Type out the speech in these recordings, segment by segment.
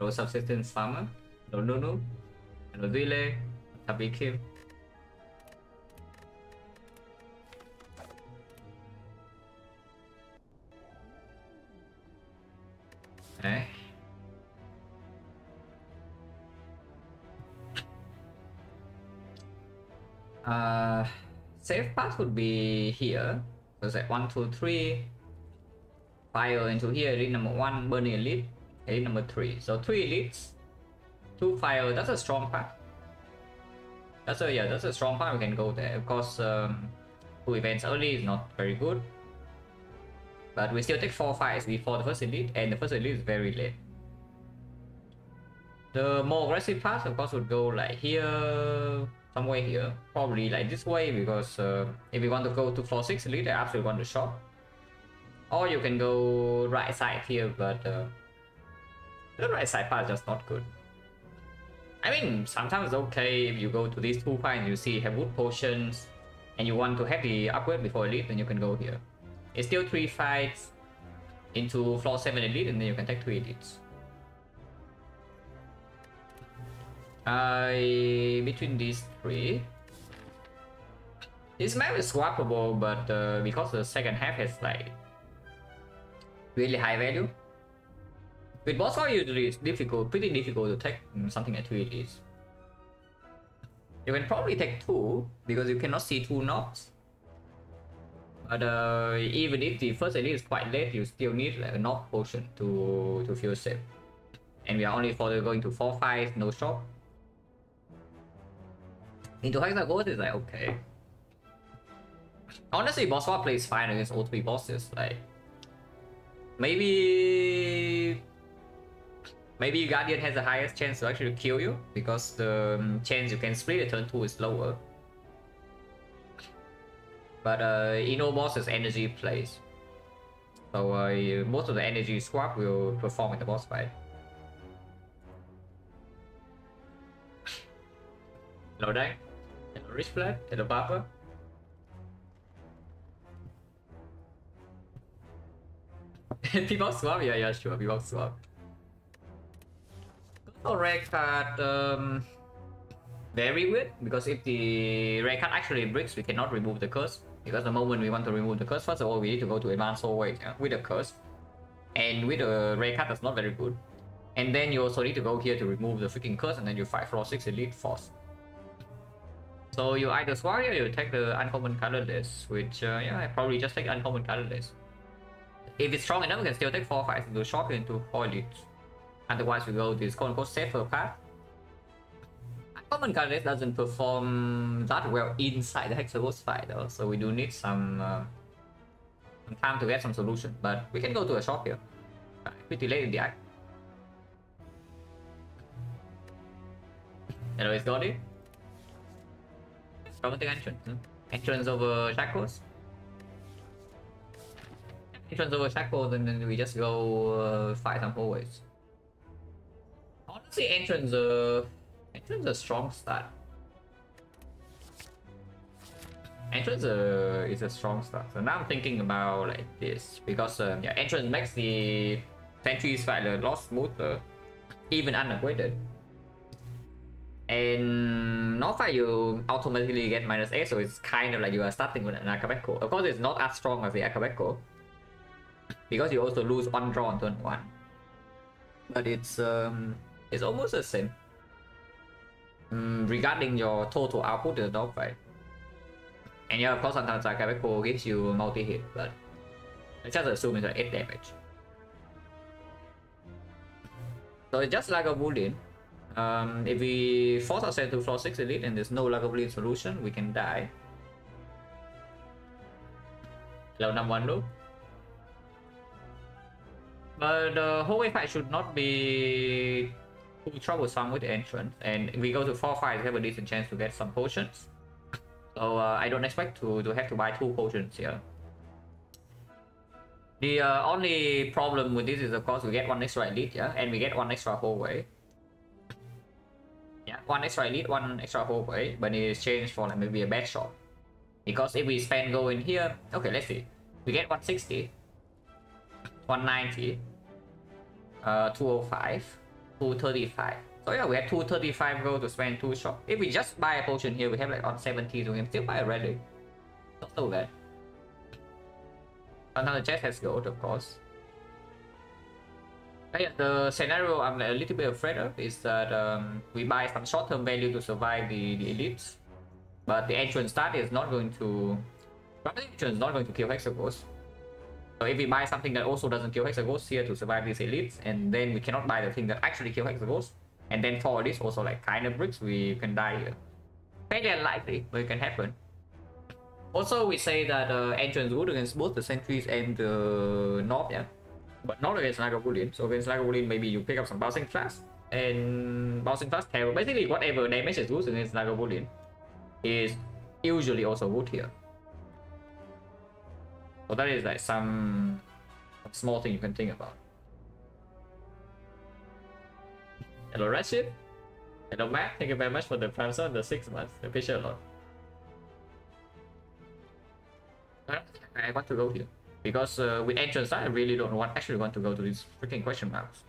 Hello Subsistence Farmer. Hello Nunu. Hello Dile. Happy Kim. Okay. Safe path would be here. So it's like 1, 2, 3. Fire into here, elite number 1, burning elite number 3. So 3 elites, 2 fire, that's a strong path. That's a strong path, we can go there. Of course, 2 events early is not very good. But we still take 4 fights before the first elite, and the first elite is very late. The more aggressive path, of course, would go like here, somewhere here. Probably like this way, because if we want to go to floor 6 elite, I absolutely want to shop. Or you can go right side here, but the right side path is just not good. I mean, sometimes it's okay if you go to these 2 fights, you see have wood potions, and you want to have the upgrade before elite, then you can go here. It's still 3 fights into floor 7 elite, and then you can take 3 elites. Between these 3, this map is swappable, but because the second half has like really high value, with boss fight usually it's pretty difficult to take something at 2 elites. You can probably take 2 because you cannot see 2 knobs. But even if the first elite is quite late, you still need like a knob potion to feel safe. And we are only going to 4 fights, no shop. Into Hexagon Ghost is like okay. Honestly, boss fight plays fine against all 3 bosses. Like maybe Guardian has the highest chance to actually kill you because the chance you can split a turn 2 is lower. But Inno boss's energy plays. So most of the energy swap will perform in the boss fight. Hello Dang. Hello Rich Blood. Hello Papa. People swap? Yeah, sure. People swap. Oh, rare card, very weird, because if the rare card actually breaks, we cannot remove the curse. Because the moment we want to remove the curse, first of all, we need to go to advanced hallway with a curse. And with a rare card, that's not very good. And then you also need to go here to remove the freaking curse, and then you fight floor 6 elite force. So you either swap or you take the uncommon colorless, which, yeah, I probably just take uncommon colorless. If it's strong enough, we can still take 4 fights into shop into 4 elites. Otherwise, we go this quote-unquote safer path. Uncommon colorless doesn't perform that well inside the Hexagon fight though, so we do need some time to get some solution. But we can go to a shop here. Pretty late in the act. Hello, it's Gordy. Promoting entrance. Entrance over shackles. Entrance over shackles, and then we just go fight some hallways. Honestly, entrance a strong start. Entrance is a strong start. So now I'm thinking about like this because yeah, entrance makes the sentries fight a lot smoother, even unupgraded. And not that you automatically get -8, so it's kind of like you are starting with an Akabeko. Of course, it's not as strong as the Akabeko because you also lose 1 draw on turn 1. But it's almost the same. Regarding your total output in the dogfight. And yeah, of course, sometimes Akabeko gives you multi-hit, but let's just assume it's like 8 damage. So it's just like a Wooden. If we force ourselves to floor 6 elite and there's no lack of bleed solution, we can die. Hello, number 1 loop. But the hallway fight should not be too troublesome with the entrance, and if we go to 4 fights, we have a decent chance to get some potions. So I don't expect to have to buy 2 potions here. The only problem with this is, of course, we get 1 extra elite, yeah, and we get 1 extra hallway. Yeah, 1 extra elite, 1 extra hallway, but it is changed for like maybe a bad shot. Because if we spend go in here, okay, let's see, we get 160, 190, 205. 235. So yeah, we have 235 gold to spend 2 shop. If we just buy a potion here, we have like on 70, so we can still buy a relic. Not so bad. Another chest has gold, of course. But yeah, the scenario I'm like a little bit afraid of is that we buy some short-term value to survive the elites, but the entrance start is not going to. The entrance is not going to kill Hexaghost. So if we buy something that also doesn't kill Hexaghost here to survive these elites, and then we cannot buy the thing that actually kill Hexaghost, and then for this also like kind of bricks, we can die here. Fairly unlikely, but it can happen. Also, we say that entrance good against both the sentries and the North, yeah, but not against Lagavulin. So against Lagavulin, maybe you pick up some bouncing flash, and bouncing flash terror. Basically, whatever damage is good against Lagavulin is usually also good here. So that is like some small thing you can think about. Hello Rashid. Hello Matt. Thank you very much for the prime sub the 6 months. I appreciate a lot. I want to go here because with entrance I really don't actually want to go to these freaking question marks.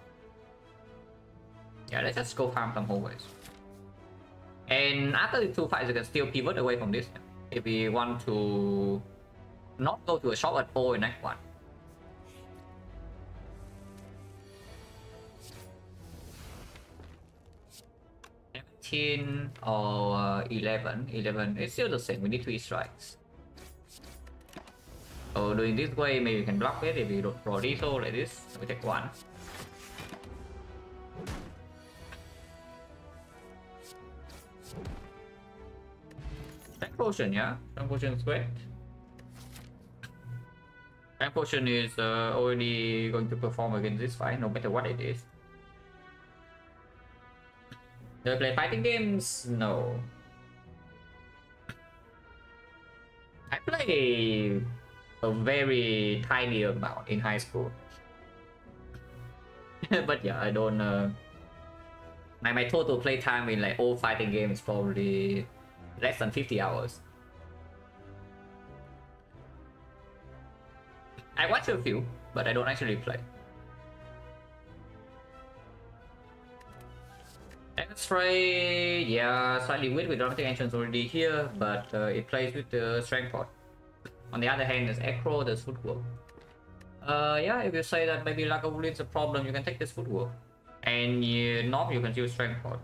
Yeah, let's just go farm some hallways. And after the 2 fights, you can still pivot away from this if we want to not go to a shop at all in Act 1. Or 11. 11 it's still the same. We need 3 strikes. So doing this way, maybe we can block it if we don't draw lethal like this. We take 1. Tank potion, yeah. Tank potion is great. Tank potion is already going to perform against this fight, no matter what it is. Do I play fighting games? No. I play a very tiny amount in high school. But yeah, I don't my total play time in like all fighting games is probably less than 50 hours. I watch a few, but I don't actually play. X-ray, yeah, slightly weird with dramatic entrance already here, but it plays with the strength pot. On the other hand, there's Acro, there's footwork. Yeah, if you say that maybe Lagavulin's a problem, you can take this footwork. And North, you can use strength pot.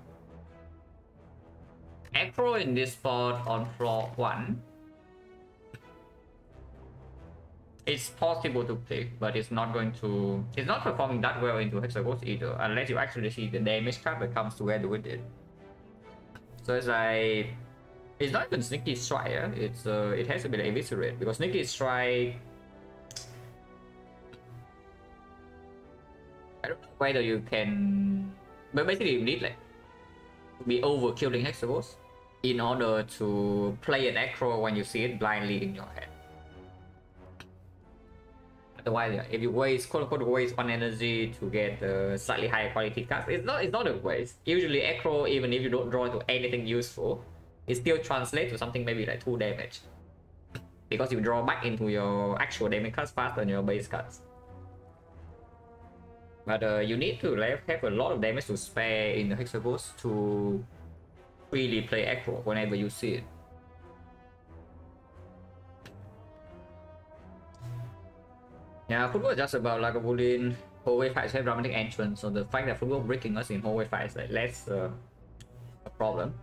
Acro in this spot on floor 1. It's possible to pick, but it's not going to. It's not performing that well into Hexaghost either, unless you actually see the damage card that comes together with it. So it's like, it's not even Sneaky Strike. Yeah? It's it has to be the Eviscerate because Sneaky Strike. I don't know whether you can, but basically you need like to be overkilling Hexaghost in order to play an Acro when you see it blindly in your head. Otherwise, yeah, if you waste, quote unquote, waste 1 energy to get slightly higher quality cards, it's not a waste. Usually, Acro, even if you don't draw into anything useful, it still translates to something maybe like 2 damage. Because you draw back into your actual damage cards faster than your base cards. But you need to have a lot of damage to spare in the Hexaghost to really play Acro whenever you see it. Yeah, football is just about Lagavulin. Hallway fights have dramatic entrance, so the fact that football breaking us in hallway fights is like less a problem.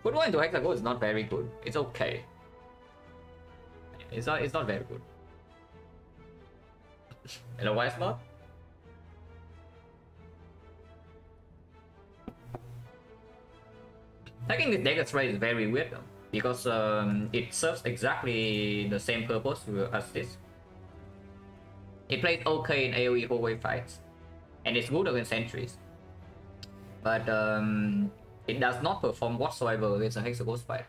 Football into Hexaghost is not very good. It's okay. It's not very good. Hello, why not? Taking this Dagger Spray is very weird though, because it serves exactly the same purpose as this. It plays okay in AoE hallway fights, and it's good against sentries. But it does not perform whatsoever against a Hexaghost fight.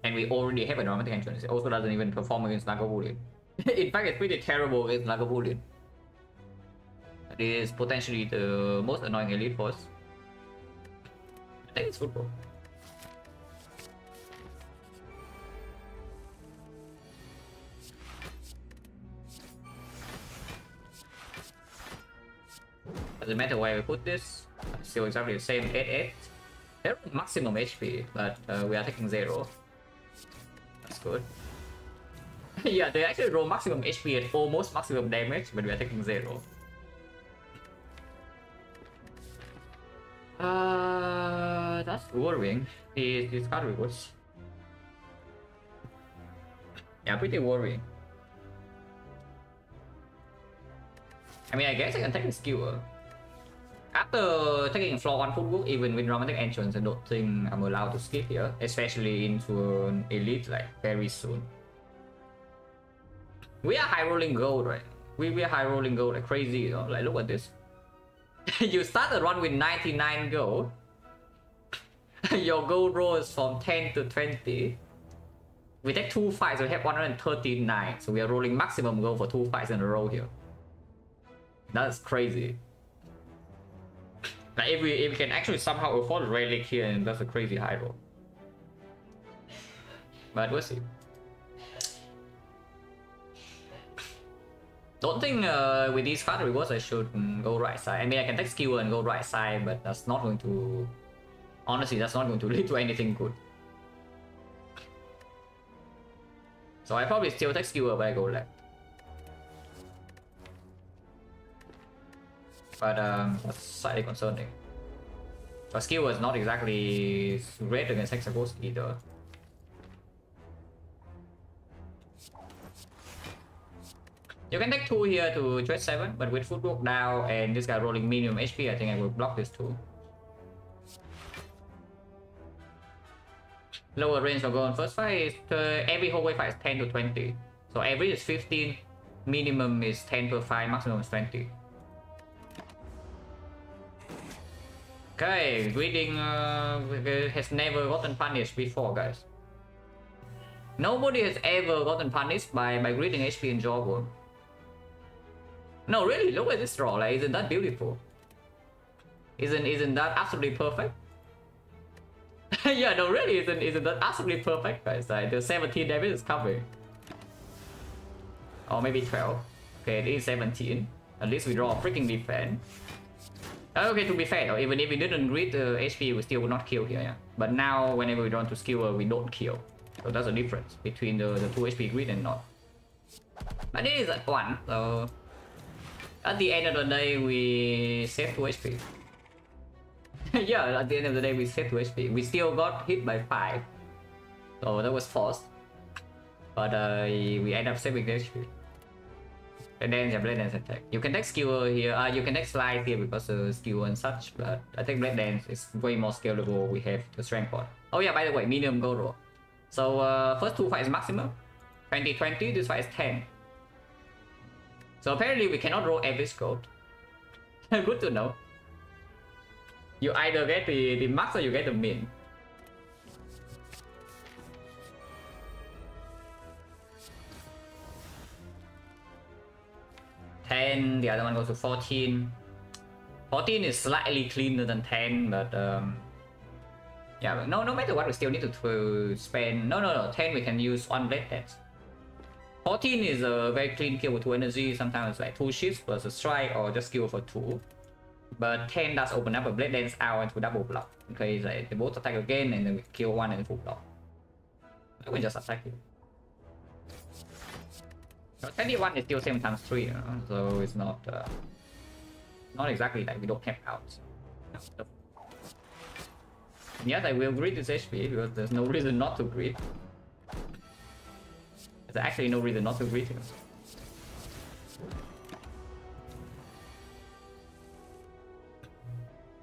And we already have a dramatic entrance. It also doesn't even perform against Lagavulin. In fact, it's pretty terrible against Lagavulin. It is potentially the most annoying elite force. I think it's football. Doesn't matter where we put this. Still exactly the same 8-8. They're maximum HP, but we are taking 0. That's good. Yeah, they actually roll maximum HP at almost maximum damage, but we are taking 0. That's worrying. These card rewards. Yeah, pretty worrying. I mean, I guess I can take a skewer. After taking floor 1 footwork, even with romantic entrance, I don't think I'm allowed to skip here, especially into an elite like very soon. We are high rolling gold, right? We are high rolling gold like crazy, you know? Like, look at this. You start the run with 99 gold. Your gold rolls from 10 to 20. We take 2 fights, we have 139. So we are rolling maximum gold for 2 fights in a row here. That's crazy. Like if we can actually somehow afford a relic here, and that's a crazy high roll. But we'll see. Don't think with these card rewards I should go right side. I mean, I can take skewer and go right side, but that's not going to... Honestly, that's not going to lead to anything good. So I probably still take skewer, but I go left. But that's slightly concerning. But skewer is not exactly great against Hexaghost either. You can take 2 here to trade 7, but with footwork down and this guy rolling minimum HP, I think I will block this 2. Lower range of goal on first fight is every whole way fight is 10 to 20. So average is 15, minimum is 10 per fight, maximum is 20. Okay, greeting has never gotten punished before, guys. Nobody has ever gotten punished by greeting HP in Jawbone. No, really, look at this draw. Like, isn't that beautiful? Isn't that absolutely perfect? Yeah, no, really, isn't that absolutely perfect, guys? Like, the 17 damage is coming. Or maybe 12. Okay, it is 17. At least we draw a freaking defense. Okay, to be fair though, even if we didn't greet the HP, we still would not kill here, yeah. But now, whenever we draw to skewer, we don't kill. So that's the difference between the 2 HP greet and not. But it is at 1, so... At the end of the day, we save 2 HP. Yeah, at the end of the day, we save 2 HP. We still got hit by 5. So that was forced. But we end up saving the HP. And then the Blade Dance attack. You can take skewer here, you can take slide here because of skewer and such, but I think Blade Dance is way more scalable. We have the strength point. Oh yeah, by the way, medium gold roll. So first 2 fights maximum. 20-20, this fight is 10. So apparently we cannot roll average gold. Good to know. You either get the max or you get the min. The other one goes to 14. 14 is slightly cleaner than 10, but yeah, but no matter what, we still need to spend. No, 10 we can use 1 blade dance. 14 is a very clean kill with 2 energy. Sometimes it's like 2 shifts plus a strike or just kill for 2. But 10 does open up a blade dance out into double block. Okay, like they both attack again and then we kill 1 and full block. I will just attack you. 21 is still 7 times 3, you know? So it's not exactly like we don't cap out. Yes, I will greet this HP because there's no reason not to greet. There's actually no reason not to greet him.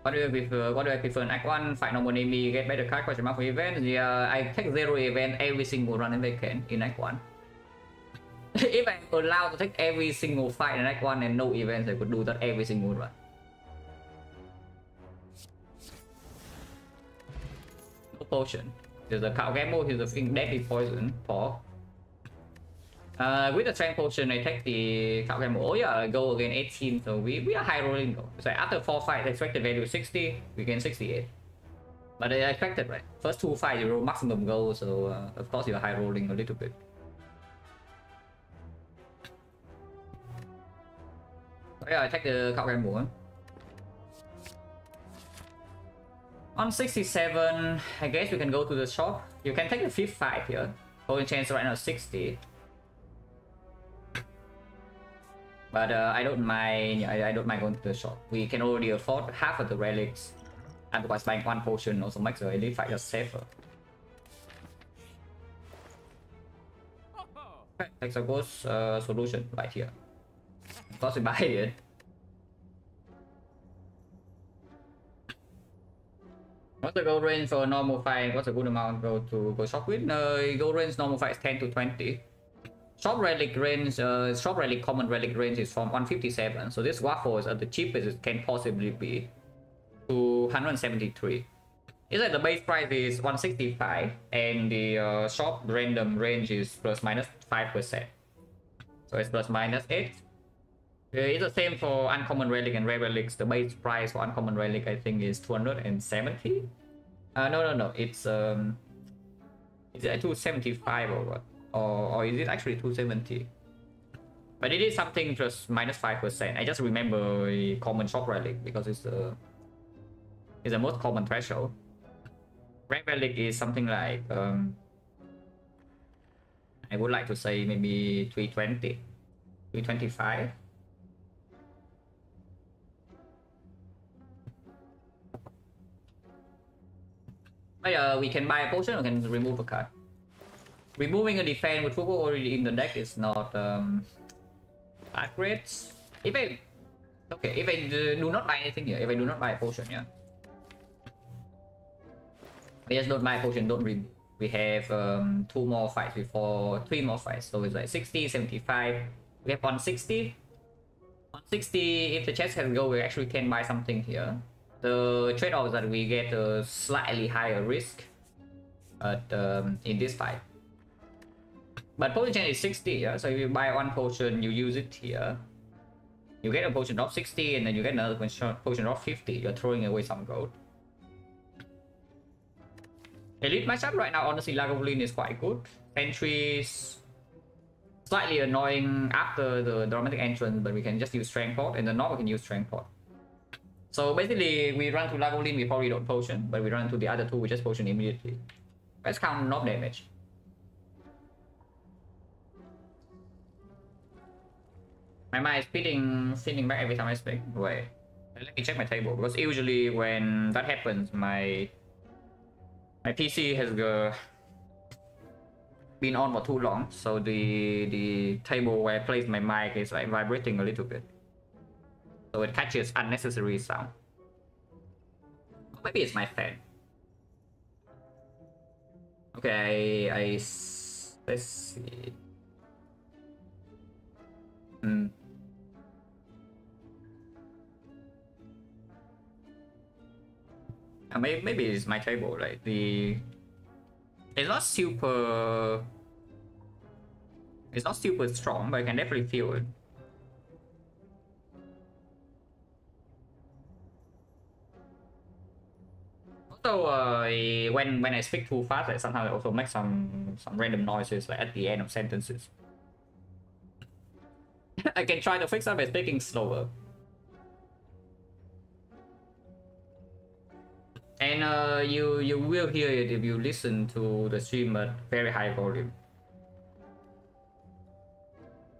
What do I prefer in Act 1? Fight normal enemy, get better card, question mark for event. Yeah, I take 0 event every single run if I can in Act 1. If I'm allowed to take every single fight in Act 1 and no events, I could do that every single run. No potion. There's a cow gamble, here's a freaking deadly poison. Pork. With the strength potion, I take the cow gamble. Oh yeah, I go again 18, so we are high rolling though. So after 4 fights, expected value 60, we gain 68. But I expected, right? First 2 fights, you roll maximum goal, so of course you're high rolling a little bit. Yeah, I take the cow gamble. On 67, I guess we can go to the shop. You can take the 5 here. Golden chance right now 60. But I don't mind. I don't mind going to the shop. We can already afford half of the relics. Otherwise, buying one potion also makes the elite fighter safer. Okay, that's a good solution right here. Of course, we buy it. What's the gold range for a normal fight? What's a good amount go shop with? Gold range normal fight is 10 to 20. Shop relic range, shop relic common relic range is from 157. So this waffle is at the cheapest it can possibly be to 173. It's like the base price is 165 and the shop random range is plus minus 5%. So it's plus minus 8. It's the same for uncommon relic and rare relics. The base price for uncommon relic I think is 270. No. It's like 275 or what? Or is it actually 270? But it is something just minus 5%. I just remember a common shop relic because it's the most common threshold. Rare relic is something like I would like to say maybe 320, 325. But we can buy a potion, we can remove a card. Removing a defense with Fugo already in the deck is not that great. If I do not buy anything here, if I do not buy a potion, yeah. I just don't buy a potion, don't remove. We have 2 more fights before 3 more fights, so it's like 60, 75. We have 160. 160, if the chest has go, we actually can buy something here. The trade-off is that we get a slightly higher risk in this fight. But potion chance is 60, yeah? So if you buy one potion, you use it here. You get a potion of 60 and then you get another potion of 50. You're throwing away some gold. Elite matchup right now, honestly, Lagavulin is quite good. Entries slightly annoying after the dramatic entrance, but we can just use Strength Pot, and the Knob we can use Strength Pot. So basically, we run to Lagavulin, we probably don't potion, but we run to the other two, we just potion immediately. Let's count Knob damage. My mind is feeding back every time I speak. Wait, let me check my table, because usually when that happens, my PC has been on for too long, so the table where I place my mic is like vibrating a little bit, so it catches unnecessary sound. Maybe it's my fan. Okay, let's see. Maybe it's my table, right? It's not super strong, but I can definitely feel it. Also, when I speak too fast, I sometimes also make some random noises like at the end of sentences. I can try to fix that by speaking slower. And you will hear it if you listen to the stream at very high volume.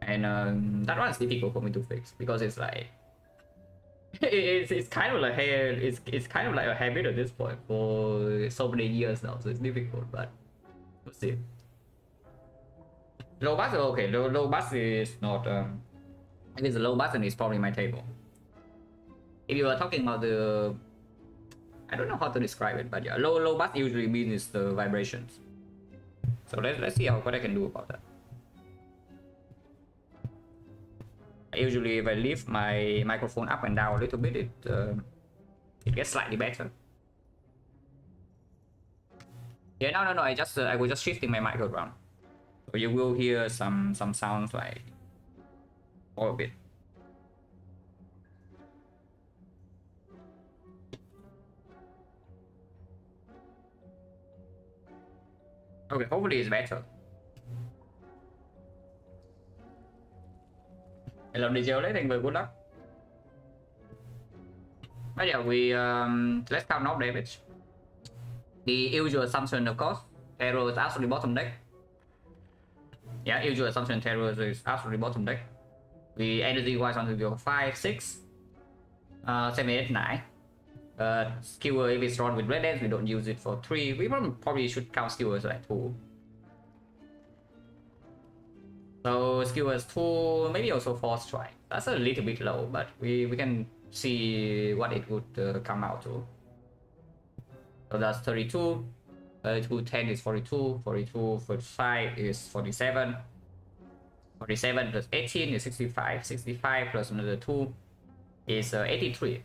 And that one's difficult for me to fix because it's like it's kind of like it's kind of like a habit at this point for so many years now, so it's difficult, but we'll see. Low bus is okay. Low bus is not if it's a low button, it's probably my table. If you are talking about the, I don't know how to describe it, but yeah, low bus usually means the vibrations. So let's see what I can do about that. Usually if I lift my microphone up and down a little bit, it gets slightly better. Yeah, no, I was just shifting my mic around, so you will hear some sounds like all of it. Okay, hopefully it's better. Hello DJ, thank you, good luck. But yeah, we let's count knob damage. The usual assumption, of course, terror is absolutely bottom deck. Yeah, usual assumption terror is absolutely bottom deck. We energy wise on to go 5, 6, 7, 8, 9. Skewer, if it's drawn with red ends, we don't use it for 3. We probably should count skewers like 2. So skewers 2, maybe also 4 strike. That's a little bit low, but we can see what it would come out to. So that's 32. 10 is 42. 42 5 is 47. 47 plus 18 is 65. 65 plus another 2 is 83.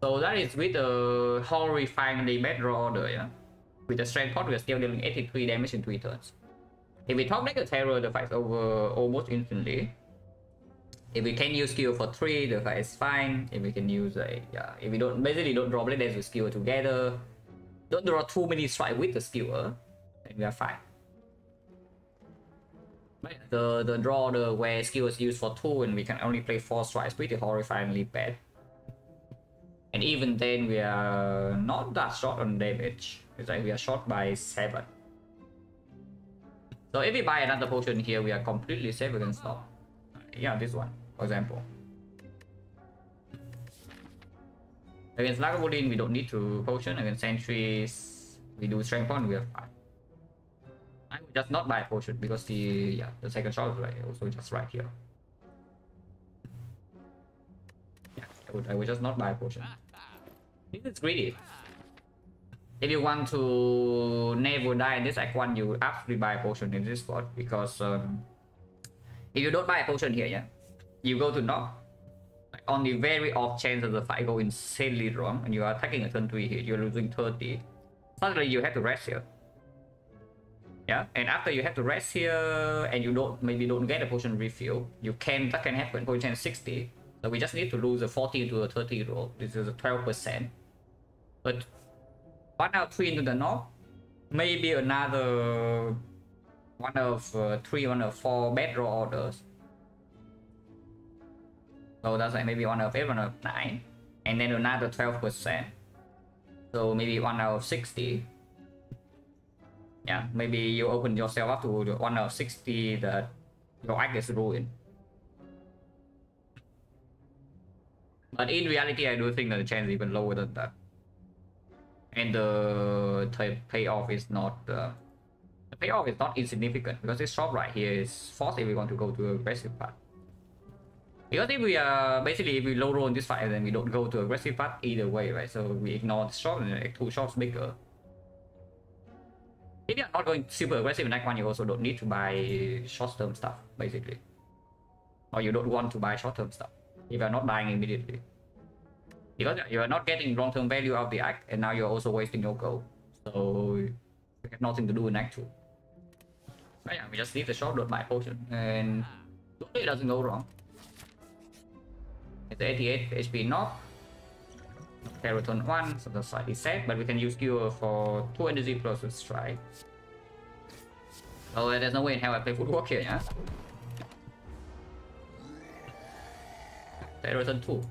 So that is with a horrifyingly bad draw order, yeah. With the strength pot, we are still dealing 83 damage in 3 turns. If we top deck the terror, the fight's over almost instantly. If we can use skill for 3, the fight is fine. If we can use if we don't draw blade dance with skewer together, don't draw too many strikes with the skewer, then we are fine. But the draw order where skill is used for 2 and we can only play 4 strikes, pretty horrifyingly bad. And even then, we are not that short on damage. It's like we are short by 7. So if we buy another potion here, we are completely safe against stop. Yeah, this one, for example. Against Lagavulin, we don't need to potion. Against sentries, we do strength point, we are fine. I would just not buy a potion because the second shot is like also just right here. Yeah, I would just not buy a potion. This is greedy. If you want to never die in this act 1, you absolutely buy a potion in this spot because if you don't buy a potion here, yeah, you go to knock. Like, on the very off chance that the fight go insanely wrong and you are attacking a turn 3 here, you're losing 30. Suddenly you have to rest here. Yeah, and after you have to rest here and you maybe don't get a potion refill, that can happen. Potion 60. So we just need to lose a 40 to a 30 roll. This is a 12%. But 1 out of 3 into the north, maybe another 1 of 3, 1 of 4 bad draw orders. So that's like maybe 1 out of 8, 1 out of 9, and then another 12%. So maybe 1 out of 60. Yeah, maybe you open yourself up to the 1 out of 60 that your act is ruined. But in reality, I do think that the chance is even lower than that. And the payoff is not insignificant because this shot right here is forced if we want to go to aggressive path. Because if we if we low roll in this fight, then we don't go to aggressive path either way, right? So we ignore the shot and like 2 shots bigger. If you're not going super aggressive in Act 1, you also don't need to buy short-term stuff, basically. Or you don't want to buy short-term stuff if you're not dying immediately. Because you are not getting long-term value out of the act, and now you're also wasting your gold. So you have nothing to do in Act 2. But yeah, we just need the short dot my potion, and it doesn't go wrong. It's 88 HP knock. Terror turn 1, so that's slightly sad, but we can use Cure for 2 energy plus a strike. So there's no way in hell I play footwork here, yeah? Terror turn 2.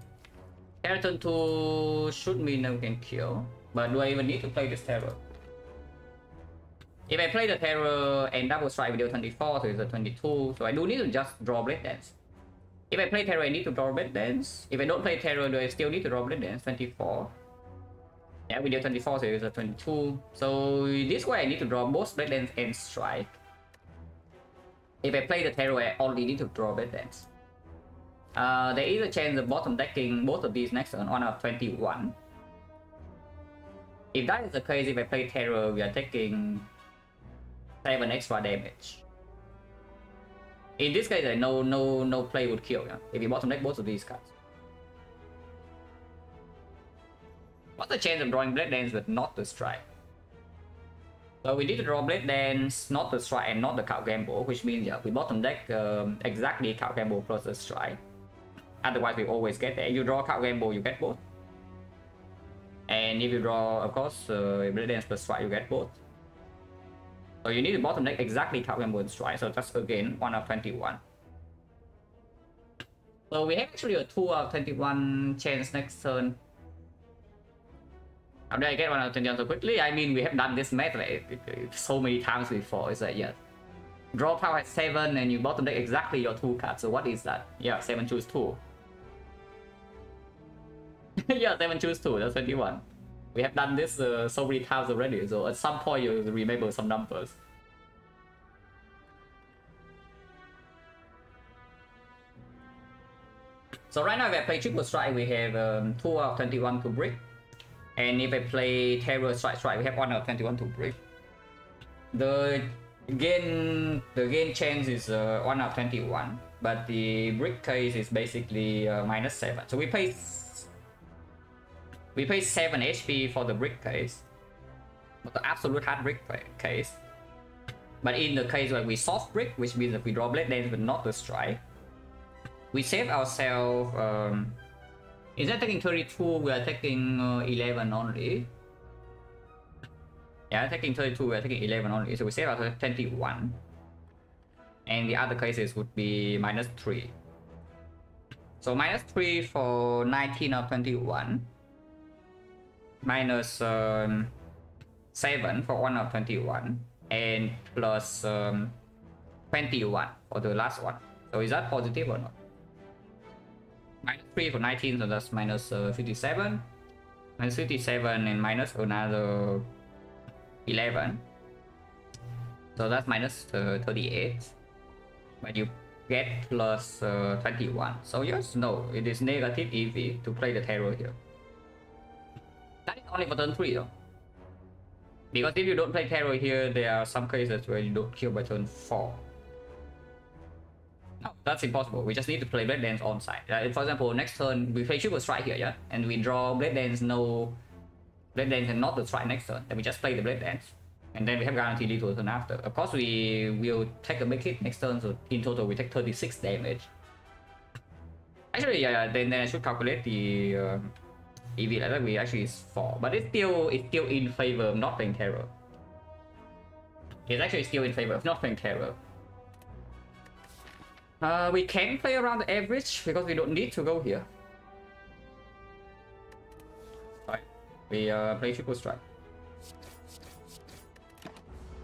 Terror turn 2 should mean that we can kill, but do I even need to play this terror? If I play the terror and double strike with deal 24, so it's a 22, so I do need to just draw Blade Dance. If I play terror, I need to draw Blade Dance. If I don't play terror, do I still need to draw Blade Dance? 24. Yeah, we deal 24, so it's a 22. So this way I need to draw both Blade Dance and strike. If I play the terror, I only need to draw Blade Dance. There is a chance of bottom decking both of these next turn, 1 out of 21. If that is the case, if I play terror, we are taking 7 extra damage. In this case, no play would kill, yeah? If you bottom deck both of these cards. What's the chance of drawing Blade Dance but not the strike? So we need to draw Blade Dance, not the strike, and not the Cow Gamble, which means yeah, we bottom deck exactly Cow Gamble plus the strike. Otherwise, we always get there. If you draw Cow Gamble, you get both. And if you draw, of course, Blade Dance plus strike, you get both. So you need to bottom deck exactly Cow Gamble and strike. So that's again 1 out of 21. So we have actually a 2 out of 21 chance next turn. How did I get 1 out of 21 so quickly? I mean, we have done this method so many times before. It's like, yeah, draw power at 7 and you bottom deck exactly your 2 cards. So what is that? Yeah, 7 choose 2. Yeah, 7 choose 2, that's 21. We have done this so many times already, so at some point you remember some numbers. So right now if I play triple strike, we have 2 out of 21 to brick. And if I play terror strike, we have 1 out of 21 to brick. The gain chance is 1 out of 21, but the brick case is basically -7. So we pay 7 HP for the brick case, but the absolute hard brick case. But in the case where we soft brick, which means that we draw blade dance but not the strike, we save ourselves. Instead of taking 32, we are taking 11 only. Yeah, taking 32, we are taking 11 only. So we save ourselves 21. And the other cases would be -3. So -3 for 19 of 21. Minus 7 for 1 of 21. And plus 21 for the last one. So is that positive or not? -3 for 19, so that's -57. -57 and minus another 11. So that's -38. But you get plus 21. So yes, no, it is negative EV to play the terror here. That is only for turn 3 though. Because if you don't play terror here, there are some cases where you don't kill by turn 4. No, that's impossible. We just need to play Blade Dance on side. For example, next turn we play Triple Strike here, yeah? And we draw Blade Dance, no Blade Dance and not the strike next turn. Then we just play the Blade Dance. And then we have guaranteed lethal turn after. Of course, we will take a big hit next turn, so in total we take 36 damage. Actually, yeah, then I should calculate the EV like that. We actually is 4, but it's still in favor of not playing terror. It's actually still in favor of not playing terror. We can play around the average because we don't need to go here. Right, we play Triple Strike.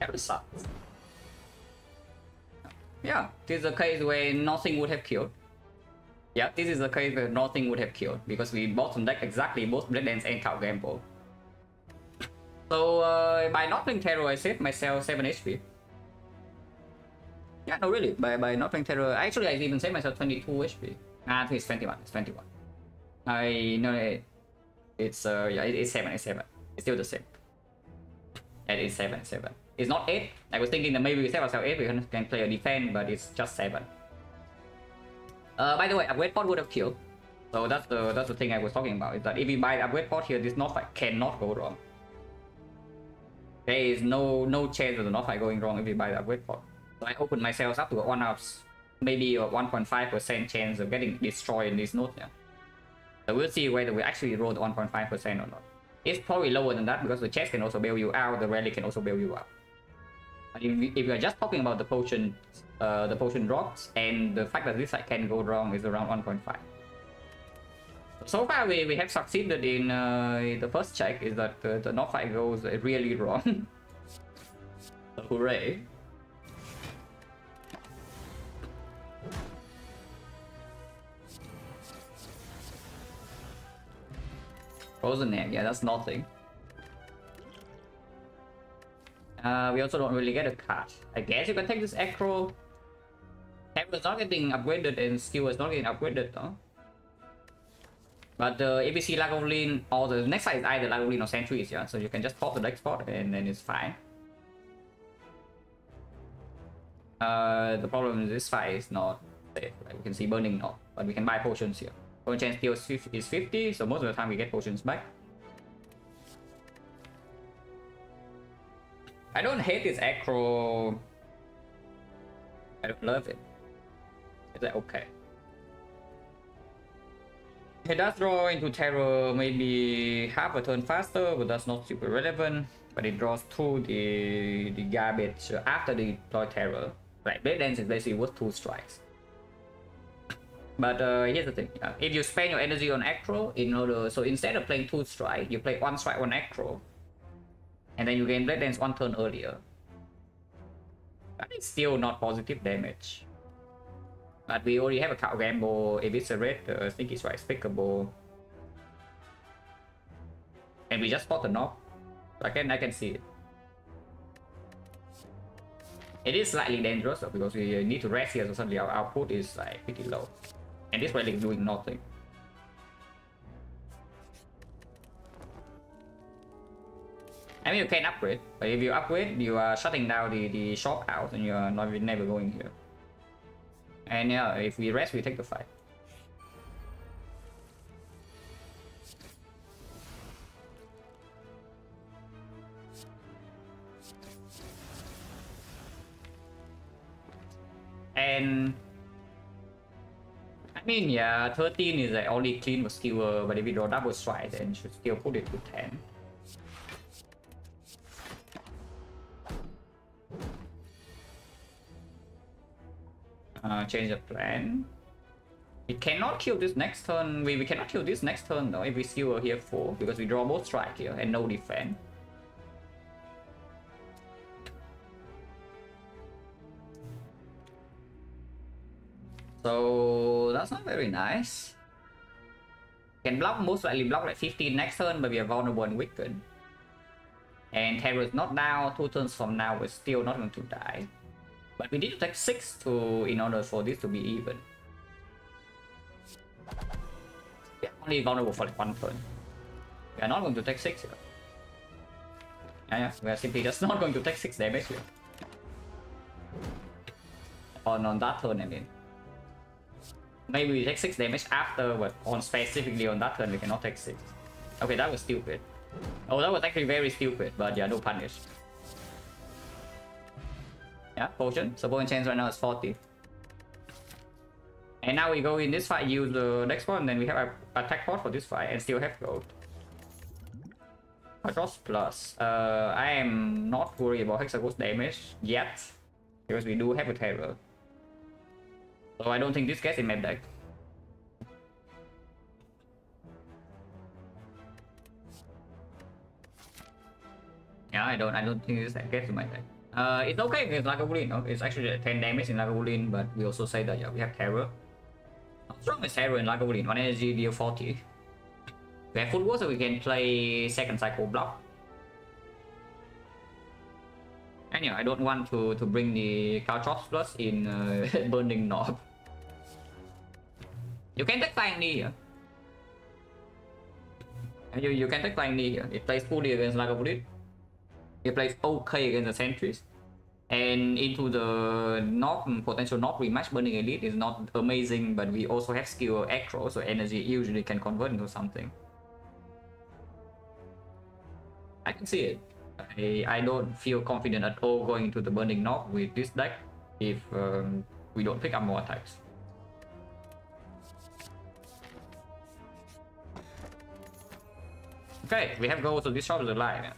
That sucks. Yeah, this is a case where nothing would have killed. Yeah, this is a case where nothing would have killed because we bottom deck exactly both Blade Dance and Cow Gamble. So by not playing terror, I saved myself 7 HP. Yeah, no, really. By not playing terror, actually I even saved myself 22 HP. Nah, I think it's 21. It's 21. I know it's yeah, it's 7. It's 7. It's still the same. Yeah, it's 7. 7. It's not 8. I was thinking that maybe we save ourselves 8. We can play a defend, but it's just 7. By the way, upgrade pot would have killed. So that's the thing I was talking about. Is that if we buy the upgrade pot here, this North fight cannot go wrong. There is no chance of the North fight going wrong if we buy the upgrade pot. So I opened myself up to maybe a 1.5% chance of getting destroyed in this node here. So we'll see whether we actually roll the 1.5% or not. It's probably lower than that because the chest can also bail you out, the rally can also bail you out. But if you are just talking about the potion drops and the fact that this side can go wrong is around 1.5. So far we have succeeded in the first check is that the North fight goes really wrong. So hooray. Frozen egg, yeah, that's nothing. We also don't really get a card. I guess you can take this Acro. Temple is not getting upgraded and skill is not getting upgraded though. But if you see Lagavulin, or the next side is either Lagavulin or Sentries, yeah, so you can just pop the next spot and then it's fine. The problem is this fight is not safe. Right? We can see Burning Knob, but we can buy potions here. Potion chance still is 50, so most of the time we get potions back. I don't hate this Acro. I don't love it. Is that okay? It does draw into terror maybe half a turn faster, but that's not super relevant. But it draws through the garbage after the deploy terror. Like Blade Dance is basically worth 2 strikes. But here's the thing: if you spend your energy on Acro in order, so instead of playing 2 strike, you play 1 strike on Acro, and then you gain Blade Dance 1 turn earlier. That is still not positive damage. But we already have a Cow Gamble, Eviscerate, Sneaky Strike, Speakable, and we just fought the knob. I can see it. It is slightly dangerous though, because we need to rest here, so suddenly our output is like pretty low. And this relic is doing nothing. I mean, you can upgrade, but if you upgrade, you are shutting down the shop house and you are never going here. And yeah, if we rest, we take the fight. And I mean, yeah, 13 is like only clean for skewer, but if we draw double strike, then should still put it to 10. Change the plan. We cannot kill this next turn. We cannot kill this next turn though if we skewer here 4, because we draw both strike here and no defense. So that's not very nice. Can block, most likely block like 15 next turn, but we are vulnerable and weakened. And Terror is not down. 2 turns from now, we're still not going to die. But we need to take 6 in order for this to be even. We are only vulnerable for like 1 turn. We are not going to take 6 here. Yeah, we are simply just not going to take 6 damage here. On that turn, I mean. Maybe we take 6 damage after, but on specifically on that turn we cannot take 6. Okay, that was stupid. Oh, that was actually very stupid, but yeah, no punish. Yeah, potion. So potion chance right now is 40. And now we go in this fight, use the next one, then we have an attack pot for this fight and still have gold. Across plus. I am not worried about Hexaghost damage yet, because we do have a Terror. So I don't think this gets in map deck. Yeah, I don't think this gets in my deck. It's okay against Lagavulin, no? It's actually 10 damage in Lagavulin, but we also say that yeah, we have Terror. How strong is Terror in Lagavulin? 1 energy, deal 40. We have footwork, so we can play second cycle block. And yeah, I don't want to bring the Caltrops plus in Burning Knob. You can take Flying Knee here. You can take Flying Knee here. It plays fully against Lagavulin. It plays okay against the Sentries. And into the potential knob rematch, Burning Elite is not amazing, but we also have skill Acro, so energy usually can convert into something. I can see it. I don't feel confident at all going into the Burning Knob with this deck if we don't pick up more attacks. Okay, we have gold, so this shop is alive.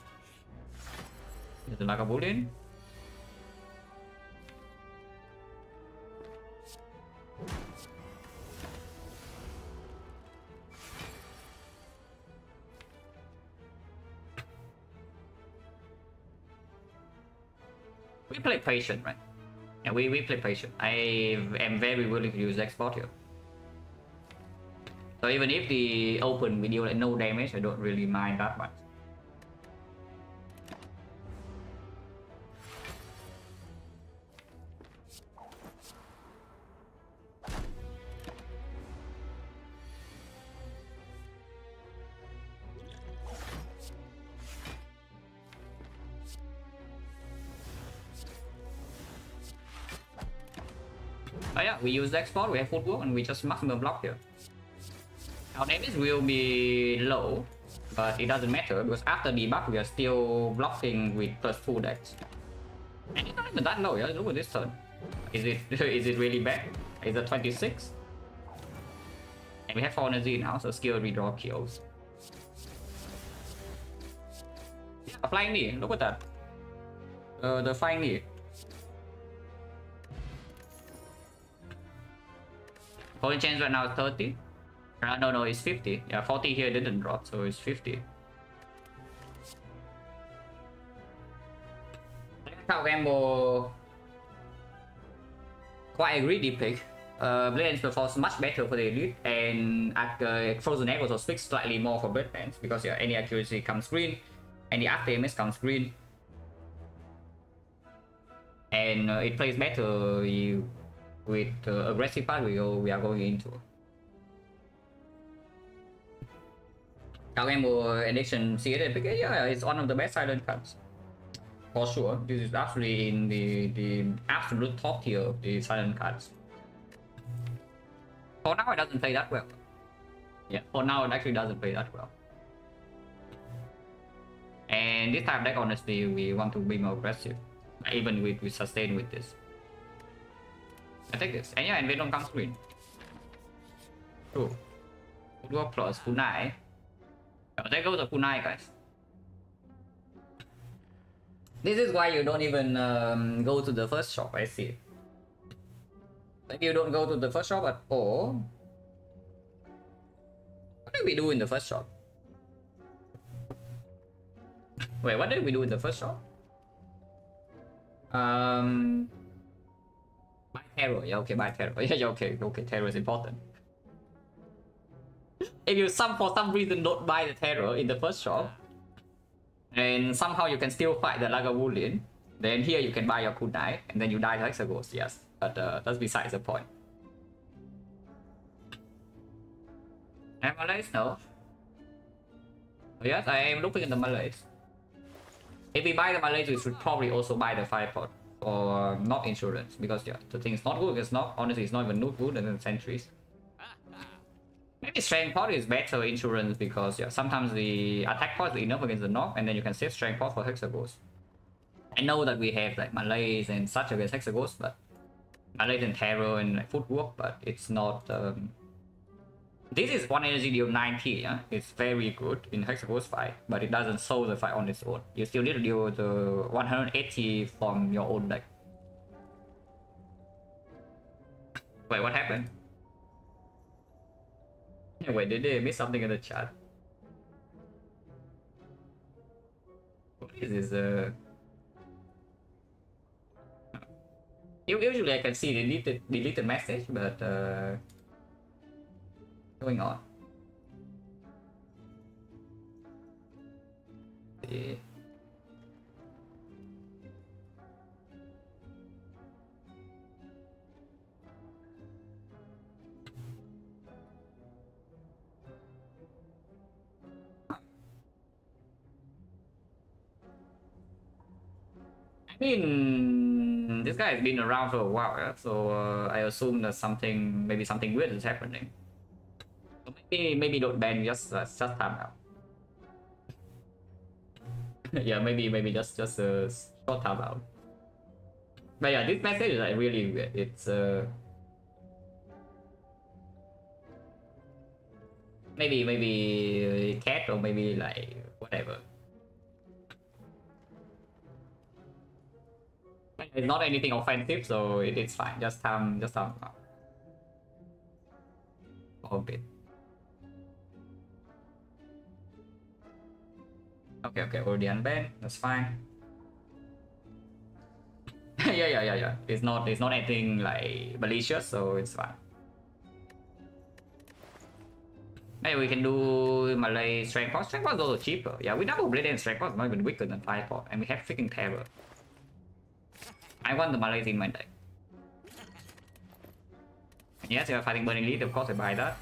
There's the Lagavulin. We play patient, right? Yeah, we play patient. I am very willing to use export here. So even if the open we deal like no damage, I don't really mind that much. Oh yeah, we use the export, we have footwork, and we just maximum block here. Our damage will be low, but it doesn't matter because after debuff we are still blocking with +2 decks. And it's not even that low, yeah. Look at this turn. Is it really bad? Is it 26? And we have 4 energy now, so skill redraw kills. Yeah, Flying Knee, look at that. The Flying Knee. Poison chance right now is 30. No, it's 50. Yeah, 40 here didn't drop, so it's 50. Card gamble. Quite a greedy pick. Blade performs much better for the elite, and Frozen Egg also speaks slightly more for Blade Dance because yeah, any accuracy comes green, any after MS comes green, and it plays better with aggressive part we are going into. Gamble Addiction CS pick, yeah, it's one of the best silent cards. For sure, this is actually in the absolute top tier of the silent cards. For now, it doesn't play that well. Yeah, for now, it actually doesn't play that well. And this type of deck, honestly, we want to be more aggressive. Even we sustain with this. I take this. And yeah, and we don't come screen. True. Good plus kunai. There goes the kunai, guys. This is why you don't even go to the first shop, I see. Maybe you don't go to the first shop at all. What did we do in the first shop? Wait, what did we do in the first shop? Buy tarot. Yeah, okay, buy tarot. Yeah, okay, tarot is important. If you for some reason don't buy the tarot in the first shop, and somehow you can still fight the Lagavulin, then here you can buy your kunai, and then you die to Hexaghost, yes. But that's besides the point. And Malays, no. Yes, I am looking at the Malays. If we buy the Malays, we should probably also buy the Firepot or not insurance, because yeah, the thing is not good. It's not, honestly, it's not even no good than Sentries. Maybe Strength Pot is better insurance because yeah, sometimes the attack pot is enough against the knock, and then you can save Strength Pot for Hexaghost. I know that we have like Malays and such against Hexaghost, but Malays and Tarot and like Footwork, but it's not. This is one energy deal 90, yeah? It's very good in Hexaghost fight, but it doesn't solve the fight on its own. You still need to deal the 180 from your own deck. Wait, what happened? Wait, did they miss something in the chat? What is this? Usually I can see deleted message, but going on. Yeah. I mean, this guy has been around for a while, yeah? So I assume that maybe something weird is happening. So maybe don't ban, just time out. Yeah, maybe just a short time out. But yeah, this message is like really weird. It's maybe cat or maybe like whatever. It's not anything offensive, so it's fine. Just time out. A bit. Okay, already unbanned. That's fine. yeah. It's not anything like malicious, so it's fine. Maybe we can do Malay Strength Pot. Strength Pot is also cheaper. Yeah, we double blade and Strength Pot is not even weaker than Firepot, and we have freaking Terror. I want the Malays in my deck. And yes, if you're fighting Burning Lead, of course I buy that.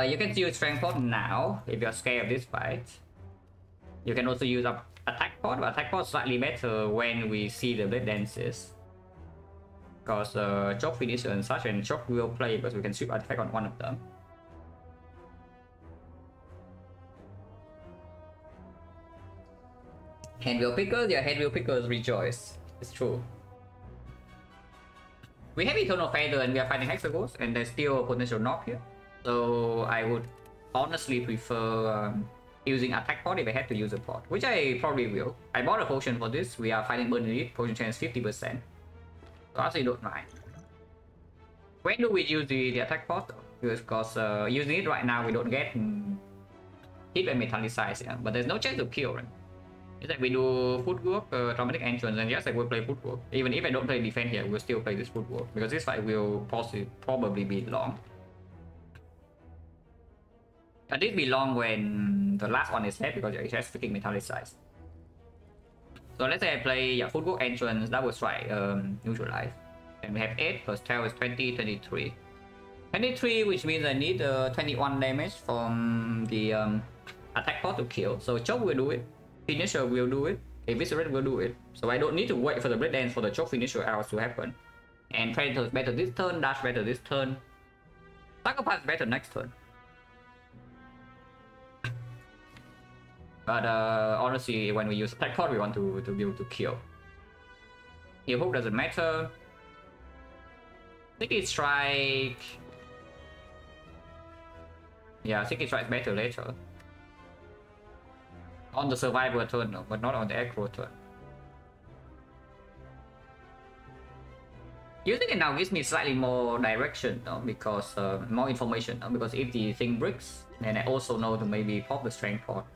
You can use Strength Pot now if you're scared of this fight. You can also use Attack Pot, but Attack Pot is slightly better when we see the Blade Dances. Because Choke Finisher and such, and Choke will play because we can sweep Attack on one of them. Handwheel Pickers, yeah, Handwheel Pickers rejoice. It's true. We have Eternal Feather and we are fighting Hexaghost, and there's still a potential knock here. So I would honestly prefer using Attack Pot if I had to use a pot, which I probably will. I bought a potion for this. We are fighting Burning Elite, potion chance 50%. So I actually don't mind. When do we use the attack pot? Because using it right now we don't get hit by metallicize, yeah? But there's no chance to kill, right? It's like we do footwork, dramatic entrance, and yes, I will play footwork. Even if I don't play defense here, we'll still play this footwork because this fight will probably be long. And this be long when the last one is left because it has freaking metallicize. So let's say I play footwork entrance, double strike, neutralize. And we have 8 plus 12 is 20, 23. 23, which means I need 21 damage from the attack pot to kill. So choke will do it, finisher will do it, eviscerate will do it. So I don't need to wait for the breakdance for the choke finisher hours to happen. And predator is better this turn, dash better this turn, psychopath is better next turn. But honestly, when we use attack pot, we want to be able to kill. Heal hook doesn't matter. Sticky strike. Yeah, sticky strike is better later. On the survivor turn, no, but not on the aggro turn. Using it now gives me slightly more direction, no? Because more information, no? Because if the thing breaks, then I also know to maybe pop the strength pot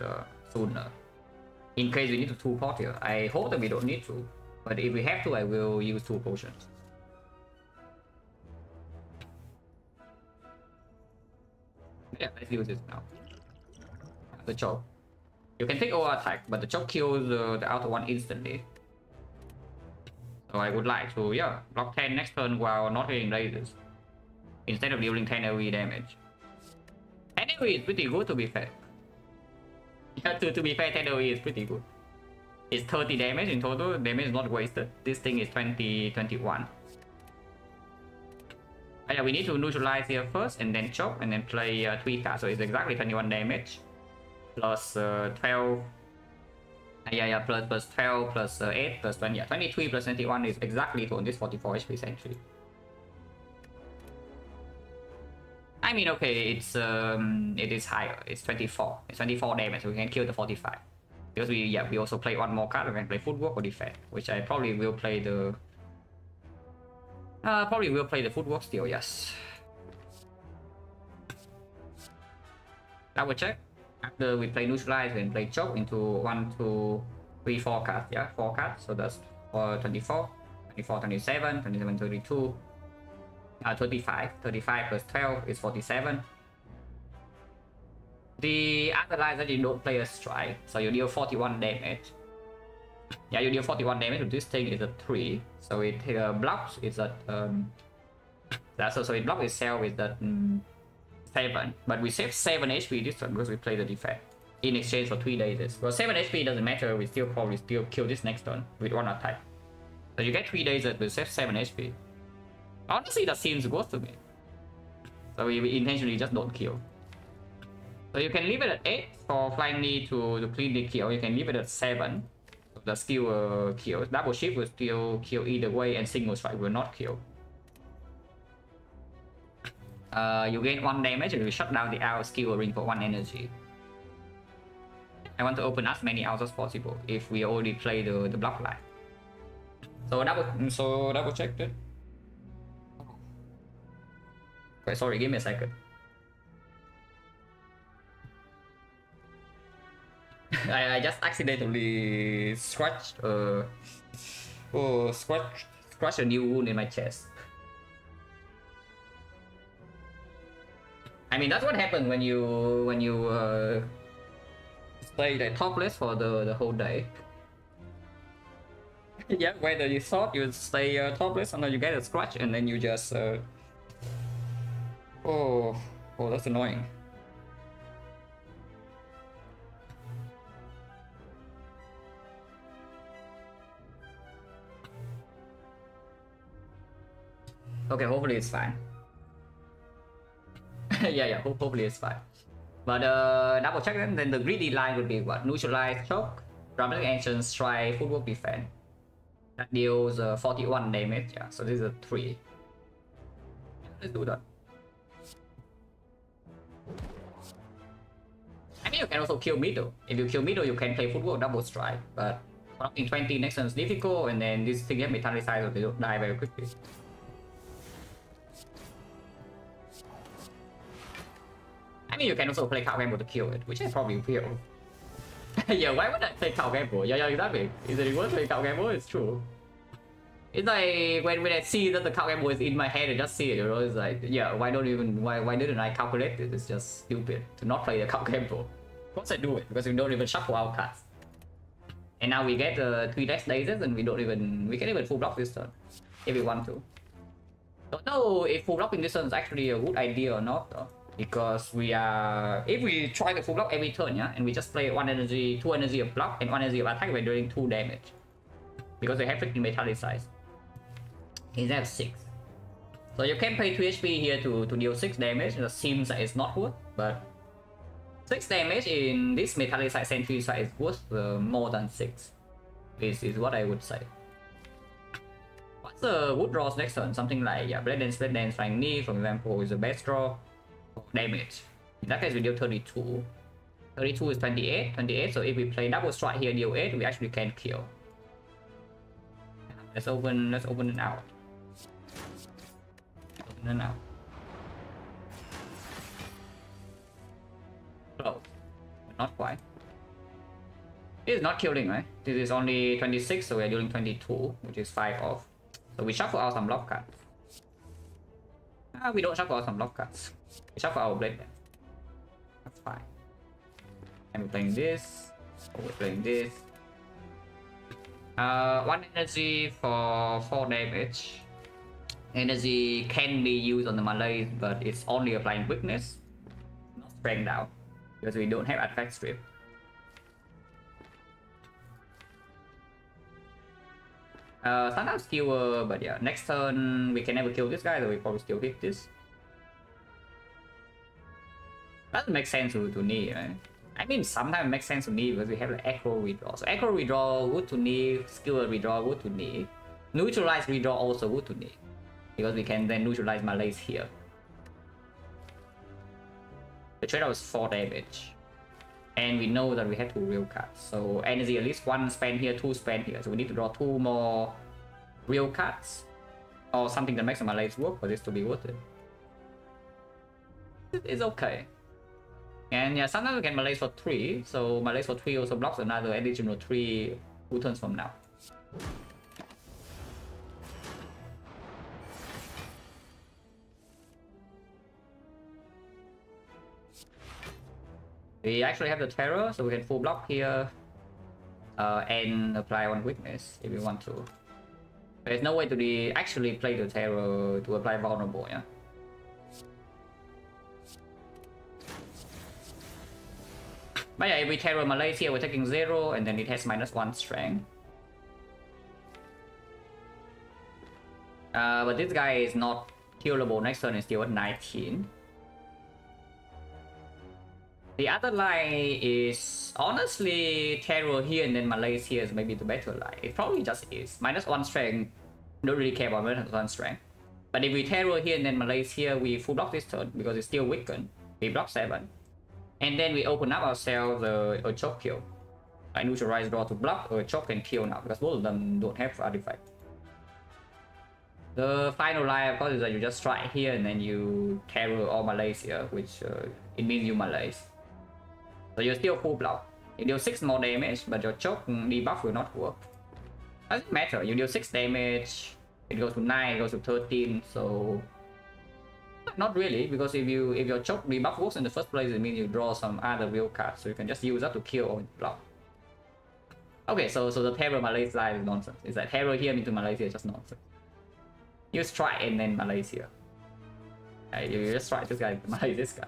sooner. In case we need to 2 pot here. I hope that we don't need to, but if we have to, I will use 2 potions. Yeah, let's use this now. The choke. You can take over attack, but the choke kills the outer one instantly. So I would like to, yeah, block 10 next turn while not hitting lasers. Instead of dealing 10 AoE damage. 10 AoE is pretty good to be fair. Yeah, to be fair, 10 AoE is pretty good. It's 30 damage in total, damage is not wasted. This thing is 20, 21. Yeah, we need to neutralize here first and then choke and then play 3 cards. So it's exactly 21 damage. Plus 12. Plus 12 plus 8 plus 20. Yeah, 23 plus 21 is exactly to on this 44 HP sentry. I mean, okay, it is higher. It's 24. It's 24 damage. So we can kill the 45. Because we also play one more card. We can play footwork or defect, which I probably will play the. Probably will play the footwork still. Yes. Double check. After we play neutralize and play choke into 1, 2, 3, 4 cards. Yeah, 4 cards. So that's 24, 24, 27, 27, 32. 35. 35 plus 12 is 47. The other lines that you don't play a strike, so you deal 41 damage. Yeah, you deal 41 damage with this thing is a 3. So it blocks is at so it blocks itself with that 7. But we save 7 HP this turn because we play the defect in exchange for 3 lasers. Well, 7 HP doesn't matter, we still probably kill this next turn with 1 attack. So you get 3 lasers, we save 7 HP. Honestly, that seems good to me. So we intentionally just don't kill. So you can leave it at 8 for flying knee to cleanly kill. You can leave it at 7. The skill kills. Double shift will still kill either way, and single strike will not kill. You gain 1 damage and you shut down the owl skill ring for 1 energy. I want to open as many owls as possible if we already play the block line. So double check it. Okay, sorry, give me a second. I just accidentally scratched scratched a new wound in my chest. I mean, that's what happens when you stay like topless for the whole day. Yeah, whether you thought you stay topless and then you get a scratch and then you just oh, that's annoying. Okay, hopefully it's fine. yeah, hopefully it's fine. But double check then the greedy line would be what? Neutralize, choke, dramatic action, strike, footwork, defense. That deals 41 damage. Yeah, so this is a 3. Let's do that. I mean, you can also kill middle. If you kill middle, you can play footwork double strike. But In 20 next turn is difficult, and then this thing get metallized, so they don't die very quickly. I mean, you can also play card gamble to kill it, which I probably will. Yeah, why would I play card gamble? Yeah, exactly. Is it worth playing card gamble? It's true. It's like when I see that the card gamble is in my head, I just see it, you know. It's like, yeah, why didn't I calculate it? It's just stupid to not play the card gamble. Of course I do it because we don't even shuffle our cards. And now we get 3 less dazes, and we can even full block this turn if we want to. Don't know if full blocking this turn is actually a good idea or not though. Because if we try to full block every turn, yeah, and we just play 1 energy, 2 energy of block and 1 energy of attack, we're doing 2 damage. Because they have freaking metallicize. He's at 6. So you can pay 2 HP here to deal 6 damage. It seems that it's not worth, but 6 damage in this metallicize sentry side is worth more than 6. This is what I would say. What's the good draws next turn? Something like, yeah, Blade Dance, Flying Knee, for example, is the best draw. Damage. In that case, we deal 32. 32 is 28. So if we play double strike here, deal 8, we actually can kill. Let's open it out. Open it out. Close. But not quite. This is not killing, right? This is only 26, so we are dealing 22, which is 5 off. So we shuffle out some block cards. We don't shuffle out some block cards. We shuffle our blade then. That's fine. And we're playing this. Oh, we're playing this. 1 energy for 4 damage. Energy can be used on the Malays, but it's only applying weakness, not strength down, because we don't have artifact strip. Sometimes skewer, but yeah, next turn we can never kill this guy, so we probably still hit this. Doesn't make sense to knee, right? I mean, sometimes it makes sense to knee because we have like Echo Redraw. So Echo Redraw, good to knee. Skewer Redraw, good to knee. Neutralize Redraw, also good to knee. Because we can then neutralize Malays here. The trade-off is 4 damage. And we know that we have 2 real cards. So energy at least 1 spend here, 2 spend here. So we need to draw 2 more real cards. Or something that makes the Malays work for this to be worth it. It's okay. And yeah, sometimes we can Malays for 3. So Malays for 3 also blocks another additional 3 2 turns from now. We actually have the terror, so we can full block here and apply 1 weakness if we want to. There's no way to actually play the terror to apply vulnerable, yeah. But yeah, if we terror Malays here, we're taking 0, and then it has -1 strength. But this guy is not killable next turn, is still at 19. The other line is honestly terror here and then Malays here is maybe the better line. It probably just is. -1 strength. Don't really care about -1 strength. But if we terror here and then Malays here, we full block this turn because it's still weakened. We block 7. And then we open up ourselves a choke kill. I neutralize draw to block or choke and kill now because both of them don't have artifact. The final line of course is that you just strike here and then you terror all Malays here, which it means you Malays. So you still full block. You deal 6 more damage, but your choke debuff will not work. Doesn't matter. You deal 6 damage, it goes to 9, it goes to 13, so not really, because if your choke debuff works in the first place, it means you draw some other real cards, so you can just use that to kill or block. Okay, so the terror Malays line is nonsense. It's like terror here into Malaysia is just nonsense. You strike and then Malaysia. You just strike this guy, Malay this guy.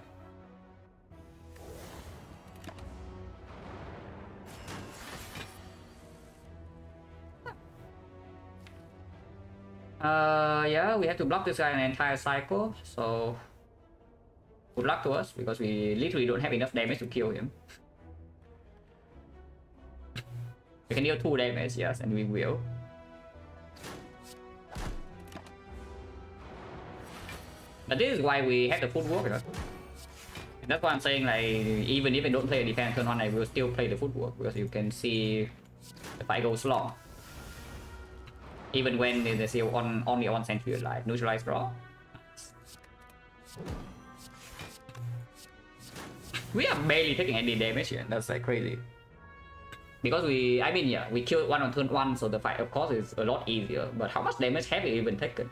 Yeah, we have to block this guy an entire cycle, so good luck to us because we literally don't have enough damage to kill him. We can deal 2 damage, yes, and we will. But this is why we have the footwork, right? And that's why I'm saying, like, even if I don't play a defense turn 1, I will still play the footwork because you can see The fight goes long. Even when there's still only one sentry alive. Neutralize draw. We are barely taking any damage here. That's like crazy. Because we killed one on turn 1, so the fight of course is a lot easier. But how much damage have we even taken?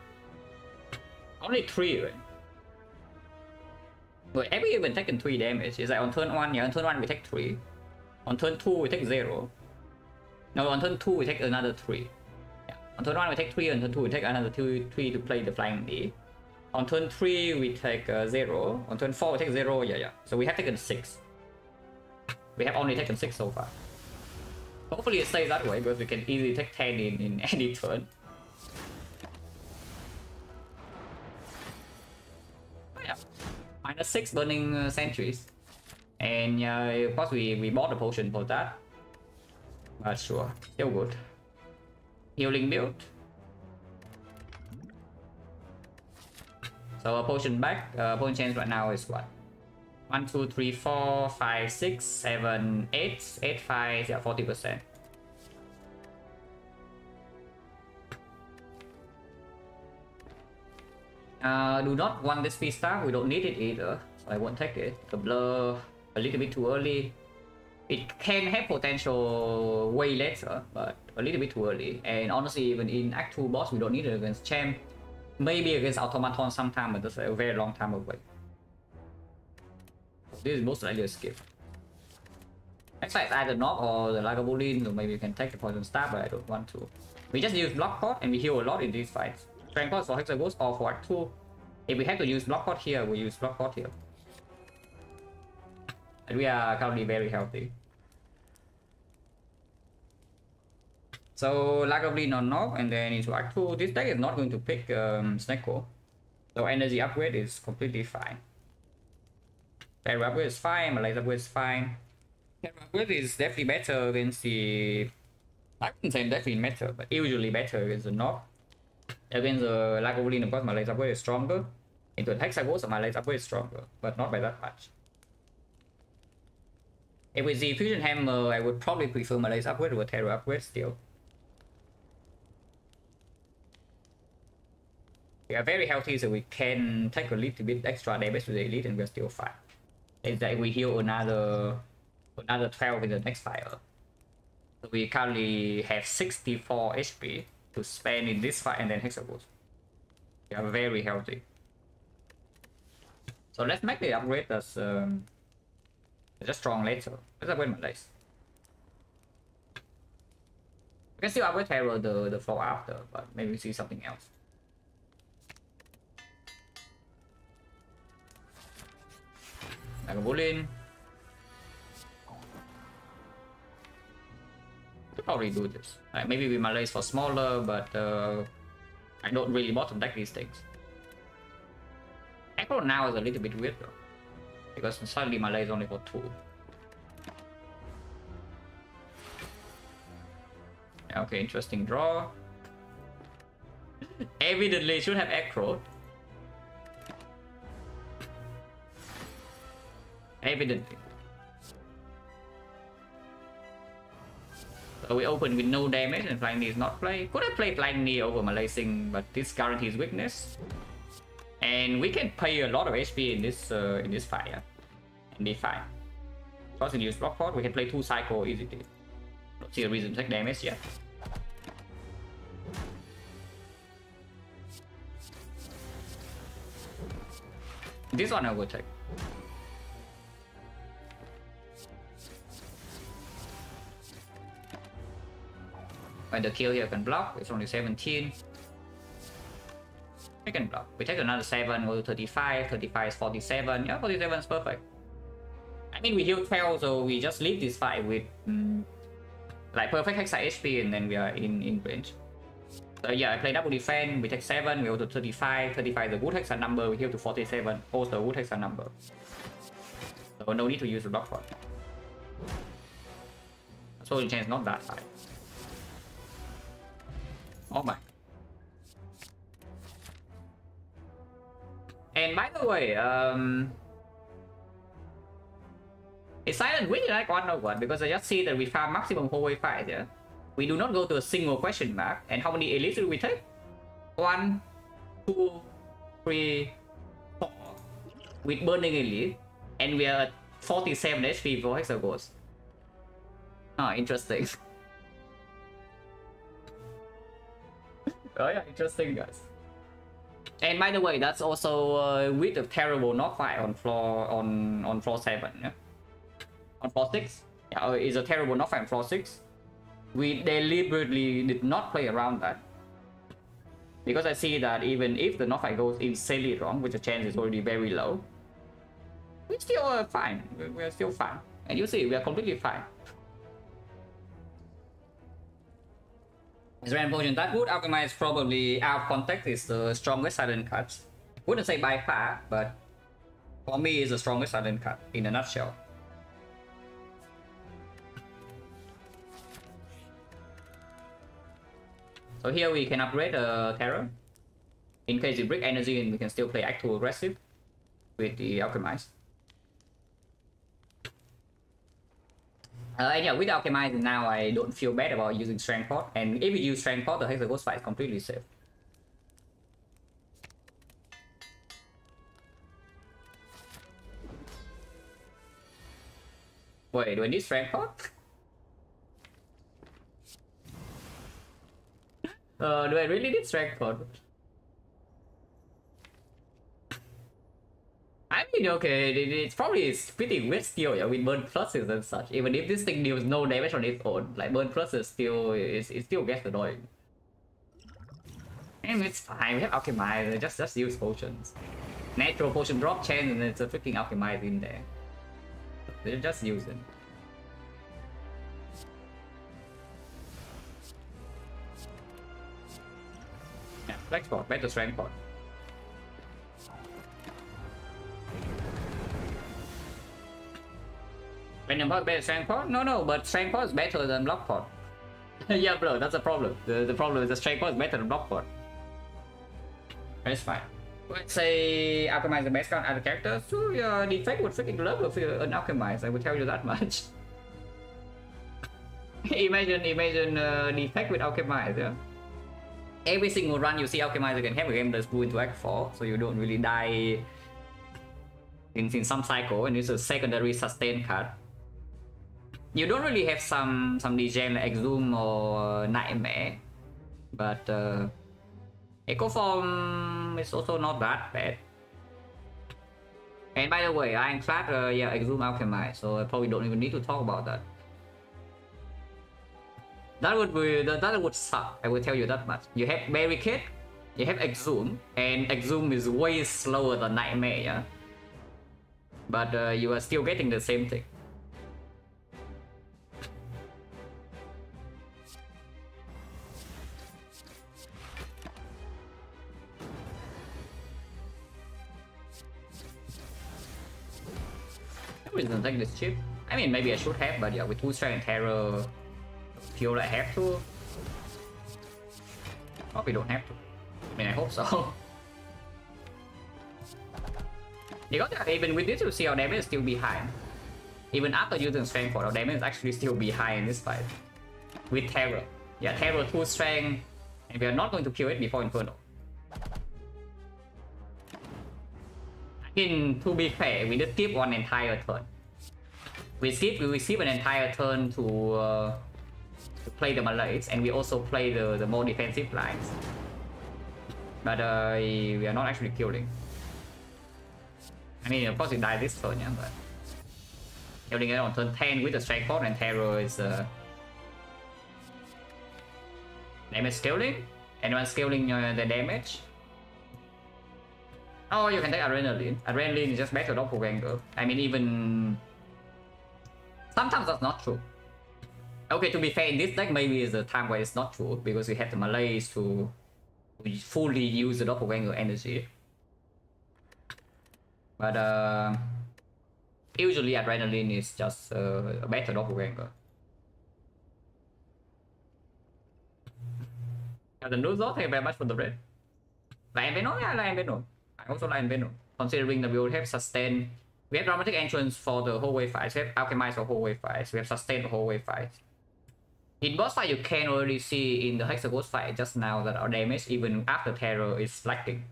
Only 3, right? Wait, have we even taken 3 damage? Is like on turn 1, yeah, on turn 1 we take 3. On turn 2 we take 0. No, on turn 2 we take another 3. Yeah. On turn 1 we take 3, on turn 2 we take another 3 to play the flying knee. On turn 3 we take 0. On turn 4 we take 0, yeah. So we have taken 6. We have only taken 6 so far. Hopefully it stays that way, because we can easily take 10 in any turn. Oh, yeah. -6 burning sentries. And of course we bought the potion for that. But sure, still good. Healing build. So a potion back. Potion change right now is what? 1, 2, 3, 4, 5, 6, 7, 8, 8, 5, yeah, 40%. Do not want this speed star, we don't need it either, so I won't take it. The blur a little bit too early. It can have potential way later, but a little bit too early. And honestly, even in Act 2 boss, we don't need it against Champ. Maybe against Automaton sometime, but that's a very long time away. This is most likely a skip. Next side is either Knock or the Lagavulin, so maybe you can take the Poison Star, but I don't want to. We just use Block Pot and we heal a lot in these fights. Strength Pot for Hexaghost or for Act 2. If we have to use Block Pot here, we use Block Pot here. And we are currently very healthy. So Lagavulin on Knock and then into Act 2. This deck is not going to pick Snecko. So energy upgrade is completely fine. Terror upgrade is fine, Malaise upgrade is fine. Terror upgrade is definitely better against the... I wouldn't say definitely better, but usually better against the Knock. Against the Lagavulin, of course, Malaise upgrade is stronger. Into the Hexaghost, Malaise upgrade is stronger, but not by that much. If with the Fusion Hammer, I would probably prefer Malaise upgrade over Terror upgrade still. We are very healthy, so we can take a little bit extra damage to the elite and we're still fine. It's like we heal another 12 in the next fire. So we currently have 64 HP to spend in this fight and then Hexaghost. We are very healthy. So let's make the upgrade as just strong later. Let's upgrade Malaise. We can still upgrade Terror the floor after, but maybe we see something else. Like a Bullion. Could probably do this. Maybe we Malaise for smaller, but I don't really bottom deck these things. Echo now is a little bit weird though, because suddenly Malaise only for 2. Okay, interesting draw. Evidently should have Echo. Evidently. So we open with no damage and Flying Knee is not played. Could have played Flying Knee over Malaising, but this guarantees weakness. And we can pay a lot of HP in this fire. And be fine. Because we use Block Pot, we can play 2 Psycho easily. Don't see a reason to take damage yet. This one I will take. When the kill here can block, it's only 17. We can block. We take another 7, go to 35. 35 is 47. Yeah, 47 is perfect. I mean, we heal 12, so we just leave this fight with like perfect Hexa HP, and then we are in range. So yeah, I play double defense. We take 7, we go to 35. 35 is a good Hexa number. We heal to 47, also a good Hexa number. So no need to use the block pot. So the chance not that high. Oh my. And by the way, is Silent really like 101? Because I just see that we found maximum whole way fight, yeah? We do not go to a single question mark. And how many elites do we take? 1, 2, 3, 4. With burning elite. And we are at 47 HP for Hexagons. Ah, interesting. Oh yeah, interesting, guys. And by the way, that's also with a terrible knockback on floor 7. Yeah? On floor 6. Yeah, it's a terrible knockback on floor 6. We deliberately did not play around that. Because I see that even if the knockback goes insanely wrong, which the chance is already very low, we're still fine. We're still fine. And you see, we are completely fine. Is random potion that good? Alchemize probably out of context is the strongest silent card. Wouldn't say by far, but for me is the strongest silent card in a nutshell. So here we can upgrade Terror. In case you break energy and we can still play Act 2 aggressive with the Alchemize. And yeah, with Alchemize now I don't feel bad about using Strength Pot, and if you use Strength Pot, the Hexagons fight is completely safe. Wait, do I need Strength Pot? Do I really need Strength Pot? I mean, okay, it's probably pretty weird still, yeah, with burn pluses and such. Even if this thing deals no damage on its own, like burn pluses still, it still gets annoying. And it's fine, we have Alchemize, just use potions. Natural potion drop chance and it's a freaking Alchemize in there. They're just using. Yeah, Flex Pot, better Strength Pot. Random pot better Strength Pot? No, but Strength Pot is better than Block Pot. Yeah, bro, that's the problem. The problem is the Strength Pot is better than Block Pot. That's fine. Let's say Alchemize the best card out of characters. So yeah, Defect would freaking love an Alchemize, I would tell you that much. imagine Defect with Alchemize, yeah. Every single run you see Alchemize, you can have a game that's blue into Act 4, so you don't really die in some cycle, and it's a secondary sustain card. You don't really have some degen like Exhume or Nightmare, but Echo Form is also not that bad. And by the way, Ironclad, yeah, Exhume Alchemize, so I probably don't even need to talk about that. That would suck, I will tell you that much. You have Barricade, you have Exhume, and Exhume is way slower than Nightmare, yeah? But you are still getting the same thing. I didn't take this chip. I mean, maybe I should have, but yeah, with 2 strength and terror, feel like I have to. Hope we don't have to. I mean, I hope so. Because even with this, you see our damage is still behind. Even after using strength for our damage is actually still behind in this fight. With terror. Yeah, terror 2 strength, and we are not going to kill it before Inferno. To be fair, we did skip one entire turn. We skip an entire turn to play the Malays, and we also play the more defensive lines. But we are not actually killing. I mean, of course it died this turn, yeah, but killing it on turn 10 with the strength pot and terror is damage scaling. Anyone scaling the damage? Oh, you can take Adrenaline. Adrenaline is just better doppelganger. I mean, even sometimes that's not true. Okay, to be fair, in this deck maybe is the time where it's not true because we have the Malays to fully use the doppelganger energy. But usually Adrenaline is just a better doppelganger. The new Zod, thank you very much for the raid. Like Venom, yeah, like Venom. I also like Venom. Considering that we will have sustain. We have dramatic entrance for the whole wave fights. We have alchemize for whole wave fights. We have sustain for whole wave fights. In boss fight, you can already see in the Hexaghost fight just now that our damage even after Terror is lacking.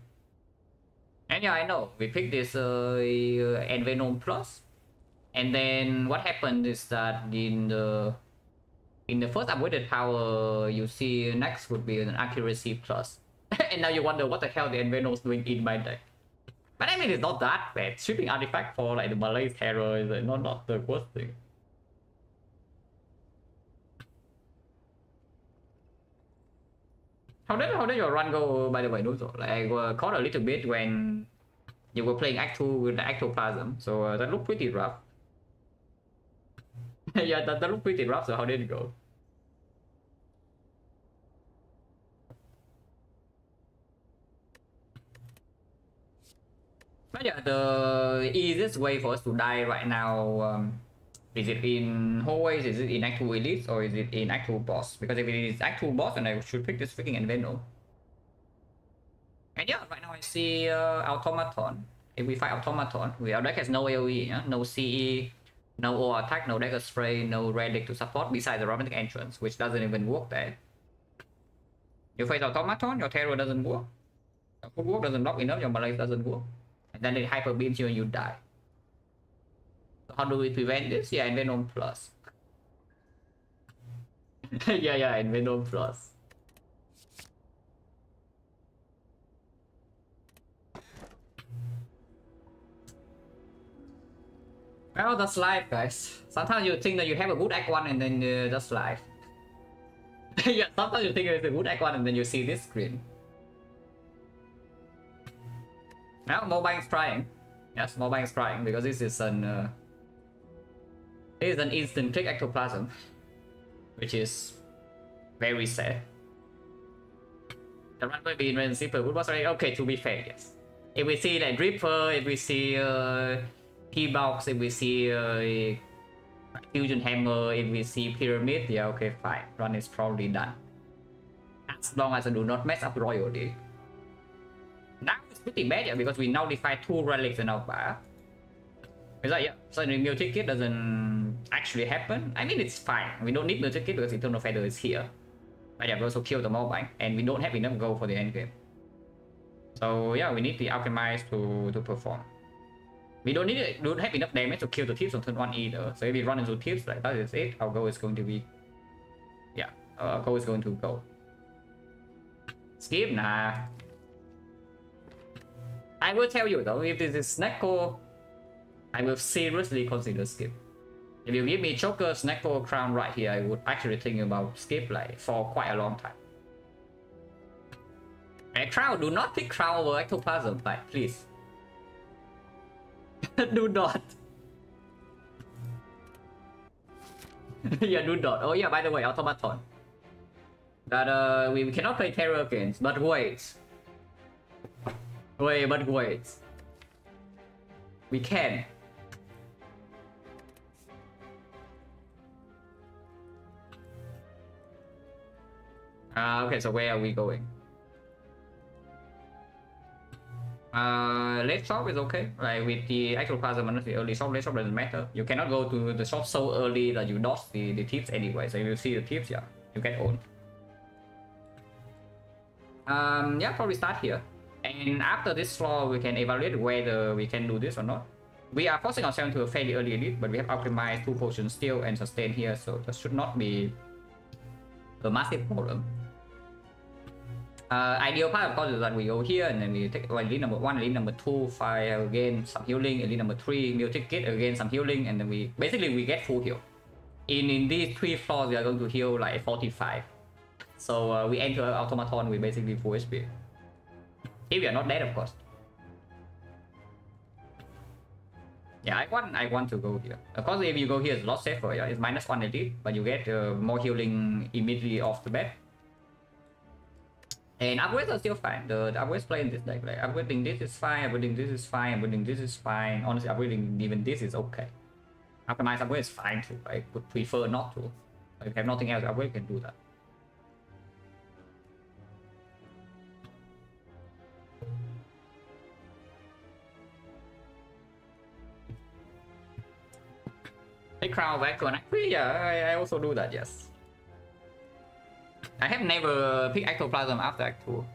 And yeah, I know we picked this Envenom Plus, and then what happened is that in the first upgraded power, you see next would be an Accuracy Plus, and now you wonder what the hell the Envenom's doing in my deck. But I mean, it's not that bad. Stripping artifact for like the Malay Terror is not the worst thing. How did your run go, by the way, Noodle? Like, I caught a little bit when you were playing Act 2 with the Ectoplasm, so that looked pretty rough. Yeah, that looked pretty rough, so how did it go? But yeah, the easiest way for us to die right now, is it in hallways, is it in Act 2 Elites, or is it in Act 2 Boss? Because if it is Act 2 Boss, then I should pick this freaking Envenom. And yeah, right now I see Automaton. If we fight Automaton, our deck has no AoE, yeah? No CE, no O attack, no Dagger Spray, no Relic to support besides the Romantic Entrance, which doesn't even work there. You face Automaton, your Terror doesn't work. Your footwork doesn't block enough, your Malaise doesn't work. And then it Hyper Beams you and you die. So how do we prevent this? Yeah, Envenom Plus. yeah, Envenom Plus. Well, that's life, guys. Sometimes you think that you have a good Act 1 and then that's life. Yeah, sometimes you think it's a good Act 1 and then you see this screen. Now, Mobile is trying. Yes, Mobile is trying because this is an instant click Ectoplasm, which is very sad. The run will be in super good boss. Okay, to be fair, yes. If we see like Dripper, if we see P-Box, if we see Fusion Hammer, if we see Pyramid, yeah, okay, fine. Run is probably done. As long as I do not mess up royalty. Now it's pretty bad, yeah, because we nullify 2 relics in our bar. It's like, yeah, suddenly Mutil Kit doesn't actually happen. I mean, it's fine. We don't need Mutil Kit because Eternal Feather is here. But yeah, we also kill the Mobile, and we don't have enough gold for the endgame. So yeah, we need the Alchemize to perform. We don't have enough damage to kill the tips on turn 1 either. So if we run into tips, like that is it, our goal is going to be... Yeah, our goal is going to go. Skip? Nah. I will tell you though, if this is Snecko, I will seriously consider skip. If you give me Choker, Snecko, Crown right here, I would actually think about skip like for quite a long time. And Crown, do not pick Crown over Ectoplasm, like, please. Do not. Yeah, do not. Oh yeah, by the way, Automaton. That we cannot play Terror against, but wait. But wait. We can. Okay, so where are we going? Late shop is okay. Like with the Ectoplasm and the early shop, late shop doesn't matter. You cannot go to the shop so early that you dodge the tips anyway. So if you see the tips, yeah, you get owned. Yeah, probably start here. And after this floor, we can evaluate whether we can do this or not. We are forcing ourselves to a fairly early elite, but we have Alchemized 2 potions still and sustain here, so that should not be a massive problem. Ideal part of course is that we go here and then we take elite number 1, elite number 2, fire again some healing, elite number 3, Mutil Kit again some healing, and then we get full heal. In these 3 floors, we are going to heal like 45. So we enter Automaton with basically full HP. If we are not dead, of course. Yeah, I want to go here. Of course, if you go here, it's a lot safer. Yeah, it's -1 elite, but you get more healing immediately off the bat. And upgrades are still fine. The upgrades play in this deck. Like upgrading this is fine, upgrading this is fine, upgrading this is fine. Honestly, upgrading even this is okay. Optimize upgrade is fine too. I would prefer not to. If you have nothing else, upgrade can do that. Hey, Crown back on. Yeah, I also do that. Yes. I have never picked Ectoplasm after Act 2.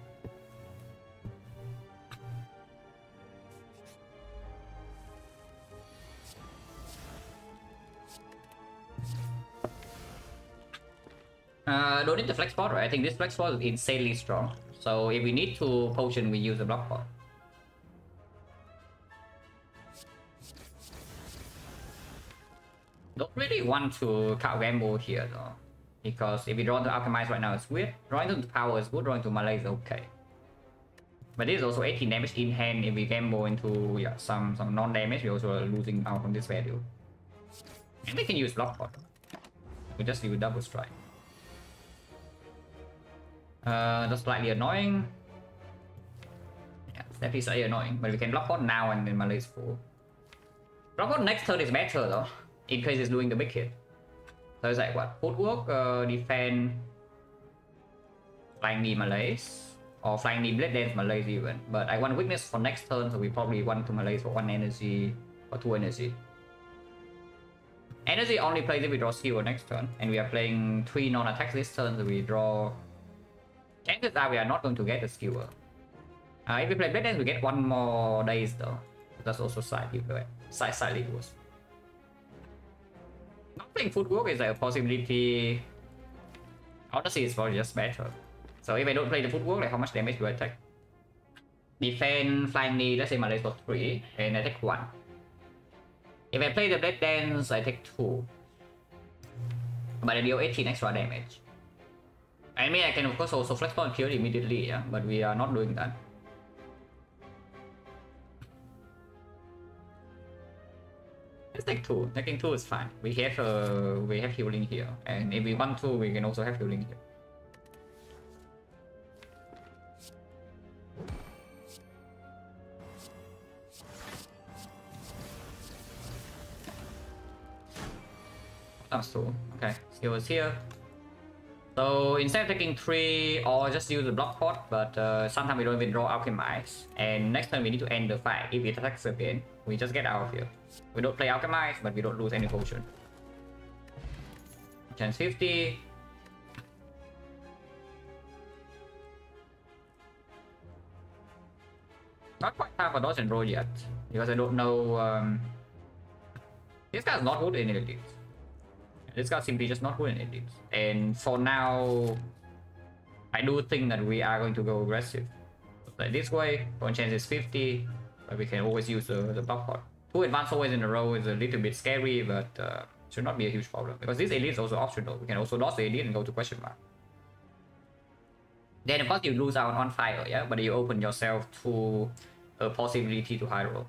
Don't need the flex pot, right? I think this flex pot is insanely strong. So if we need to potion, we use the block pot. Don't really want to cut Gamble here though. Because if we draw into Alchemize right now, it's weird. Drawing into power is good, drawing to melee is okay. But this is also 18 damage in hand. If we gamble into some non-damage, we're also losing out on this value. And we can use block pot. We just use double strike. That's slightly annoying. Yeah, it's definitely slightly annoying. But we can block pot now and then melee is full. Block pot next turn is better though, in case it's doing the big hit. So it's like what? Footwork, defend, flying knee melees, or flying knee blade dance melees even. But I want weakness for next turn, so we probably want to melees for 1 energy or 2 energy. Energy only plays if we draw skewer next turn, and we are playing 3 non-attacks this turn, so we draw. Chances are we are not going to get the skewer. If we play blade dance, we get 1 more days though. That's also slightly worse. Not playing footwork is like a possibility. Honestly, it's probably just better. So if I don't play the footwork, like how much damage do I take? Defend, flying knee, let's say my for 3, and I take 1. If I play the blade dance, I take 2. But I deal 18 extra damage. I mean, I can of course also flex point kill immediately, yeah, but we are not doing that. Let's take 2. Taking 2 is fine. We have healing here, and if we want to, we can also have healing here. That's 2. Okay, skill is here. So instead of taking 3 or just use the block pot, but sometimes we don't even draw Alchemize. And next time we need to end the fight. If it attacks again, we just get out of here. We don't play Alchemize, but we don't lose any potion. Chance 50. Not quite time for dodge and roll yet, because I don't know. This guy's not good in elites. This guy's simply just not good in elites. And for now, I do think that we are going to go aggressive. Like this way, point chance is 50, but we can always use the block pot. 2 advanced always in a row is a little bit scary, but should not be a huge problem. Because this elite is also optional. We can also dodge the elite and go to question mark. Then of course you lose out on fire, yeah? But you open yourself to a possibility to high roll.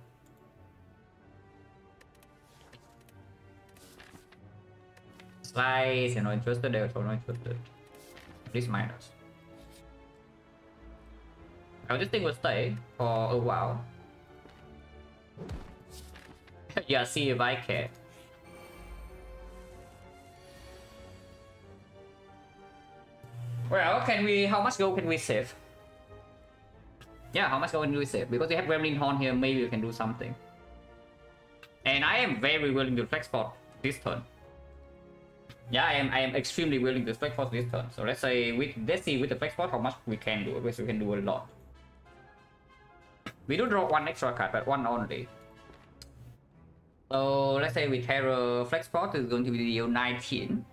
Slice, you're not interested, they're also not interested. At least minus. Oh, this thing will stay for a while. Yeah, see if I care. Well, how much gold can we save? Yeah, how much gold can we save? Because we have Gremlin Horn here, maybe we can do something. And I am very willing to flex pot this turn. Yeah, I am extremely willing to flex pot this turn. So let's see with the flex pot how much we can do. Because we can do a lot. We do draw 1 extra card, but 1 only. So let's say with Terror flex pot is going to be deal 19.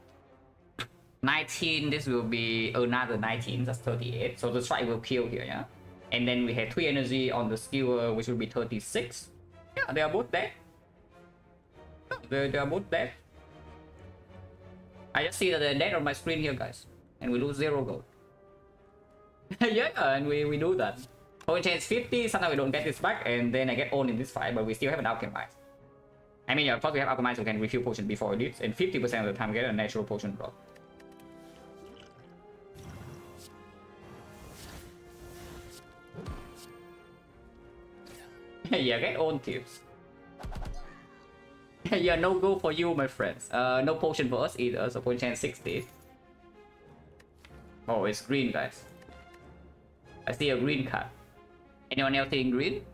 19, this will be another 19, that's 38. So the strike will kill here, yeah. And then we have 3 energy on the skewer, which will be 36. Yeah, they are both dead. They are both dead. I just see that they're dead on my screen here, guys. And we lose 0 gold. Yeah, and we do that. Point chance 50, sometimes we don't get this back, and then I get owned in this fight, but we still have an Alchemize. I mean, yeah, of course we have Alchemize, we can refill potion before it leaves, and 50% of the time we get a natural potion drop. Yeah, get own tips. Yeah, no go for you, my friends. No potion for us either, so point chance 60. Oh, it's green, guys. I see a green card. Anyone else seeing green?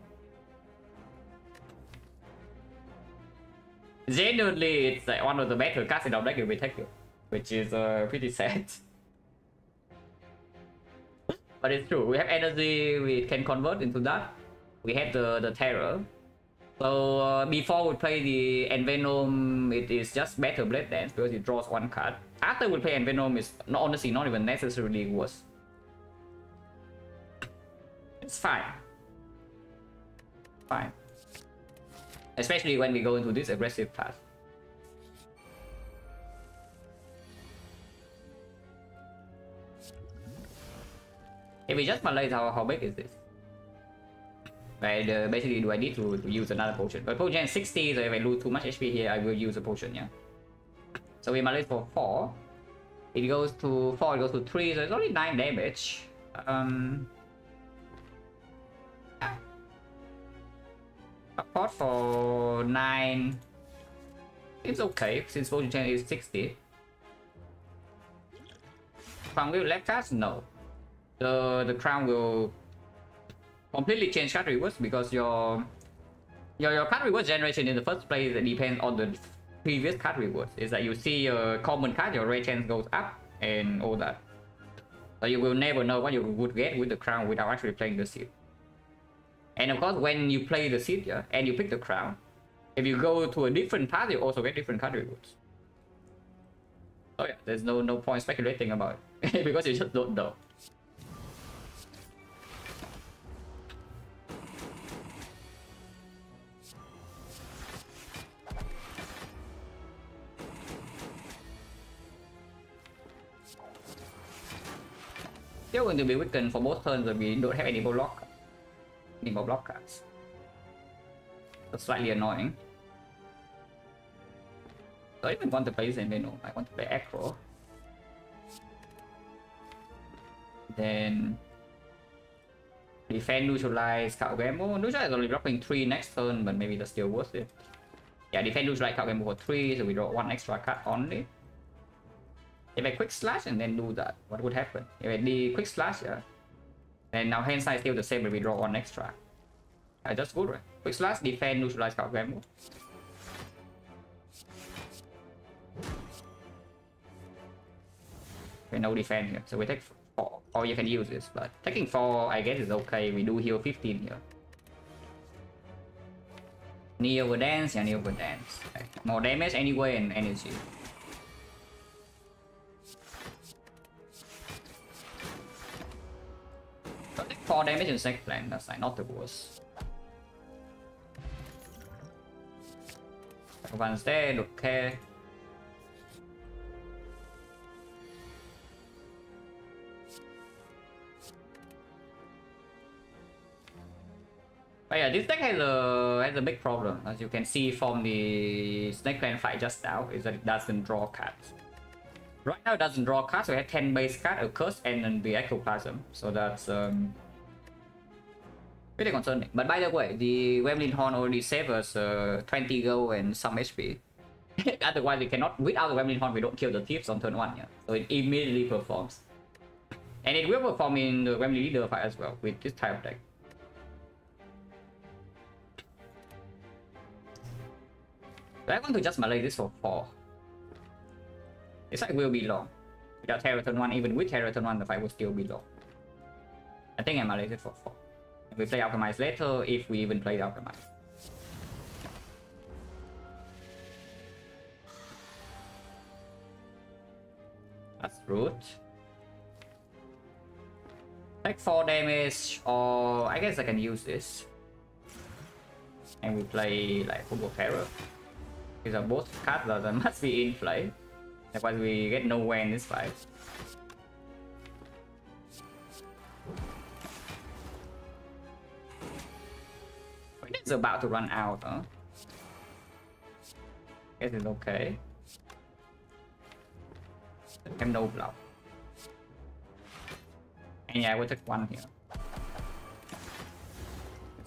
Genuinely, it's like one of the better cards in our deck if we take it, which is pretty sad. But it's true. We have energy. We can convert into that. We have the terror. So before we play the Envenom, it is just better Blade Dance because it draws one card. After we play Envenom, it's honestly not even necessarily worse. It's fine. Fine. Especially when we go into this aggressive path. If we just Malay, how big is this? Right, basically, do I need to use another potion? But potion is 60, so if I lose too much HP here, I will use a potion, yeah. So we Malay for 4. It goes to 4, it goes to 3, so it's only 9 damage. Support for 9. It's okay, since potion chain is 60. Crown will left cast? No. The crown will completely change card rewards because your card reward generation in the first place depends on the previous card rewards. Is that you see your common card, your rare chance goes up and all that. So you will never know what you would get with the crown without actually playing the seed. And of course, when you play the seed, yeah, and you pick the crown, if you go to a different path, you also get different card rewards. So yeah, there's no point speculating about it because you just don't know. Still going to be weakened for both turns, but we don't have any more block cards. That's slightly annoying. So I don't even want to play Zenveno. I want to play Acro. Then defend, neutralize, Kagemo. Neutralize is only dropping 3 next turn, but maybe that's still worth it. Yeah, defend, neutralize, Kagemo for 3, so we draw 1 extra card only. If I quick slash and then do that, what would happen? If I do quick slash, yeah, and now hand size still the same, but we draw 1 extra. Just good, right? Quick slash, defend, neutralize, Kagemo. Okay, no defense here, so we take 4, or you can use this, but taking 4, I guess is okay. We do heal 15 here. Knee over dance, yeah, knee over dance. Okay. More damage anyway and energy. So take 4 damage in second plan, that's like not the worst. One's dead, okay. But yeah, this deck has a big problem, as you can see from the Snake Clan fight just now, is that it doesn't draw cards. Right now it doesn't draw cards, so we have 10 base cards, a curse, and then the ectoplasm. So that's pretty concerning. But by the way, the Gremlin Horn already saved us 20 gold and some HP. Otherwise, we cannot. Without the Gremlin Horn, we don't kill the thieves on turn 1. Yeah, so it immediately performs, and it will perform in the Gremlin Leader fight as well with this type of deck. So I'm going to just Malay this for 4. This fight will be long. Without Terror turn 1, even with Terror turn 1, the fight will still be long. I think I Malay it for 4. And we play Alchemize later if we even play Alchemize. That's rude. Take 4 damage, or I guess I can use this. And we play like Combo Terror. These are both cards that must be in play. Otherwise we get nowhere in this fight. It's about to run out, huh? Guess it's okay. I have no block. And yeah, I will take 1 here.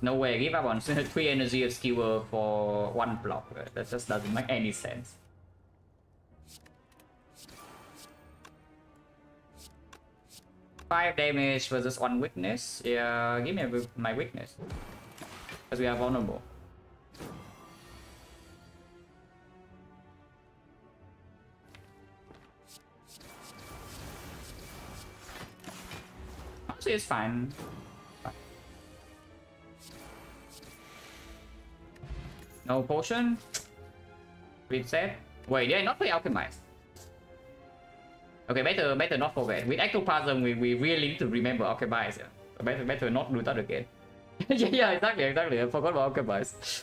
No way I give up on 3 energy of skewer for 1 block. That just doesn't make any sense. Five damage versus 1 weakness. Yeah, give me my weakness. Because we are vulnerable. is fine. No potion. Reset. Wait, did I not play Alchemize? Okay, better not forget. With Ectoplasm, we really need to remember Alchemize. Yeah. Better not do that again. yeah, exactly. I forgot about Alchemize.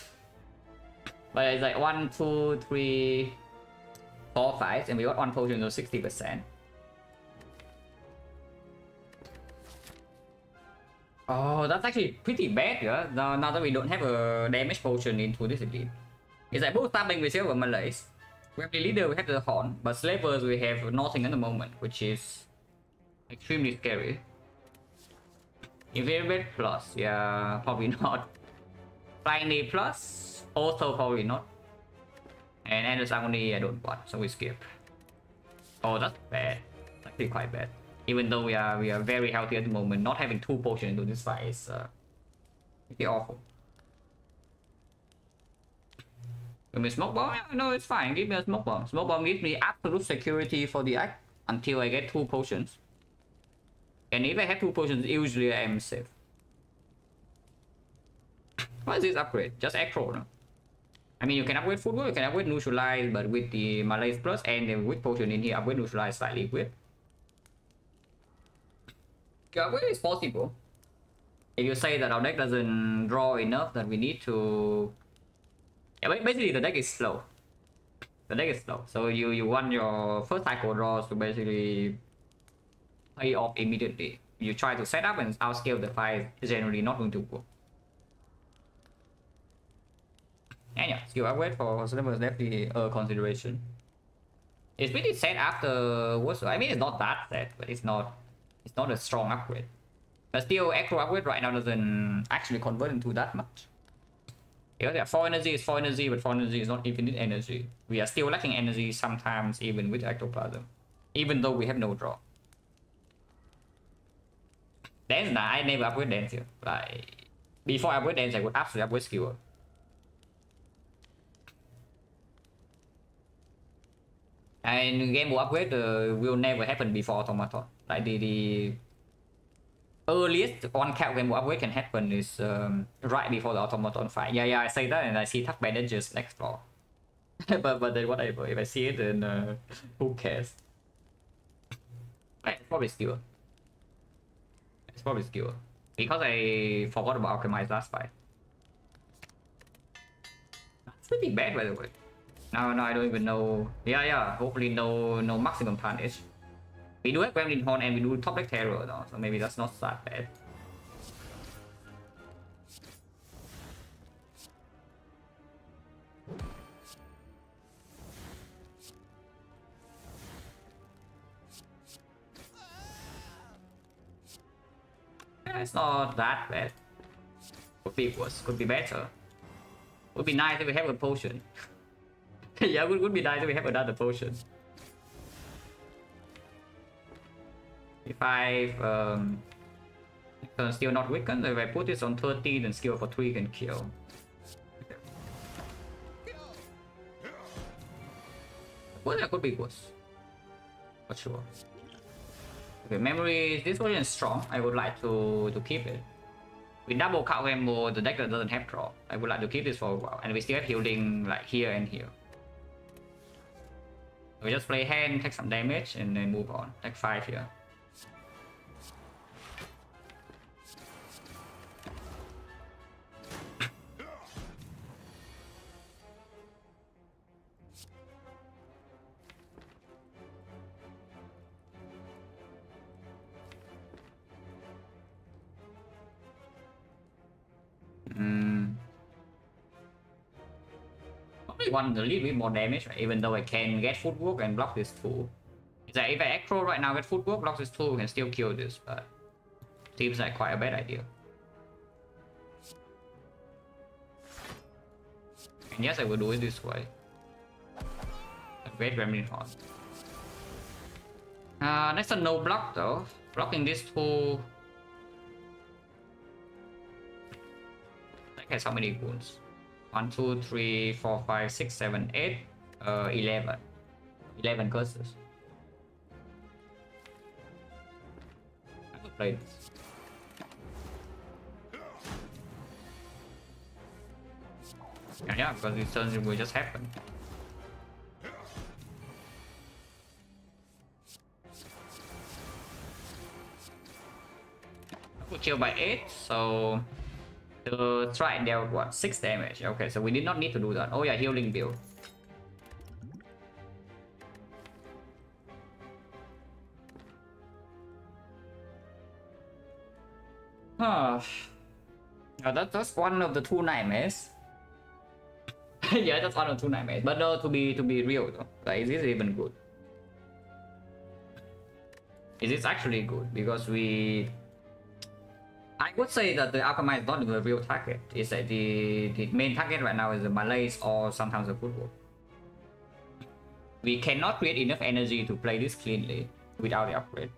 But it's like 1, 2, 3, 4, 5, and we got one potion, so 60%. Oh, that's actually pretty bad, yeah. Now that we don't have a damage potion into this elite. It's like both stabbing with silver malaise. We have the leader, we have the horn, but slavers we have nothing at the moment, which is extremely scary. Invisible plus, yeah, probably not. Flying knee plus, also probably not. And endless agony, I don't want, so we skip. Oh, that's bad. That's actually quite bad. Even though we are very healthy at the moment, not having 2 potions into this fight is pretty awful. Give me a smoke bomb? No, it's fine. Give me a smoke bomb. Smoke bomb gives me absolute security for the act until I get 2 potions. And if I have 2 potions, usually I am safe. What is this upgrade? Just Acro, no? I mean, you can upgrade footwork, you can upgrade neutralize, but with the malaise plus and the weak potion in here, upgrade neutralize slightly with. Upgrade is possible. If you say that our deck doesn't draw enough, that we need to... Yeah, basically the deck is slow. The deck is slow. So you want your first cycle draws to basically pay off immediately. You try to set up and outscale the fight is generally not going to work. And yeah, skill upgrade for Sliver is definitely a consideration. It's pretty sad afterwards. I mean, it's not that sad, but it's not a strong upgrade. But still, Acro upgrade right now doesn't actually convert into that much. Because yeah, 4 energy is 4 energy, but 4 energy is not infinite energy. We are still lacking energy sometimes, even with Ectoplasm. Even though we have no draw. Dance, nah, I never upgrade Dance here. Like, before I upgrade Dance, I would absolutely upgrade Skewer. And game will upgrade will never happen before Automaton. Like the earliest on cap game will upgrade can happen is right before the Automaton fight. Yeah, I say that and I see tough bandages next floor. but then whatever, if I see it then who cares? Right, probably Skewer. It's probably Skewer. Because I forgot about Alchemize last fight. That's pretty bad by the way. No, I don't even know. Yeah, hopefully no maximum punish. We do have Gremlin Horn and we do top deck terror though, so maybe that's not that bad. Yeah, it's not that bad. Could be worse, could be better. Would be nice if we have a potion. Yeah, it would be nice if we have another potion. If I still not weakened, if I put this on 13 then skill for 3 can kill. Well, that could be worse. Not sure. Okay, memory, this version is strong. I would like to keep it. With double cut Rambo, the deck that doesn't have draw. I would like to keep this for a while. And we still have healing like here and here. We just play hand, take some damage, and then move on. Take 5 here. Probably want a little bit more damage, right? Even though I can get footwork and block this tool. It's like if I Acro right now, get footwork, block this tool, we can still kill this, but seems like quite a bad idea. And yes, I will do it this way. Great Gremlin Horn. Next a no block though. Blocking this tool. That has how many wounds? 1, 2, 3, 4, 5, 6, 7, 8, 11. 11 curses. I could play this. Yeah, because these turns will just happen. We kill by 8, so the strike dealt what, 6 damage. Okay, so we did not need to do that. Oh yeah, healing build. Huh. Oh, that's one of the 2 nightmares. Yeah, that's one of 2 nightmares. But no, to be real though, like, is this even good? Is this actually good? Because I would say that the Alchemy is not the real target. It's that the main target right now is the Malays or sometimes the football. We cannot create enough energy to play this cleanly without the upgrade.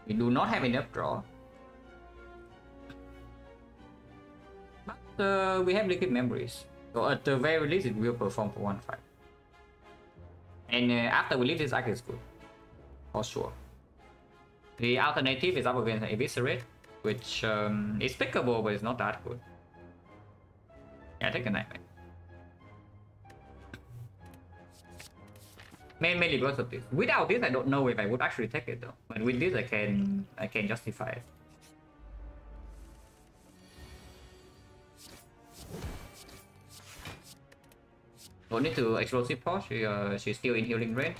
We do not have enough draw. But we have liquid memories. So at the very least it will perform for 1 fight. And after we leave this arc is good. For sure. The alternative is up against Eviscerate, which is pickable but it's not that good. Yeah, take a Nightmare. Mainly because of this. Without this I don't know if I would actually take it though. But with this I can justify it. Don't need to explosive pause, she's still in healing range.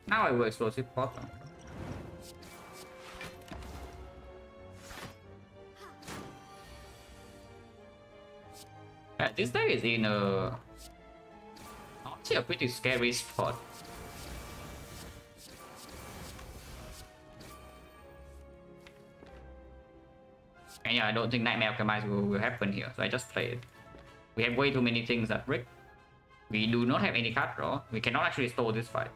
Now I will explosive pause. This deck is in honestly a pretty scary spot. And yeah, I don't think Nightmare Alchemist will happen here, so I just play it. We have way too many things that brick. We do not have any card draw. We cannot actually stall this fight.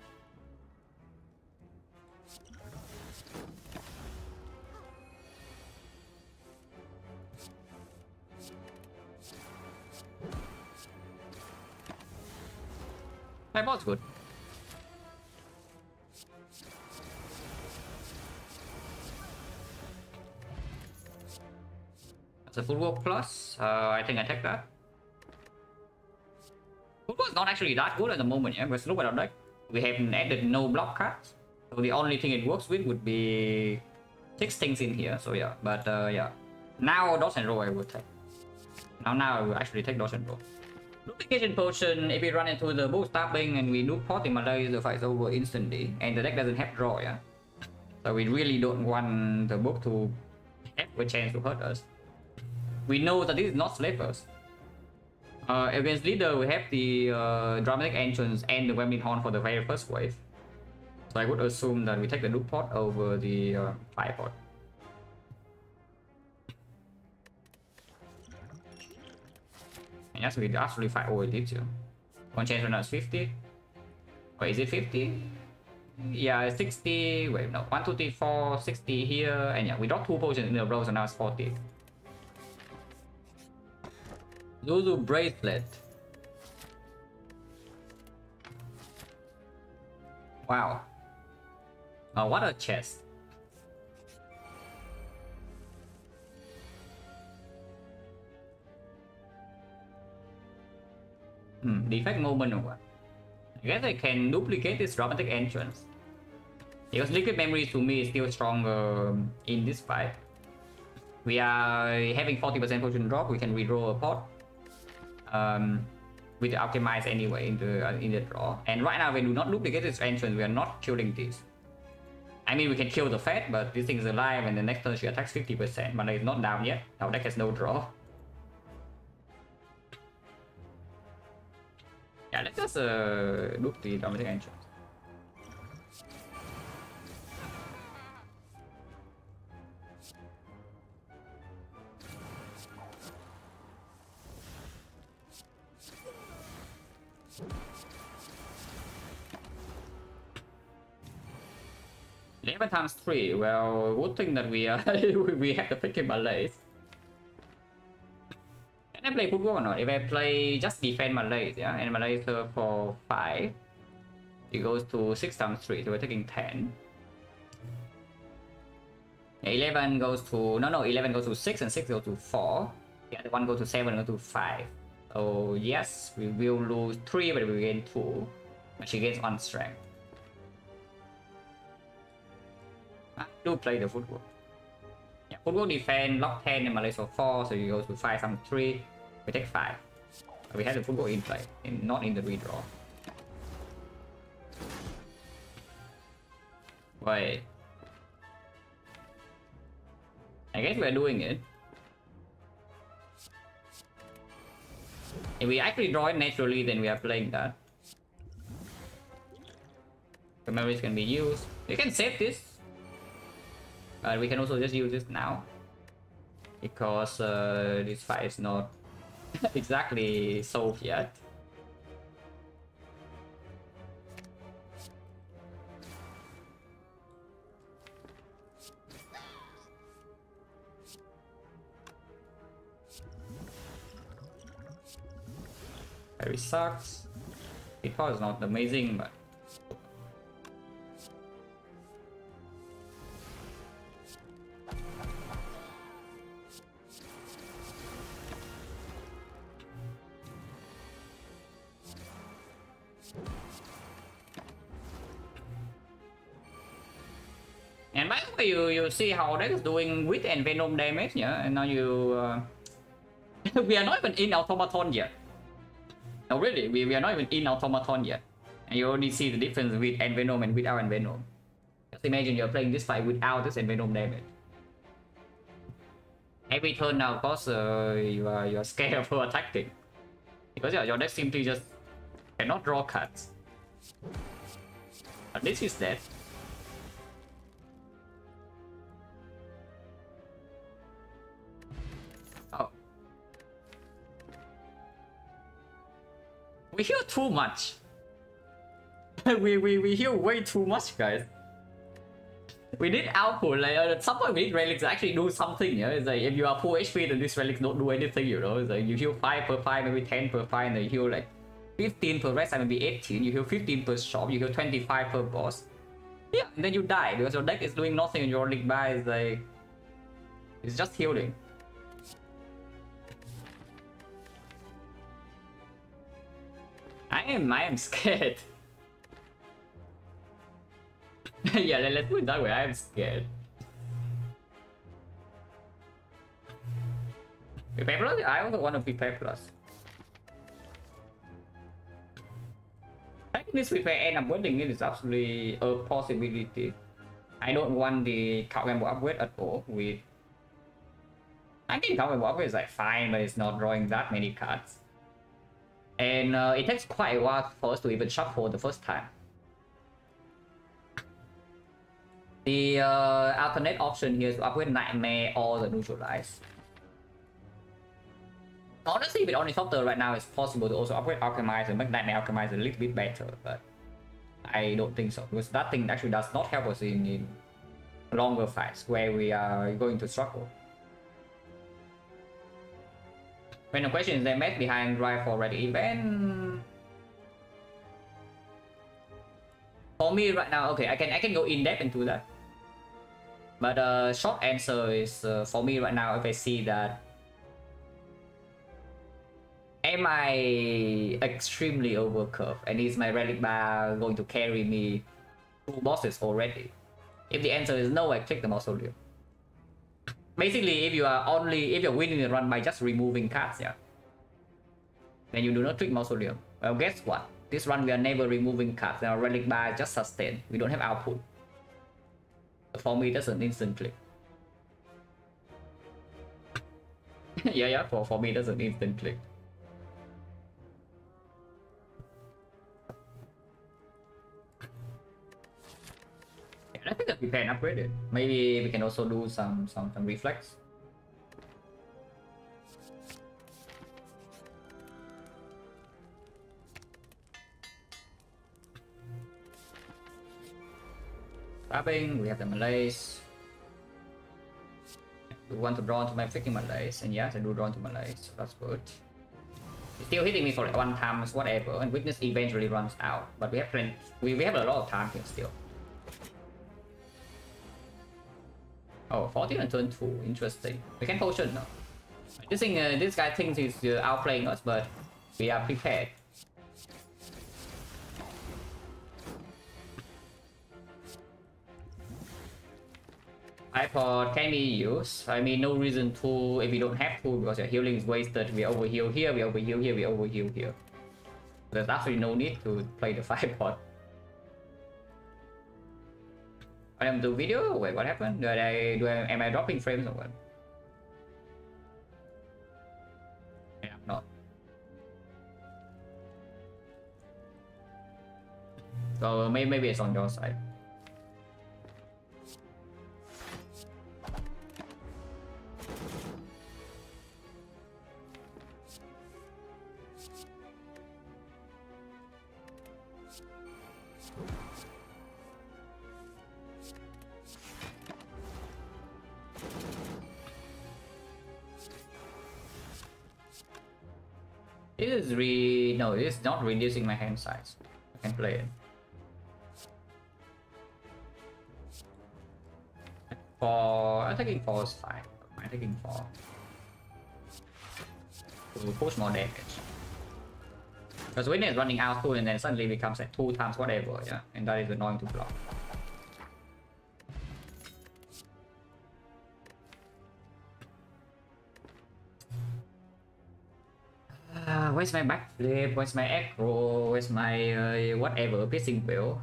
My ball's good. That's a full work plus. I think I take that. Full work is not actually that good at the moment, yeah. But look at our deck. We have added no block cards. So the only thing it works with would be 6 things in here. So yeah, but yeah. Now dodge and roll I would take. Now I will actually take dodge and roll. Duplication Potion, if we run into the bull stabbing and we do pot in Malay, the fight's over instantly, and the deck doesn't have draw, yeah? So we really don't want the book to have a chance to hurt us. We know that this is not slavers. Against leader, we have the Dramatic Entrance and the Gremlin Horn for the very first wave. So I would assume that we take the Duke Pot over the Fire Pot. And yes, we actually fight over it too. One chance run is 50. Wait, is it 50? Yeah, 60. Wait, no. 1, 2, 3, 4, 60 here. And yeah, we dropped 2 potions in a row, so now it's 40. Zuzu Bracelet. Wow. Oh, what a chest. Defect moment or what? I guess I can duplicate this Dramatic Entrance. Because Liquid Memory to me is still stronger in this fight. We are having 40% potion drop, we can redraw a pot. With the Alchemize anyway in the draw. And right now we do not duplicate this entrance, we are not killing this. I mean we can kill the Fat, but this thing is alive and the next turn she attacks 50%, but it's not down yet. Our deck has no draw. Yeah, let's just look the Dramatic Entrance. Times 3. Well, good thing that we we have the freaking Malays. play football or not? If I play just defend Malay, yeah, and Malay for 5, it goes to 6 times 3, so we're taking 10. 11 goes to, no, 11 goes to 6 and 6 goes to 4. The other one goes to 7 and goes to 5. So yes, we will lose 3, but we will gain 2. But she gains 1 strength. I do play the football. Yeah, football defend, lock 10 and Malay for 4, so you go to 5 times 3. We take 5. But we have the football in play, not in the redraw. Wait. I guess we're doing it. If we actually draw it naturally, then we are playing that. The memories can be used. We can save this. But we can also just use this now. Because this fight is not exactly solved yet. Very sucks. Because it's not amazing, but and by the way, you see how that is doing wit and venom damage, yeah? And now you we are not even in automaton yet. No, really, we are not even in automaton yet. And you only see the difference with Envenom and without Envenom. Just imagine you're playing this fight without this Envenom damage. Every turn now, of course, you are scared of her attacking. Because your deck simply just cannot draw cards. But this is dead. Oh. We heal too much. we heal way too much, guys. We need output. Like at some point, we need relics to actually do something. Yeah, it's like if you are full HP, then these relics don't do anything. You know, it's like you heal 5 per 5, maybe 10 per 5, and then you heal like 15 per rest, and maybe 18. You heal 15 per shop. You heal 25 per boss. Yeah, and then you die because your deck is doing nothing, and your relic bar is like it's just healing. I am scared. Yeah, let's put it that way. I am scared. Prepare plus? I also want to prepare plus. I think this prepare and upgrading it is absolutely a possibility. I don't want the count combo upgrade at all. With I think count combo upgrade is like fine, but it's not drawing that many cards. And it takes quite a while for us to even shuffle the first time. The alternate option here is to upgrade Nightmare or the Neutralize. Honestly, with Ornithopter right now, it's possible to also upgrade Alchemize and make Nightmare Alchemize a little bit better, but I don't think so, because that thing actually does not help us in longer fights where we are going to struggle. When the question is the math behind Drive for Ready event. For me right now, okay, I can go in depth into that. But short answer is for me right now, if I see that am I extremely overcurved and is my relic bar going to carry me through bosses already? If the answer is no, I click the Mausoleum. Basically, if you're winning the run by just removing cards, yeah, then you do not click Mausoleum. Well, guess what? This run we are never removing cards. Our relic bar just sustain. We don't have output. But for me, that's an instant click. yeah, for me, that's an instant click. I think that we can upgrade it. Maybe we can also do some reflex. Grabbing, we have the Malays. We want to draw into my freaking Malays, and yes, I do draw into Malays, so that's good. It's still hitting me for like 1 time, whatever, and weakness eventually runs out. But we have we have a lot of time here still. Oh, 14 on turn 2, interesting. We can potion now. This guy thinks he's outplaying us, but we are prepared. iPod can be used. I mean, no reason to if we don't have to, because your healing is wasted. We overheal here, we overheal here, we overheal here. There's absolutely no need to play the 5-pod. I am the video. Wait, what happened? Am I dropping frames or what? Yeah, not. So maybe it's on your side. This is no, it's not reducing my hand size. I can play it. I'm taking 4 is fine. I'm taking 4. To push more damage. Because when it's running out soon and then suddenly becomes like 2 times whatever, yeah, and that is annoying to block. Where's my backflip? Where's my aggro? Where's my whatever piercing wheel?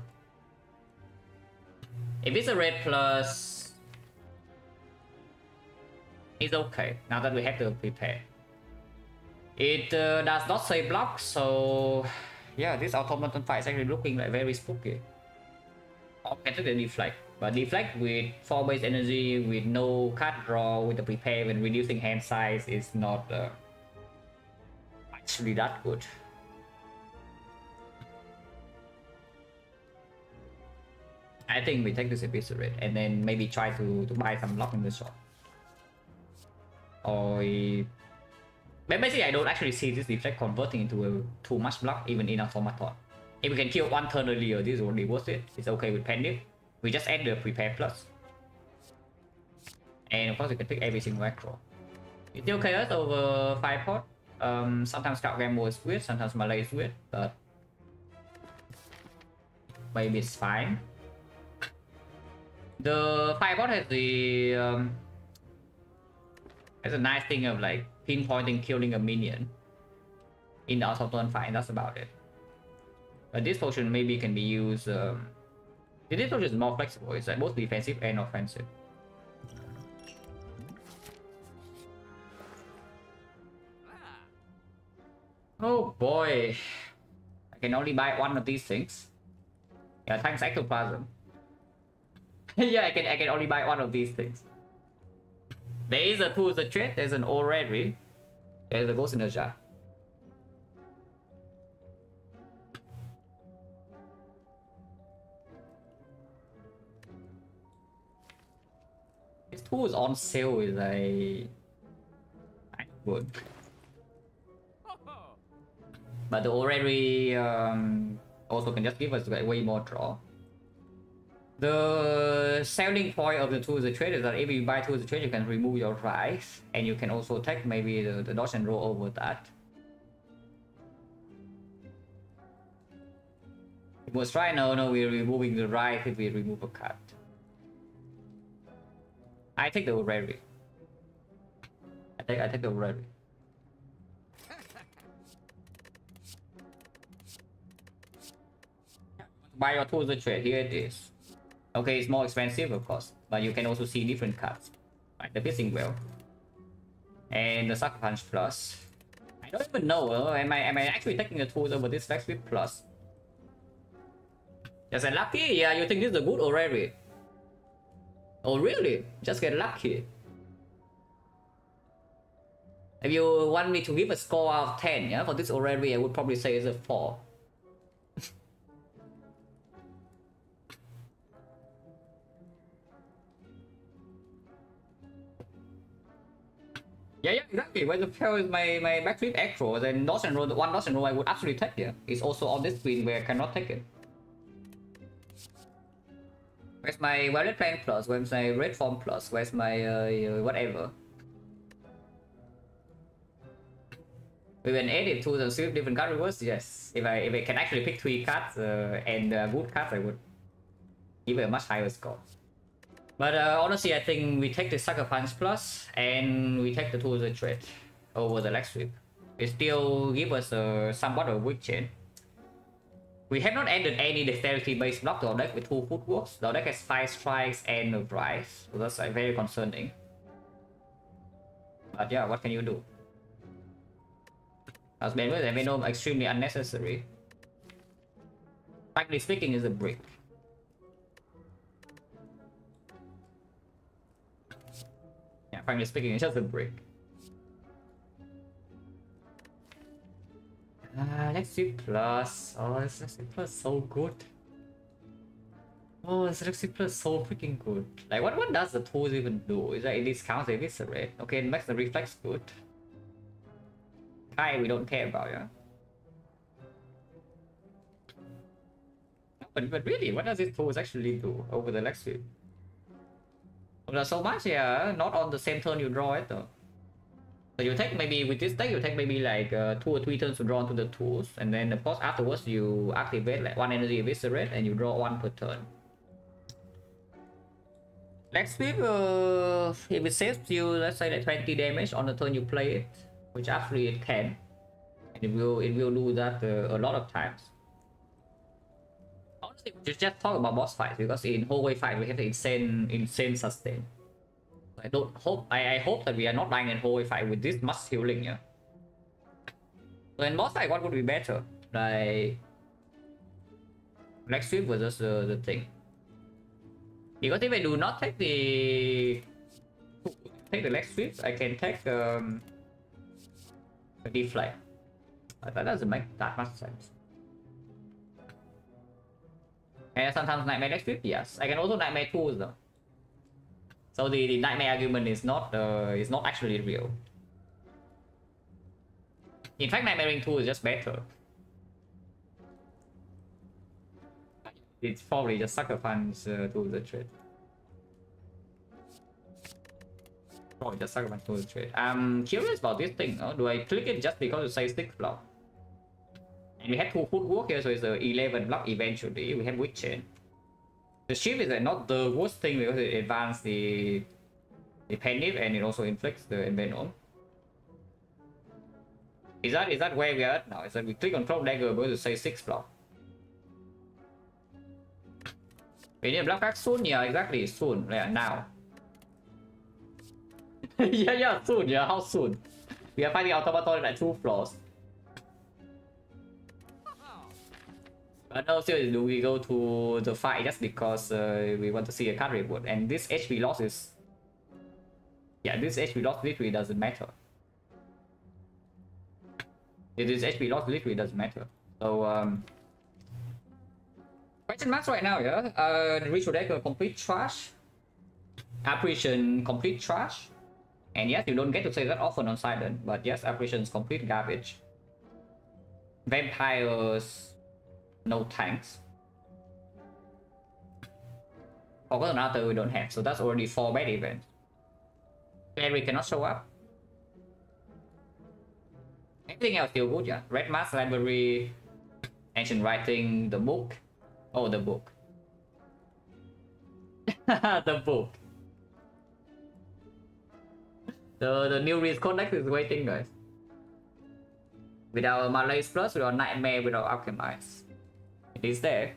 If it's a red plus, it's okay. Now that we have to prepare, it does not say block, so yeah, this automaton fight is actually looking like very spooky. I can take the deflect, but deflect with 4 base energy, with no card draw, with the prepare, when reducing hand size is not actually that good. I think we take this eviscerate and then maybe try to buy some block in the shop. Or but basically I don't actually see this deflect converting into too much block even in automaton. If we can kill 1 turn earlier, this is already worth it. It's okay with Pandit. We just add the prepare plus. And of course we can pick every single macro. It's still chaos over 5-pod. Sometimes Scout Gamble is weird, sometimes Malay is weird, but maybe it's fine. The 5-pod has the has a nice thing of like pinpointing killing a minion in the auto turn fight, and that's about it. But this potion maybe can be used. This potion is more flexible. It's like both defensive and offensive. Oh boy, I can only buy 1 of these things. Yeah, thanks ectoplasm. Yeah, I can only buy 1 of these things. There is a tool, the trade. There's an already. There's a ghost in the jar. This tool is on sale is like good. But the already also can just give us like way more draw. The selling point of the tools of trade is that if you buy tools of trade, you can remove your rise, and you can also take maybe the dodge and roll over that. It was try no, we're removing the rise if we remove a card. I take the already. I take the already. Buy your tools of trade, here it is. Okay, it's more expensive of course, but you can also see different cards. Like the piercing wheel. And the sucker punch plus. I don't even know, am I actually taking the tools over this flex with plus? Just get lucky? Yeah, you think this is a good already? Oh really? Just get lucky. If you want me to give a score out of 10, yeah, for this already, I would probably say it's a 4. Yeah, exactly. When the pair is my backflip acro, then dodge and roll, the one dodge and roll I would absolutely take it. It's also on this screen where I cannot take it. Where's my Violet Plan plus? Where's my Red Form plus? Where's my whatever? With an edit to the swift different card reverse, yes. If I can actually pick 3 cards and good cards, I would give it a much higher score. But honestly, I think we take the Sucker Punch plus and we take the Tools of Trade over the leg sweep. It still gives us somewhat of a weak chain. We have not added any dexterity based block to our deck with 2 footworks. The deck has 5 strikes and a rise, so that's very concerning. But yeah, what can you do? As Ben with Venom extremely unnecessary. Frankly speaking, is a brick. Yeah, frankly speaking, it's just a brick. Let's see plus. Oh, let's see plus so good. Oh, let's see plus so freaking good. Like, what does the tools even do? Is that it discounts the eviscerate? Okay, it makes the reflex good. Kai, we don't care about, yeah. But really, what does this tools actually do over the leg sweep? Well, so much, yeah. Not on the same turn you draw it though. So you take maybe with this deck you take maybe like 2 or 3 turns to draw into the tools, and then of course afterwards you activate like 1 energy eviscerate and you draw 1 per turn. Leg sweep, if it saves you let's say like 20 damage on the turn you play it, which actually it can, and it will do that a lot of times. Honestly, just talk about boss fights, because in hallway fight we have the insane sustain. I hope that we are not dying in hallway fight with this much healing, yeah. So in boss fight, what would be better? Like leg sweep versus the thing. Because if I do not take the leg sweeps, I can take the deflect. That doesn't make that much sense. And sometimes nightmare leg sweep, yes. I can also nightmare tools though. So the nightmare argument is not actually real. In fact, nightmaring 2 is just better. It's probably just Sucker Punch to the trade. Probably just Sucker Punch to the trade. I'm curious about this thing. Do I click it just because it says 6 block? And we have 2 footwork here, so it's 11 block eventually. We have Witch Chain. The shift is not the worst thing because it advances the Penif and it also inflicts the Envenom. Is that where we are at now? Is that we click on Cloak Dagger because it says 6 block? We need a block back soon? Yeah, exactly, soon. Yeah, now. yeah, soon. Yeah, how soon? We are fighting Automaton in like 2 floors. But no, seriously, do we go to the fight just because we want to see a card reboot? And this HP loss is... Yeah, this HP loss literally doesn't matter. This HP loss literally doesn't matter. So, question marks right now, yeah? Ritual Decker complete trash. Apparition complete trash. And yes, you don't get to say that often on Silent, but yes, Apparition is complete garbage. Vampires... No tanks. Forgotten Arthur we don't have, so that's already 4 bad events. Larry cannot show up. Everything else still good, yeah. Red Mask Library, Ancient Writing, the book. Oh, the book. The book. The new Reese Codex is waiting, guys. Without Malaise Plus, without Nightmare, without Alchemize. It is there.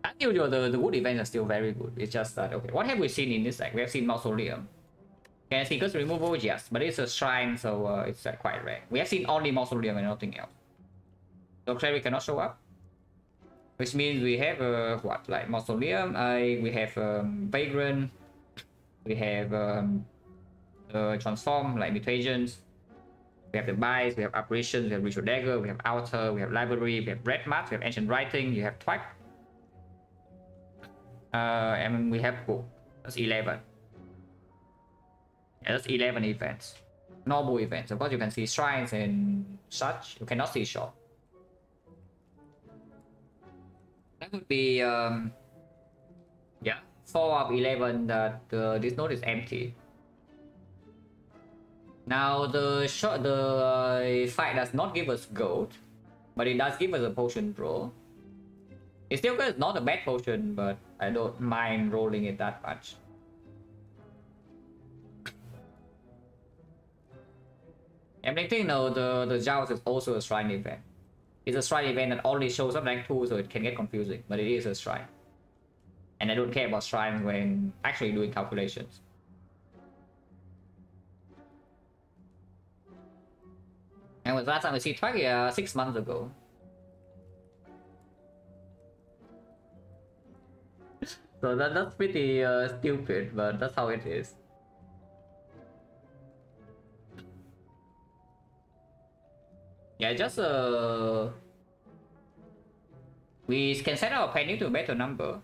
As usual, the good events are still very good. It's just that, okay, what have we seen in this deck? We have seen Mausoleum. Can Seeker's removal? Yes, but it's a shrine, so it's quite rare. We have seen only Mausoleum and nothing else. So Clary cannot show up. Which means we have, what, like Mausoleum, we have Vagrant, we have Transform, like Mutations. We have the Bites, we have Apparitions, we have Ritual Dagger, we have Outer, we have Library, we have Red Mask, we have Ancient Writing, you have Twipe. And we have Book. That's 11. And that's 11 events. Normal events. Of course, you can see shrines and such. You cannot see shop. That would be yeah, 4 of 11 that this node is empty. Now the fight does not give us gold, but it does give us a potion draw. It's still good, not a bad potion, but I don't mind rolling it that much. I'm thinking no, the Joust is also a shrine event. It's a shrine event that only shows up rank 2, so it can get confusing, but it is a shrine. And I don't care about shrines when actually doing calculations. And was last time I see Twaggy 6 months ago. So that's pretty stupid, but that's how it is. Yeah, just we can set our penny to a better number.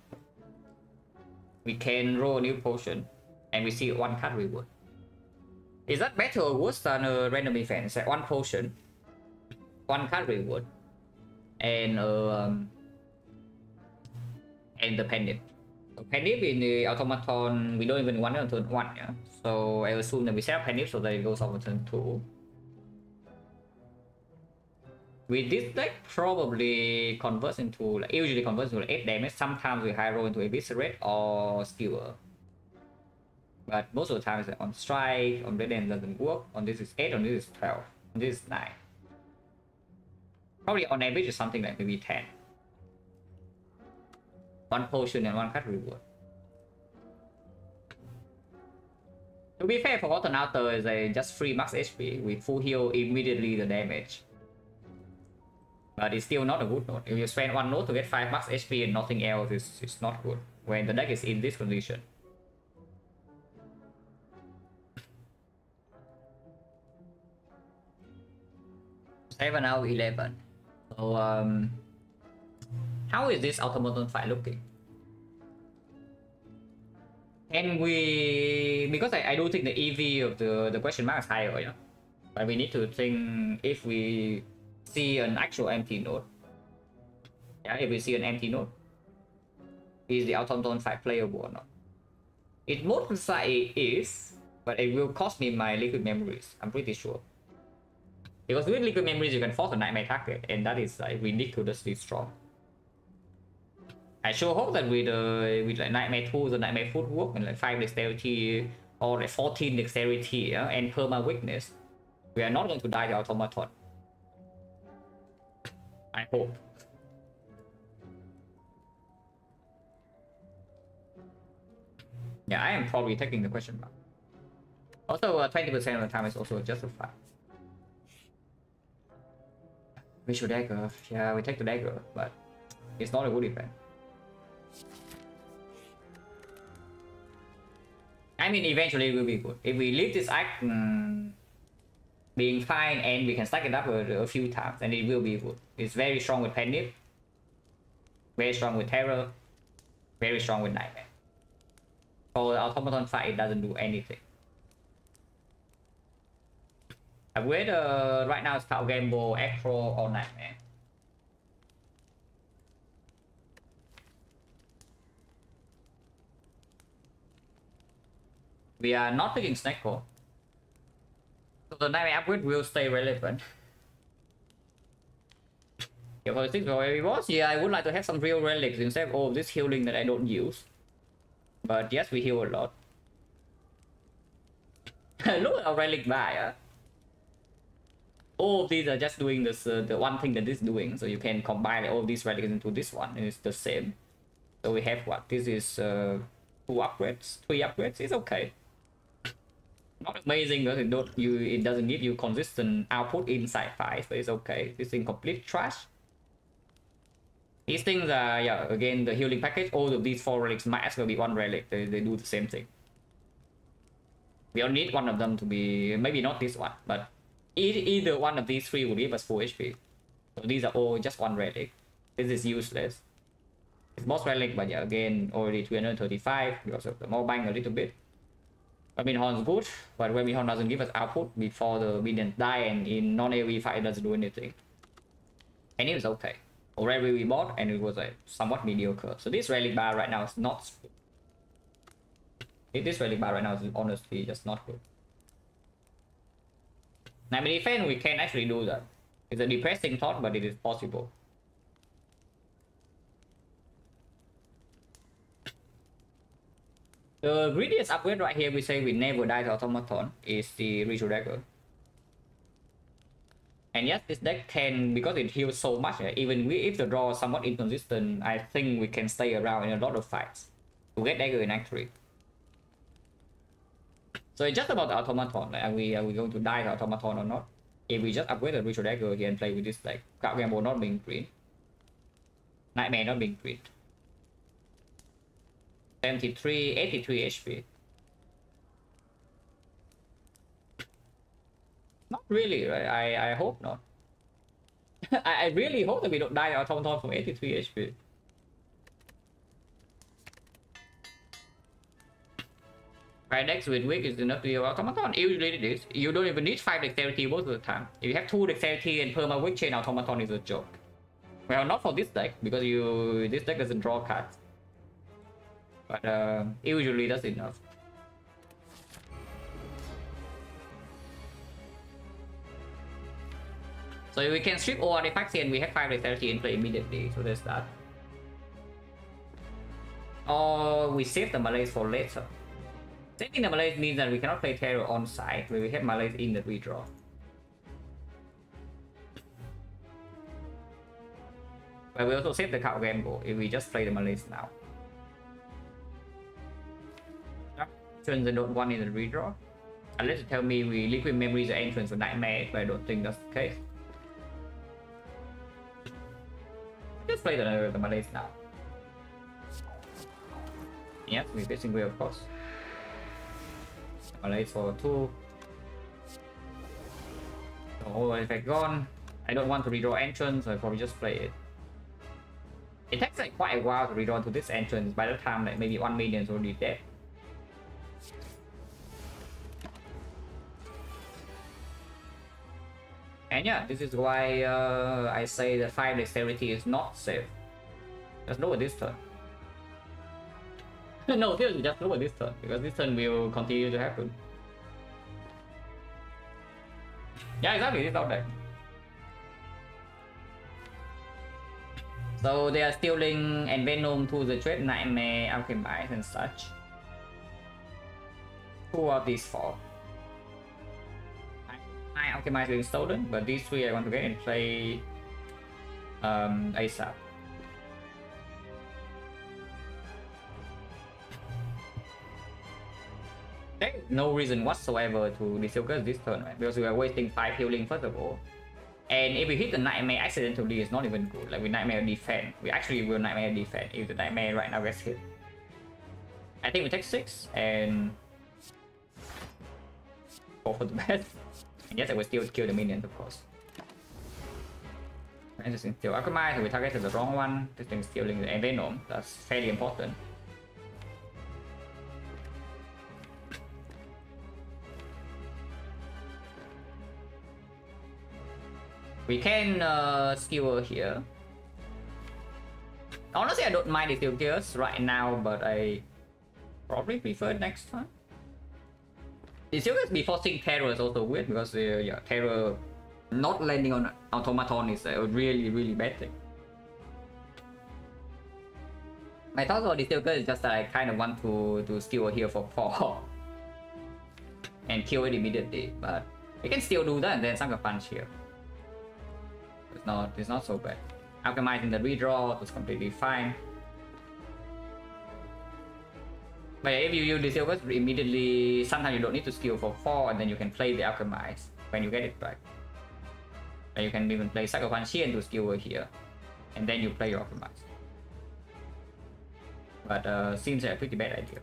We can roll a new potion, and we see 1 card reward. Is that better or worse than a random event? It's like 1 potion, 1 card reward, and the pendant. So pendant in the automaton, we don't even want it on turn 1, yeah. So I assume that we set up pendant so that it goes on turn 2. With this deck, probably converts into, like, usually converts into 8 damage. Sometimes we high roll into Eviscerate or Skewer. But most of the time it's on Strike, on Red End doesn't work. On this is 8, on this is 12, on this is 9. Probably on average is something like maybe 10. 1 potion and 1 card reward. To be fair, for Autumn Outer is a just free max HP with full heal immediately the damage. But it's still not a good note. If you spend 1 note to get 5 max HP and nothing else, it's not good when the deck is in this condition. Seven out of 11. So how is this automaton fight looking? And we, because I do think the EV of the question mark is higher, yeah. But we need to think if we see an actual empty node. Yeah, if we see an empty node, is the automaton fight playable or not? It most likely is, but it will cost me my liquid memories, I'm pretty sure. Because with liquid memories you can force a nightmare target, and that is like ridiculously strong. I sure hope that with like nightmare tools or nightmare footwork and like 5 dexterity or like 14 dexterity, yeah, and perma weakness, we are not going to die the automaton. I hope. Yeah, I am probably taking the question mark. Also, 20% of the time is also justified. Visual dagger. Yeah, we take the dagger, but it's not a good event. I mean, eventually it will be good. If we leave this act being fine and we can stack it up a few times, and it will be good. It's very strong with Panic, very strong with Terror, very strong with Nightmare. For the automaton fight, it doesn't do anything. I'm with right now it's Cow Gamble, Echo, or Nightmare. We are not picking Snecko. So the Nightmare upgrade will stay relevant. Yeah, for the 6 rewards, yeah, I would like to have some real relics instead of all this healing that I don't use. But yes, we heal a lot. Look at our relic buy. All of these are just doing this, the one thing that this is doing. So you can combine all these relics into this one, and it's the same. So we have what? This is 2 upgrades, 3 upgrades. It's okay. Not amazing because it doesn't give you consistent output inside 5, but it's okay. This thing complete trash. These things are, yeah, again, the healing package, all of these 4 relics might as well be 1 relic. They do the same thing. We don't need one of them to be, maybe not this one, but either one of these 3 will give us full HP. So these are all just 1 relic. This is useless. It's boss relic, but yeah, again, already 335 because of the more bang a little bit. Weapon Horn's good, but Weapon Horn doesn't give us output before the minions die, and in non-AoE fight it doesn't do anything. And it was okay. Already we bought, and it was a somewhat mediocre. So this relic bar right now is not good. This relic bar right now is honestly just not good. Now, in defense, we can actually do that. It's a depressing thought, but it is possible. The greediest upgrade right here, we say we never die to automaton, is the ritual dagger. And yes, this deck can, because it heals so much, even if the draw is somewhat inconsistent, I think we can stay around in a lot of fights to get dagger in Act 3. So it's just about the automaton. Like, are we going to die to automaton or not? If we just upgrade the ritual dagger here and play with this deck, Cloud Gamble not being green, Nightmare not being green. 73, 83 HP. Not really, right? I hope not. I really hope that we don't die automaton from 83 HP. Right, next with weak is enough to heal automaton. Usually it is. You don't even need 5 dexterity most of the time. If you have 2 dexterity and perma weak chain, automaton is a joke. Well, not for this deck, because this deck doesn't draw cards. But usually that's enough. So we can strip all artifacts here and we have 5 dexterity and play immediately. So there's that. Or we save the malaise for later. Saving the malaise means that we cannot play terror on side where we have malaise in the redraw. But we also save the card gamble if we just play the malaise now. Turn the note 1 in the redraw. Unless you tell me we liquid memory the entrance for Nightmare, but I don't think that's the case. Just play the malaise now. Yes, we're facing way, of course. Malaise for 2. So all effect gone. I don't want to redraw entrance, so I probably just play it. It takes like quite a while to redraw to this entrance. By the time like maybe 1 minion is already dead. And yeah, this is why I say the 5 dexterity is not safe. Just lower this turn. No, seriously, just lower this turn, because this turn will continue to happen. Yeah, exactly, this out there. So they are stealing and Venom to the trade Nightmare, Alchemist and such. 2 of these 4. 9 Alchemist being stolen, but these 3 I want to get and play ASAP. There's no reason whatsoever to disfocus this turn, right? Because we are wasting 5 healing first of all. And if we hit the Nightmare accidentally, it's not even good. Like with Nightmare defend, we actually will Nightmare defend if the Nightmare right now gets hit. I think we take 6 and go for the best. And yes, I will still kill the minions, of course. Interesting. Still Alchemist, we targeted the wrong one. This thing is stealing the Venom. That's fairly important. We can skewer here. Honestly, I don't mind the steel gears right now, but I probably prefer next time. The steel gears before seeing terror is also weird because yeah, terror not landing on automaton is a really bad thing. My thoughts on the steel gears is just that I kind of want to skewer here for 4 and kill it immediately, but we can still do that and then Sucker Punch here. It's not so bad. Alchemizing the redraw was completely fine. But if you use the silver immediately, sometimes you don't need to skill for 4 and then you can play the Alchemize when you get it back. And you can even play Sucker Punch here and do skill here. And then you play your Alchemize. But seems like a pretty bad idea.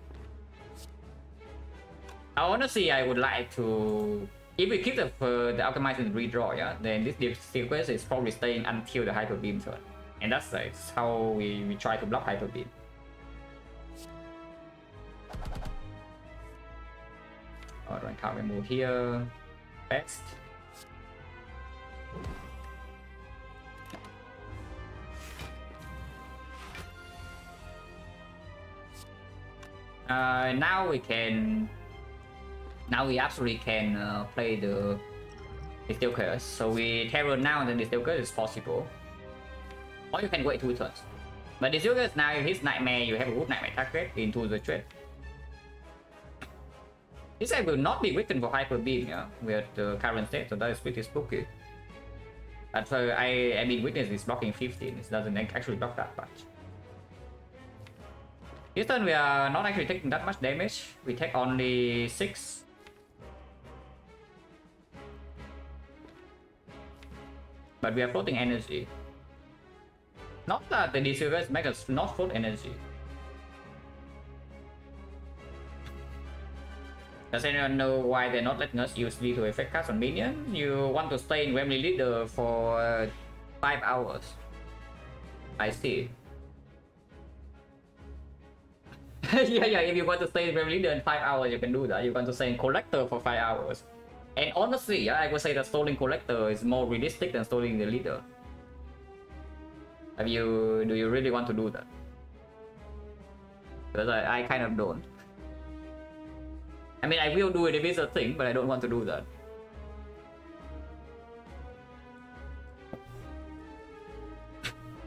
Honestly, I would like to... If we keep the Alchemize in the redraw, yeah, then this sequence is probably staying until the Hyper Beam turn. And that's how we try to block Hyper Beam. and can't remove here. Best. Now we can. Now we absolutely can play the Distill Curse. So we terror now, and then Distill Curse is possible. Or you can wait 2 turns. But Distill Curse now, if his Nightmare, you have a good Nightmare target into the trade. This guy will not be weakened for Hyper Beam, yeah, with the current state, so that is pretty spooky. But I mean, Witness is blocking 15, it doesn't actually block that much. This turn we are not actually taking that much damage, we take only 6. But we are floating energy. Not that the Distill make us not float energy. Does anyone know why they're not letting us use lethal effect cards on minions? You want to stay in Wembley Leader for 5 hours. I see. yeah, if you want to stay in Wembley Leader in 5 hours, you can do that. You want to stay in Collector for 5 hours. And honestly, yeah, I would say that Stolen Collector is more realistic than Stolen the Leader. Do you really want to do that? Because I kind of don't. I mean, I will do it if it's a thing, but I don't want to do that.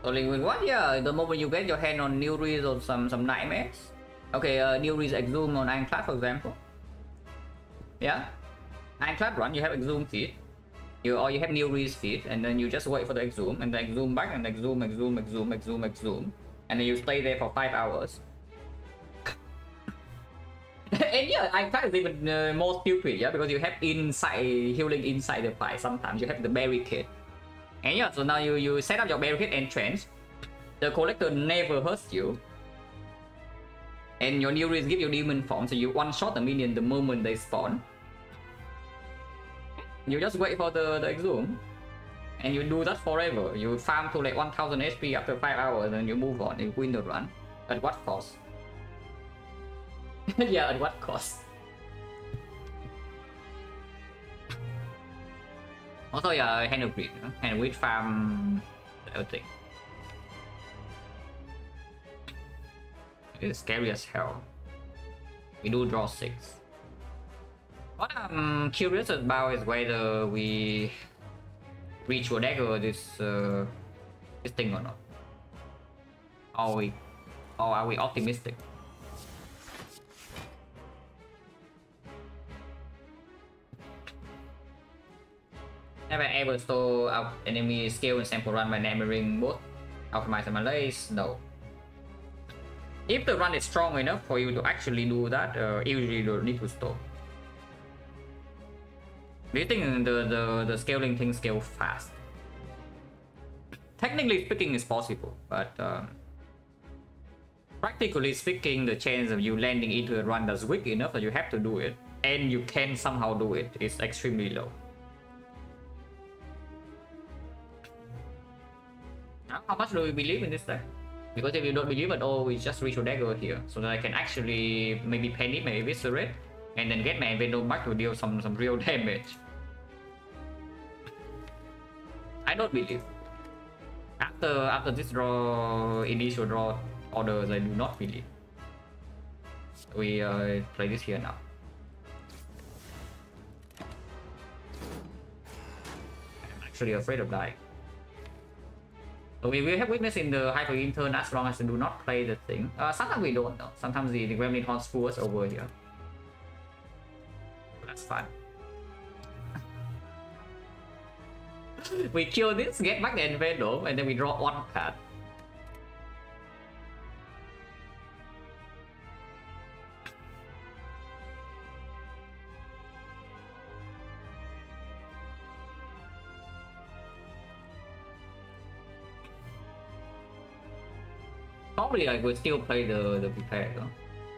Stolen with what? Yeah, the moment you get your hand on New Reese or some Nightmares. Okay, New Reese Exhume on Ironclad, for example. Yeah. Ironclad run, you have Exhume feed. Or you have New Reese feed, and then you just wait for the Exhume, and then Exhume back, and Exhume. And then you stay there for 5 hours. And yeah, Ironclad is even more stupid, yeah, because you have healing inside the fight. Sometimes you have the barricade. And yeah, so now you set up your barricade entrance. The Collector never hurts you. And your New Reese give you demon form, so you one-shot the minion the moment they spawn. You just wait for the Exhume. And you do that forever. You farm to like 1000 HP after 5 hours, and you move on, you win the run. At what cost? Yeah, at what cost? Also, yeah, Hand of Greed, and with farm everything. It's scary as hell. We do draw 6. What I'm curious about is whether we reach or dagger this thing or not. Or are we optimistic? Never able to store out enemy skill and sample run by nammering both optimize and malaise? No. If the run is strong enough for you to actually do that, usually you don't need to store. Do you think the scaling thing scale fast? Technically speaking, it's possible, but practically speaking, the chance of you landing into a run that's weak enough that you have to do it, and you can somehow do it, is extremely low. How much do we believe in this deck? Because if you don't believe at all, we just reach your dagger here, so that I can actually maybe panic, maybe eviscerate, and then get my Venom back to deal some real damage. I don't believe. After this initial draw orders, I do not believe. We play this here now. I'm actually afraid of dying. So we will have weakness in the Hyper Beam turn as long as we do not play the thing. Sometimes we don't though. Sometimes the Gremlin Horn screw us over here. That's fine. We kill this, get back the Envenom, and then we draw 1 card. Probably like we'll still play the prepare though.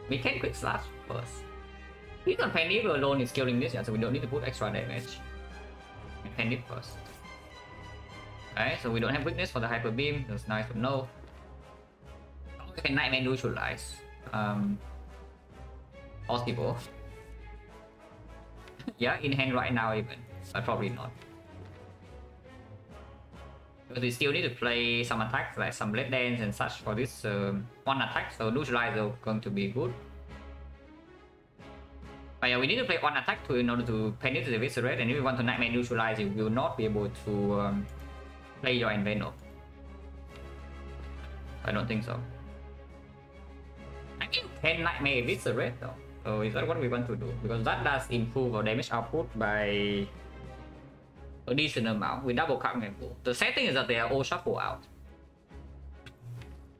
We can quick slash first. We can panic alone is killing this, yeah, so we don't need to put extra damage. We panic first. Okay, so we don't have weakness for the Hyper Beam, that's nice to know. We can Nightmare neutralize. Possible. Yeah, in hand right now even, but probably not. Because we still need to play some attacks like some Blade Dance and such for this one attack, so Neutralizer going to be good. But yeah, we need to play one attack in order to penetrate the Eviscerate, and if you want to Nightmare Neutralize, you will not be able to play your Envenom. I don't think so. I think 10 Nightmare Eviscerate though. So is that what we want to do? Because that does improve our damage output by a decent amount. We double cut and go. The sad thing is that they are all shuffled out.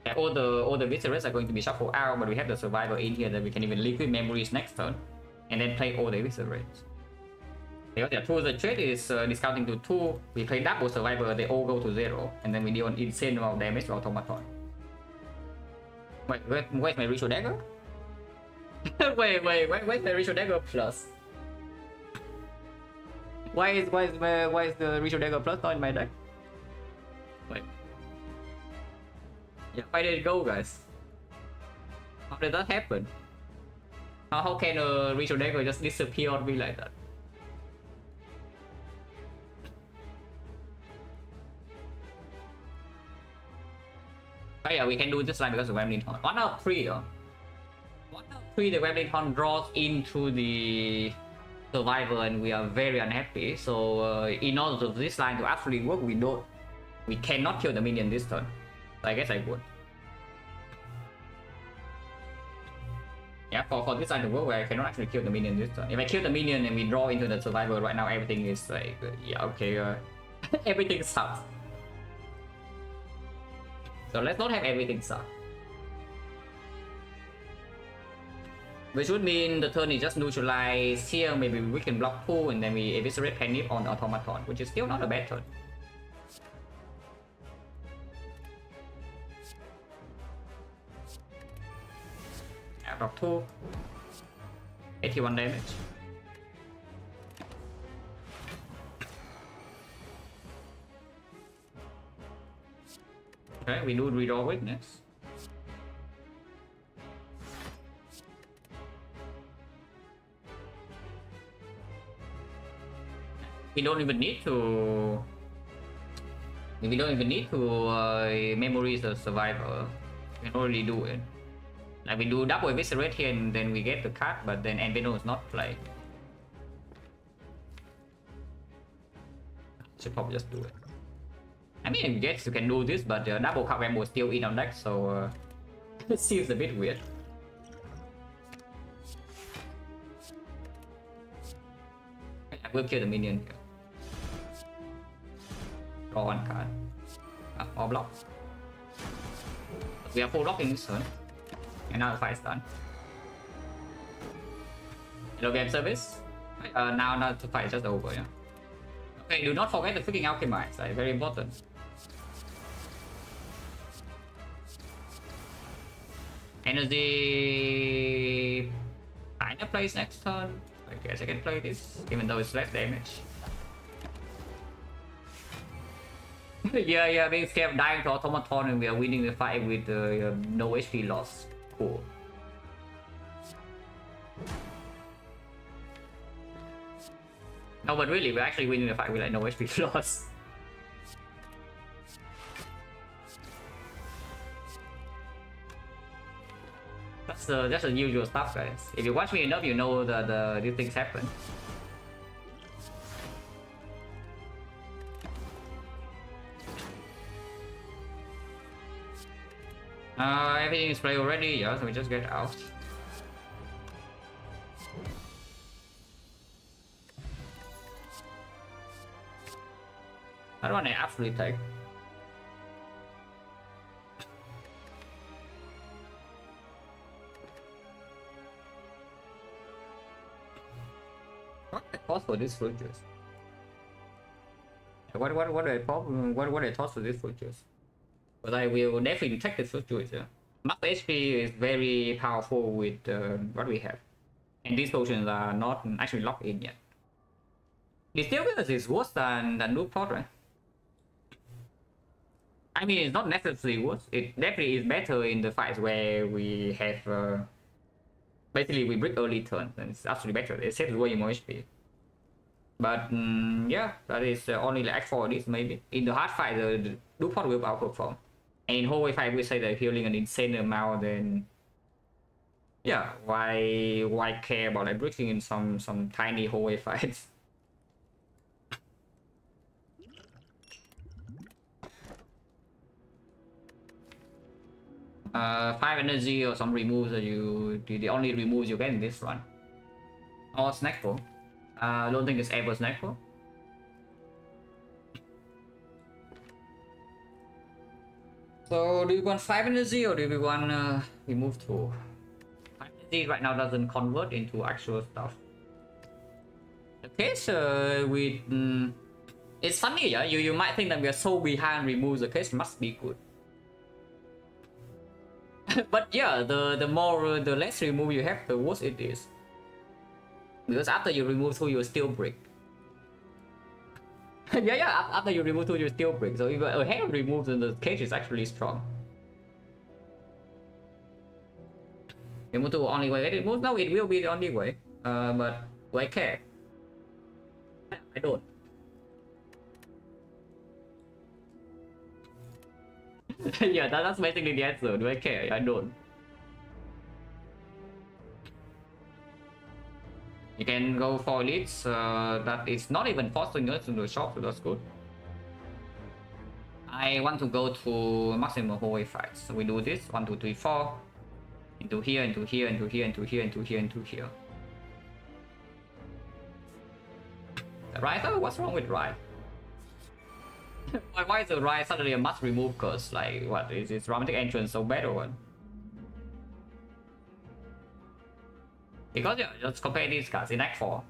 Yeah, all the Viscerates are going to be shuffled out, but we have the Survivor in here that we can even liquid memories next turn and then play all the Viscerates. Because their tools, the trade is discounting to 2. We play double Survivor, they all go to 0, and then we deal an insane amount of damage to Automaton. Wait, where's my Ritual Dagger? where's my Ritual Dagger plus? Why is the Ritual Dagger plus not in my deck? Wait. Yeah, where did it go, guys? How did that happen? How can a Ritual Dagger just disappear on me like that? Oh yeah, we can do this line because of Gremlin Horn. 1 out of 3, 1 out of 3 the Gremlin Horn draws into the Survivor and we are very unhappy. So in order for this line to actually work, we cannot kill the minion this turn. So I guess I would. Yeah, for this line to work, I cannot actually kill the minion this turn. If I kill the minion and we draw into the Survivor right now, everything is like, yeah, okay, everything sucks. So let's not have everything suck. Which would mean the turn is just neutralize here, maybe we can block pull and then we eviscerate panic on Automaton, which is still not a bad turn. Yeah, block 2. 81 damage. Okay, we do redraw Witness. We don't even need to. We don't even need to memories the Survivor. We can already do it. Like we do double Eviscerate here and then we get the card, but then Envenom is not played. Should probably just do it. I mean, yes, you can do this, but double card Rambo is still in on deck, so it seems a bit weird. I will kill the minion here. Draw 1 card. Or block. We are full blocking this turn. And now the fight is done. Hello game service. Now the fight is just over, yeah. Okay, do not forget the freaking Alchemize, like, very important. Energy kinda plays next turn. I guess I can play this, even though it's less damage. yeah, being scared of dying to Automaton and we are winning the fight with no HP loss. Cool. No, but really, we're actually winning the fight with like no HP loss. That's the usual stuff, guys. If you watch me enough, you know that these things happen. Everything is played already, yeah, so we just get out. I don't want to absolutely take. What's the cost for this fruit juice? What do I toss for this fruit juice? But I will definitely take the fruit juice. Yeah. Max HP is very powerful with what we have, and these potions are not actually locked in yet. Distillers is worse than Noob Pot, right? I mean, it's not necessarily worse. It definitely is better in the fights where we have basically we break early turns, and it's actually better. It saves way more HP. But yeah, that is only like for this maybe. In the hard fight, the DuPont will outperform. And in hallway fight, we say they're healing an insane amount, then yeah, why care about like breaking in some tiny hallway fights? 5 energy or some removes that the only removes you get in this run. Or snackful. I don't think it's ever snackful. So do you want 5 energy or do we want remove 2? 5 energy right now doesn't convert into actual stuff. The case with it's funny, yeah. You might think that we are so behind removes, the case must be good. But yeah, the less remove you have, the worse it is. Because after you remove 2, you still break. yeah, after you remove 2, you still break. So if you're ahead of removes, then the cage is actually strong. Remove 2 only way it moves? No, it will be the only way. But do I care? I don't. Yeah, that's basically the answer. Do I care? I don't. You can go for elites. That is not even forcing us to the shop, so that's good. I want to go to maximum hallway fights. So we do this 1, 2, 3, 4. Into here, into here, into here, into here, into here, into here. Right? Oh, what's wrong with right? Why is the right suddenly a must remove curse? Like, what? Is its romantic entrance so bad or what? Because yeah, just compare these cards in Act 4.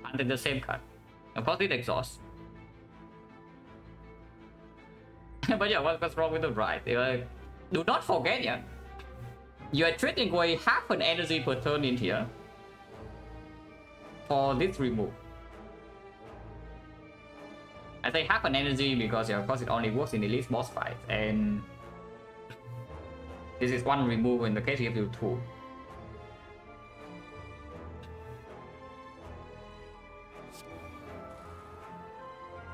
And then the same card. Of course, it exhausts. But yeah, what's wrong with the right? Do not forget, yeah. You are trading away half an energy per turn in here for this remove. I say half an energy because yeah, of course it only works in elite boss fight, and this is 1 remove. In the case you have to do 2.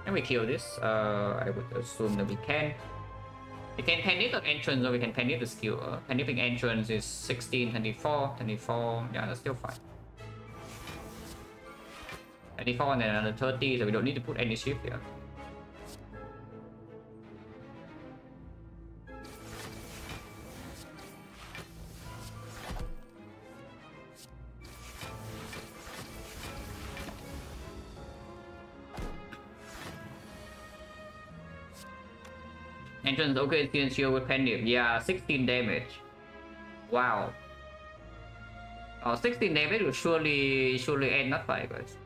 Can we kill this? I would assume that we can. We can panic the entrance or we can panic the skill. Panicking entrance is 16, 24, 24. Yeah, that's still fine. 24 and then another 30, so we don't need to put any shift here. Entrance okay, skin shield with panic. Yeah, 16 damage. Wow. 16 damage will surely end that fight, guys.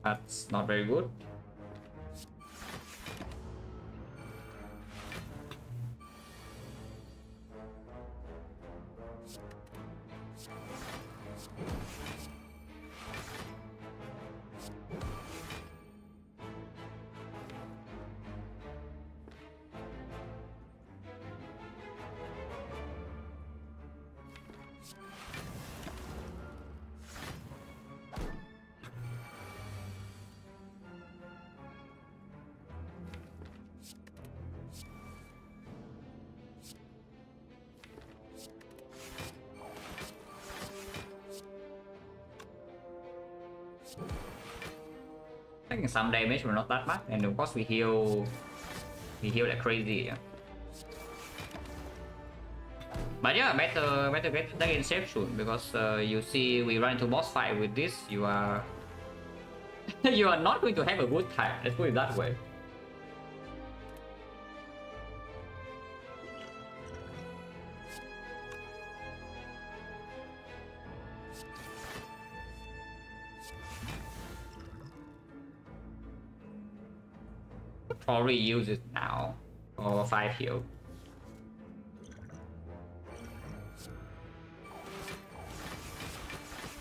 That's not very good. Taking some damage but not that much, and of course we heal like crazy. Yeah. But yeah, better get that in safe soon, because you see we run into boss fight with this, you are you are not going to have a good time. Let's put it that way. Probably use it now for 5 heal.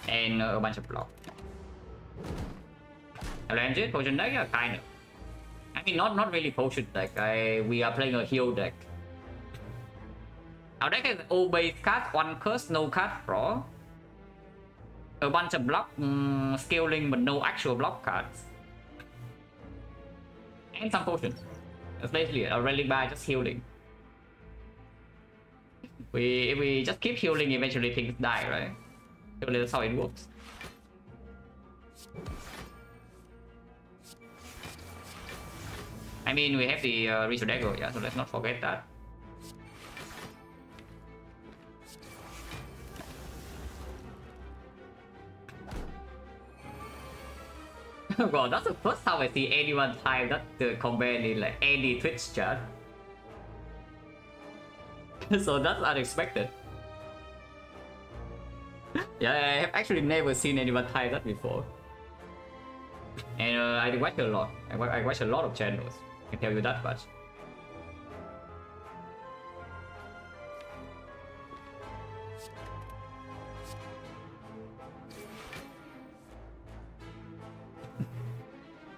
and a bunch of block. Legit potion deck, yeah, kind of. I mean, not really potion deck. We are playing a heal deck. Our deck has all base card, one curse, no card draw. A bunch of block scaling, but no actual block cards. And some potions. That's basically it. A relic bar just healing. If we just keep healing, eventually things die, right? So that's how it works. I mean, we have the Ritual Dagger, yeah, so let's not forget that. God, that's the first time I see anyone type that the command in like any Twitch chat. So that's unexpected. Yeah, I have actually never seen anyone type that before. And I watch a lot. I watch a lot of channels. I can tell you that much.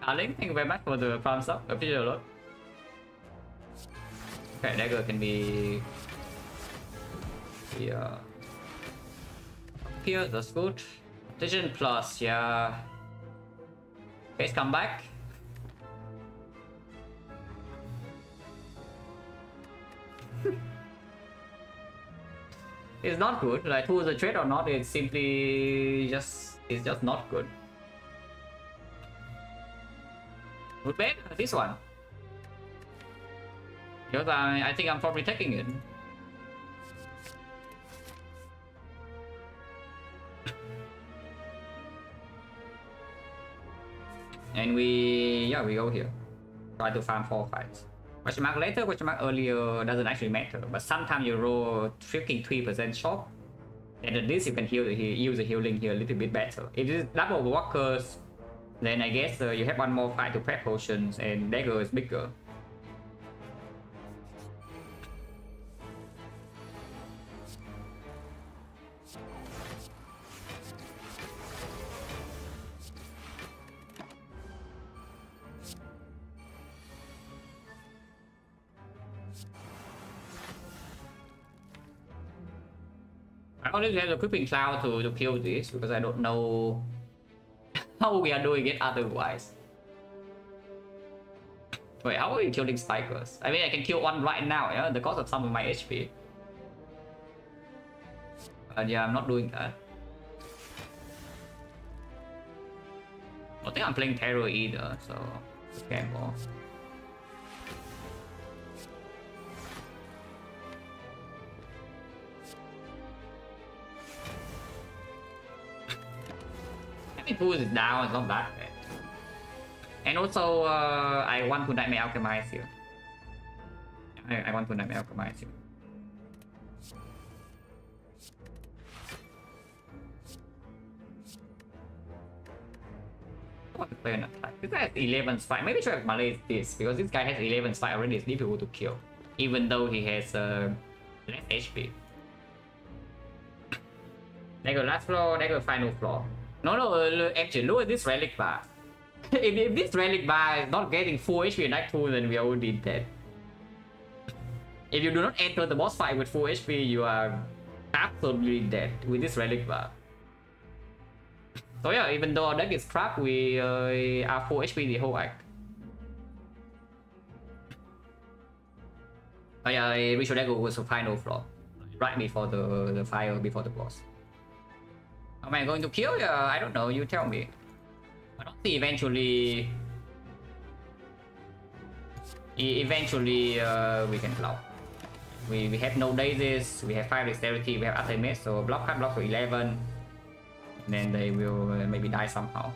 Darling, thank you very much for the farm sub. Appreciate it a lot. Okay, dagger can be yeah. Here, that's good. Vision plus, yeah. Base come back. It's not good. Like who's a trade or not, it's simply just not good. Good bet, this one. Because I think I'm probably taking it. And we go here. Try to farm 4 fights. Question mark later, question mark earlier doesn't actually matter. But sometimes you roll freaking 3% shot. And at least you can use the healing here a little bit better. If it is double walkers, then I guess you have one more fight to prep potions and dagger is bigger. I only have the Creeping Cloud to kill this because I don't know how we are doing it otherwise. Wait, how are we killing spikers? I mean, I can kill one right now, yeah, the cost of some of my HP. But yeah, I'm not doing that. I don't think I'm playing Terror either, so just gamble. Pulls it down, it's not that bad. And also, I want to Nightmare Alchemize here. I want to Nightmare Alchemize here. I want to play an attack. This guy has 11 spike. Maybe try to Malay this, because this guy has 11 spike already. It's difficult to kill. Even though he has less HP. Dagger last floor, dagger final floor. No, actually, look at this relic bar. if this relic bar is not getting full HP in Act 2, then we are already dead. If you do not enter the boss fight with full HP, you are absolutely dead with this relic bar. So yeah, even though our deck is crap, we are full HP the whole act. Oh yeah, Ritual Dagger was the final floor. Right before the fire, before the boss. Am I going to kill? I don't know, you tell me. I don't see eventually... Eventually, we can block. We have no daisies, we have 5 dexterity, we have ultimate, so block for 11. And then they will maybe die somehow.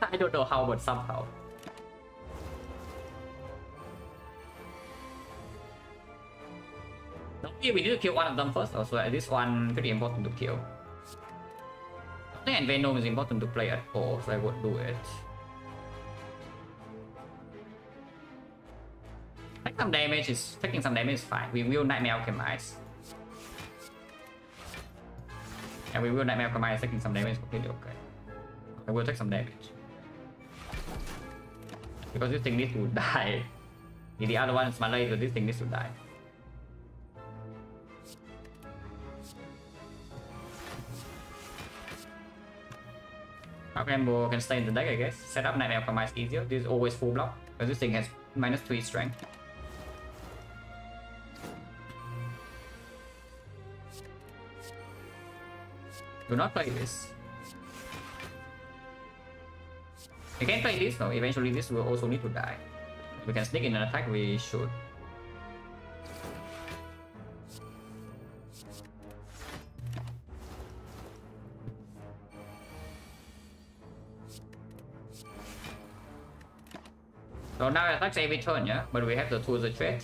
I don't know how, but somehow. We need to kill one of them first, also this one pretty important to kill. And Venom is important to play at all, so I would do it. Taking some damage is fine. We will Nightmare Alchemize. And we will Nightmare Command taking some damage completely okay. I will take some damage. Because this thing needs to die. The other one is melee, so this thing needs to die. Rainbow can stay in the deck, I guess. Set up Nightmare Command is easier. This is always full block. Because this thing has -3 strength. Do not play this. You can play this though. Eventually this will also need to die. If we can sneak in an attack, we should. So now it attacks every turn, yeah? But we have the tools of trade.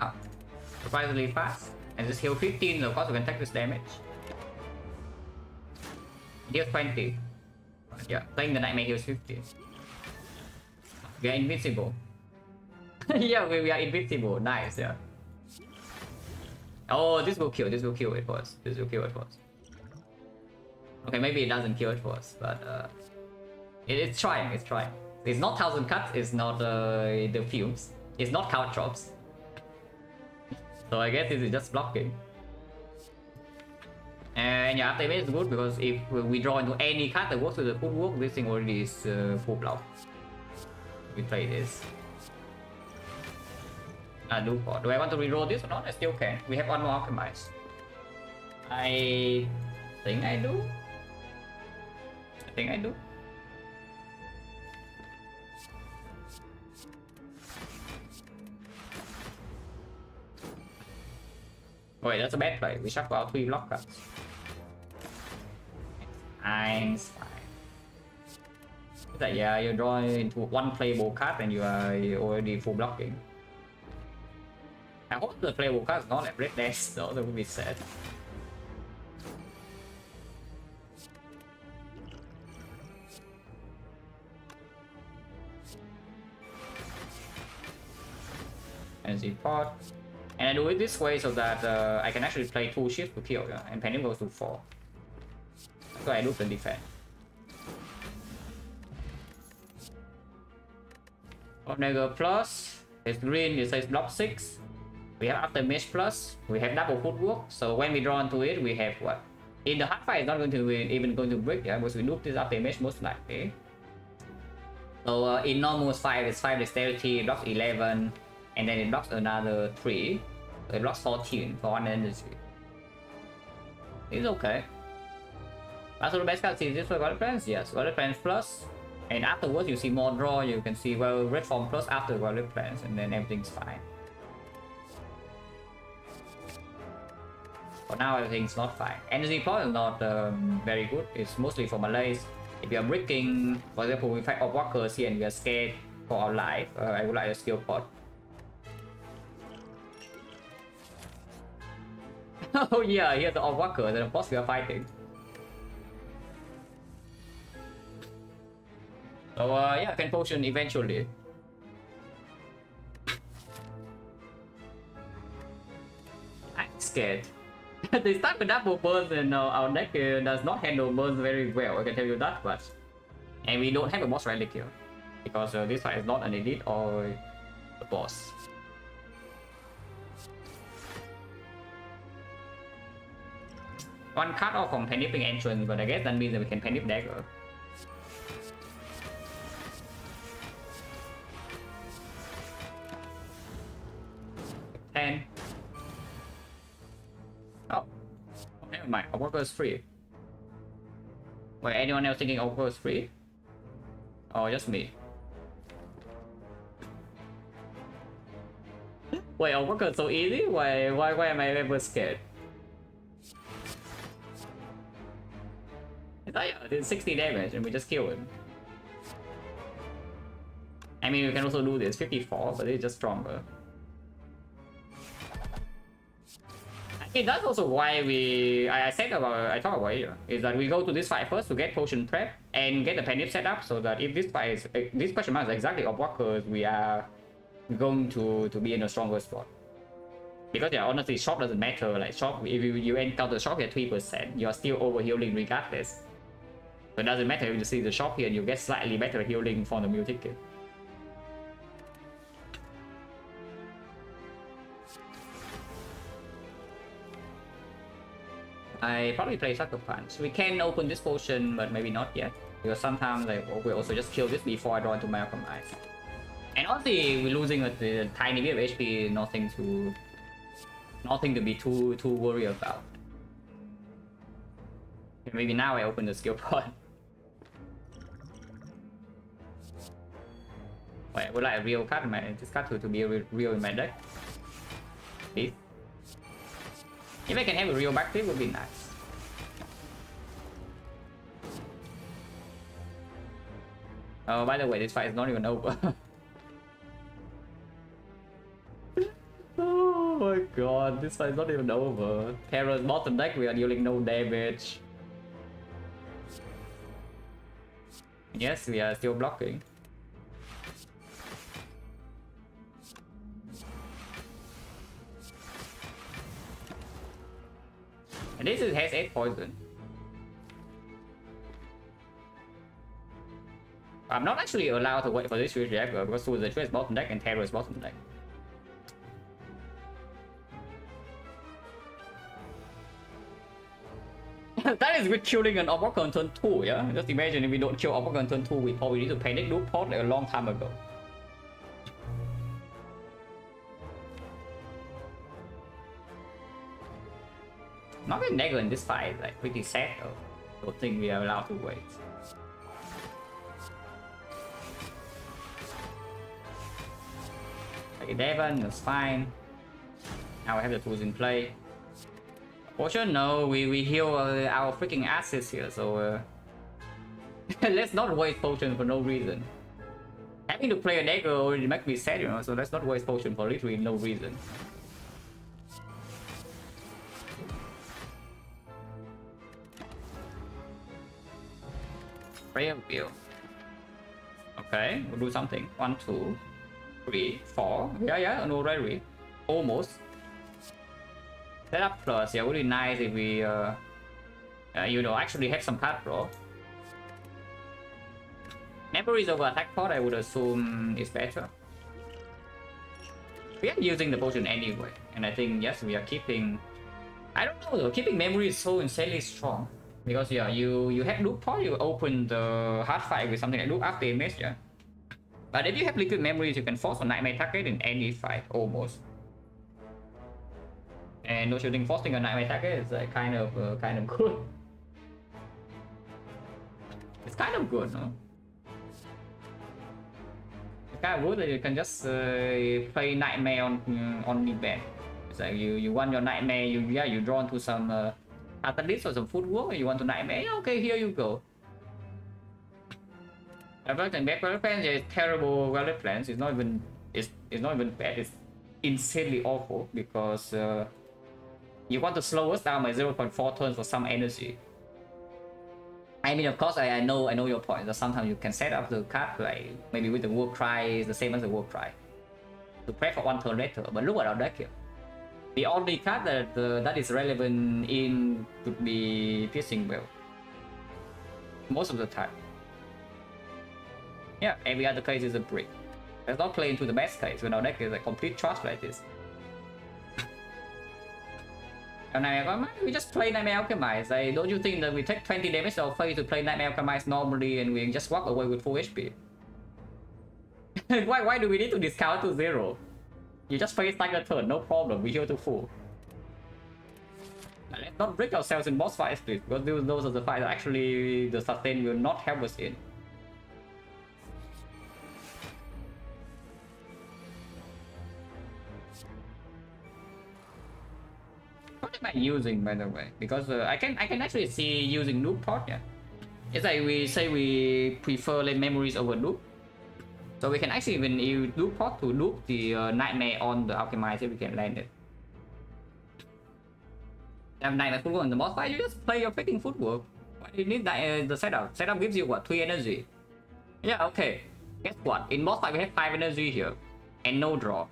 Oh. Surprisingly fast. And just heal 15, so of course we can take this damage. Deal 20. Yeah, playing the Nightmare heals 50. We are invincible. Yeah, we are invincible. Nice, yeah. Oh, this will kill it for us. This will kill it for us. Okay, maybe it doesn't kill it for us, but it's trying, it's trying. It's not 1000 cuts, it's not the fumes. It's not count drops. So I guess this is just blocking. And yeah, after is good because if we draw into any card that works with the footwork, this thing already is full block. We play this. Do I want to reroll this or not? I still can. We have one more optimize. I think I do. I think I do. Wait, that's a bad play. We shuffle out 3 block cards. Nice. That yeah, you draw into 1 playable card and you are already full blocking. I hope the playable card is not at red dash, though, that would be sad. Energy pot. And I do it this way so that I can actually play 2 shifts to kill, yeah? And Penny goes to 4. So I lose the defense. Omega plus. It's green, it says block 6. We have after mesh plus, we have double footwork, so when we draw into it, we have what? In the hard fight, it's not going to even going to break, yeah, because we loop this after mesh most likely. So in normal 5, it's 5 dexterity, it blocks 11, and then it blocks another 3, so it blocks 14 for 1 energy. It's okay. Also the best card is this for Golden Plans, yes, Golden Plans plus, and afterwards you see more draw, you can see, well, red form plus after Golden Plans, and then everything's fine. For now, everything's not fine. Energy pot is not very good. It's mostly for malaise. If you are breaking, for example, we fight walkers here and we are scared for our life, I would like a skill pot. Oh yeah, here's the walkers, and of course we are fighting. So yeah, can potion eventually. I'm scared. They start with double burns and our deck does not handle burns very well, I can tell you that much. And we don't have a boss relic here, because this fight is not an elite or a boss. One card off from Penipping Entrance, but I guess that means that we can Penip Dagger. Oh, never mind. Overworker is free. Wait, anyone else thinking Overworker is free? Oh, just me. Wait, Overworker is so easy? Why am I ever scared? It's 60 damage and we just kill him. I mean, we can also do this 54, but it's just stronger. That's also why I said about, I talked about it, is that we go to this fight first to get potion prep and get the panic set up, so that if this fight is, this question mark is exactly of what curse we are going to be in a stronger spot. Because yeah, honestly, shock doesn't matter. Like shock, if you encounter shock at 3%, you're still over healing regardless. So it doesn't matter if you see the shock here and you get slightly better healing from the meal ticket. I probably play Sucker Punch. We can open this potion, but maybe not yet. Because sometimes like, we also just kill this before I draw into my Alchemize. And honestly, we're losing a tiny bit of HP, nothing to be too worried about. Maybe now I open the skill pod. Wait, I would like a real card in my, this card to be real in my deck. Please. If I can have a real back flip, would be nice. Oh, by the way, this fight is not even over. Oh my god, this fight is not even over. Terra's bottom deck, we are dealing no damage. Yes, we are still blocking. And this has 8 poison. I'm not actually allowed to wait for this Switch Reactor because the Switch bottom deck and Terror's bottom deck. That is with killing an Obworker on turn 2, yeah? Just imagine if we don't kill Obworker on turn 2, we probably need to panic loop pot like a long time ago. Not with Negro in this fight, like pretty sad though. Don't think we are allowed to wait. Like 11 is fine. Now I have the tools in play. Potion, no, we heal our freaking assets here, so let's not waste potion for no reason. Having to play a Negro already makes me sad, you know, so let's not waste potion for literally no reason. Prayer Wheel. Okay, we'll do something. 1, 2, 3, 4. Yeah, no already. Almost. Setup plus, yeah, would be nice if we, you know, actually have some card draw. Memories over attack pod, I would assume is better. We are using the potion anyway, and I think yes, we are keeping. I don't know though, keeping memory is so insanely strong. Because yeah, you have loop pod, you open the hard fight with something like loop after image, yeah. But if you have liquid memories, you can force a nightmare target in any fight almost. And no shooting forcing a nightmare target is kind of good. It's kind of good, no? It's kind of good that you can just play nightmare on event. It's like you want your nightmare, you draw into some Catalyst or some footwork, and you want to nightmare. Yeah, okay, here you go. Defect and bad value plans, yeah, it's terrible value plans. It's not even bad. It's insanely awful because you want to slow us down by 0.4 turns for some energy. I mean, of course, I know your point. That sometimes you can set up the card like maybe with the war cry, the same as the war cry, to prep for 1 turn later. But look at our deck here. The only card that is relevant in could be Piercing Bell. Most of the time. Yeah, every other case is a brick. Let's not play into the best case when our deck is a complete trash like this. And we just play Nightmare Alchemize. Like, don't you think that we take 20 damage of face to play Nightmare Alchemize normally and we just walk away with full HP? Why do we need to discount to 0? You just face like a turn, no problem, we heal to full. And let's not break ourselves in boss fights, please, because those are the fights that actually the sustain will not help us in. What am I using, by the way? Because I can actually see using loop pod, yeah. It's like we say we prefer like memories over loop. So we can actually even use loop pod to loop the nightmare on the alchemize if we can land it. Have nightmare footwork in the boss fight, you just play your freaking footwork. Why do you need that, the setup? Setup gives you what, 3 energy? Yeah, okay. Guess what? In boss fight we have 5 energy here. And no draw.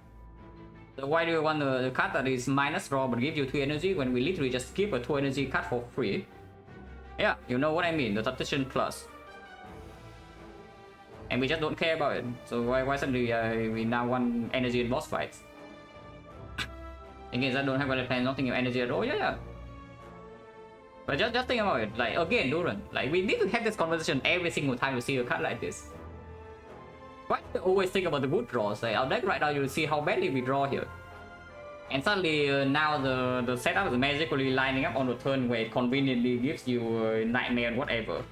So why do you want the card that is minus draw but give you 3 energy when we literally just give a 2 energy card for free? Yeah, you know what I mean, the Tactician Plus. And we just don't care about it. So why suddenly we now want energy in boss fights? Again, I don't have any plan, not thinking of energy at all. Yeah. But just think about it. Like again, Duran. Like we need to have this conversation every single time we see a card like this. Why do you always think about the good draws? Like our deck right now, you see how badly we draw here. And suddenly now the setup is magically lining up on the turn where it conveniently gives you nightmare and whatever.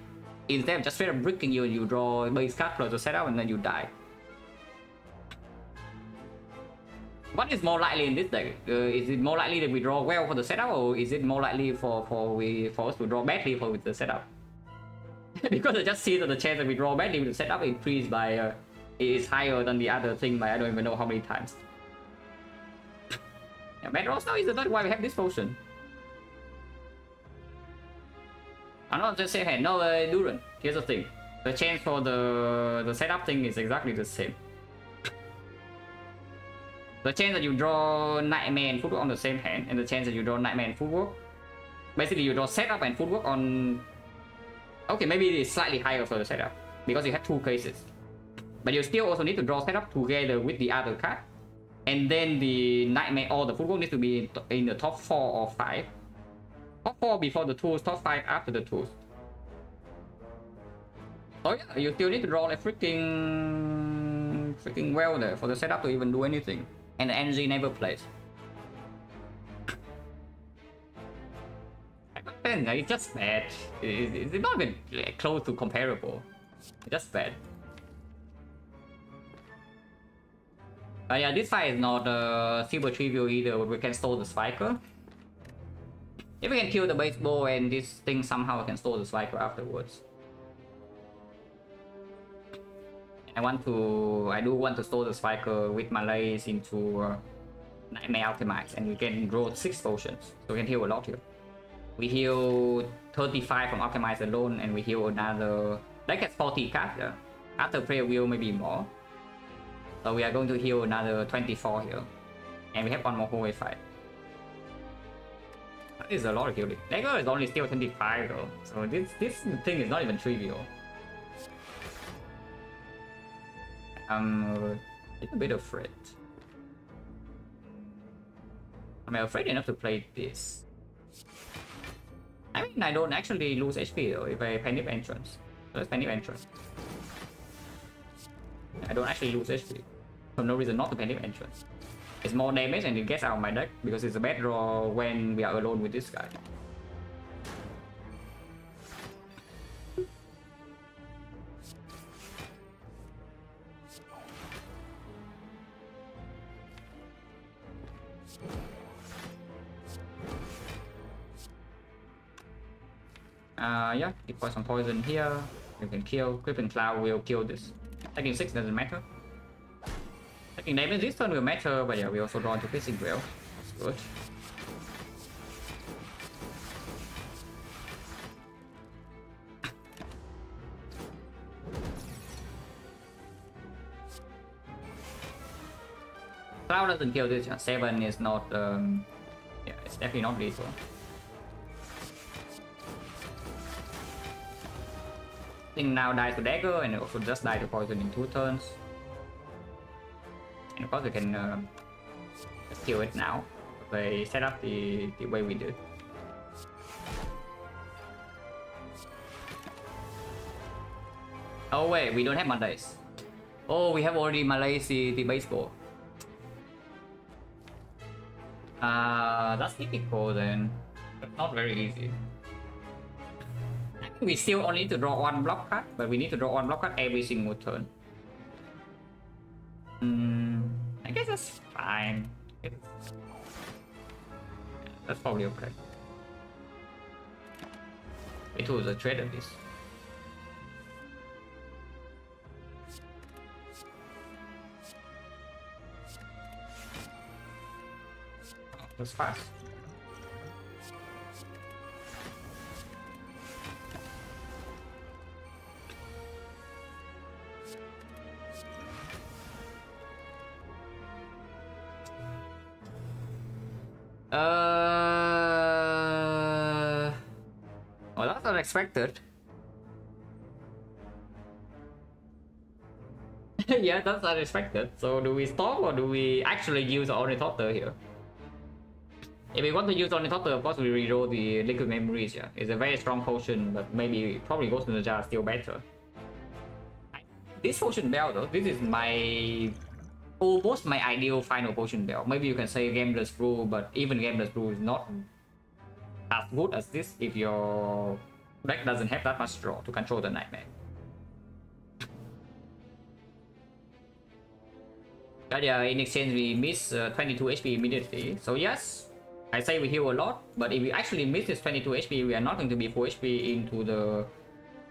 Instead of just straight up bricking you and you draw base card plus the setup and then you die. What is more likely in this deck? Is it more likely that we draw well for the setup, or is it more likely for us to draw badly with the setup? Because I just see that the chance that we draw badly with the setup increased by is higher than the other thing by I don't even know how many times. Yeah, bad draws now is not why we have this potion. I'm not just saying, hey, no, Duran. Here's the thing: the chance for the setup thing is exactly the same. The chance that you draw Nightmare and Footwork on the same hand, and the chance that you draw Nightmare and Footwork, basically you draw setup and Footwork on. Okay, maybe it is slightly higher for the setup because you have 2 cases, but you still also need to draw setup together with the other card, and then the Nightmare or the Footwork needs to be in the top 4 or 5. Top 4 before the tools, top 5 after the tools. Oh yeah, you still need to draw like freaking well there for the setup to even do anything. And the energy never plays. It's just bad. It's not even close to comparable. It's just bad. But yeah, this fight is not super trivial either. We can stall the Spiker. If we can kill the baseball and this thing somehow can stall the Spiker afterwards. I do want to store the Spiker with Malays into Nightmare Alchemize, and we can draw 6 potions, so we can heal a lot here. We heal 35 from Alchemize alone, and we heal another. That gets 40 cards there. After Prayer Wheel, maybe more. So we are going to heal another 24 here, and we have one more hallway fight. That is a lot of healing. Dagger is only still 25 though, so this thing is not even trivial. I'm a little bit afraid. I'm afraid enough to play this. I mean, I don't actually lose HP though if I Panic Entrance. Let's Panic Entrance. I don't actually lose HP. So no reason not to Panic Entrance. It's more damage and it gets out of my deck because it's a bad draw when we are alone with this guy. Yeah, deploy some poison here. You can kill. Crippling Cloud will kill this. Taking 6 doesn't matter. Taking damage this turn will matter, but yeah, we also draw into Piercing Drill. That's good. Cloud doesn't kill this. 7 is not. Yeah, it's definitely not lethal. Thing now dies to Dagger, and it also just die to poison in 2 turns. And of course we can just kill it now. They set up the way we did. Oh wait, we don't have Malays. Oh, we have already Malays the baseball. That's typical then. But not very easy. We still only need to draw 1 block card, but we need to draw 1 block card every single turn. I guess that's fine. That's probably okay. It was a trade of this. Oh, that's fast. Well, that's unexpected. Yeah, that's unexpected. So do we stop or do we actually use Ornithopter here? If we want to use Ornithopter, of course we reroll the Liquid Memories. Yeah, it's a very strong potion, but maybe probably Ghost in the Jar is still better. This potion bell though, this is my almost my ideal final potion bell. Maybe you can say Gambler's Brew, but even Gambler's Brew is not as good as this if your deck doesn't have that much draw to control the Nightmare. But yeah, in exchange we miss 22 HP immediately. So yes, I say we heal a lot, but if we actually miss this 22 HP, we are not going to be full HP into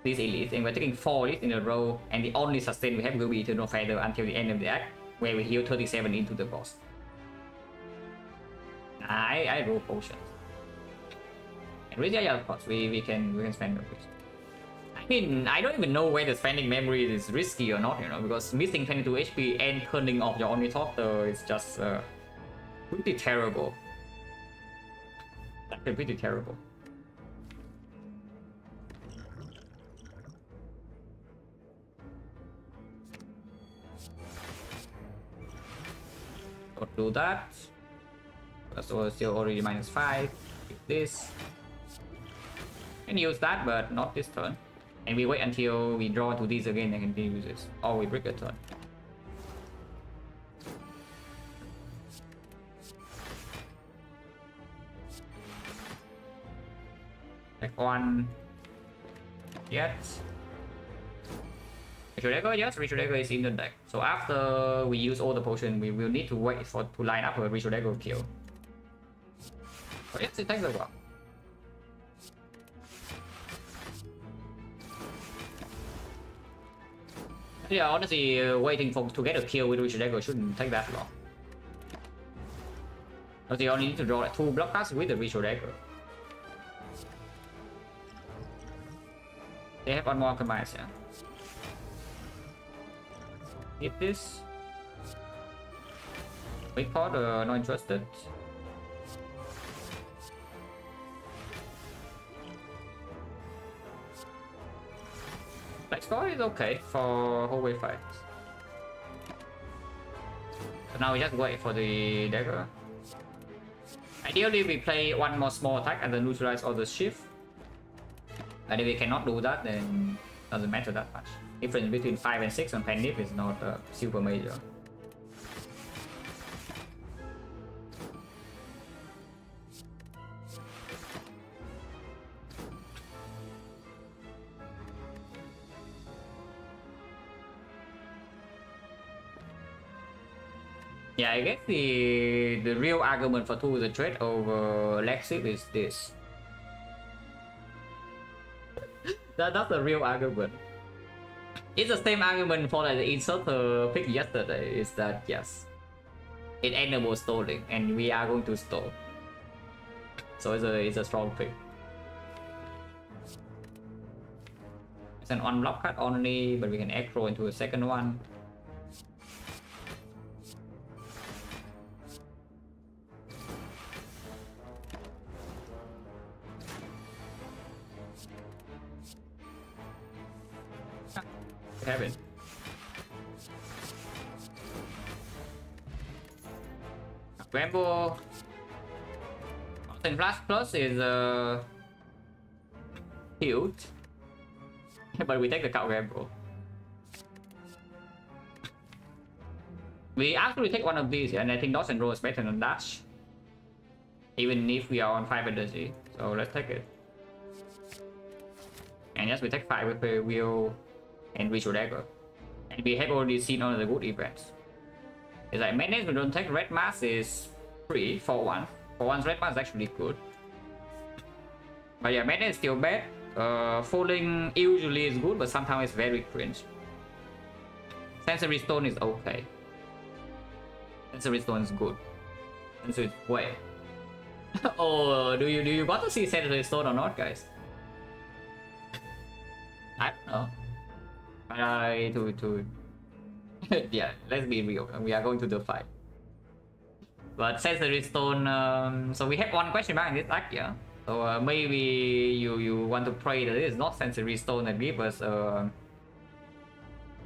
these elites, and we're taking 4 elites in a row, and the only sustain we have will be Eternal Feather until the end of the act, where we heal 37 into the boss. I roll potions. And with yeah, of course, we can spend the potions. I mean, I don't even know whether spending memory is risky or not, you know, because missing 22 HP and turning off your Ornithopter is just pretty terrible. That's pretty terrible. Don't do that. So still already -5. Keep this. Can use that, but not this turn. And we wait until we draw to these again and can use this. Or we break a turn. Like 1. Yet. Ritual Dagger, yes, Ritual Dagger is in the deck. So after we use all the potion, we will need to wait to line up a Ritual Dagger kill. But yes, it takes a while. Yeah, honestly, waiting to get a kill with Ritual Dagger shouldn't take that long. Because you only need to draw like 2 block cards with the Ritual Dagger. They have one more compromise, yeah. Hit this. Wait for the not interested. Black score is okay for hallway fights. So now we just wait for the dagger. Ideally we play one more small attack and then neutralize all the shift. And if we cannot do that, then doesn't matter that much. Difference between 5 and 6 on Pandip is not super major. Yeah, I guess the real argument for 2 the trade over Lexip is this. That's the real argument. It's the same argument for the inserter pick yesterday, is that yes, it enables stalling and we are going to stall. So it's a strong pick. It's an unblock card only, but we can aggro into a second one. Heaven. Rambo. Mountain Flash Plus is huge. But we take the cow Rambo. We actually take one of these, and I think Dodge and Roll is better than Dash. Even if we are on 5 energy. So let's take it. And yes, we take 5 with the wheel and Ritual Dagger. And we have already seen all the good events. It's like Madness we don't take Red Mask is free for 1. For 1's Red Mask is actually good. But yeah, Madness is still bad. Falling usually is good, but sometimes it's very cringe. Sensory Stone is okay. Sensory Stone is good. Sensory wait. Oh, do you want to see Sensory Stone or not, guys? I don't know. Yeah, let's be real. We are going to the fight. But sensory stone. So we have one question mark in this deck, yeah. So maybe you want to pray that it is not sensory stone that give us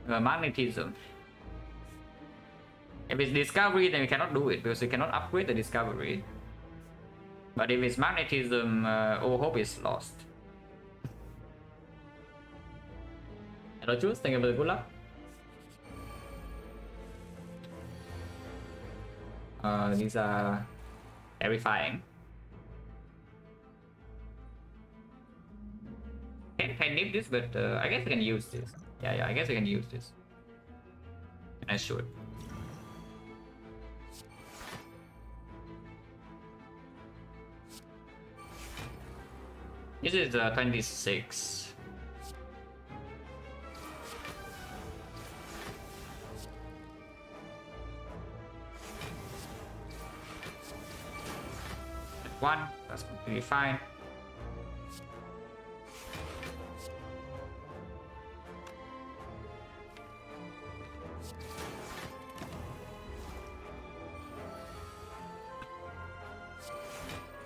magnetism. If it's discovery, then we cannot do it because we cannot upgrade the discovery. But if it's magnetism, all hope is lost. Hello, Jules. Thank you for the good luck. These are terrifying. Can nip this, but I guess we can use this. Yeah, I guess we can use this. I should. This is 26. One, that's completely fine.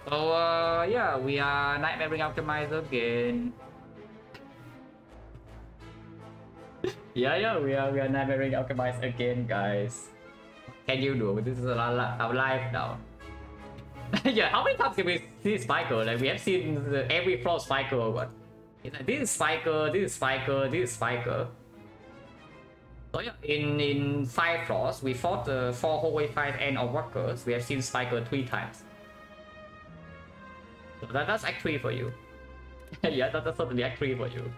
So yeah, we are Nightmare Alchemizer again. yeah, we are Nightmare Alchemizer again, guys. Can you do it? This is our life now. Yeah, how many times can we see Spiker? Like we have seen every floor Spiker or what? It's like, this is Spiker, this is Spiker, this is Spiker. So yeah, in 5 floors, we fought 4 hallway fight end of workers. We have seen Spiker 3 times. So that's Act 3 for you. Yeah, that's totally Act 3 for you.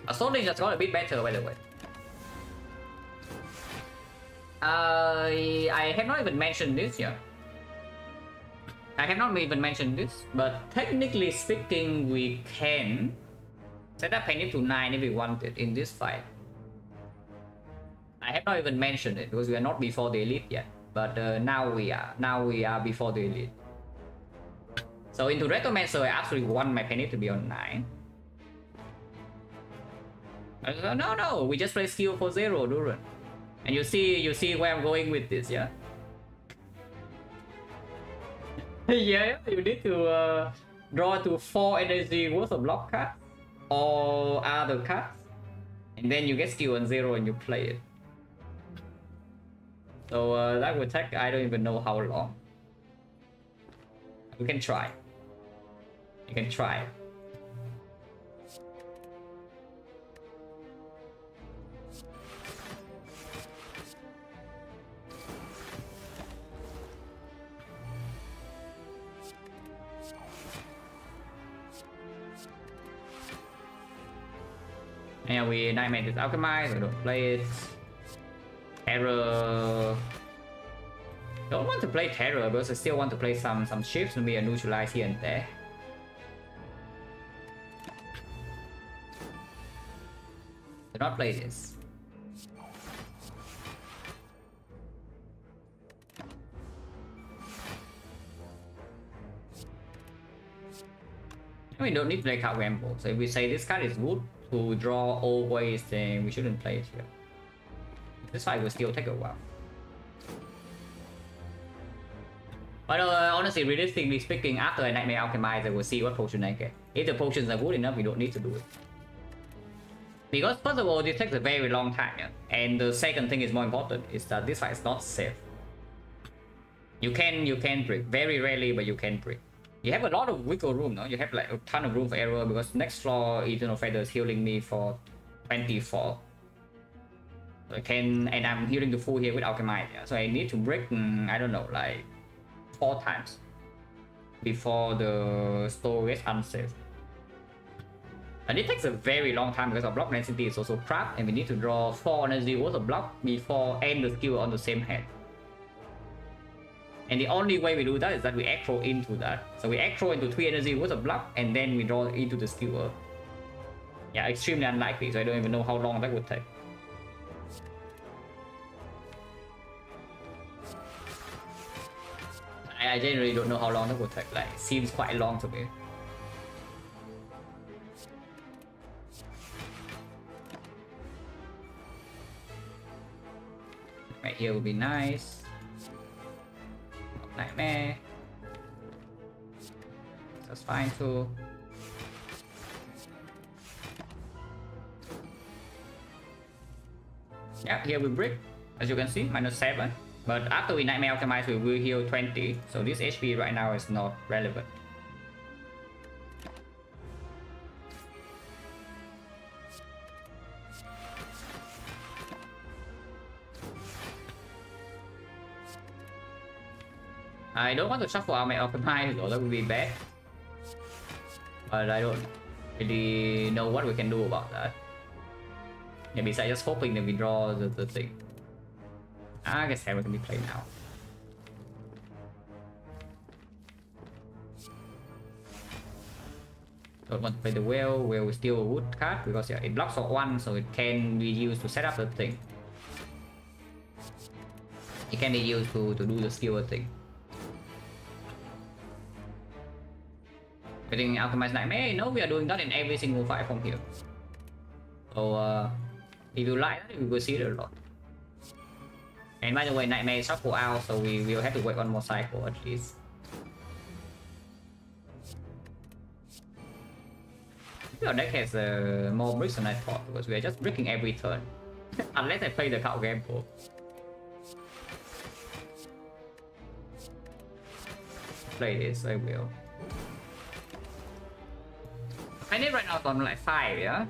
Assaulting just got a bit better, by the way. I have not even mentioned this yet. I have not even mentioned this, but technically speaking, we can set up Penny to 9 if we wanted in this fight. I have not even mentioned it because we are not before the elite yet, but now we are. Now we are before the elite. So into Rectomancer, I actually want my Penny to be on 9. No, we just play skill for 0, Duran. And you see where I'm going with this, yeah? Yeah, you need to draw to 4 energy worth of block cards or other cards, and then you get skill on 0 and you play it. So that would take, I don't even know how long. You can try. You can try. And we Nightmare is Alchemized, we don't play it. Terror. Don't want to play Terror because I still want to play some shifts to be a neutralize here and there. Do not play this. We don't need to play card Ramble. So if we say this card is good to draw always, then we shouldn't play it here. This fight will still take a while. But honestly, realistically speaking, after a Nightmare Alchemize, I will see what potion I get. If the potions are good enough, we don't need to do it. Because first of all, this takes a very long time, yeah? And the second thing is more important, is that this fight is not safe. You can break, very rarely, but you can break. You have a lot of wiggle room, no? You have like a ton of room for error because next floor Eternal Feather is healing me for 24. So I can, and I'm healing the full here with Alchemize, yeah? So I need to break, I don't know, like 4 times before the store gets unsafe. And it takes a very long time because our block density is also crap, and we need to draw 4 energy worth of block before end the skill on the same hand. And the only way we do that is that we aggro into that. So we aggro into 3 energy worth of block, and then we draw into the skill. Yeah, extremely unlikely, so I don't even know how long that would take. I generally don't know how long that would take, like, it seems quite long to me. Right here would be nice. Nightmare. That's fine too. Yeah, here we brick. As you can see, -7. But after we Nightmare optimize, we will heal 20. So this HP right now is not relevant. I don't want to shuffle out my optimize, though that would be bad. But I don't really know what we can do about that. Yeah, besides just hoping that we draw the thing. I guess Hammer can be played now. Don't want to play the whale. Whale is still a wood card because yeah, it blocks for 1, so it can be used to set up the thing. It can be used to do the skewer thing. Getting Alchemist Nightmare, no, we are doing that in every single fight from here. So if you like that, we will see it a lot. And by the way, Nightmare is shuffle out, so we will have to wait one more cycle at least. Your deck has more bricks than I thought, because we are just bricking every turn. Unless I play the card game pool. Play this, I will. I need right now on like 5, yeah?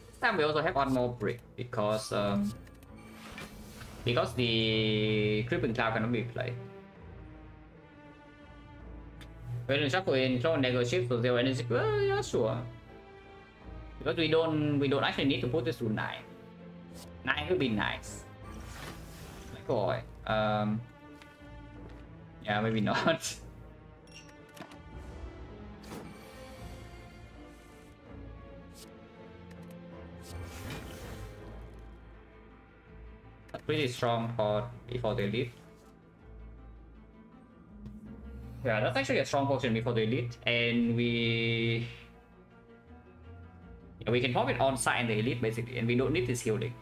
This time we also have one more brick because the Creeping Cloud cannot be played. When you shuffle in, throw negotiate for 0 energy. Well, yeah, sure. Because we don't actually need to put this to 9. 9 would be nice. Like, boy. Yeah, maybe not. Pretty strong for before they lead. Yeah, that's actually a strong potion before they lead, and we can pop it on site and the elite basically, and we don't need this healing.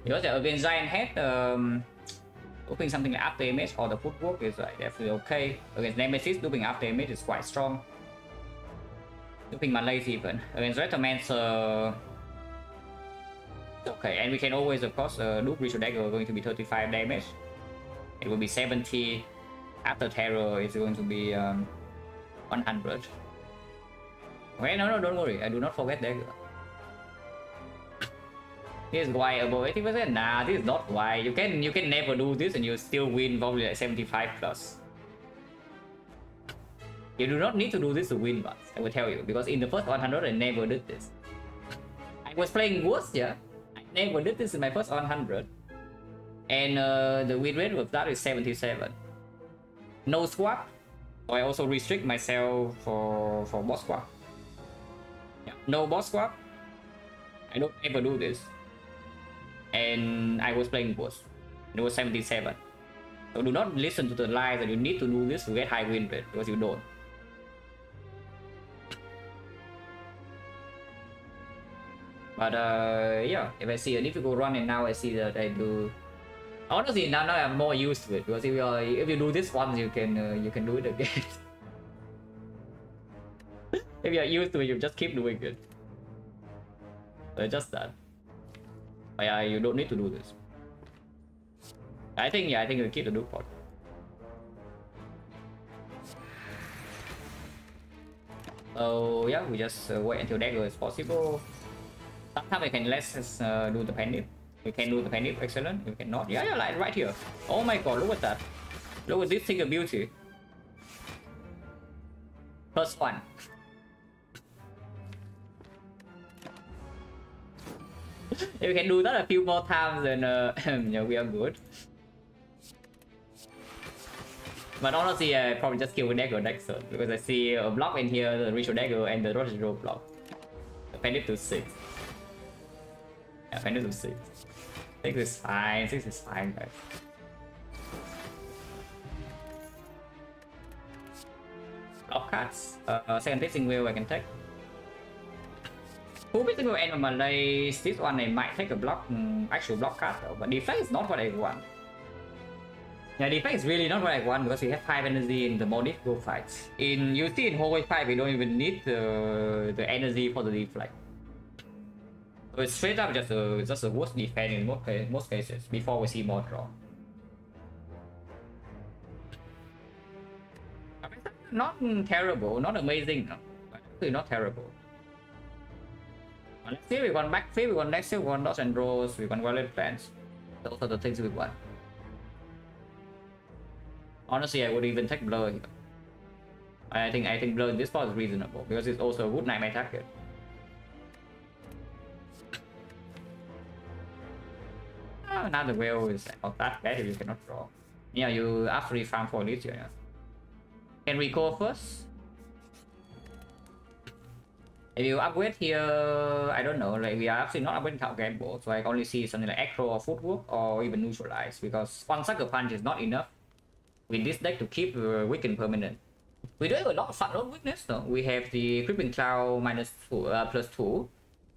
Because against Giant Head, looping something like after image or the footwork is definitely okay. Against Nemesis, looping after image is quite strong. Looping Malaise even. Against Retromancer, okay, and we can always of course loop Ritual Dagger going to be 35 damage. It will be 70. After Terror it's going to be 100. Okay, no, don't worry, I do not forget Dagger. This is why above 80%? Nah, this is not why. You can never do this and you still win probably like 75 plus. You do not need to do this to win, but I will tell you, because in the first 100 I never did this. I was playing worse, yeah. I never did this in my first 100. And the win rate of that is 77. No swap. So I also restrict myself for boss swap. Yeah, no boss swap. I don't ever do this. And I was playing worse. It was 77. So do not listen to the lies that you need to do this to get high win rate, because you don't. But yeah, if I see a difficult run and now I see that I do, honestly now I'm more used to it, because if you do this once you can do it again. If you're used to it, you just keep doing it. Just that. But yeah, you don't need to do this. I think you keep the Duke pot. So yeah, we just wait until dagger is possible. Sometimes we can let's do the panic. We can do the panic, excellent. We cannot. Yeah, like right here. Oh my god, look at that. Look at this thing of beauty. First one. If we can do that a few more times, then yeah, we are good. But honestly, I probably just kill a dagger next turn because I see a block in here, the ritual dagger and the ritual block. Append it to 6. Yeah, append it to 6. 6 is fine. 6 is fine, guys. Block cards. Second facing wheel I can take. Who facing wheel end of my lace? This one I might take a block, actual block card though. But defect is not what I want. Yeah, defect is really not what I want because we have 5 energy in the more difficult fights. You see in hallway 5 we don't even need the energy for the deflect. So it's straight up just a worst defense in most cases before we see more draw. Not terrible, not amazing, no. Actually not terrible. Let's see, we want backflip, we want next we want dodge and rolls, we want violet plans. Those are the things we want. Honestly, I would even take blur here. I think blur in this spot is reasonable because it's also a good nightmare target. Now the whale is not that bad if you cannot draw. Yeah, you after you farm for this here. Yeah. Can we go first? If you upgrade here, I don't know, like we are actually not upgrading top gamble, so I only see something like acro or footwork or even neutralize because one sucker punch is not enough with this deck to keep weakened permanent. We do have a lot of fun weakness though. We have the Creeping Cloud plus 2.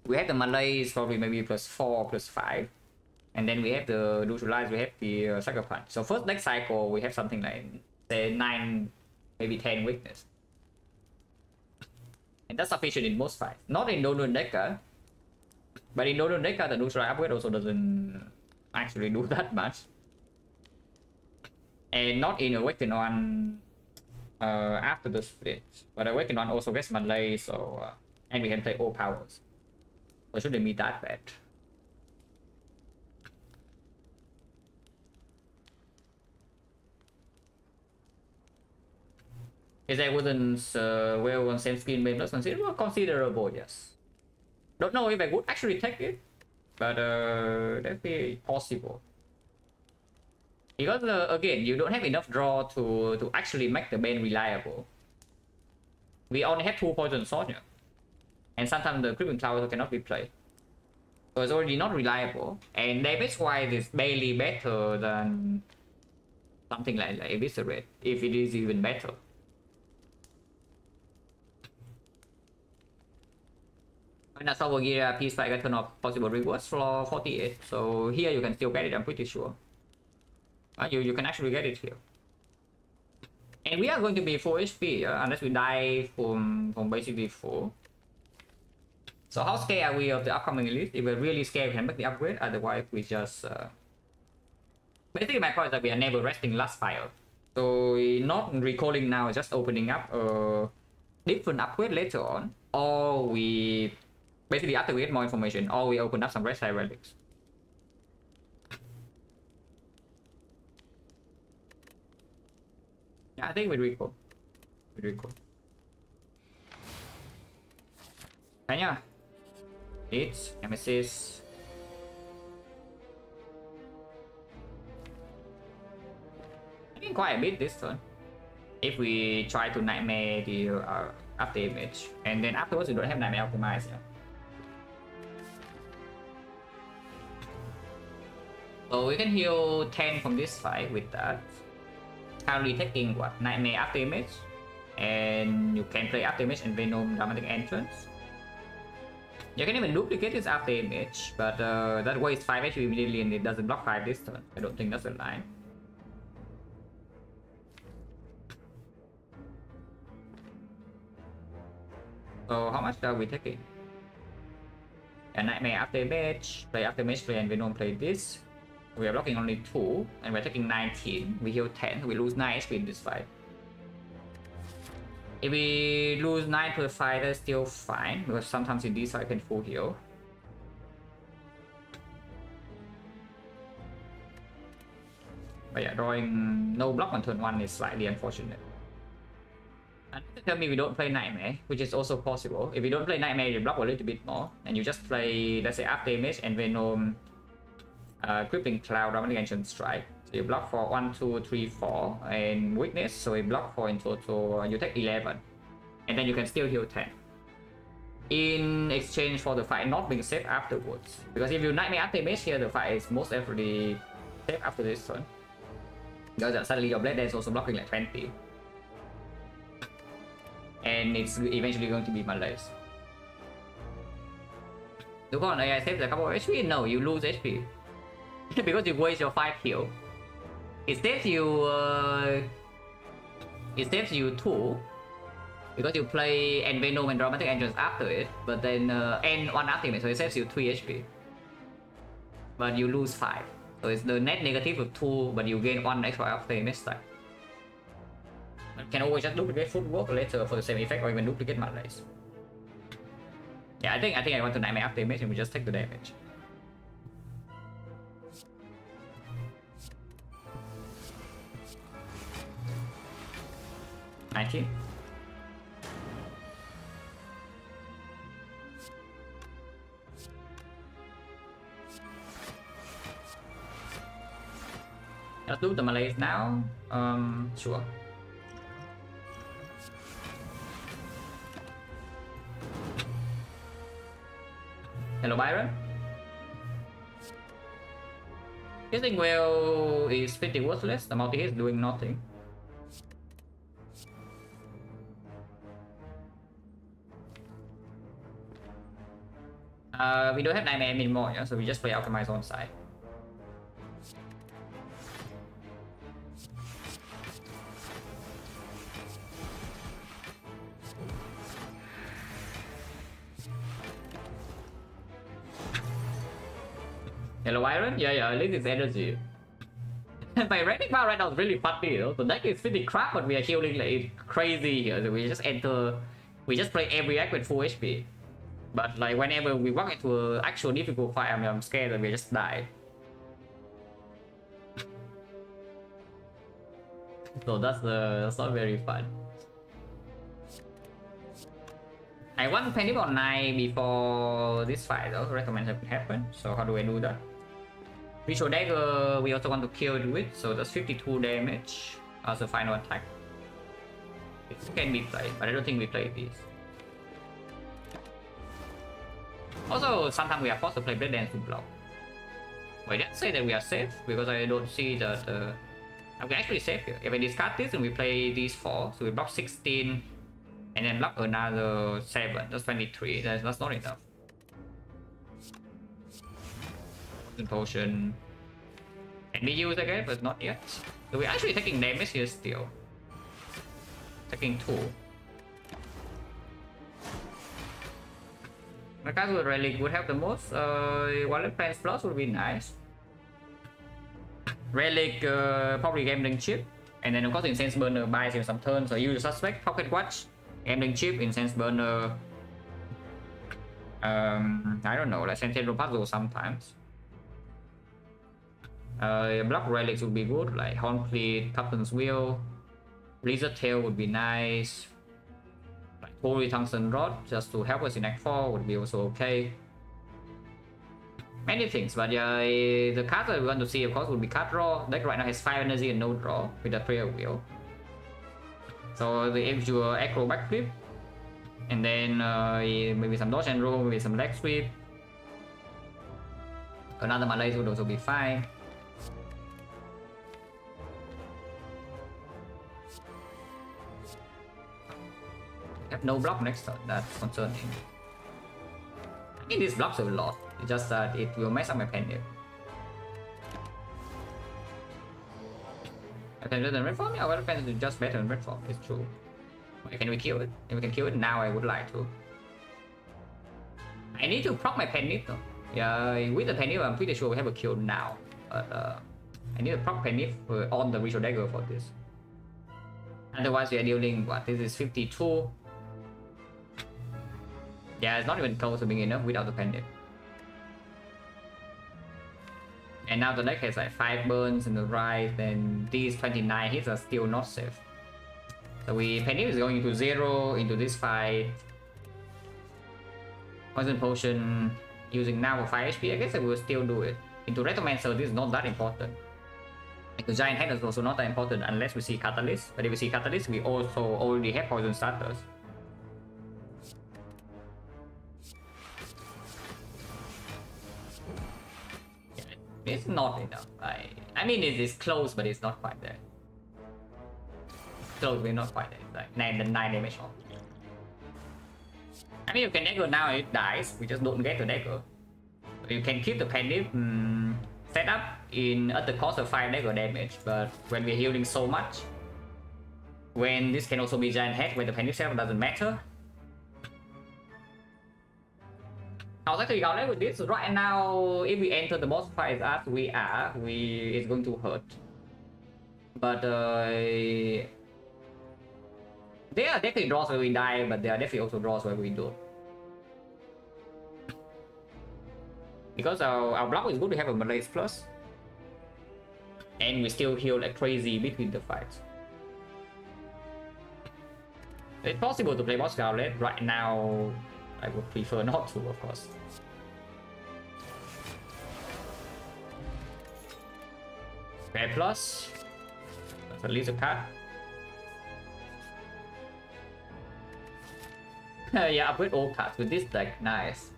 We have the Malays probably maybe +4, +5. And then we have the neutralize, we have the sucker punch. So first next cycle we have something like say 9, maybe 10 weakness. And that's sufficient in most fights. Not in Donut Decker. But in Donut Decker the neutral upgrade also doesn't actually do that much. And not in Awakened One after the split. But Awakened One also gets Malay, so and we can play all powers. So shouldn't be that bad. Is that wasn't well on same screen made considerable, yes. Don't know if I would actually take it, but that'd be possible. Because again, you don't have enough draw to actually make the bane reliable. We only have 2 poison swords here. And sometimes the Creeping Cloud cannot be played. So it's already not reliable. And damage wise is barely better than something like Eviscerate, if it is even better. When I saw Gear piece fight, I turn off possible rewards for 48. So here you can still get it, I'm pretty sure. You can actually get it here. And we are going to be full HP unless we die from basically full. So how scared are we of the upcoming list? If we're really scared, we can make the upgrade. Otherwise, we just... Basically, my point is that we are never resting last fire. So not recalling now, just opening up a different upgrade later on. Or we... Basically, after we get more information, or we open up some red side relics. Yeah, I think we'd recall. And yeah. It's Nemesis. I think quite a bit this turn. If we try to nightmare the after image. And then afterwards we don't have nightmare optimized. Yeah. So we can heal 10 from this fight with that. Currently taking what? Nightmare after image. And you can play after image and Venom dramatic entrance. You can even duplicate this after image, but that way it's 5 HP immediately and it doesn't block 5 this turn. I don't think that's a line. So how much are we taking? A Nightmare after image, play after image, play and Venom play this. We are blocking only 2 and we're taking 19. We heal 10, we lose 9 HP in this fight. If we lose 9 per fight, that's still fine because sometimes in this fight I can full heal. But yeah, drawing no block on turn 1 is slightly unfortunate. And tell me we don't play Nightmare, which is also possible. If you don't play Nightmare, you block a little bit more and you just play, let's say, after image and Venom, Crippling Cloud, Dramatic Ancient Strike. So you block for 1, 2, 3, 4, and weakness. So you block for in total, you take 11, and then you can still heal 10. In exchange for the fight not being saved afterwards. Because if you Nightmare Aftermath here, the fight is most definitely saved after this turn. Because suddenly your Blade Dance is also blocking like 20. And it's eventually going to be melee. Do con AI saves a couple of HP? No, you lose HP. Because you waste your 5 heal. It saves you 2. Because you play Venom and Dramatic Entrance after it, but then and 1 ultimate, so it saves you 3 HP. But you lose 5. So it's the net negative of 2, but you gain 1 extra ultimate stack. You can always just duplicate footwork later for the same effect, or even duplicate melees. Yeah, I think I want to Nightmare Aftermath and we just take the damage. $19. Let's do the melees now. Sure. Hello, Byron. Hitting well is pretty worthless. The multi hit is doing nothing. We don't have Nightmare anymore, yeah? So we just play Alchemize on side. Hello Iron? Yeah, at least it's energy. My rating bar right now is really funny, you know? The deck is pretty crap, but we are healing like crazy here. So we just play every act with full HP. But like whenever we walk into an actual difficult fight, I'm scared that we just die. So that's not very fun. I want Penny on 9 before this fight though. Recommend it happen. So how do I do that? Visual Dagger we also want to kill it with, so that's 52 damage as a final attack. It can be played, but I don't think we play these. Also, sometimes we are forced to play Blade Dance to block. Wait, let's say that we are safe, because I don't see that... we're actually safe here. If I discard this and we play these 4, so we block 16, and then block another 7, that's 23, that's not enough. Potion can be used again, but not yet. So we're actually taking damage here still. Taking 2. My card with Relic would help the most. Wallet Plans Plus would be nice. Relic probably Gambling Chip. And then of course Incense Burner buys him some turns. So use Suspect, Pocket Watch, Gambling Chip, Incense Burner. I don't know, like Sentinel Puzzle sometimes. Block relics would be good, like Hornfleet, Captain's Wheel, Blizzard Tail would be nice, like Holy Tungsten Rod just to help us in Act 4 would be also okay. Many things, but yeah, the card that we want to see of course would be card draw. Deck right now has 5 energy and no draw with the Prayer Wheel. So the actual Acro Backflip, and then maybe some dodge and roll, maybe some leg sweep. Another Malaise would also be fine. Have no block next turn, that's concerning. I think this blocks a lot, it's just that it will mess up my penny. I can do the red form? Yeah, well, pen is just better than red form, it's true. Wait, can we kill it? If we can kill it now, I would like to. I need to proc my penny though. Yeah, with the penny, I'm pretty sure we have a kill now. But I need to proc penny on the Ritual Dagger for this. Otherwise, we are dealing what? This is 52. Yeah, it's not even close to being enough without the penny. And now the deck has like 5 burns in the right, and these 29 hits are still not safe. So penny is going into 0 into this fight. Poison Potion using now for 5 HP, I guess I will still do it. Into Retromancer, this is not that important. The giant head is also not that important unless we see catalyst. But if we see catalyst, we also already have poison starters. Yeah, it's not enough. I mean, it is close, but it's not quite there. Close, but not quite there. It's like 9 damage off. I mean, you can dagger now, it dies. We just don't get the dagger. You can keep the panic set up at the cost of 5 dagger damage, but when we're healing so much, when this can also be giant head, when the panic setup doesn't matter. I was actually gonna with this right now. If we enter the boss fight as it's going to hurt. But there are definitely draws where we die, but there are definitely also draws where we don't. Because our block is good, we have a malaise plus. And we still heal like crazy between the fights. It's possible to play boss Scarlet. Right now, I would prefer not to, of course. Fair plus. That's at least a card. Yeah, upgrade all cards with this deck. Nice.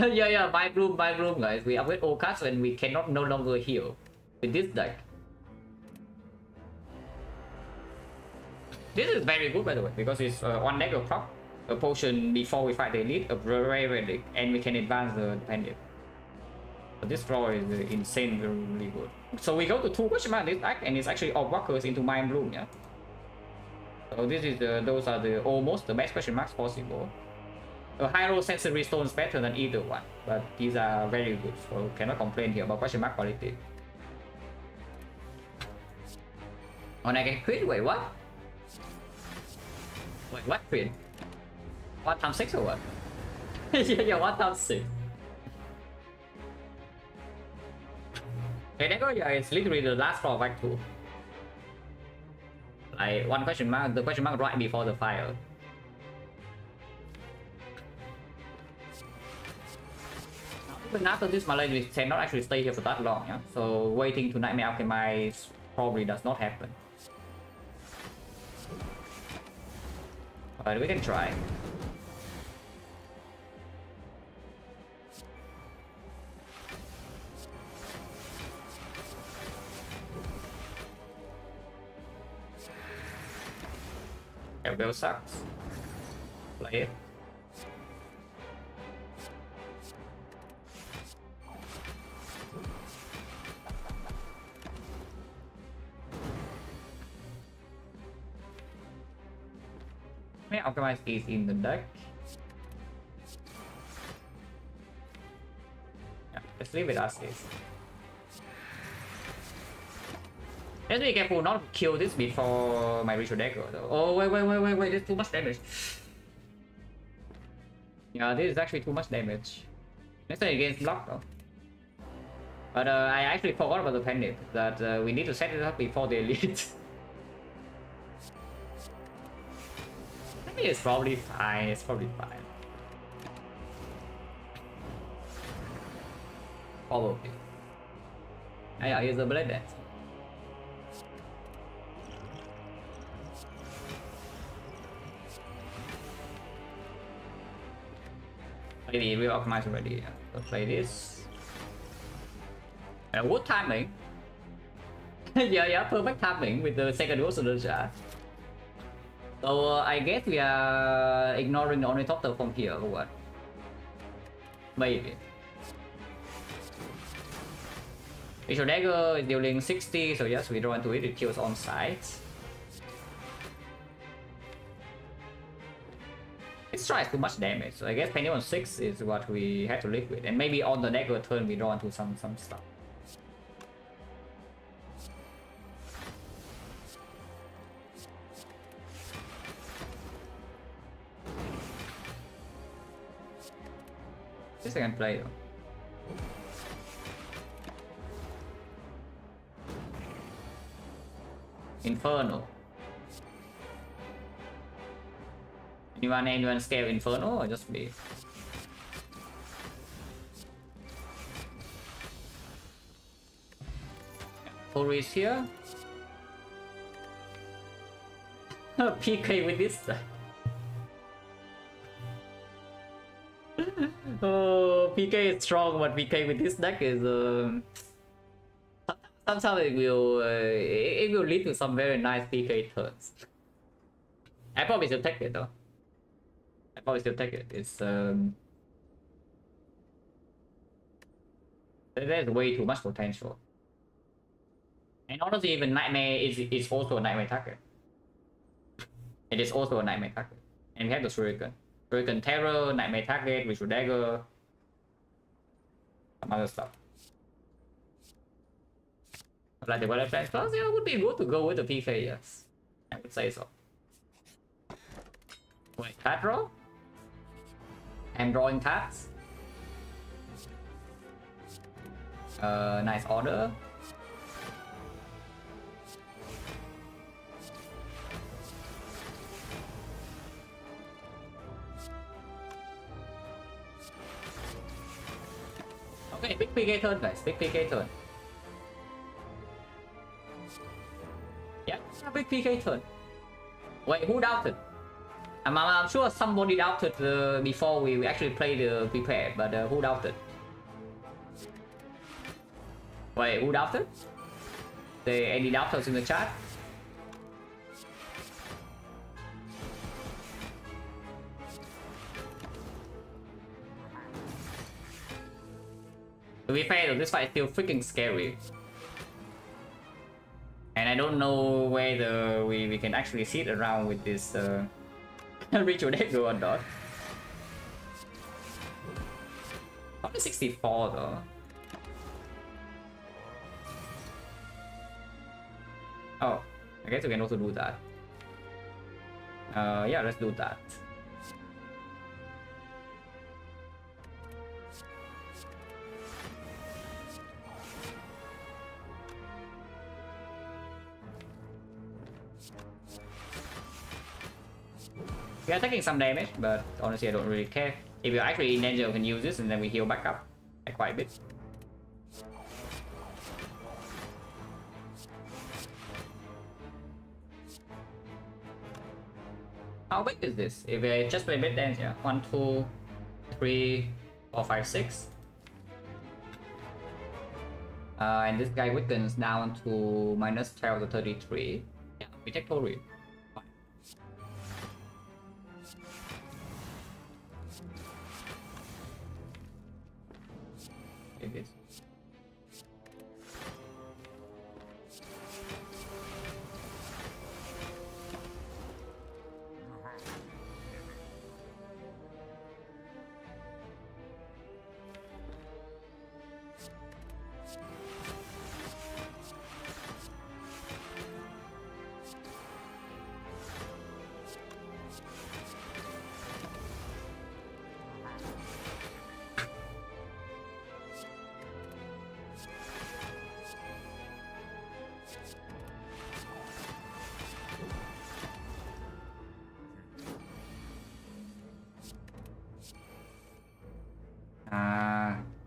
yeah, my bloom, guys. We upgrade all cards and we cannot no longer heal with this deck. This is very good, by the way, because it's one deck of prop, a potion before we fight the elite, a rare relic, and we can advance the bandit. But this draw is insane, really good. So we go to 2 question mark this deck, and it's actually all walkers into mind bloom, yeah. So this is those are the almost the best question marks possible. A high roll sensory stone is better than either one, but these are very good, so cannot complain here about question mark quality. Oh, and I can crit? Wait, what? Wait, what crit? 1 times 6 or what? yeah, 1 times 6. Okay, yeah, it's literally the last draw of Act 2. Like, one question mark, the question mark right before the fire. Even after this Malay, we cannot actually stay here for that long, yeah? So waiting to Nightmare Alchemize probably does not happen. But we can try. Elbow sucks. Play it. May optimize is in the deck. Yeah, let's leave it as is. Let's be careful not to kill this before my ritual dagger though. Oh wait, there's too much damage. Yeah, this is actually too much damage. Let's say against block though. But I actually forgot about the pendant that we need to set it up before the elite. I think it's probably fine, Probably. Yeah, here's the blade dance. Maybe we optimize already. Yeah. Let's play this. And what timing? yeah, perfect timing with the second ghost of the chat. So I guess we are ignoring the Ornithopter from here or what? Maybe. Visual Dagger is dealing 60, so yes, we draw into it, it kills on sight. It strikes too much damage, so I guess Penny on 6 is what we have to live with. And maybe on the dagger turn we draw into some stuff. This I can play though. Inferno. Anyone scale Inferno or just me? Tories here. PK with this deck. Oh, PK is strong, but PK with this deck is sometimes it will lead to some very nice PK turns. I probably still take it though. I probably still take it. It's there's way too much potential. And honestly, even Nightmare is also a Nightmare target. It is also a Nightmare target. And we have the Shuriken. Shuriken Terror, Nightmare target, Ritual Dagger, some other stuff. Like the Weather Flash Plus, yeah, would be good to go with the PK, yes. I would say so. Wait, card draw? I'm drawing cards. Nice order. Okay, big PK turn, guys. Big PK turn. Yeah, big PK turn. Wait, who doubted? I'm sure somebody doubted before we actually played the prepare, but who doubted? Wait, who doubted? Any doubters in the chat? To be fair though, this fight is still freaking scary. And I don't know whether we can actually sit around with this Ritual Dagger or not. Probably 64 though. Oh, I guess we can also do that. Yeah, let's do that. We are taking some damage, but honestly I don't really care. If you're actually in danger, we can use this and then we heal back up quite a bit. How big is this? If I just play bit dance, yeah. 1, 2, 3, 4, 5, 6. And this guy weakens down to minus 12 to 33. Yeah, we take Tori. Take this.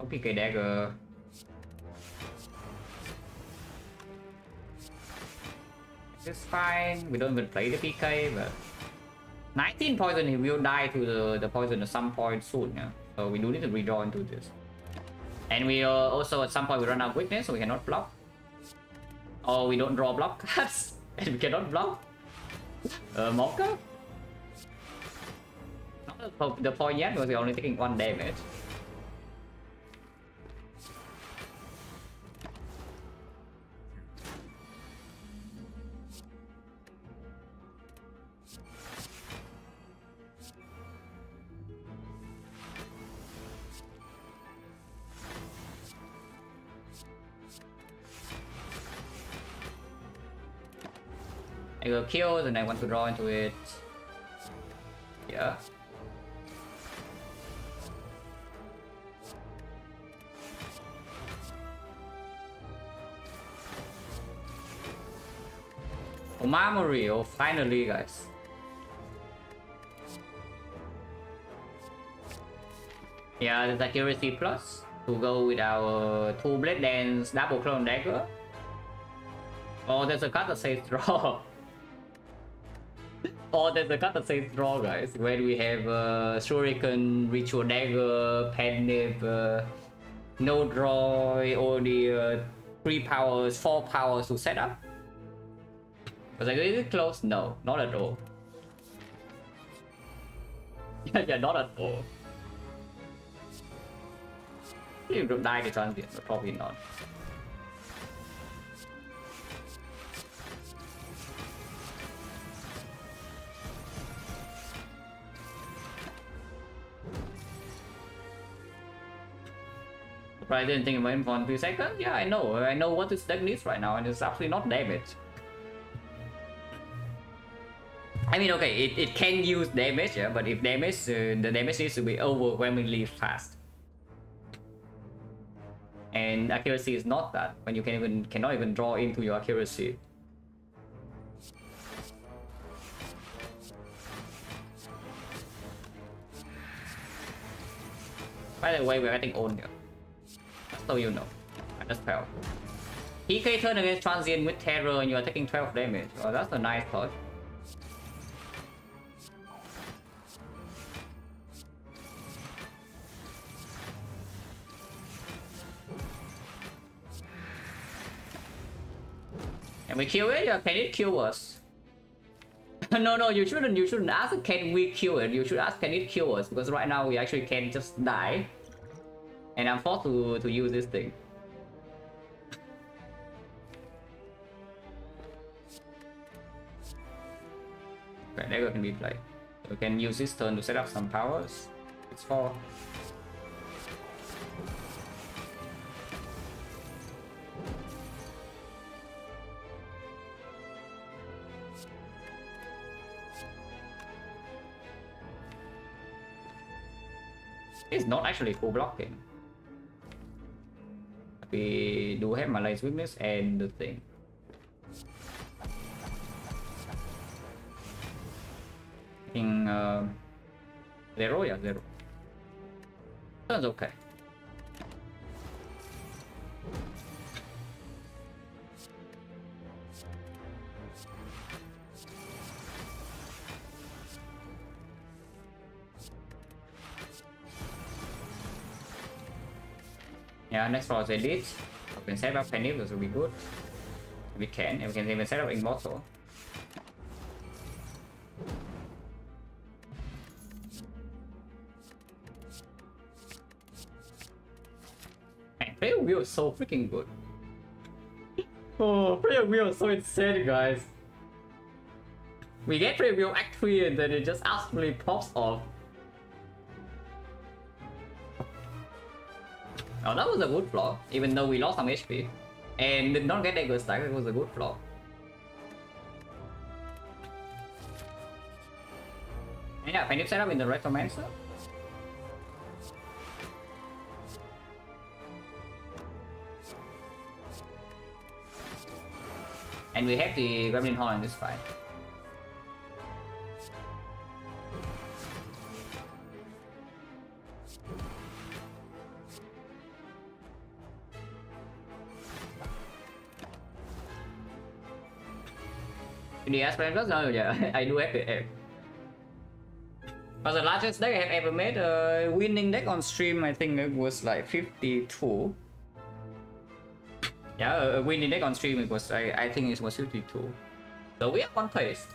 PK Dagger. It's fine. We don't even play the PK, but 19 poison, he will die to the poison at some point soon. Yeah? So we do need to redraw into this. And we also at some point we run out of weakness, so we cannot block. Or we don't draw block cards, and we cannot block. Mocha? Not the point yet, because we're only taking 1 damage. I will kill, and I want to draw into it. Yeah. Omamori, oh finally guys. Yeah, there's accuracy plus to go with our 2 Blade Dance double clone dagger. Oh, there's a card that says draw. Oh, there's a card that says draw, guys. Where we have Shuriken, Ritual Dagger, Penip, no draw, only 3 powers, 4 powers to set up. Was I really close? No, not at all. Yeah, not at all. You don't die to transient, but probably not. I didn't think about it for a few seconds. Yeah, I know what this deck needs right now, and it's absolutely not damage. I mean, okay, it can use damage, yeah, but if damage, the damage needs to be overwhelmingly fast. And accuracy is not that, when you cannot even draw into your accuracy. By the way, we're getting owned here. So you know. I just fell. PK turn against Transient with Terror and you are taking 12 damage. Oh, that's a nice thought. Can we kill it? Yeah, can it kill us? No, you shouldn't ask can we kill it. You should ask can it kill us, because right now we actually can just die. And I'm forced to use this thing. Okay, dagger can be played. We can use this turn to set up some powers. It's 4. It's not actually full blocking. We do have Malay's weakness and the thing. In 0, yeah, 0. That's okay. Yeah, next for the elite. We can set up Penny, this will be good. We can, and we can even set up Immortal. And player wheel is so freaking good. Oh, player wheel is so insane, guys. We get player wheel Act 3 and then it just absolutely pops off. Oh, that was a good flop, even though we lost some HP. And did not get that good stack, it was a good flop. And yeah, Penny set up in the Retromancer. And we have the Gremlin Horn in this fight. The aspect plus no, yeah, I do have it. But the largest deck I have ever made, winning deck on stream, I think it was like 52. Yeah, a winning deck on stream, it was I think it was 52. So we have one place.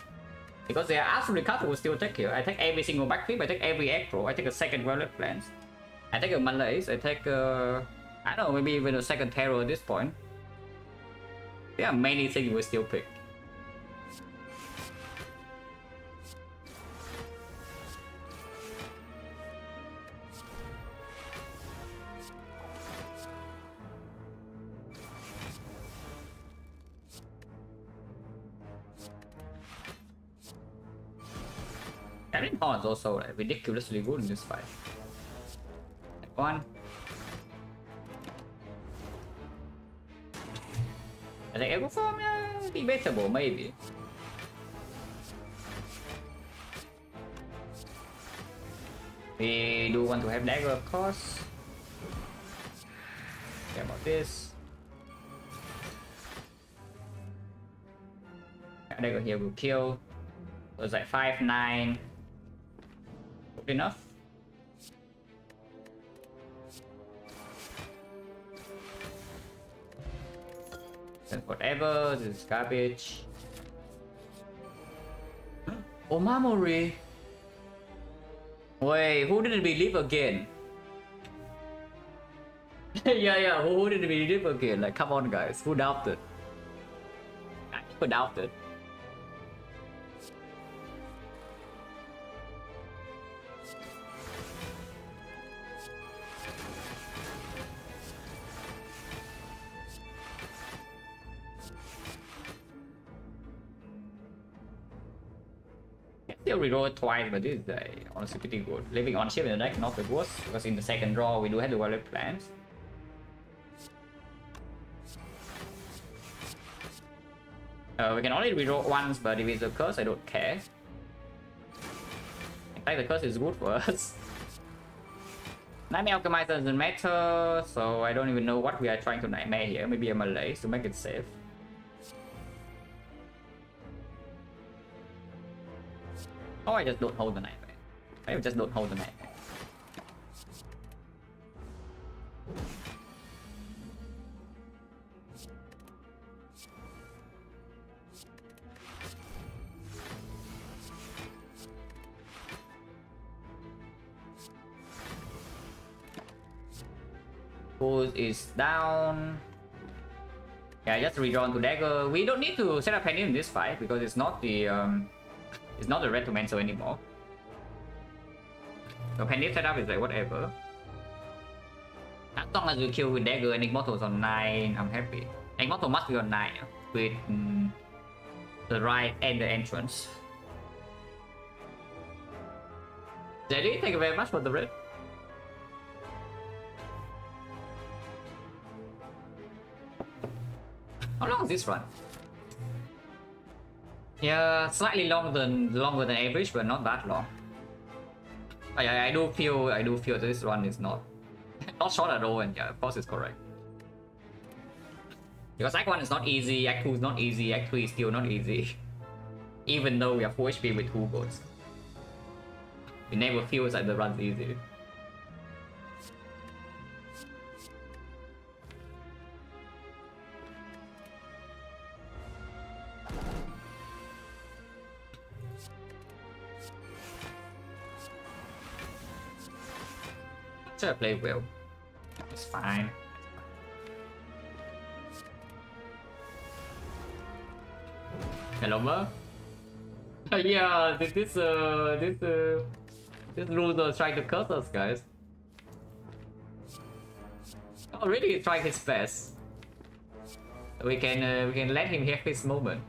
Because there are absolutely cards will still take here. I take every single back flip, I take every aggro, I take a second Violet Plants. I take a Malaise, I take I don't know, maybe even a second Terror at this point. There are many things we still pick. Gremlin Horn is also like ridiculously good in this fight. One. I think Echo Form, debatable maybe. We do want to have dagger, of course. Care about this. dagger here will kill. So it's like 5, 9. Good enough. Then whatever, this is garbage. Oh, memory. Wait, who didn't believe again? yeah, who didn't believe again? Like, come on, guys, who doubted? Who doubted? Still reroll it twice, but this is honestly pretty good. Living on ship in the deck, not the worst, because in the second draw we do have the wallet plans. We can only reroll once, but if it's a curse, I don't care. In fact, the curse is good for us. Nightmare Alchemizer doesn't matter, so I don't even know what we are trying to nightmare here. Maybe a Malaise to make it safe. Or I just don't hold the nightmare. I just don't hold the nightmare. Pulse is down. Yeah, just redraw to dagger. We don't need to set up any in this fight because it's not the red tormentor anymore. The Penny setup is like whatever. As long as you kill with dagger and Immortals on 9, I'm happy. Immortal must be on 9 with the right and the entrance. Jelly, thank you very much for the red. How long is this run? Yeah, slightly longer than average, but not that long. I do feel this run is not short at all, and yeah, of course it's correct. Because Act 1 is not easy, Act 2 is not easy, Act 3 is still not easy. Even though we are full HP with 2 goals. It never feels like the run's easy. I play well. It's fine. Hello, Ma. Yeah, this loser trying to curse us, guys. Oh, really? He's trying his best. We can let him have his moment.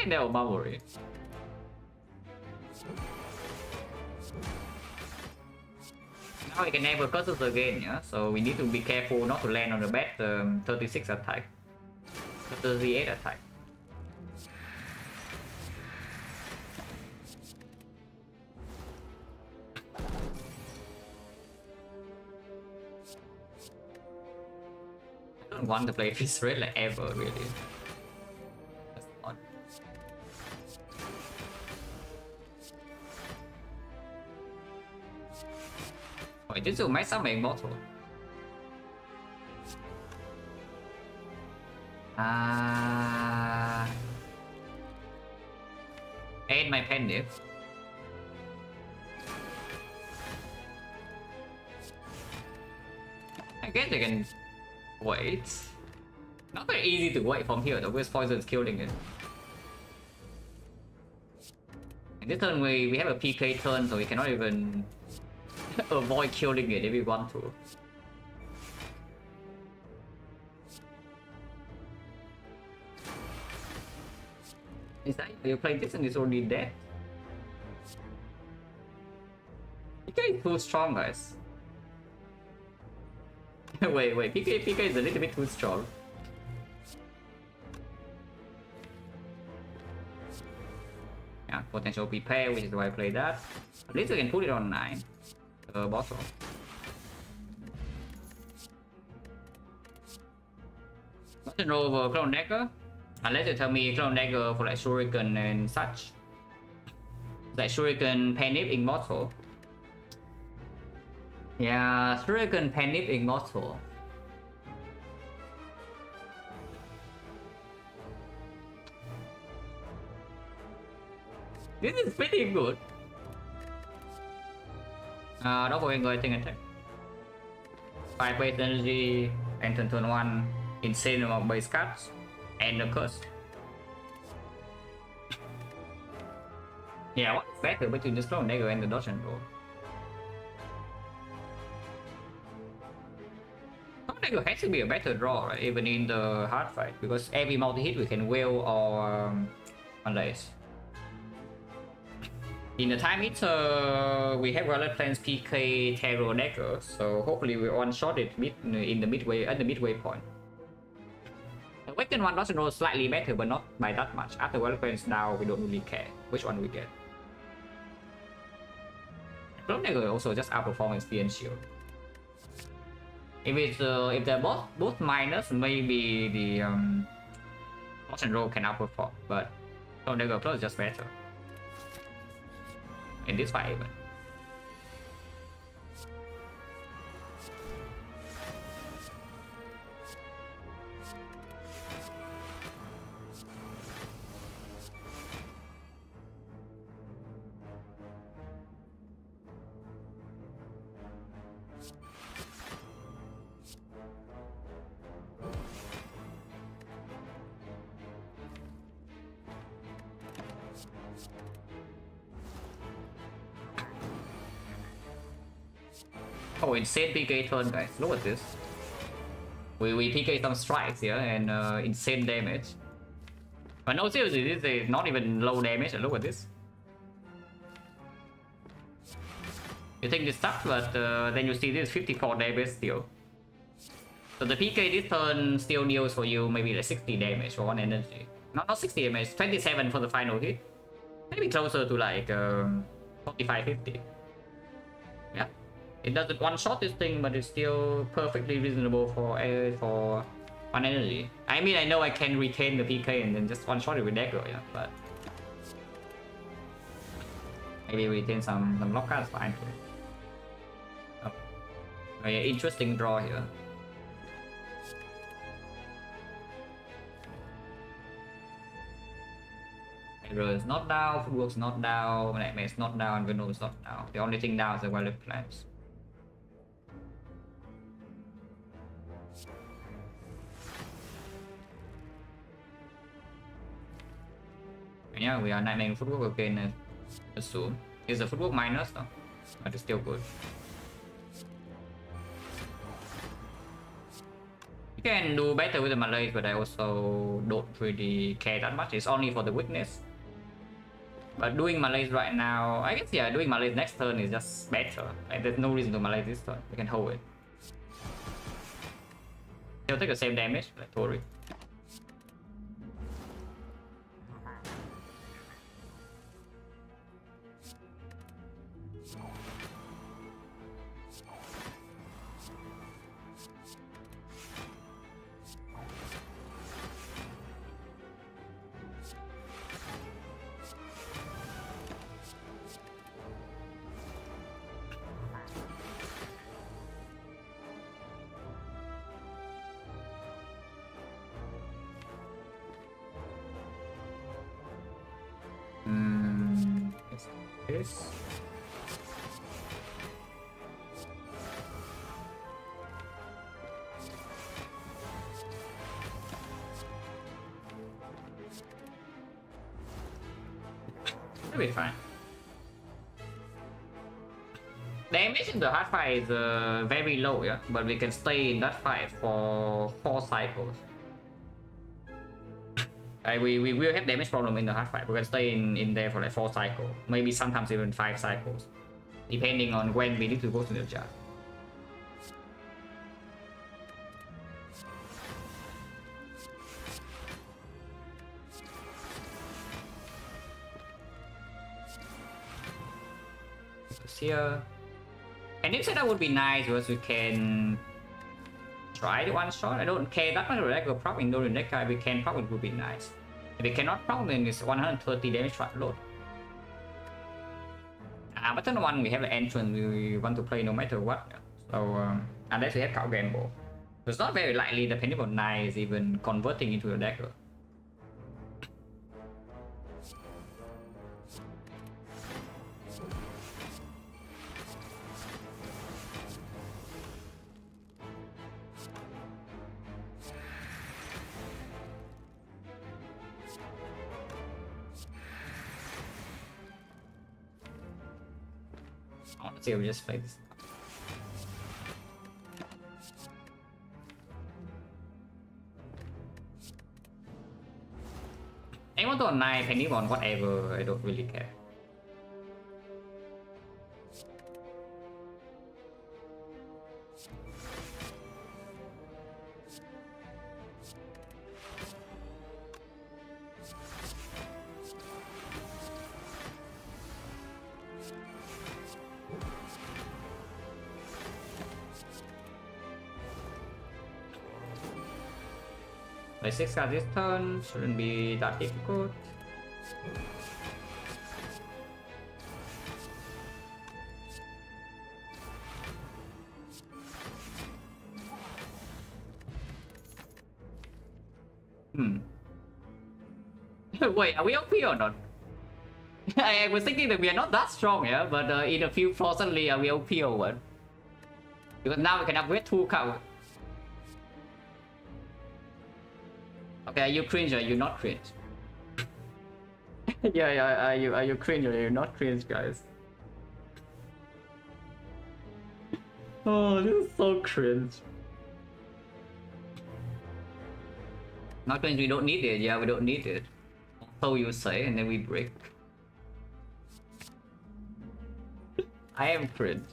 No memory. Now we can enable curses again, yeah? So we need to be careful not to land on the bad 36 attack. 38 attack. I don't want to play this red like ever, really. Wait, this will make some immortal. Add my pendiff. I guess I can wait. Not very easy to wait from here though, because poison is killing it. And this turn we have a PK turn, so we cannot even avoid killing it if we want to. Is that you play this and it's already dead? PK is too strong, guys. wait, PK is a little bit too strong. Yeah, potential prepare, which is why I play that. At least we can put it on 9. Bottle. Dodge over Clone Dagger. Unless you tell me Clone Dagger for like Shuriken and such. Like Shuriken Penip Immortal. Yeah, Shuriken Penip Immortal. This is pretty good. Don't forget going to attack. 5 base energy, and turn 1, insane amount of base cards, and the curse. Yeah, what's better between this Clone Dagger and the Dodge and Roll? Clone Dagger has to be a better draw, right? Even in the hard fight, because every multi-hit we can will or unless. In the time it's we have Violet Plains PK Tarot Dagger, so hopefully we one-shot it in the midway point. The Awakened one doesn't roll slightly better, but not by that much. After Violet Plains down, we don't really care which one we get. Clone Dagger also just outperforming Spear and Shield. If it's if they're both minus, maybe the Dodge and Roll can outperform, but Clone Dagger Plus is just better. In this fight even. Oh, insane PK turn, guys. Look at this. We PK some strikes here and insane damage. But no, seriously, this is not even low damage. Look at this. You think this sucks, but then you see this 54 damage still. So the PK this turn still deals for you maybe like 60 damage for 1 energy. Not 60 damage, 27 for the final hit. Maybe closer to like 45, 50. Yeah. It doesn't one-shot this thing, but it's still perfectly reasonable for 1 energy. I mean, I know I can retain the PK and then just one-shot it with Dagger, yeah, but maybe retain some lock cards fine too. Oh. Oh yeah, interesting draw here. Hero is not down, Footwork's not down, Nightmare is not down, Venom is not down. The only thing down is the Violet Plains. Yeah, we are Nightmare Footwork again, I assume. Is the Footwork minus though? But it's still good. You can do better with the Malaise, but I also don't really care that much. It's only for the weakness. But doing Malaise right now, I guess yeah, doing Malaise next turn is just better. Like, there's no reason to Malaise this turn. We can hold it. He'll take the same damage, like Tori. This. It'll be fine. Damage in the hard fight is very low, yeah, but we can stay in that fight for 4 cycles. We will have damage problem in the hard fight. We can stay in there for like 4 cycles, maybe sometimes even 5 cycles, depending on when we need to go to the jar. Here, and you said that would be nice because we can try the one shot. I don't care that much of regular proc in during deck. If we can proc, it would be nice. If we cannot proc, then it's 130 damage front load. But turn one we have the entrance we want to play no matter what. So unless we have cow gamble, so it's not very likely the Penny Knight is even converting into a deck. Honestly, we just play this. Anyone to 9, Penny on whatever, I don't really care. Play 6 cards this turn, shouldn't be that difficult. Wait, are we OP or not? I was thinking that we are not that strong, yeah, but in a few floors suddenly are we OP or what? Because now we can upgrade 2 cards. Okay, are you cringe or are you not cringe? yeah, are you cringe or are you not cringe, guys? Oh, this is so cringe. Not cringe, we don't need it. Yeah, we don't need it. So you say, and then we break. I am cringe.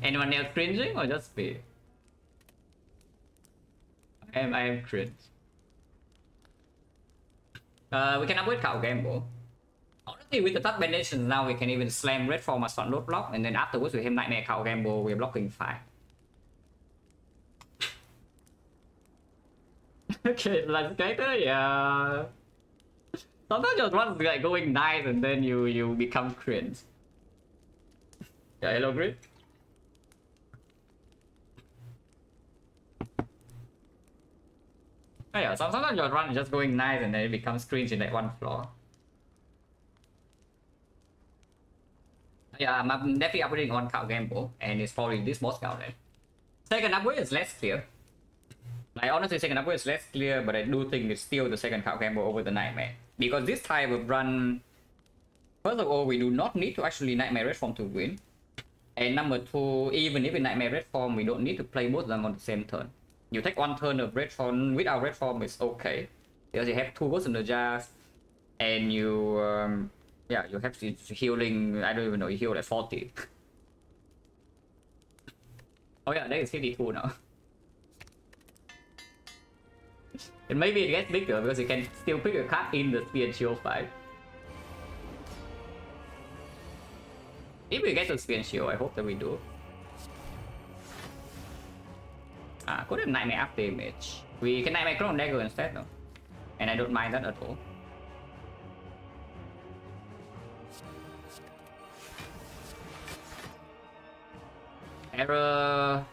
Anyone else cringing or just me? I am cringe. We can upgrade cow gamble. Honestly, with the top bandation now we can even slam red form as front load block, and then afterwards we have nightmare cow gamble, we're blocking 5. Okay, let's get it, yeah. Sometimes just one like going nice and then you become cringe. Yeah, hello grid. Oh yeah, sometimes your run is just going nice and then it becomes cringe in that one floor. Yeah, I'm definitely upgrading on cow gamble, and it's probably this boss cow then. Second upgrade is less clear. Like honestly, second upgrade is less clear, but I do think it's still the second cow gamble over the nightmare. Because this time we run, first of all, we do not need to actually nightmare red form to win. And number 2, even if in nightmare red form, we don't need to play both of them on the same turn. You take one turn of red form without red form is okay, because you have 2 ghosts in the jars, and you yeah, you have healing. I don't even know, you heal at 40. Oh yeah, that is 52 now. And maybe it gets bigger because you can still pick a card in the spear and shield fight. If we get to spear and shield, I hope that we do. Could have nightmare up damage. We can nightmare crown dagger instead though, and I don't mind that at all. Error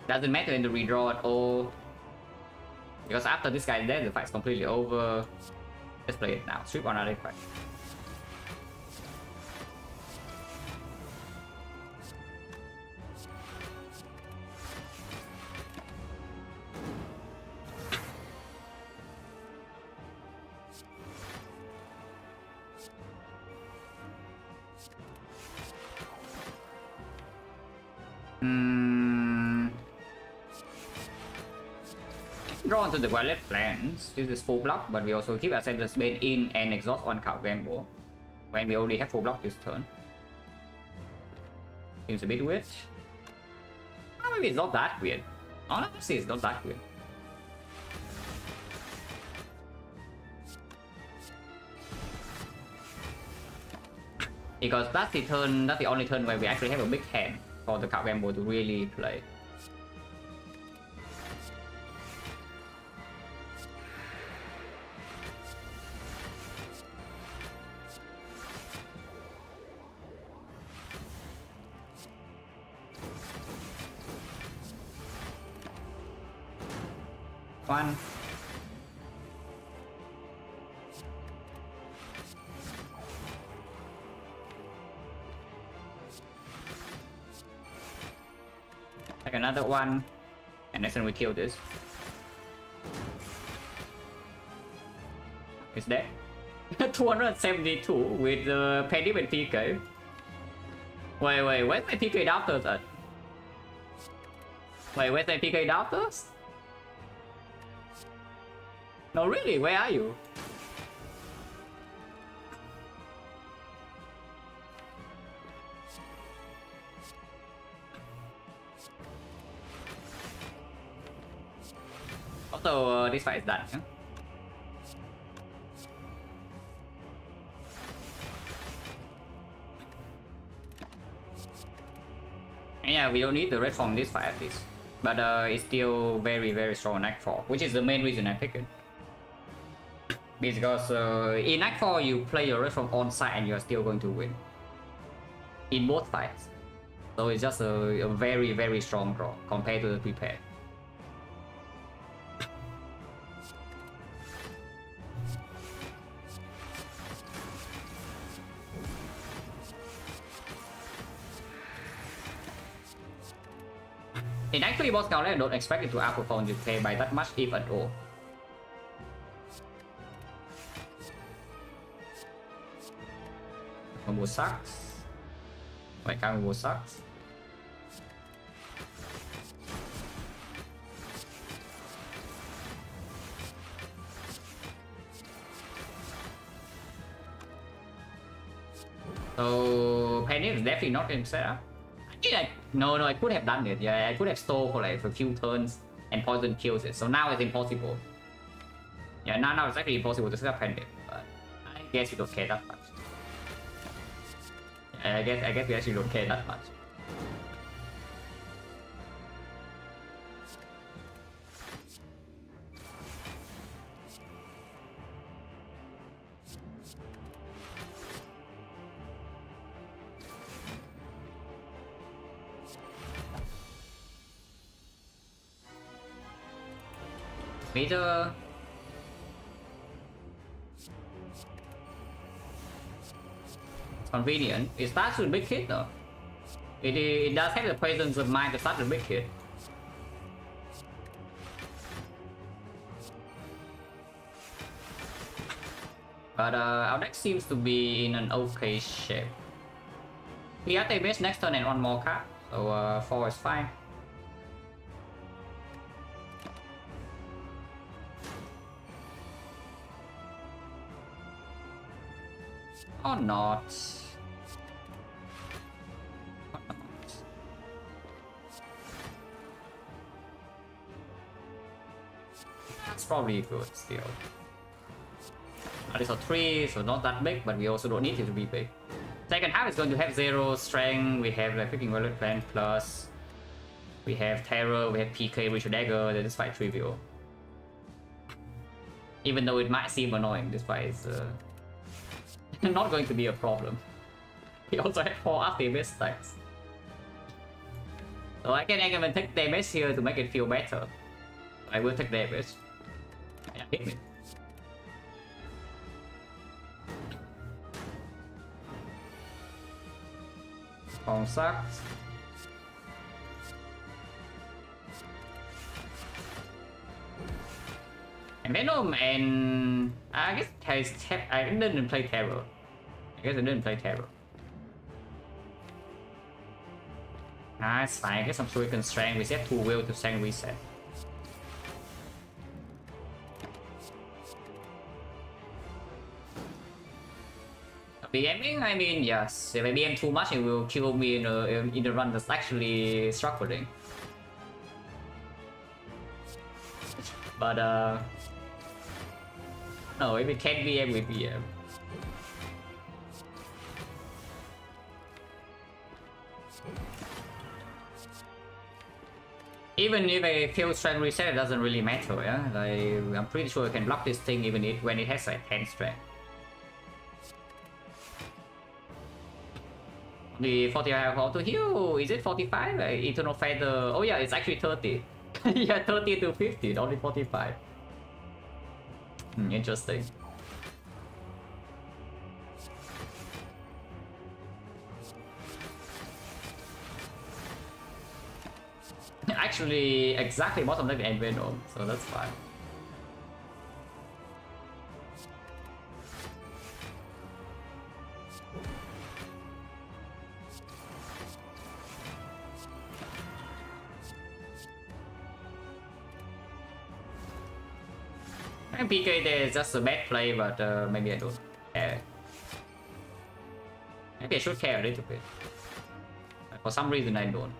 doesn't matter in the redraw at all, because after this guy is dead, the fight's completely over. Let's play it now. Sweep on another fight. Draw onto the Violet Plans. This is full block, but we also keep Ascender's Bane in and exhaust on cow gamble when we already have full block this turn. Seems a bit weird. Maybe it's not that weird. Honestly, it's not that weird. Because that's the only turn where we actually have a big hand for the cow gamble to really play. one. Take another one, and then we kill this. It's dead. 272 with Penny and PK. Wait, where's my PK doctors at? Wait, where's my PK doctors? No, really, where are you? Also, this fight is done. Huh? Yeah, we don't need the red from this fight at least. But it's still very strong Act 4, which is the main reason I picked it. Because in Act 4 you play your red from on side and you're still going to win. In both fights. So it's just a very strong draw compared to the prepared. In actually boss count, I don't expect it to outperform the play by that much, if at all. Combo sucks. Wait, combo sucks. So Penny is definitely not in setup. No, I could have done it. Yeah, I could have stole for like a few turns and poison kills it. So now it's impossible. Yeah, now it's actually impossible to set up Penny. But I guess you don't care that much. Yeah, I guess we actually don't care that much. Meter. It's convenient. It starts with big hit though. It does have the presence of mind to start with big hit. But our deck seems to be in an okay shape. We have the base next turn and one more card, so 4 is fine. Or not. That's probably good still. At least 3, so not that big, but we also don't need it to be big. Second half is going to have 0 strength, we have like freaking Violet Plan plus. We have Terror, we have PK, Ritual Dagger, then this fight trivial. Even though it might seem annoying, this fight is not going to be a problem. We also have 4 after stacks. So I can even take damage here to make it feel better. I will take damage. Yeah, hit me. Spawn sucks. And Venom and I guess I didn't play Terror. I didn't play Terror. Nice, fine. I guess I'm sure we can strength. We set 2 will to strength reset. BMing, I mean, yes. If I BM too much, it will kill me in the run that's actually struggling. But no, if it can't BM, we BM. Even if I kill strength reset, it doesn't really matter, yeah? Like, I'm pretty sure I can block this thing even when it has like 10 strength. The 45 auto heal, is it 45? Eternal Feather, oh yeah, it's actually 30. Yeah, 30 to 50, only 45. Interesting. Actually, exactly bottom left and Venom, so that's fine. And PK there is just a bad play, but maybe I don't care. Maybe I should care a little bit. For some reason I don't.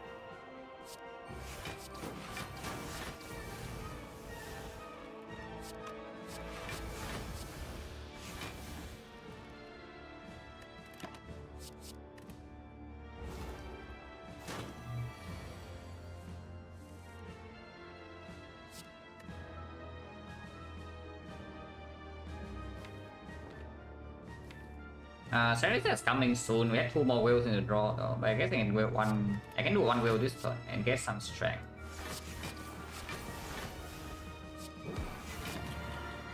Series is coming soon. We have 2 more wheels in the draw though, but I guess I can wheel one. I can do 1 wheel this turn and get some strength.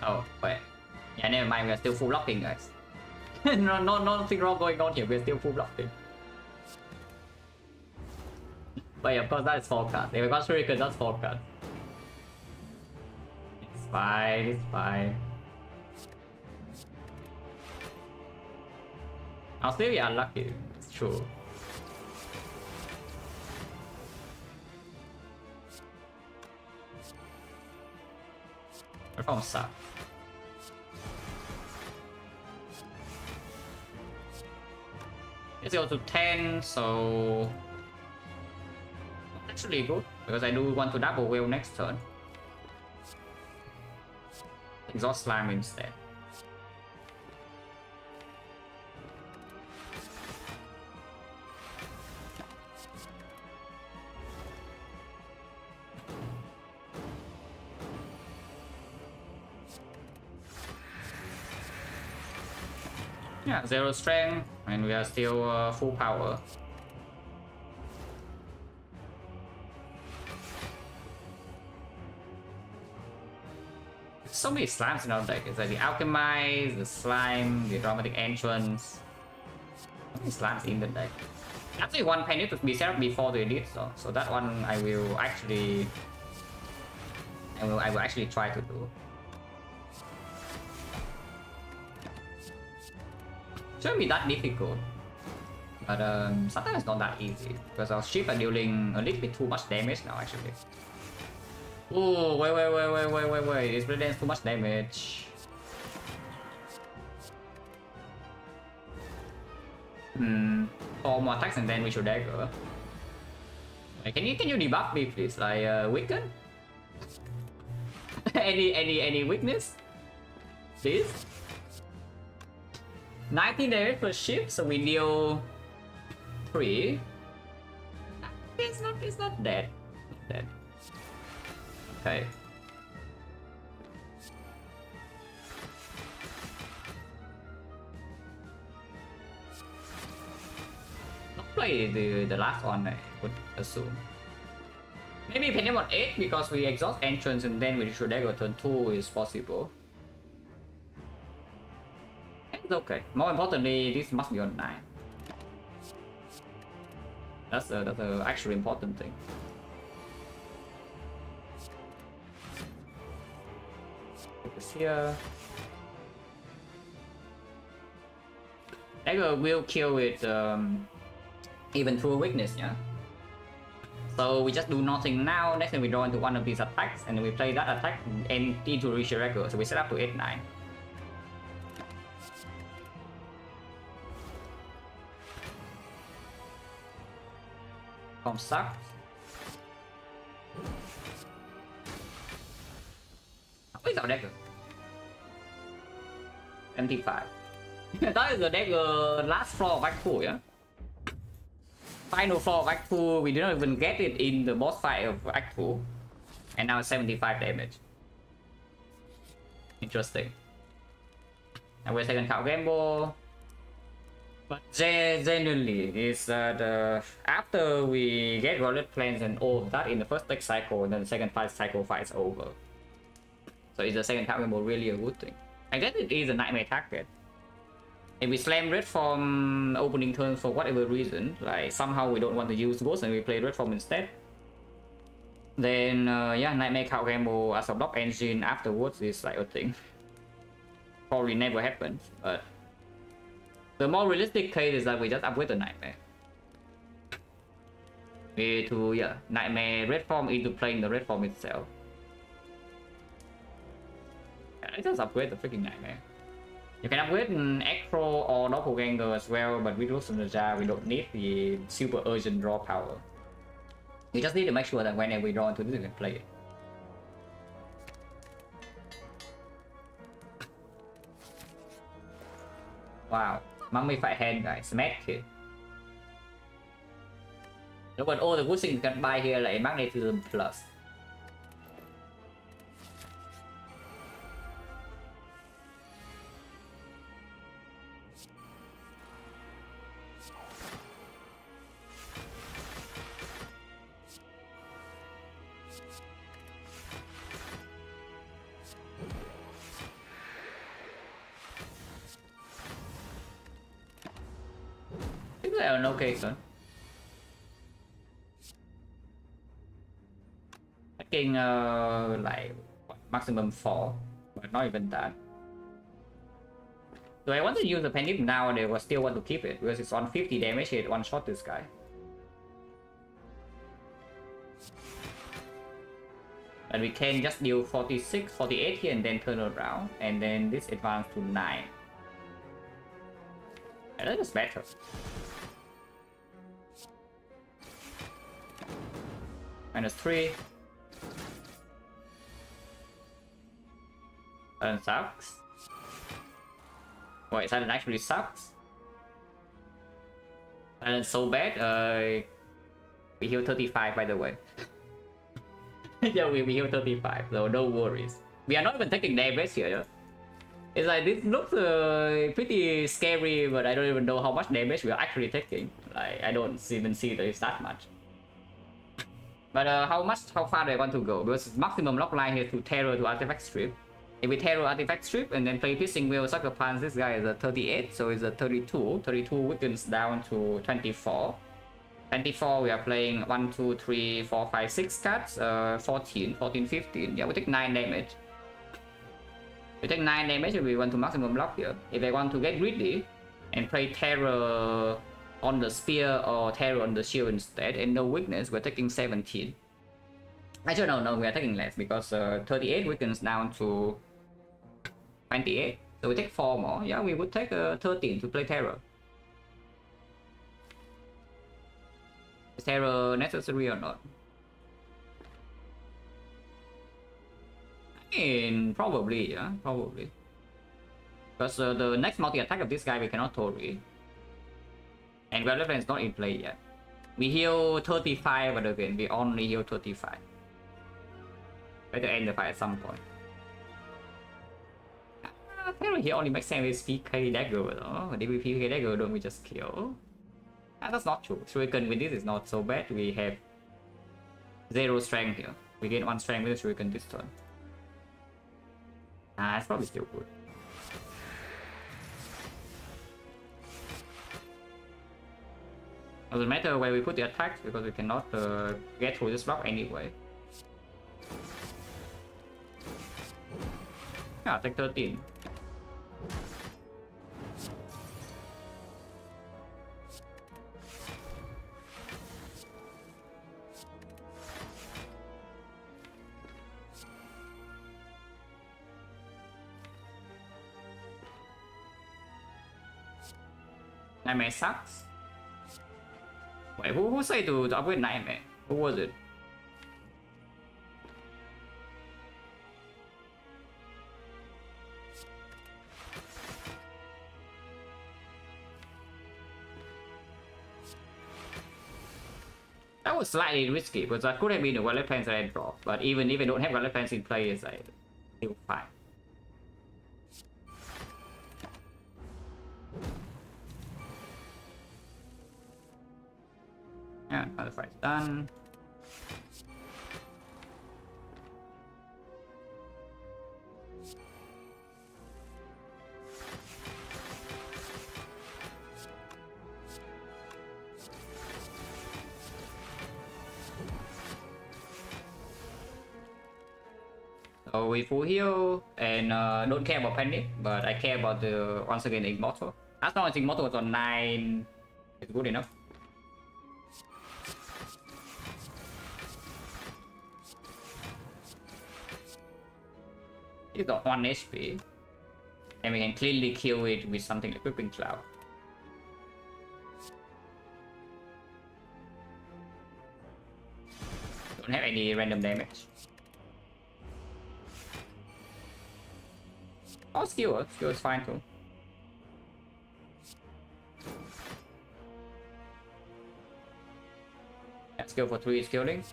Oh wait, yeah, never mind. We are still full blocking, guys. Nothing wrong going on here. We're still full blocking. But yeah, of course that is forecast. If I got Shuriken, that's forecast. It's fine. It's fine. I'll still be unlucky, it's true. Reform sucks. It's go to 10, so actually good because I do want to double wheel next turn. Exhaust Slime instead. Yeah, 0 strength, and we are still full power. There's so many slimes in our deck. It's like the Alchemize, the Slime, the Dramatic Entrance. So many slimes in the deck. Actually, one penny to be set up before the edit, so that one I will actually try to do. Shouldn't be that difficult, but sometimes it's not that easy because our ships are dealing a little bit too much damage now. Actually, oh wait! It's really too much damage. 4 more attacks and then we should dagger. Can you debuff me please? Like weaken? any weakness? Please. 19 damage per ship, so we deal 3. It's not dead. Okay. Not play the last one, I would assume. Maybe Penny on 8 because we exhaust entrance and then we should go turn 2 is possible. It's okay. More importantly, this must be on 9. That's the actually important thing. Put this here. Dagger will kill it even through weakness, yeah. So we just do nothing now. Next time we draw into one of these attacks and we play that attack and into reach the record. So we set up to 8-9. Sucks. What is our dagger? 75. That is the dagger last floor of Act 2, yeah? Final floor of Act 2, we didn't even get it in the boss fight of Act 2. And now it's 75 damage. Interesting. And we're second count gamble. But genuinely, is that after we get roulette plans and all of that in the first deck cycle, and then the second fight cycle fight's over. So is the second card combo really a good thing? I guess it is a nightmare target. If we slam red from opening turn for whatever reason, like somehow we don't want to use ghost and we play red form instead, then yeah, nightmare card combo as a block engine afterwards is like a thing. Probably never happens, but the more realistic case is that we just upgrade the nightmare. Yeah, nightmare red form into playing the red form itself. Yeah, let's just upgrade the freaking nightmare. You can upgrade an Echo or Doppelganger as well, but with Roots in the Jar, we don't need the super urgent draw power. You just need to make sure that whenever we draw into this, we can play it. Wow, mummified hand, guys, smack it. Look at all the good things you can buy here, like magnetism plus. An okay son. Taking like maximum 4, but not even that. Do I want to use the Penip now? They will still want to keep it because it's on 50 damage hit, one shot this guy. And we can just deal 46, 48 here and then turn around, and then this advance to 9. And that is better. -3. Silent sucks. Wait, Silent actually sucks? Silent's so bad? We heal 35 by the way. Yeah, we heal 35, so no worries. We are not even taking damage here. It's like, this looks pretty scary, but I don't even know how much damage we are actually taking. Like, I don't even see that it's that much. But how far do I want to go? Because maximum lock line here to terror to artifact strip. If we terror artifact strip and then play piercing wheel sucker punch, this guy is a 38, so it's a 32. 32 weakens down to 24. 24 we are playing 1, 2, 3, 4, 5, 6 cards. 14, 15. Yeah, we take 9 damage. We take 9 damage if we want to maximum block here. If I want to get greedy and play terror on the spear or terror on the shield instead and no weakness, we're taking 17. Actually no, we are taking less because 38 weakens down to 28, so we take 4 more. Yeah, we would take 13 to play terror. Is terror necessary or not? I mean, probably, yeah, probably. Because the next multi-attack of this guy we cannot tolerate. And Weather is not in play yet. We heal 35, but again, we only heal 35. Better end the fight at some point. Apparently he only makes sense with PK dagger though. But if we PK dagger, don't we just kill? That's not true. Shuriken with this is not so bad. We have 0 strength here. We gain 1 strength with the Shuriken this turn. It's probably still good. Doesn't matter where we put the attacks because we cannot get through this block anyway. Yeah, take 13. Nightmare sucks. Wait, who said to upgrade Nightmare? Who was it? That was slightly risky, because that could have been the wallet plans that I dropped. But even if I don't have wallet plans in play, it's like still fine. And another fight's done. So we full heal and don't care about panic, but I care about the once again immortal. As long as immortal is on 9, it's good enough. It's got 1 HP, and we can cleanly kill it with something like Whipping Cloud. Don't have any random damage. Oh, skill is fine too. Yeah, skill for 3 skilling.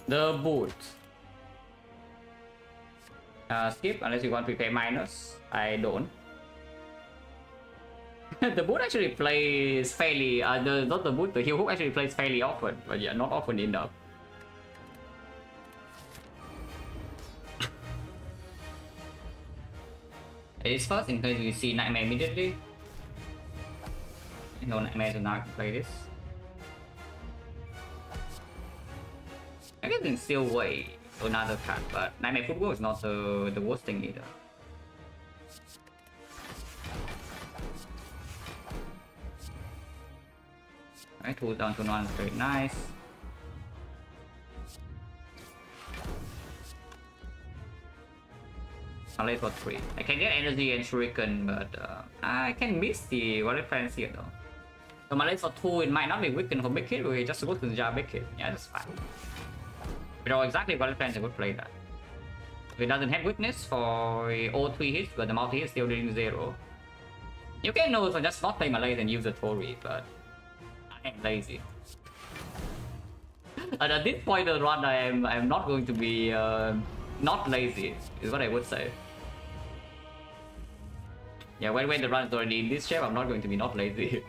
The boot. Skip unless you want to prepare minus. I don't. The boot actually plays fairly. Not the boot, the heal hook actually plays fairly often, but yeah, not often enough. It's first in case we see Nightmare immediately. No Nightmare, so now I can play this. I guess in still wait another card, but Nightmare Football is not the worst thing either. Alright, 2 down to 1, very nice. I'll lay for 3. I can get energy and shuriken, but I can miss the Wallet Frenzy here though. So my lay for 2, it might not be weakened for big hit, we just go to the jar big hit. Yeah, that's fine. We know exactly Wallet Frenzy would play that. If it doesn't have weakness for all 3 hits, but the multi hit still doing 0. You can also just not play Malaise and use the Tori, but I am lazy. And at this point of the run, I am not going to be not lazy, is what I would say. Yeah, when the run is already in this shape, I'm not going to be not lazy.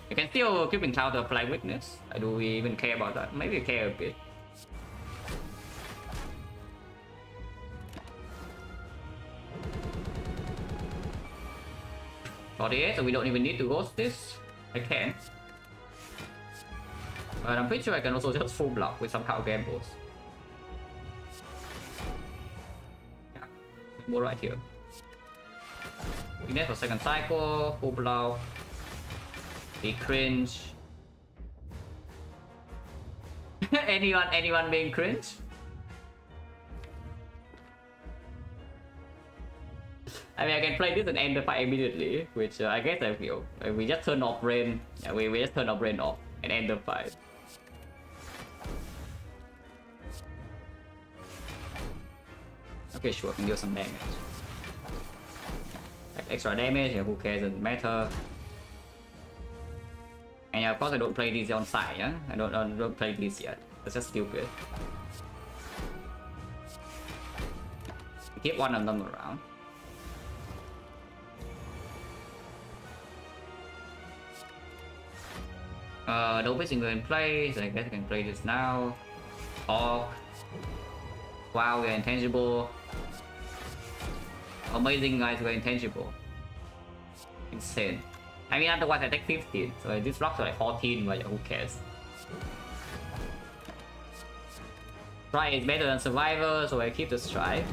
You can still keep in cloud to apply weakness. Do we even care about that? Maybe we care a bit. So we don't even need to ghost this. I can. But I'm pretty sure I can also just full block with some counter gambles. Yeah, more right here. Weakness for second cycle, full block, the cringe. anyone being cringe? I mean, I can play this and end the fight immediately, which I guess I feel. We just turn off brain. Yeah, we just turn our brain off and end the fight. Okay, sure, I can do some damage. Like extra damage, yeah, who cares, doesn't matter. And yeah, of course I don't play these on side, yeah? I don't play these yet. That's just stupid. Keep one of them around. No basic in place, I guess I can play this now. Orc. Wow, we are intangible. Amazing guys, we're intangible. Insane. I mean, otherwise I take 15, so this rocks are like 14, but yeah, who cares? Strike is better than Survivor, so I keep the Strike.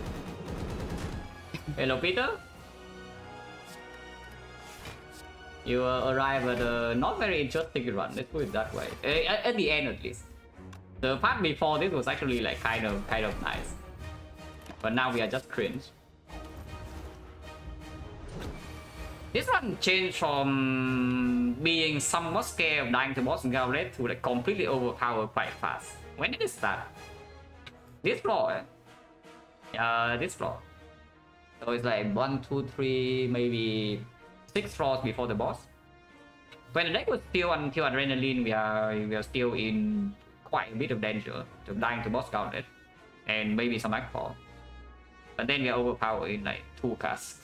Hello, Peter? You arrive at a not very interesting run, let's put it that way. At the end, at least. The part before this was actually like kind of nice. But now we are just cringe. This one changed from being somewhat scared of dying to boss and gauntlet to like completely overpowered quite fast. When did it start? This floor, this floor. So it's like 1, 2, 3, maybe 6 floors before the boss. When the deck was still until adrenaline, we are still in quite a bit of danger to dying to boss gauntlet and maybe some Nightfall. But then we are overpowered in like 2 casts.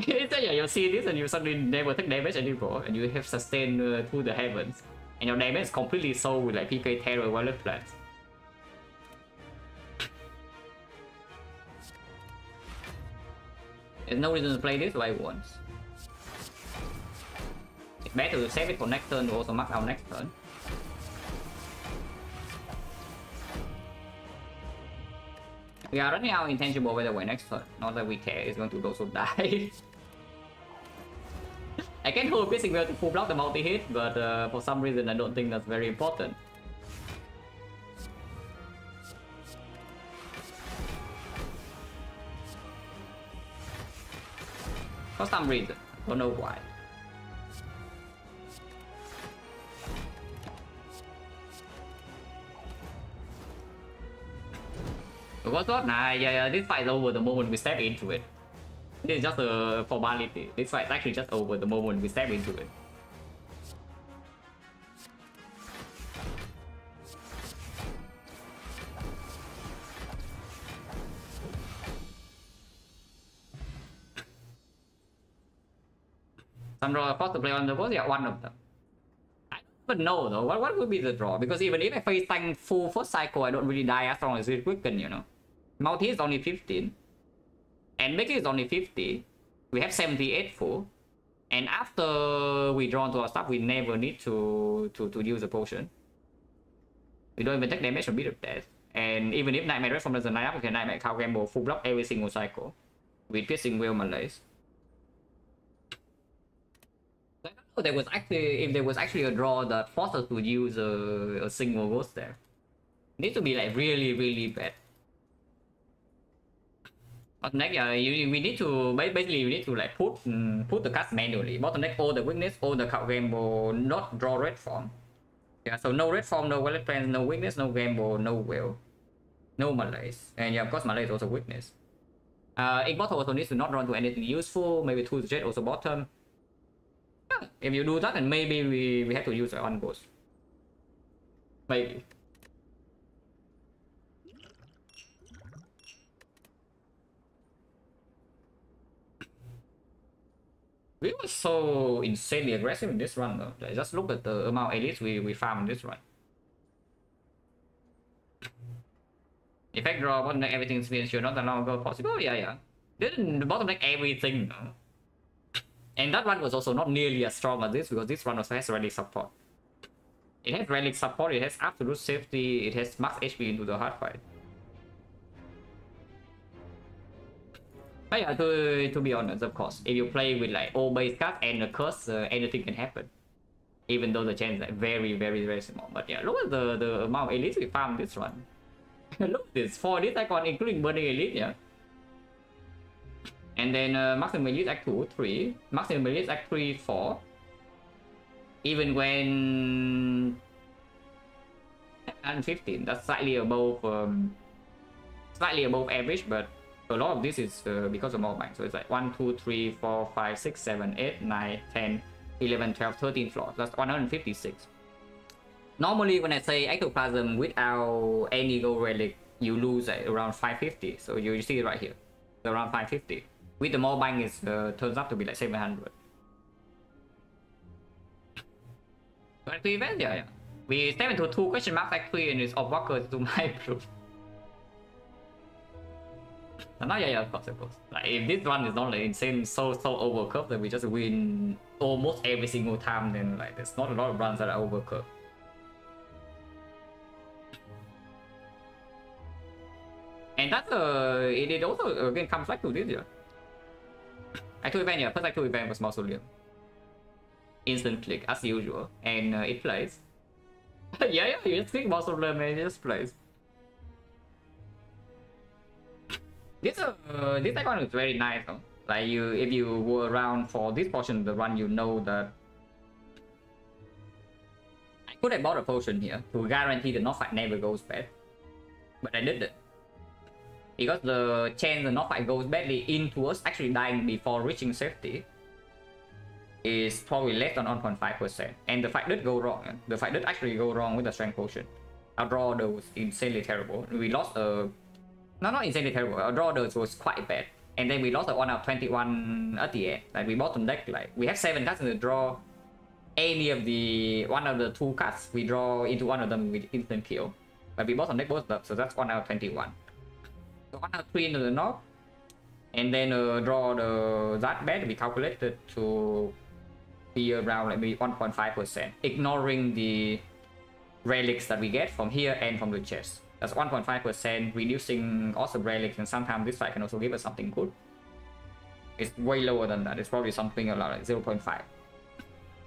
Yeah, you see this and you suddenly never take damage anymore, and you have sustained through the heavens, and your damage is completely sold with like PK Terror Violet Plants. There's no reason to play this way once. It's better to save it for next turn to also mark out next turn. We are running out intangible by the way next turn. Not that we care, it's going to also die. I can hold Piercing Veil to full block the multi-hit, but for some reason I don't think that's very important. For some reason, I don't know why. What's what? Nah, yeah, this fight is over the moment we step into it. This is just a formality. This fight is actually just over the moment we step into it. Some draw across the play on the board, yeah, one of them. I don't even know though, what would be the draw? Because even if I face tank full first cycle, I don't really die as long as it's quicken, you know. Multi is only 15. And Mickey is only 50. We have 78 full. And after we draw into our stuff, we never need to use a potion. We don't even take damage from Beat of Death. And even if Nightmare Red from doesn't line up, we can Nightmare Cow Gamble full block every single cycle. With Piercing Veil Malaise. I don't know there was actually, if there was actually a draw that forced us to use a single Ghost there. It needs to be like really bad. Bottleneck, yeah, we need to basically we need to like put the cards manually. Bottleneck all the weakness, all the card gamble, not draw red form. Yeah, so no red form, no wallet plans, no weakness, no gamble, no will, no malaise, and yeah, of course malaise also weakness. Ink bottle also needs to not run to anything useful. Maybe two jet also bottom. Yeah, if you do that, then maybe we have to use one ghost. Maybe. We were so insanely aggressive in this run though. Like, just look at the amount of elites we farm in this run. Effect draw, bottleneck everything spins, you're not no longer possible. Yeah. Didn't bottleneck everything though. And that one was also not nearly as strong as this because this one also has relic support. It has relic support, it has absolute safety, it has max HP into the hard fight. But yeah, to be honest, of course, if you play with like all base cards and a curse, anything can happen. Even though the chance is like very small. But yeah, look at the amount of elites we farm this run. Look at this, 4 elite icon including burning elite, yeah. And then maximum elite act 2, 3, maximum elite act 3, 4. Even when 15, that's slightly above average, but a lot of this is because of mob bank. So it's like 1, 2, 3, 4, 5, 6, 7, 8, 9, 10, 11, 12, 13 floors. That's 156. Normally, when I say ectoplasm without any gold relic, you lose at around 550. So you see it right here, so around 550. With the mob bank, it turns out to be like 700. But the event, yeah. We step into 2 question mark factory and it's off walker to my proof. And now, yeah, of course. Like, if this one is not like insane, so overcurved that we just win almost every single time, then like there's not a lot of runs that are overcurved. And that's it also again comes back to this, yeah. Actual event, yeah, first actual event was Mausoleum. Instant click as usual, and it plays. yeah, you just click Mausoleum and it just plays. This icon is very nice though. Like if you go around for this portion of the run, you know that I could have bought a potion here to guarantee the knock fight never goes bad, but I didn't because the chance the knock fight goes badly into us actually dying before reaching safety is probably less than 1.5%, and the fight did go wrong. The fight did actually go wrong with the strength potion. Our draw was insanely terrible. We lost a. No, not insanely terrible. Our draw was quite bad. and then we lost the 1 out of 21 at the end. Like we bottom deck, like we have 7 cards in the draw. Any of the one of the 2 cards we draw into one of them with instant kill. But we bottom deck both up, so that's 1 out of 21. So 1 out of 3 into the knob, and then draw that bet we calculated to be around like maybe 1.5%, ignoring the relics that we get from here and from the chest. That's 1.5%, reducing awesome relics, and sometimes this fight can also give us something good. It's way lower than that. It's probably something around like 0.5.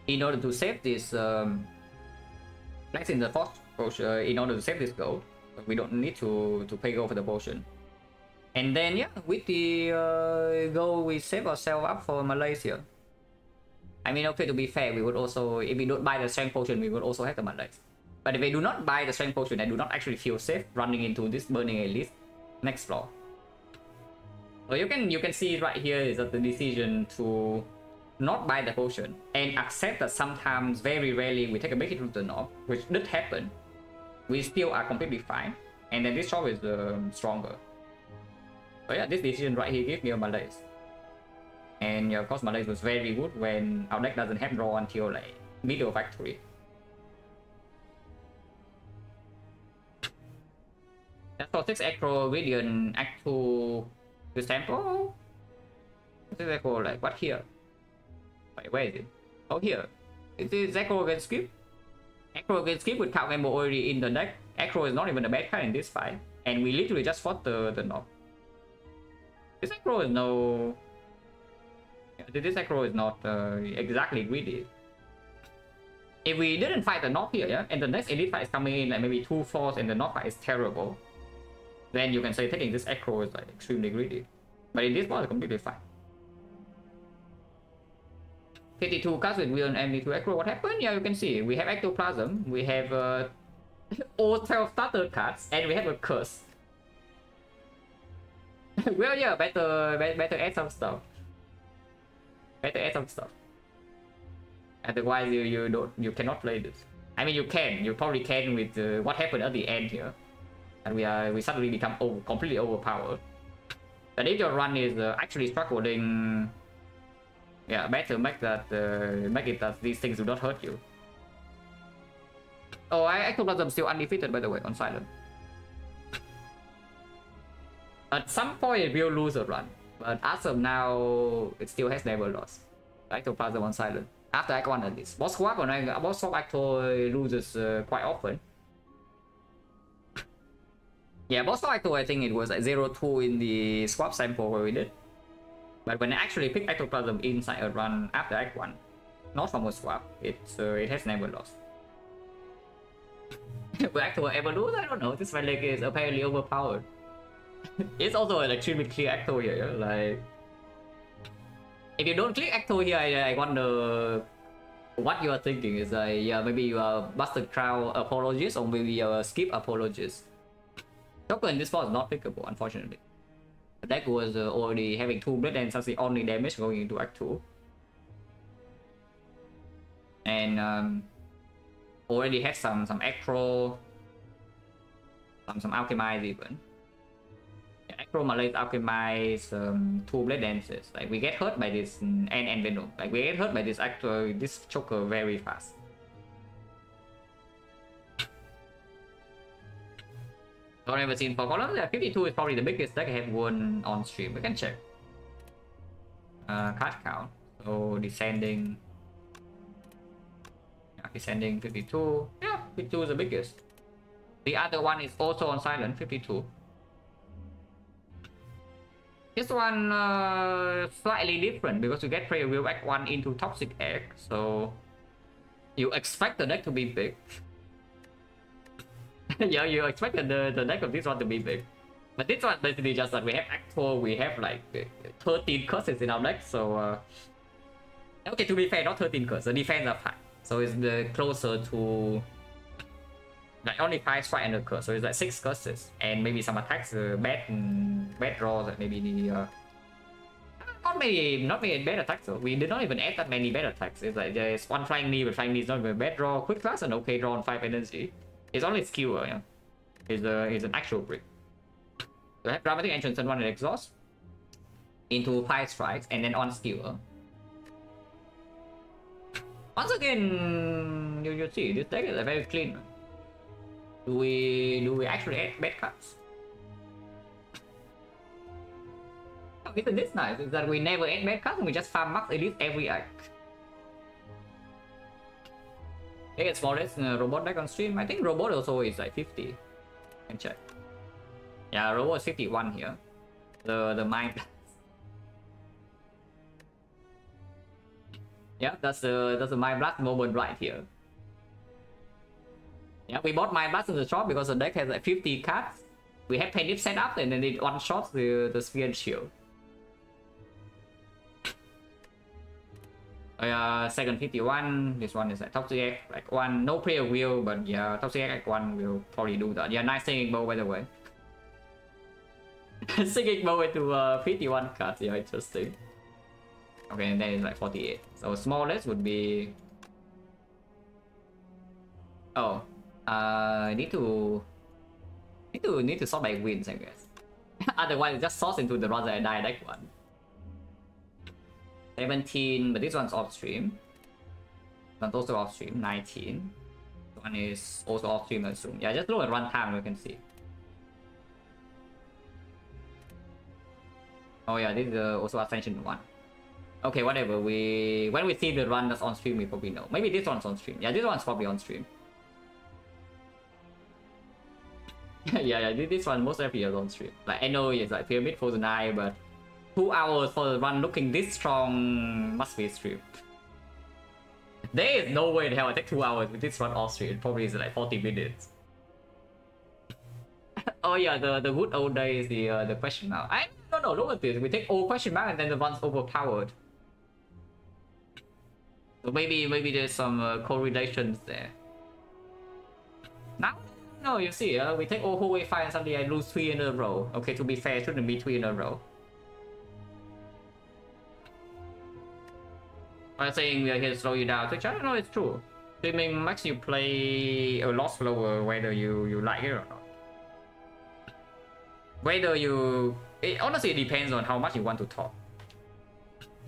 In order to save this, let's in the fourth potion, in order to save this gold, we don't need to pay gold for the potion. And then yeah, with the gold, we save ourselves up for Malaysia. I mean, okay, to be fair, we would also, if we don't buy the strength potion, we would also have the Malaysia. But if we do not buy the strength potion, I do not actually feel safe running into this burning elite next floor. So you can see right here is that the decision to not buy the potion and accept that sometimes, very rarely, we take a big hit with the knob, which did happen. We still are completely fine, and then this shop is stronger. So yeah, this decision right here gives me a Malaise. And yeah, of course, Malaise was very good when our deck doesn't have draw until like middle of Act 3. That's for 6 Acro Radiant Act 2 the sample. 6 Acro, like what here? Wait, where is it? Oh, here. It is Acro against Skip. Acro against Skip with Count Gamble already in the deck. Acro is not even a bad card in this fight. And we literally just fought the knob. This Acro is no... This Acro is not exactly greedy. If we didn't fight the knob here, yeah, and the next elite fight is coming in like maybe 2 floors and the knob fight is terrible, then you can say taking this Acro is like extremely greedy. But in this one, it's completely fine. 52 cards with Will and MD2 Acro. What happened? Yeah, you can see we have Ectoplasm, we have all 12 starter cards, and we have a curse. Well, yeah, better add some stuff. Better add some stuff. Otherwise, you cannot play this. I mean, you probably can with what happened at the end here, and we suddenly become completely overpowered. But if your run is actually struggling, yeah, better make it that these things do not hurt you. Oh, Ectoplasm still undefeated, by the way, on Silent. At some point it will lose a run, but as of now, it still has never lost. Ectoplasm on Silent. After Act 1 at least. Boss swap Acto loses quite often. Yeah, boss swap Acto, I think it was like 0-2 in the swap sample where we did. But when I actually pick Ectoplasm inside a run after Act 1, not from a swap, it has never lost. Will Acto ever lose? I don't know. This relic is apparently overpowered. It's also an extremely clear Acto here, like... If you don't click Acto here, I wonder what you are thinking. Is like, yeah, maybe you are Busted Crown apologist, or maybe you are Skip apologist. Joker in this part is not pickable, unfortunately. The deck was already having 2 Blood and that's the only damage going into Act 2. And already had some Acro, some Alchemize even. Acro Malaise Alchemize, 2 Blade Dances. Like we get hurt by this and Venom. Like we get hurt by this this Joker very fast. I've never seen for columns. Yeah, 52 is probably the biggest deck I have won on stream. We can check. Card count. So descending. Yeah, descending 52. Yeah, 52 is the biggest. The other one is also on Silent, 52. This one slightly different because you get Prayer Wheel Act 1 into Toxic Egg, so you expect the deck to be big. Yeah, you expected the deck of this one to be big. But this one basically just that we have Act 4, we have like 13 curses in our deck, so... okay, to be fair, not 13 curses, the defense are 5. So it's closer to... like only 5 strike and a curse, so it's like 6 curses. And maybe some attacks, bad draws, and maybe the... not many bad attacks though. We did not even add that many bad attacks. It's like there's one flying knee, but flying knee is not even a bad draw. Quick class and okay draw on 5 energy. It's only skill, yeah. It's an actual brick. So I have Dramatic Entrance and 1 and Exhaust. into 5 strikes and then on skewer. Once again, you see this deck is very clean. Do we actually add bad cards? Oh, isn't this nice? Is that we never add bad cards and we just farm max elite every act. I think it's smallest robot deck on stream. I think robot also is like 50. Can check. Yeah, robot is 51 here. The mind. Yeah, that's the Mind Blast moment right here. Yeah, we bought Mind Blast in the shop because the deck has like 50 cards. We have Penny set up and then it one shots the Sphere and Shield. Second 51. This one is like Toxic Egg, like one, no prayer wheel, but yeah, Toxic Egg one will probably do that. Yeah, nice singing bow by the way. Singing bow into 51 cards, yeah, interesting. Okay, and then it's like 48. So smallest would be. Oh, need to sort by wins, I guess. Otherwise, just source into the Rather I Die deck one. 17, but this one's off stream. This one's also off stream. 19. This one is also off stream, I assume. Yeah, just look at runtime, you can see. Oh yeah, this is also Ascension one. Okay, whatever. When we see the run that's on stream, we probably know. Maybe this one's on stream. Yeah, this one's probably on stream. yeah, this one most likely is on stream. Like I know it's like Pyramid Frozen Eye, but 2 hours for the run looking this strong must be stream. There is no way in hell I take 2 hours with this run off stream. It probably is like 40 minutes. Oh yeah, the good old days, the question mark. I don't know. Look at this. We take all question mark and then the run's overpowered. So maybe there's some correlations there. Now, no, you see, we take all whole way 5 and suddenly I lose 3 in a row. Okay, to be fair, it shouldn't be 3 in a row. I'm saying we are here to slow you down, which I don't know, it's true. Streaming makes you play a lot slower whether you like it or not. Whether you... It honestly depends on how much you want to talk.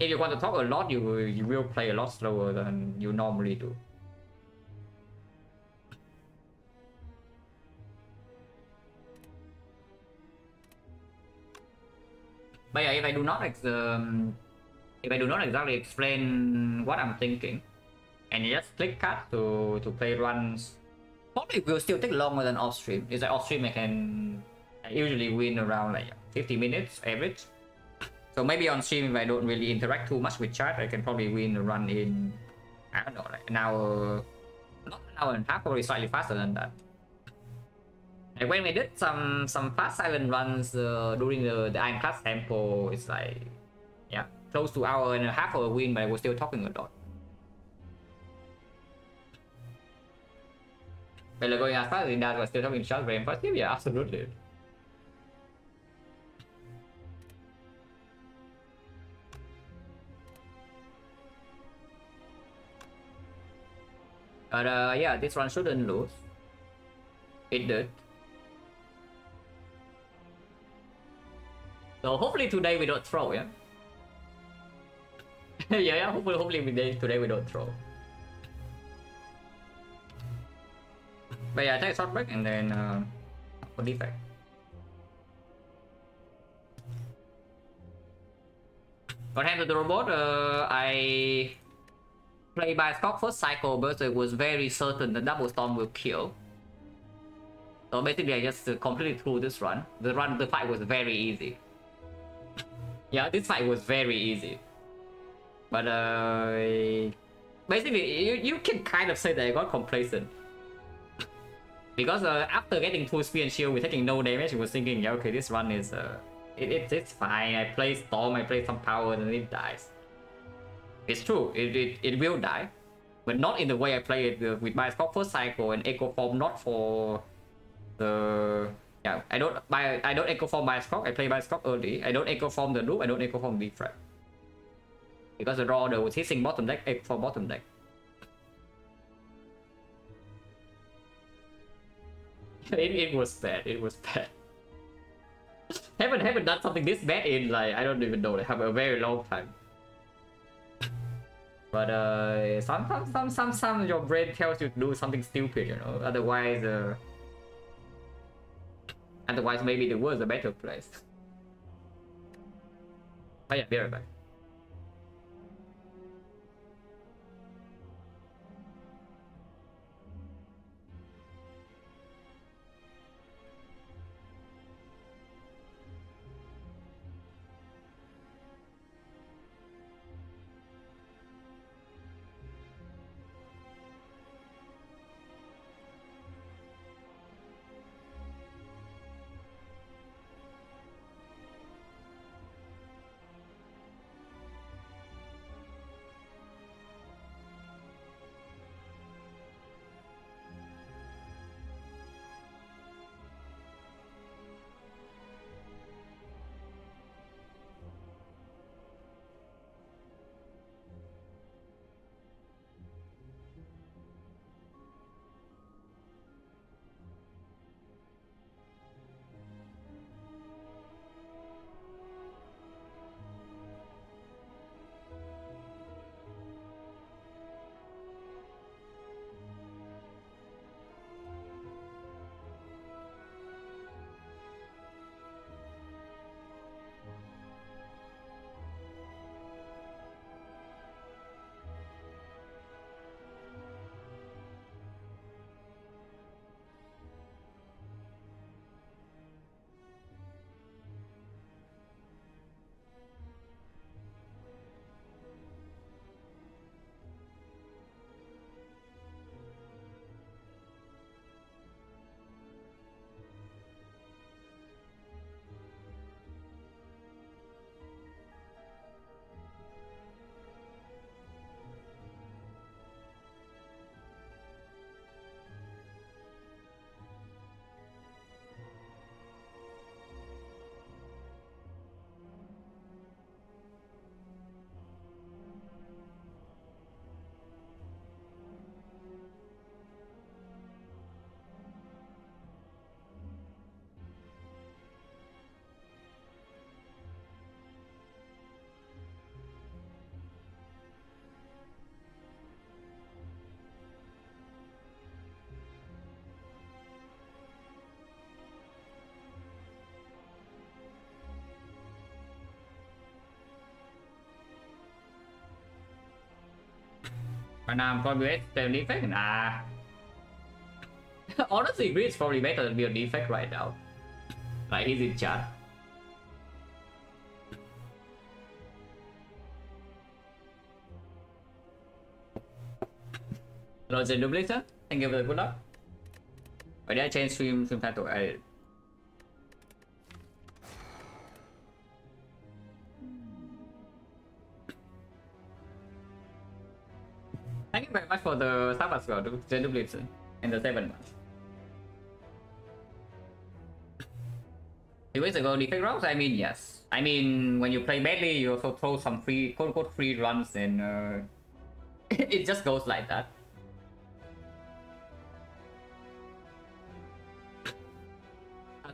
If you want to talk a lot, you will play a lot slower than you normally do. But yeah, if I do not exactly explain what I'm thinking, and you just click cut to play runs, probably will still take longer than off stream. It's like off stream I usually win around like 50 minutes average. So maybe on stream, if I don't really interact too much with chat, I can probably win a run in, I don't know, like an hour, not an hour and a half, probably slightly faster than that. Like when we did some fast silent runs during the Iron Class tempo, it's like, yeah, close to hour and a half of a win, but I was still talking a lot. But like going as fast as that was still talking chat, very impressive. Yeah, absolutely. But yeah, this one shouldn't lose. It did. So hopefully today we don't throw, yeah? yeah, hopefully today we don't throw. But yeah, take a short break and then for defect. What happened to the robot? I played by Scott first cycle, but it was very certain the double storm will kill. So basically I just completely threw this run. The fight was very easy. Yeah, this fight was very easy. But basically you can kind of say that I got complacent. Because after getting 2 spear and shield with taking no damage, I was thinking, yeah, okay, this run is it's fine. I play storm, I play some power, and it dies. It's true, it will die, but not in the way I play it with my Scott first cycle and echo form. Not for the I don't echo form by Scott. I play by Scott early. I don't echo form the loop. I don't echo form Defect because the draw was hitting bottom deck. Echo for bottom deck. it was bad. It was bad. Haven't done something this bad in like I don't even know, like have a very long time. But sometimes your brain tells you to do something stupid, you know. Otherwise maybe the world's a better place. Oh yeah, be right back. Right now I'm probably the defect. Nah. Honestly, Grid's probably better than be a defect right now. Like he's in chat. Hello, Zen Duplicator. Thank you for the good luck. Why did I change stream title? Thank you very much for the sub as well, Zen Duplicator, and the 7 months. 2 weeks ago, defect rounds? I mean, yes. I mean, when you play badly, you also throw some free, quote-unquote, free runs, and it just goes like that.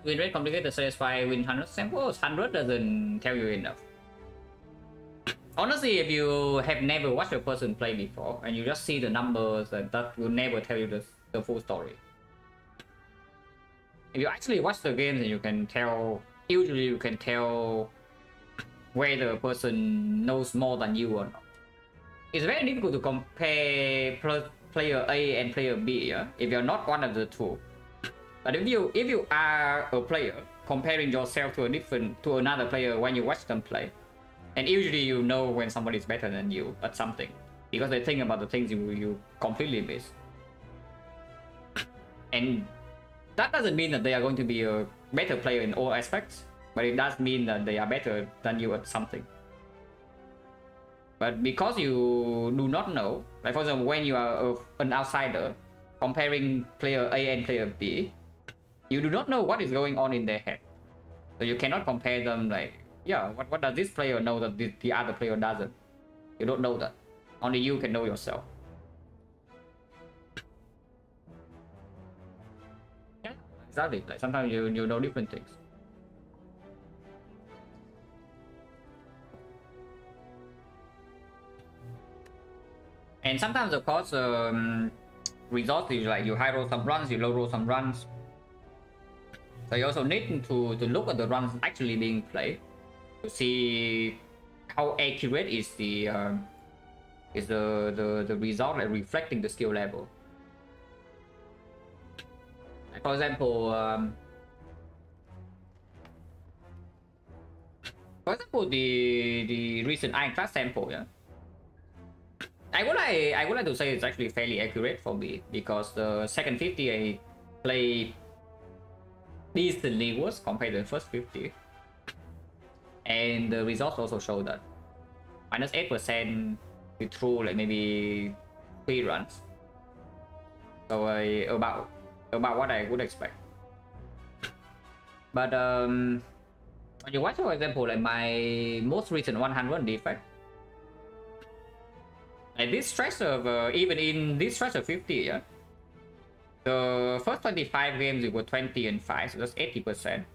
Win rate complicated to satisfy win 100 samples. 100 doesn't tell you enough. Honestly, if you have never watched a person play before and you just see the numbers, that will never tell you the full story. If you actually watch the games, and you can tell, usually you can tell whether a person knows more than you or not. It's very difficult to compare player A and player B, yeah? If you're not one of the two. But if you are a player comparing yourself to another player when you watch them play, and usually you know when somebody is better than you at something because they think about the things you completely miss. And that doesn't mean that they are going to be a better player in all aspects, but it does mean that they are better than you at something. But because you do not know, like for example, when you are an outsider comparing player A and player B, you do not know what is going on in their head. So you cannot compare them like, yeah, what does this player know that the other player doesn't? You don't know that. Only you can know yourself. Yeah, exactly. Like sometimes you know different things. And sometimes, of course, results is like you high roll some runs, you low roll some runs. So you also need to look at the runs actually being played to see how accurate is the result, like reflecting the skill level. Like for example, the recent Iron Class sample, yeah. I would like to say it's actually fairly accurate for me because the second 50 I played decently worse compared to the first 50, and the results also show that -8% through like maybe 3 runs. So about what I would expect. But when you watch, for example, like my most recent 100 Defect, like this stretch of even in this stretch of 50, yeah, the first 25 games it was 20 and 5, so that's 80%.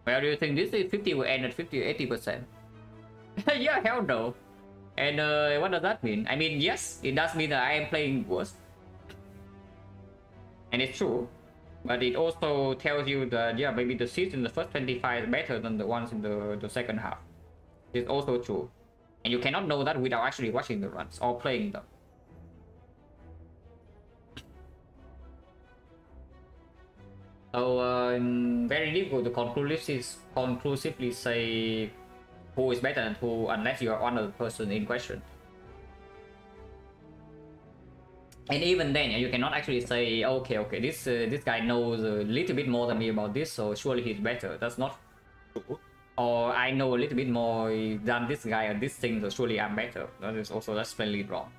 Well, do you think this 50 will end at 50 or 80%? Yeah, hell no. And what does that mean? I mean, yes, it does mean that I am playing worse, and it's true. But it also tells you that, yeah, maybe the seeds in the first 25 is better than the ones in the second half. It's also true. And you cannot know that without actually watching the runs or playing them. So, very difficult to conclusively say who is better than who unless you are one of the person in question. And even then, you cannot actually say, okay, this guy knows a little bit more than me about this, so surely he's better. That's not true. Or I know a little bit more than this guy at this thing, so surely I'm better. That is also, that's plainly wrong.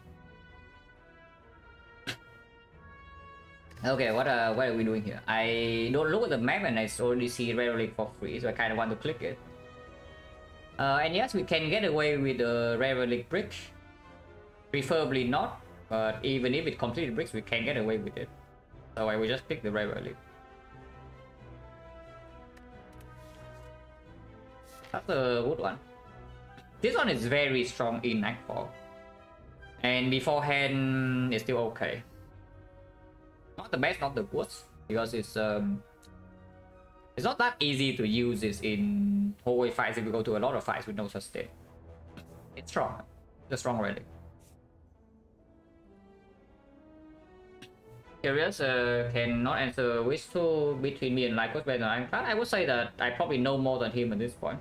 Okay, what are we doing here? I don't look at the map and I already see Rare Relic for free, so I kind of want to click it. And yes, we can get away with the Rare Relic brick. Preferably not. But even if it completely bricks, we can get away with it. So I will just pick the Rare Relic. That's a good one. This one is very strong in Nightfall. And beforehand, it's still okay. Not the best, not the worst. Because it's not that easy to use this in hallway fights if you go to a lot of fights with no sustain. It's strong. It's a strong relic. Curious, cannot answer which two between me and Lycos better than Iron Class. I would say that I probably know more than him at this point.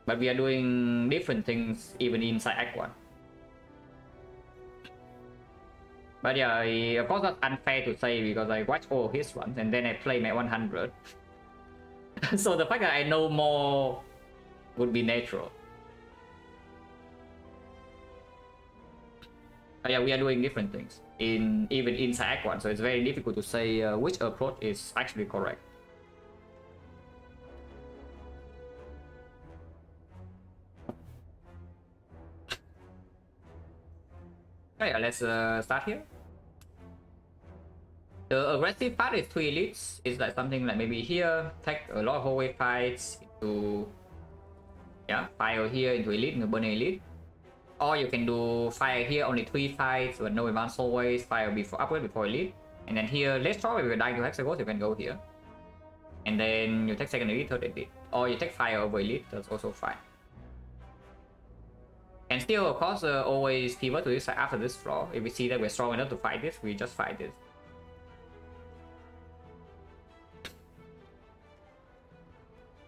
But we are doing different things even inside Act 1. But yeah, of course that's unfair to say because I watch all his runs and then I play my 100. So the fact that I know more would be natural. But yeah, we are doing different things even inside Act 1, so it's very difficult to say which approach is actually correct. Okay, let's start here. The aggressive part is 2 elites. It's like something like maybe here, take a lot of hallway fights into, yeah, fire here into elite, into burn elite. Or you can do fire here, only 3 fights, but no advanced hallways, fire before upgrade before elite. And then here, let's try if you're dying to Hexagons, you can go here. And then you take second elite, third elite. Or you take fire over elite, that's also fine. And still, of course, always pivot to this side after this floor. If we see that we're strong enough to fight this, we just fight this.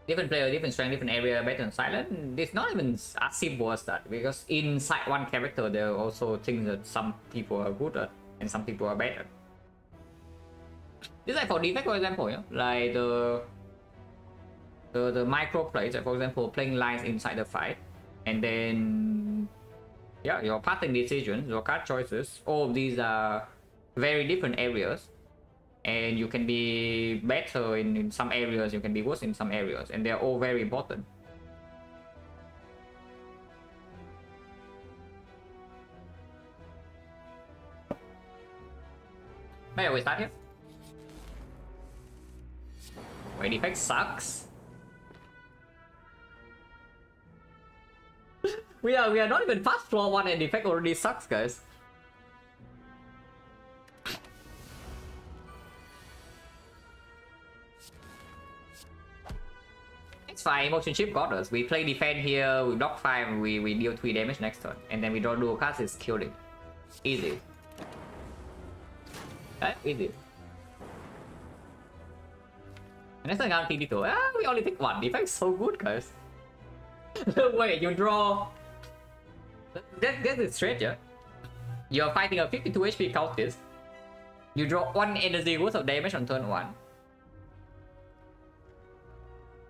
Different player, different strength, different area, better than Silent. It's not even as simple as that, because inside one character there are also things that some people are good at and some people are better. This is like for Defect, for example, yeah? Like the micro plays, like for example, playing lines inside the fight, and then yeah, your pattern decisions, your card choices, all of these are very different areas. And you can be better in some areas, you can be worse in some areas, and they're all very important. Maybe we start here. Wait, Defect sucks. We are not even past floor 1 and Defect already sucks, guys. It's fine, Emotion Chip got us. We play defend here, we block 5, we deal 3 damage next turn. And then we draw dual cards, it's kill it. Easy. Right? Easy. And next turn, TD2. Ah, we only take 1. Defect so good, guys. Wait, you draw... That is straight, yeah? You're fighting a 52 HP cultist. You draw 1 energy worth of damage on turn 1.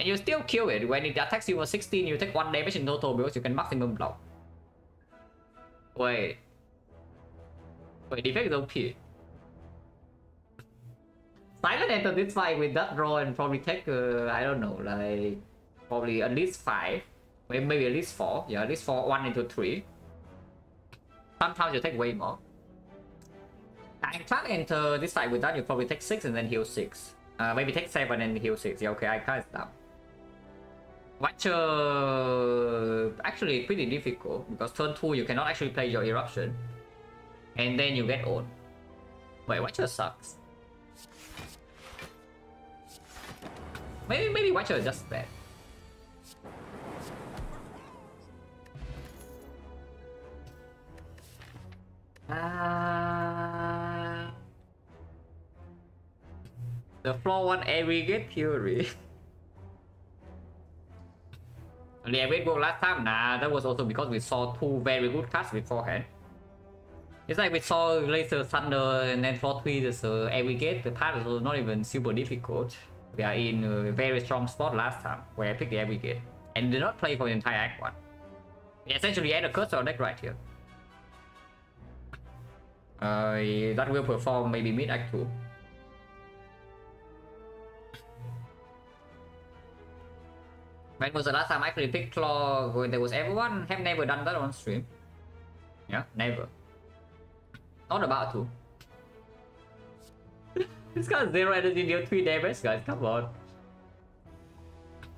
And you still kill it. When it attacks you for 16, you take 1 damage in total because you can maximum block. Wait, Defect is OP. Silent enter this fight with that draw and probably take, I don't know, like... Probably at least 5. Maybe at least 4. Yeah, at least 4, 1 into 3. Sometimes you take way more. And Clark enter this fight with that, you probably take 6 and then heal 6. Maybe take 7 and heal 6. Yeah, okay, I can't stop. Watcher actually pretty difficult because turn 2 you cannot actually play your eruption. And then you get owned. Wait, Watcher sucks. Maybe Watcher is just bad. The floor 1 aggregate theory. The aggregate worked last time? Nah, that was also because we saw 2 very good cards beforehand. It's like we saw Laser Thunder and then floor 3 there's aggregate. The part was not even super difficult. We are in a very strong spot last time where I picked the aggregate and did not play for the entire act 1. We essentially add a curse on deck right here. That will perform maybe mid act 2. When was the last time I actually picked Claw when there was everyone? Have never done that on stream. Yeah, never. Not about to. This got 0 energy, deal 3 damage, guys, come on.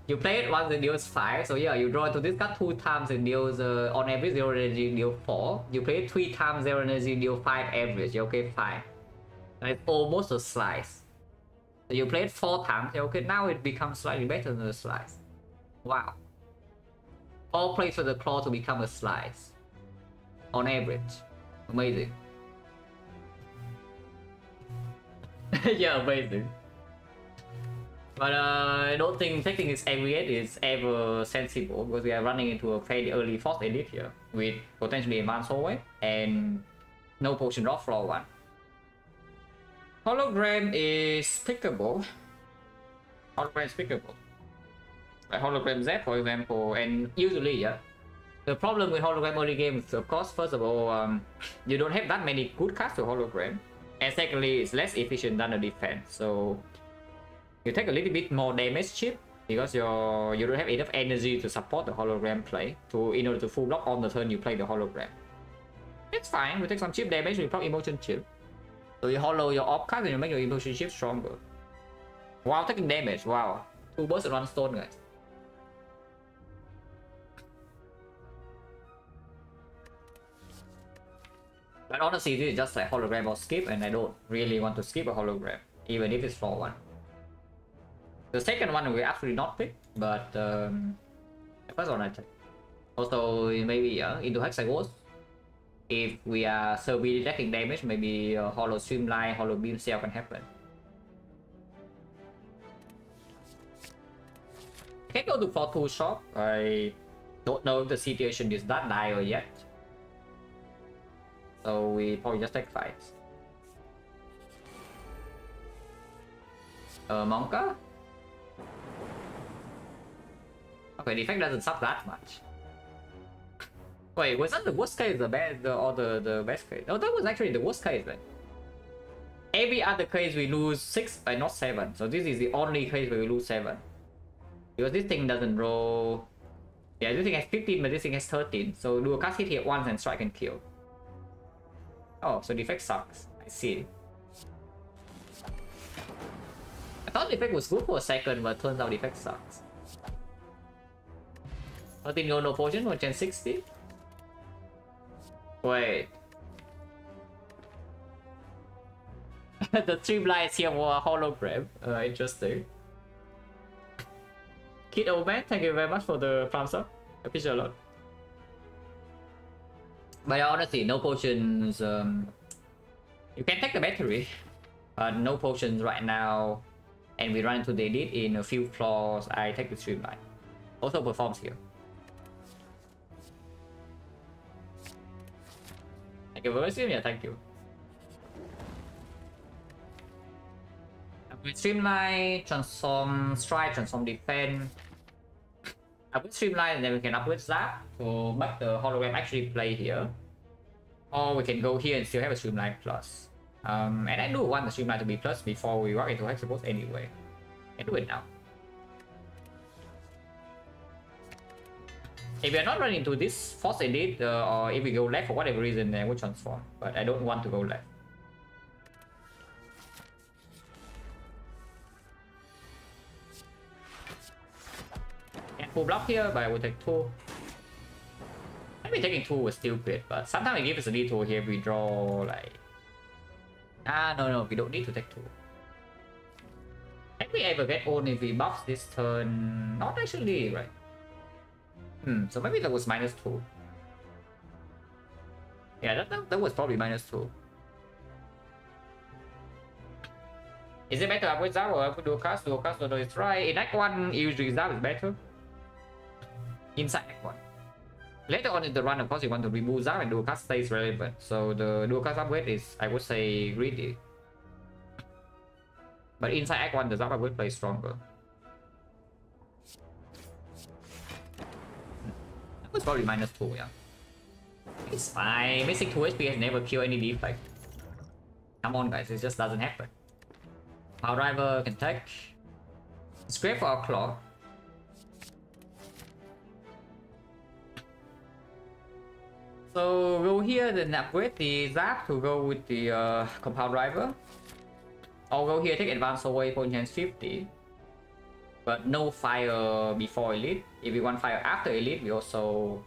You play it once, it deals 5, so yeah, you draw into this card 2 times, it deals on average 0 energy, deal 4. You play it 3 times, 0 energy, deal 5 average, you're okay, 5. And it's almost a slice. So you play it 4 times, you're okay, now it becomes slightly better than a slice. Wow. All plays for the claw to become a slice. On average. Amazing. Yeah, amazing. But I don't think taking this aggregate is ever sensible because we are running into a fairly early 4th elite here with potentially advanced hallway and no potion drop floor 1. Hologram is pickable. Hologram is pickable. Like Hologram Z, for example, and usually, yeah. The problem with Hologram early game is, of course, first of all, you don't have that many good cards to Hologram. And secondly, it's less efficient than a defense. So, you take a little bit more damage chip because you don't have enough energy to support the Hologram play in order to full block on the turn you play the Hologram. It's fine, we take some chip damage, we proc emotion chip. So you hollow your op card and you make your emotion chip stronger. Wow, taking damage, wow. 2 bursts and 1 stone, guys. But honestly, this is just like hologram or skip, and I don't really want to skip a hologram, even if it's floor 1. The second one we absolutely not pick, but the first one I take. Also, maybe into Hexagons. If we are severely taking damage, maybe Hollow Streamline, Hollow Beam Cell can happen. I can go to floor 2 shop. I don't know if the situation is that dire yet. So we probably just take fights. Monka? Okay, Defect doesn't suck that much. Wait, was that the worst case the best or the best case? No, that was actually the worst case, man. Every other case we lose 6 and not 7. So this is the only case where we lose 7. Because this thing doesn't roll. Yeah, this thing has 15, but this thing has 13. So do a cast hit here once and strike and kill. Oh, so Defect sucks. I see. I thought Defect was good for a second, but turns out Defect sucks. 13 gold, no potion, 1 gen 60. Wait. The streamlines here were hologram. Interesting. Kid old man, thank you very much for the thumbs up. Appreciate a lot. But honestly, no potions. You can take the battery, but no potions right now. And we run into the elite in a few floors. I take the streamline. Also performs here. Thank you very much. Yeah, thank you. With streamline, transform strike, transform defend. Upgrade streamline, and then we can upgrade zap to make the hologram actually play here. Or we can go here and still have a streamline plus. And I do want the streamline to be plus before we walk into Hexapose anyway. Can do it now. If we are not running into this force elite, or if we go left for whatever reason, then we'll transform. But I don't want to go left. Full block here, but I will take 2. Maybe taking 2 was stupid, but sometimes it gives us a detour here if we draw like... no, we don't need to take 2. Can we ever get on if we box this turn? Not actually, right? So maybe that was -2. Yeah, that was probably -2. Is it better upgrade Zap or upgrade dual cast? Dual cast, no, it's right. In Act 1, usually Zap is better. Inside Act 1. Later on in the run, of course, you want to remove Zap and dual cast stays relevant. So the dual cast upgrade is, I would say, greedy. But inside Act 1, the Zap upgrade plays stronger. That was probably -2, yeah. It's fine. Missing 2 HP has never killed any defect. Come on, guys, it just doesn't happen. Power driver can take. It's great for our clock. So go here, then upgrade the Zap to go with the compound driver. Or go here, take advance away, point chance 50. But no fire before elite. If we want fire after elite, we also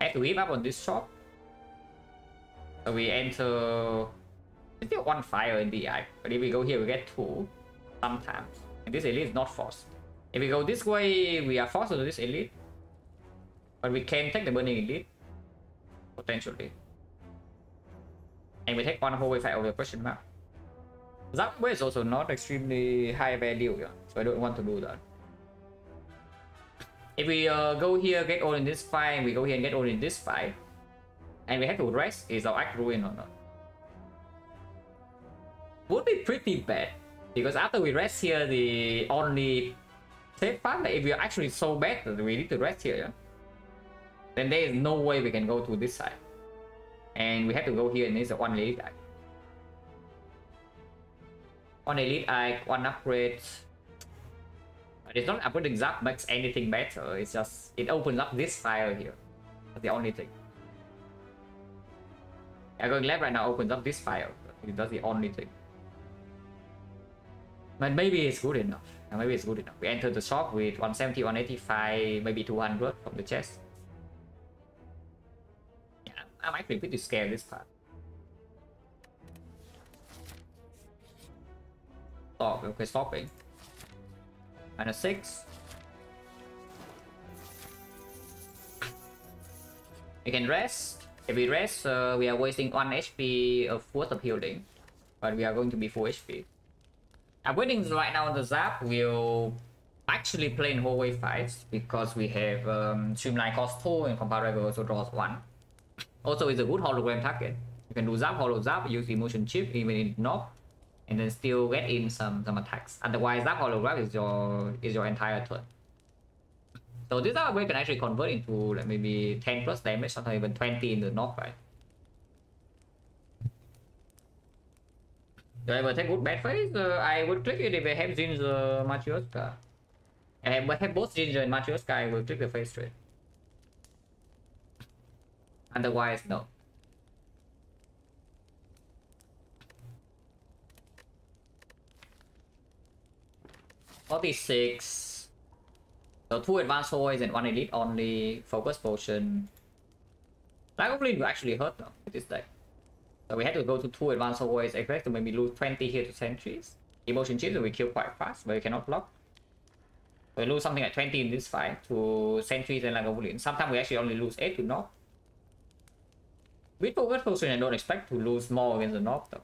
have to give up on this shot. So we enter. We still 1 fire in the eye, but if we go here, we get 2 sometimes. And this elite is not forced. If we go this way, we are forced to do this elite. But we can take the burning elite. Potentially. And we take 1 whole way fight over the question mark. That way is also not extremely high value, yeah? So I don't want to do that. If we go here, get all in this fight, we go here and get all in this fight, and we have to rest, is our act ruined or not? Would be pretty bad, because after we rest here, the only safe part, like if we are actually so bad that we need to rest here, yeah? Then there is no way we can go to this side. And we have to go here and it's a 1 elite eye. 1 elite eye, 1 upgrade. But it's not upgrading Zap makes anything better. It's just, it opens up this fire here. That's the only thing. Yeah, going left right now opens up this fire. That's the only thing. But maybe it's good enough. Maybe it's good enough. We enter the shop with 170, 185, maybe 200 from the chest. I'm actually pretty scared this part. Oh, okay, stopping. -6. We can rest. If we rest, we are wasting 1 HP of worth of healing. But we are going to be full HP. Upgrading right now on the Zap will actually play in whole wave fights because we have Streamline cost 2 and Compound Driver also draws 1. Also, it's a good hologram target. You can do Zap, Holo Zap, use Emotion Chip, even in knock, and then still get in some attacks. Otherwise, Zap hologram is your entire turn. So this upgrade can actually convert into like maybe 10 plus damage, sometimes even 20 in the knock, right? Do I ever take good bad phase? I would click it if I have Ginger Matryoshka. If I have both Ginger and Matryoshka, I will click the phase straight. Otherwise, no. $46. So 2 advanced toys and 1 elite only. Focus potion. Lagavulin will actually hurt though with this deck. So we had to go to 2 advanced always, expect to maybe lose 20 here to sentries. Emotion chips we kill quite fast, but we cannot block. We lose something like 20 in this fight to sentries and Lagavulin. Sometimes we actually only lose 8 to knock. With focus potion, I don't expect to lose more against the knock though.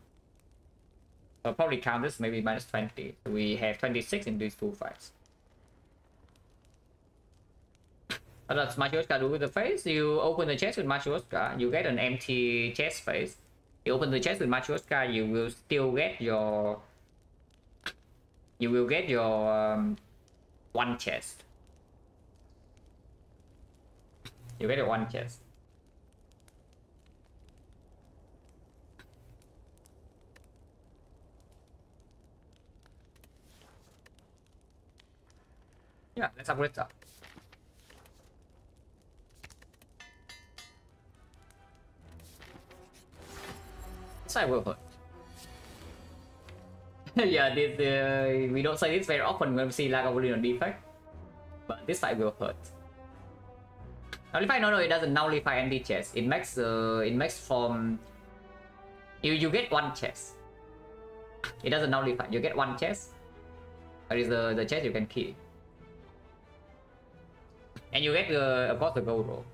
I'll probably count this maybe minus 20. So we have 26 in these 2 fights. What does Matryoshka do with the face? You open the chest with Matryoshka, you get an empty chest face. You open the chest with Matryoshka, you will still get your... You will get your... one chest. You get your one chest. Yeah, let's upgrade that. I will hurt. Yeah, this, we don't say this very often when we see Lagavulin on Defect, but this fight will hurt. Nullify, no, it doesn't nullify empty chest. It makes from you get one chest. It doesn't nullify. You get one chest. That is the chest you can keep, and you get of course the gold roll.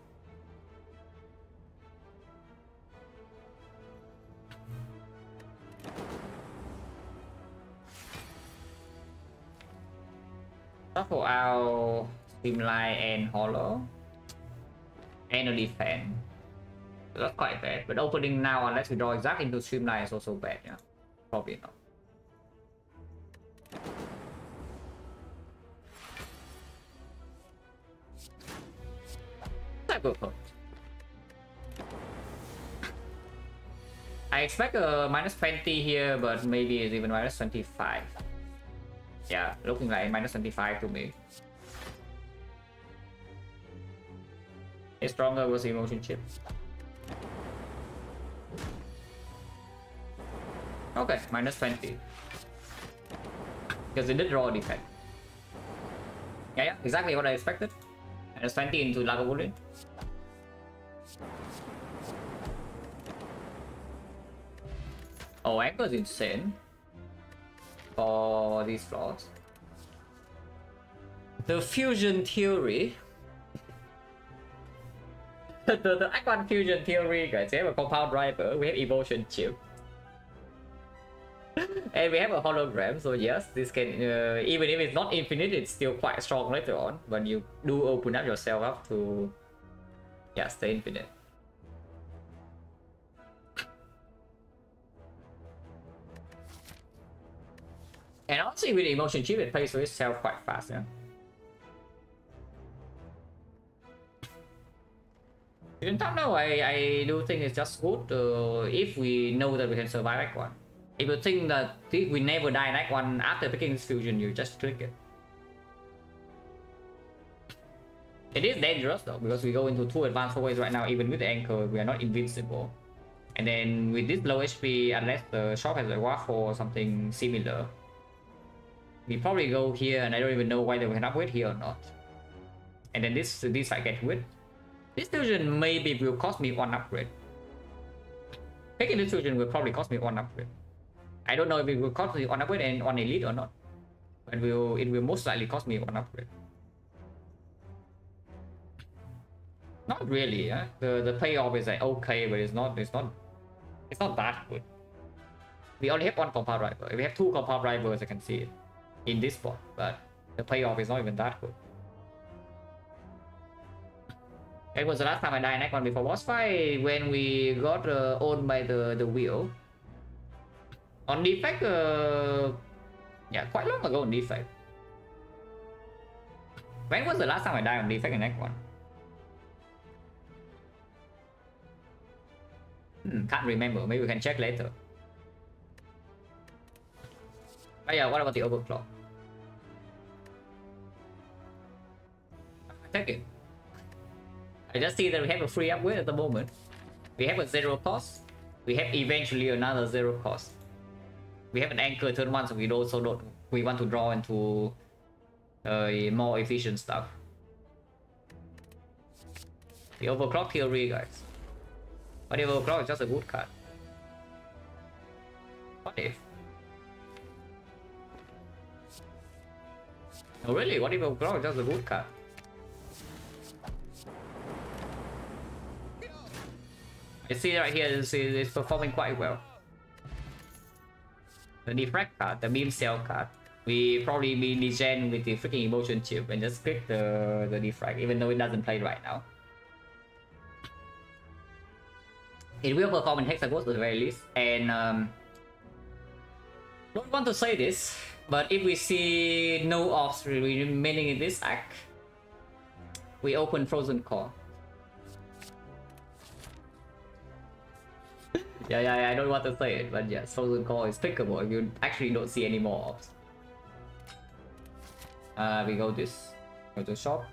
Shuffle out Streamline and Hollow and a Defend. So that's quite bad. But opening now unless we draw exact into Streamline is also bad, yeah. Probably not. That will hurt. I expect a minus 20 here, but maybe it's even minus 25. Yeah, looking like minus 25 to me. It's stronger with emotion chips. Okay, minus 20. Because it did draw a defect. Yeah, exactly what I expected. Minus 20 into Lagavulin. Oh, Anchor is insane. For these flaws. The fusion theory. the Act 1 fusion theory, guys. We have a compound driver, we have emotion chip. And we have a hologram, so yes, this can, even if it's not infinite, it's still quite strong later on. When you do open up yourself up to, yeah, stay infinite. And honestly, with the emotion chip, it plays for itself quite fast, yeah. In top now, I do think it's just good if we know that we can survive Act 1. If you think that if we never die in Act 1 after picking this fusion, you just click it. It is dangerous though, because we go into 2 advanced ways right now, even with the Anchor, we are not invincible. And then with this low HP, unless the shop has a waffle or something similar, we probably go here, and I don't even know whether we can upgrade here or not. And then this I get with. This fusion maybe will cost me 1 upgrade. Picking this fusion will probably cost me 1 upgrade. I don't know if it will cost me 1 upgrade and 1 elite or not. But it will most likely cost me 1 upgrade. Not really, yeah. The payoff is like okay, but it's not that good. We only have 1 compound rival. If we have 2 compound rivals, I can see it in this spot, but the payoff is not even that good. It was the last time I died in Act 1 before boss fight, when we got owned by the wheel. On Defect, yeah, quite long ago on Defect. When was the last time I died on Defect in Act 1? Can't remember, maybe we can check later. Oh yeah, what about the overclock? Take it. I just see that we have a free upgrade at the moment. We have a 0 cost. We have eventually another 0 cost. We have an Anchor turn 1, so we also don't. We want to draw into more efficient stuff. The overclock theory, guys. What if Overclock is just a good card? What if? Oh really? What if Overclock is just a good card? I see right here is performing quite well. The Defect card, the beam cell card. We probably be degen with the freaking emotion chip and just click the Defect, even though it doesn't play right now. It will perform in Hexagons at the very least, and don't want to say this, but if we see no offs remaining in this act, we open Frozen Core. Yeah, I don't want to say it, but yes, Frozen Core is pickable if you actually don't see any more offs. We go to shop.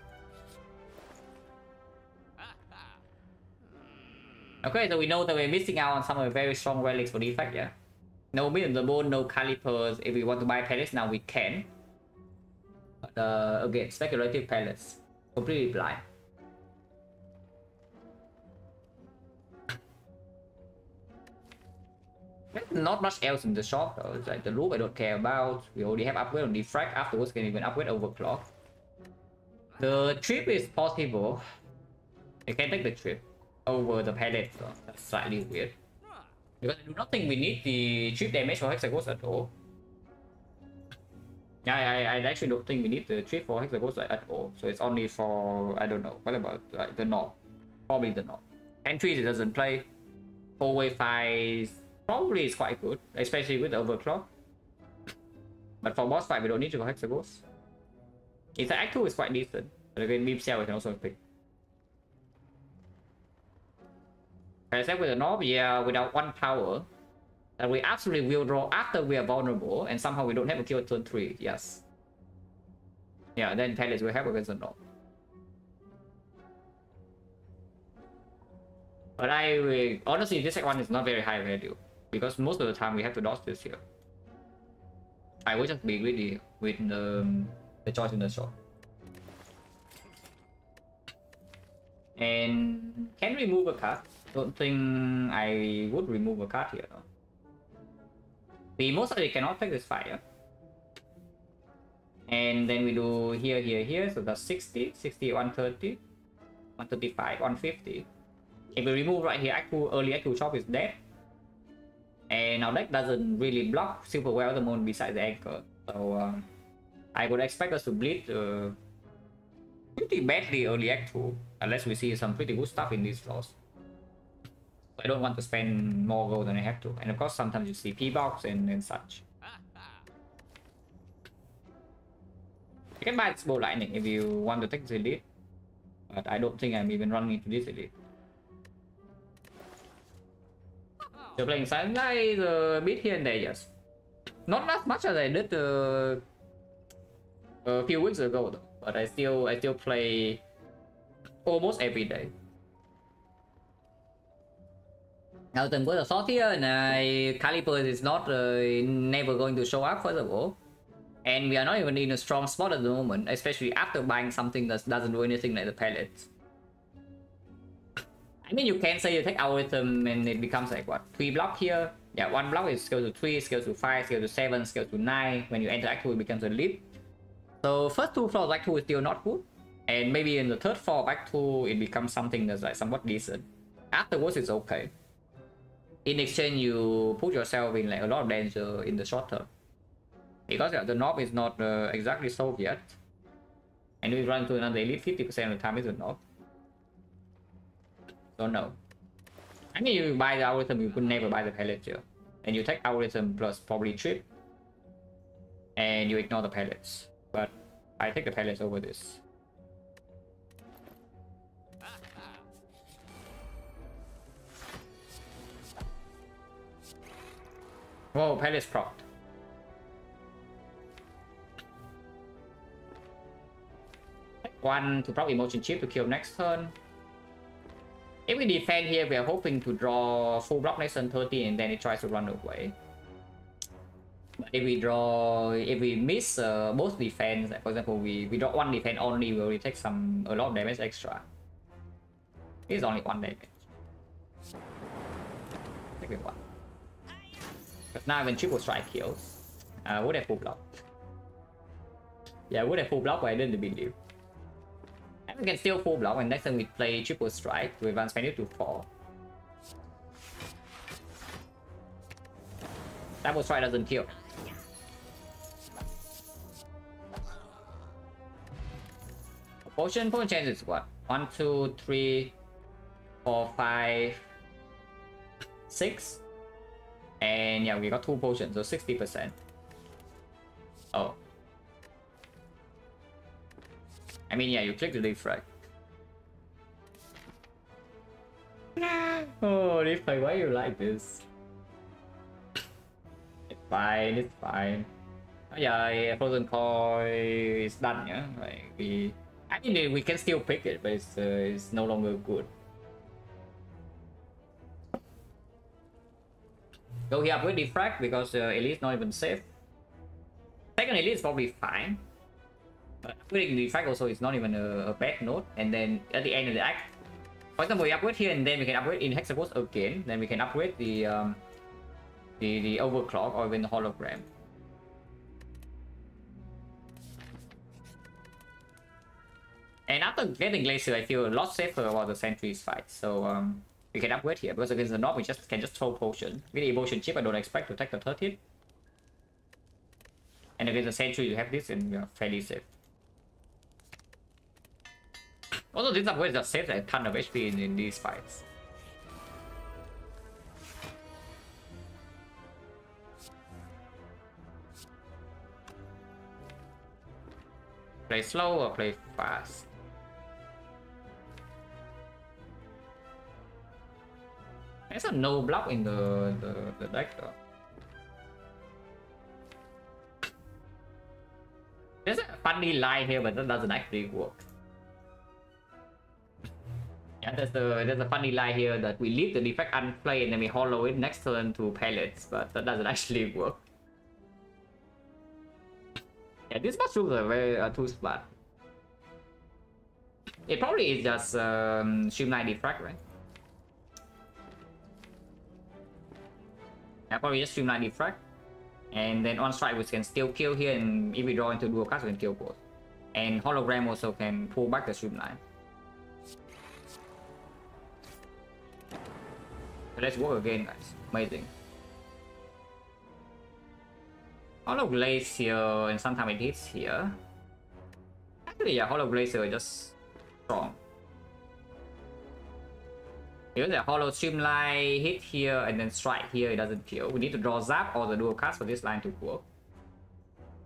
Okay, so we know that we're missing out on some of the very strong relics for Defect, yeah? No Myth on the Bone, no Calipers. If we want to buy pallets now, we can. But again, speculative pallets. Completely blind. There's not much else in the shop though. It's like the loop I don't care about. We already have upgrade on Defect. Afterwards, can even upgrade Overclock. The trip is possible. You can take the trip over the pallet, so that's slightly weird. Because I do not think we need the trip damage for Hexagons at all. Yeah, I actually don't think we need the trip for Hexagons at all. So it's only for, I don't know, what about like the knob? Probably the knob. Entries it doesn't play. 4-way fights probably is quite good, especially with Overclock. But for boss fight, we don't need to go Hexagons. It's Act 2 is quite decent. But again, Beam Cell we can also pick. Except with the knob, yeah, without 1 power, that we absolutely will draw after we are vulnerable, and somehow we don't have a kill turn 3, yes. Yeah, then pallets will help against the knob. But honestly, this one is not very high value, because most of the time we have to dodge this here. I will just be greedy with the choice in the shop. And can remove a card. Don't think I would remove a card here though. We most likely cannot take this fire. And then we do here, so that's 60, 130, 135, 150. If we remove right here, early Act 2 chop is dead. And our deck doesn't really block super well at the moment besides the anchor. So I would expect us to bleed pretty badly early Act 2. Unless we see some pretty good stuff in these floors. I don't want to spend more gold than I have to. And of course, sometimes you see P-Box and such. You can buy this Bow Lightning if you want to take this elite. But I don't think I'm even running into this elite. So playing Silent a bit here and there, yes. Not as much as I did a few weeks ago though. But I still play almost every day. Now the was a saltier and Caliper is not never going to show up first of all. And we are not even in a strong spot at the moment, especially after buying something that doesn't do anything like the pallets. I mean, you can say you take algorithm and it becomes like what, 3 block here. Yeah, 1 block is scale to 3, scale to 5, scale to 7, scale to 9. When you enter Act 2 it becomes a lead. So first 2 floors of Act 2 is still not good. And maybe in the third floor of Act 2 it becomes something that's like somewhat decent. Afterwards it's okay. In exchange, you put yourself in like a lot of danger in the short term. Because the knob is not exactly solved yet. And we run to another elite 50% of the time is a knob. So no. I mean, you buy the algorithm, you could never buy the pallets here. And you take algorithm plus probably trip. And you ignore the pallets. But I take the pallets over this. Whoa, palace proc. One to proc emotion chip to kill next turn. If we defend here, we are hoping to draw full block next turn 30 and then it tries to run away. But if we miss both defense, like for example, we draw 1 defense only, we already take a lot of damage extra. This is only 1 damage. Second one. But now when triple strike kills, would have full block. Yeah, would have full block, but I didn't believe. And we can still full block, and next time we play triple strike to advance value to 4. Double strike doesn't kill. Potion chance is what? 1, 2, 3, 4, 5, 6. And yeah, we got 2 potions, so 60%. Oh. I mean, yeah, you click the defect. Oh, defect, why you like this? It's fine, it's fine. Oh, yeah, frozen coin is done, yeah. Like I mean, we can still pick it, but it's no longer good. Go here with defect because elite is not even safe. Second elite is probably fine. But upgrading the defect also is not even a bad note. And then at the end of the act, for example, we upgrade here and then we can upgrade in Hexapose again. Then we can upgrade the overclock or even the hologram. And after getting Glacier, I feel a lot safer about the Sentry's fight. So we can upgrade here because against the Knob we can just throw potion. With the evolution chip, I don't expect to take the 3rd hit. And against the Sentry, you have this and we are fairly safe. Also, this upgrade just saves a ton of HP in these fights. Play slow or play fast? There's a no block in the deck though. There's a funny line here, but that doesn't actually work. Yeah, there's a funny line here that we leave the defect unplayed and then we hollow it next turn to pellets, but that doesn't actually work. Yeah, this mushrooms are very too smart. It probably is just streamline defect, right? Yeah, probably just streamline defect. And then on strike we can still kill here, and if we draw into dual cast we can kill both. And hologram also can pull back the streamline. So let's work again, guys. Amazing. Hollow Glacier and sometimes it hits here. Actually, yeah, Hollow Glacier is just strong. Here's a Hollow Streamline hit here and then strike here, it doesn't kill. We need to draw Zap or the dual cast for this line to work.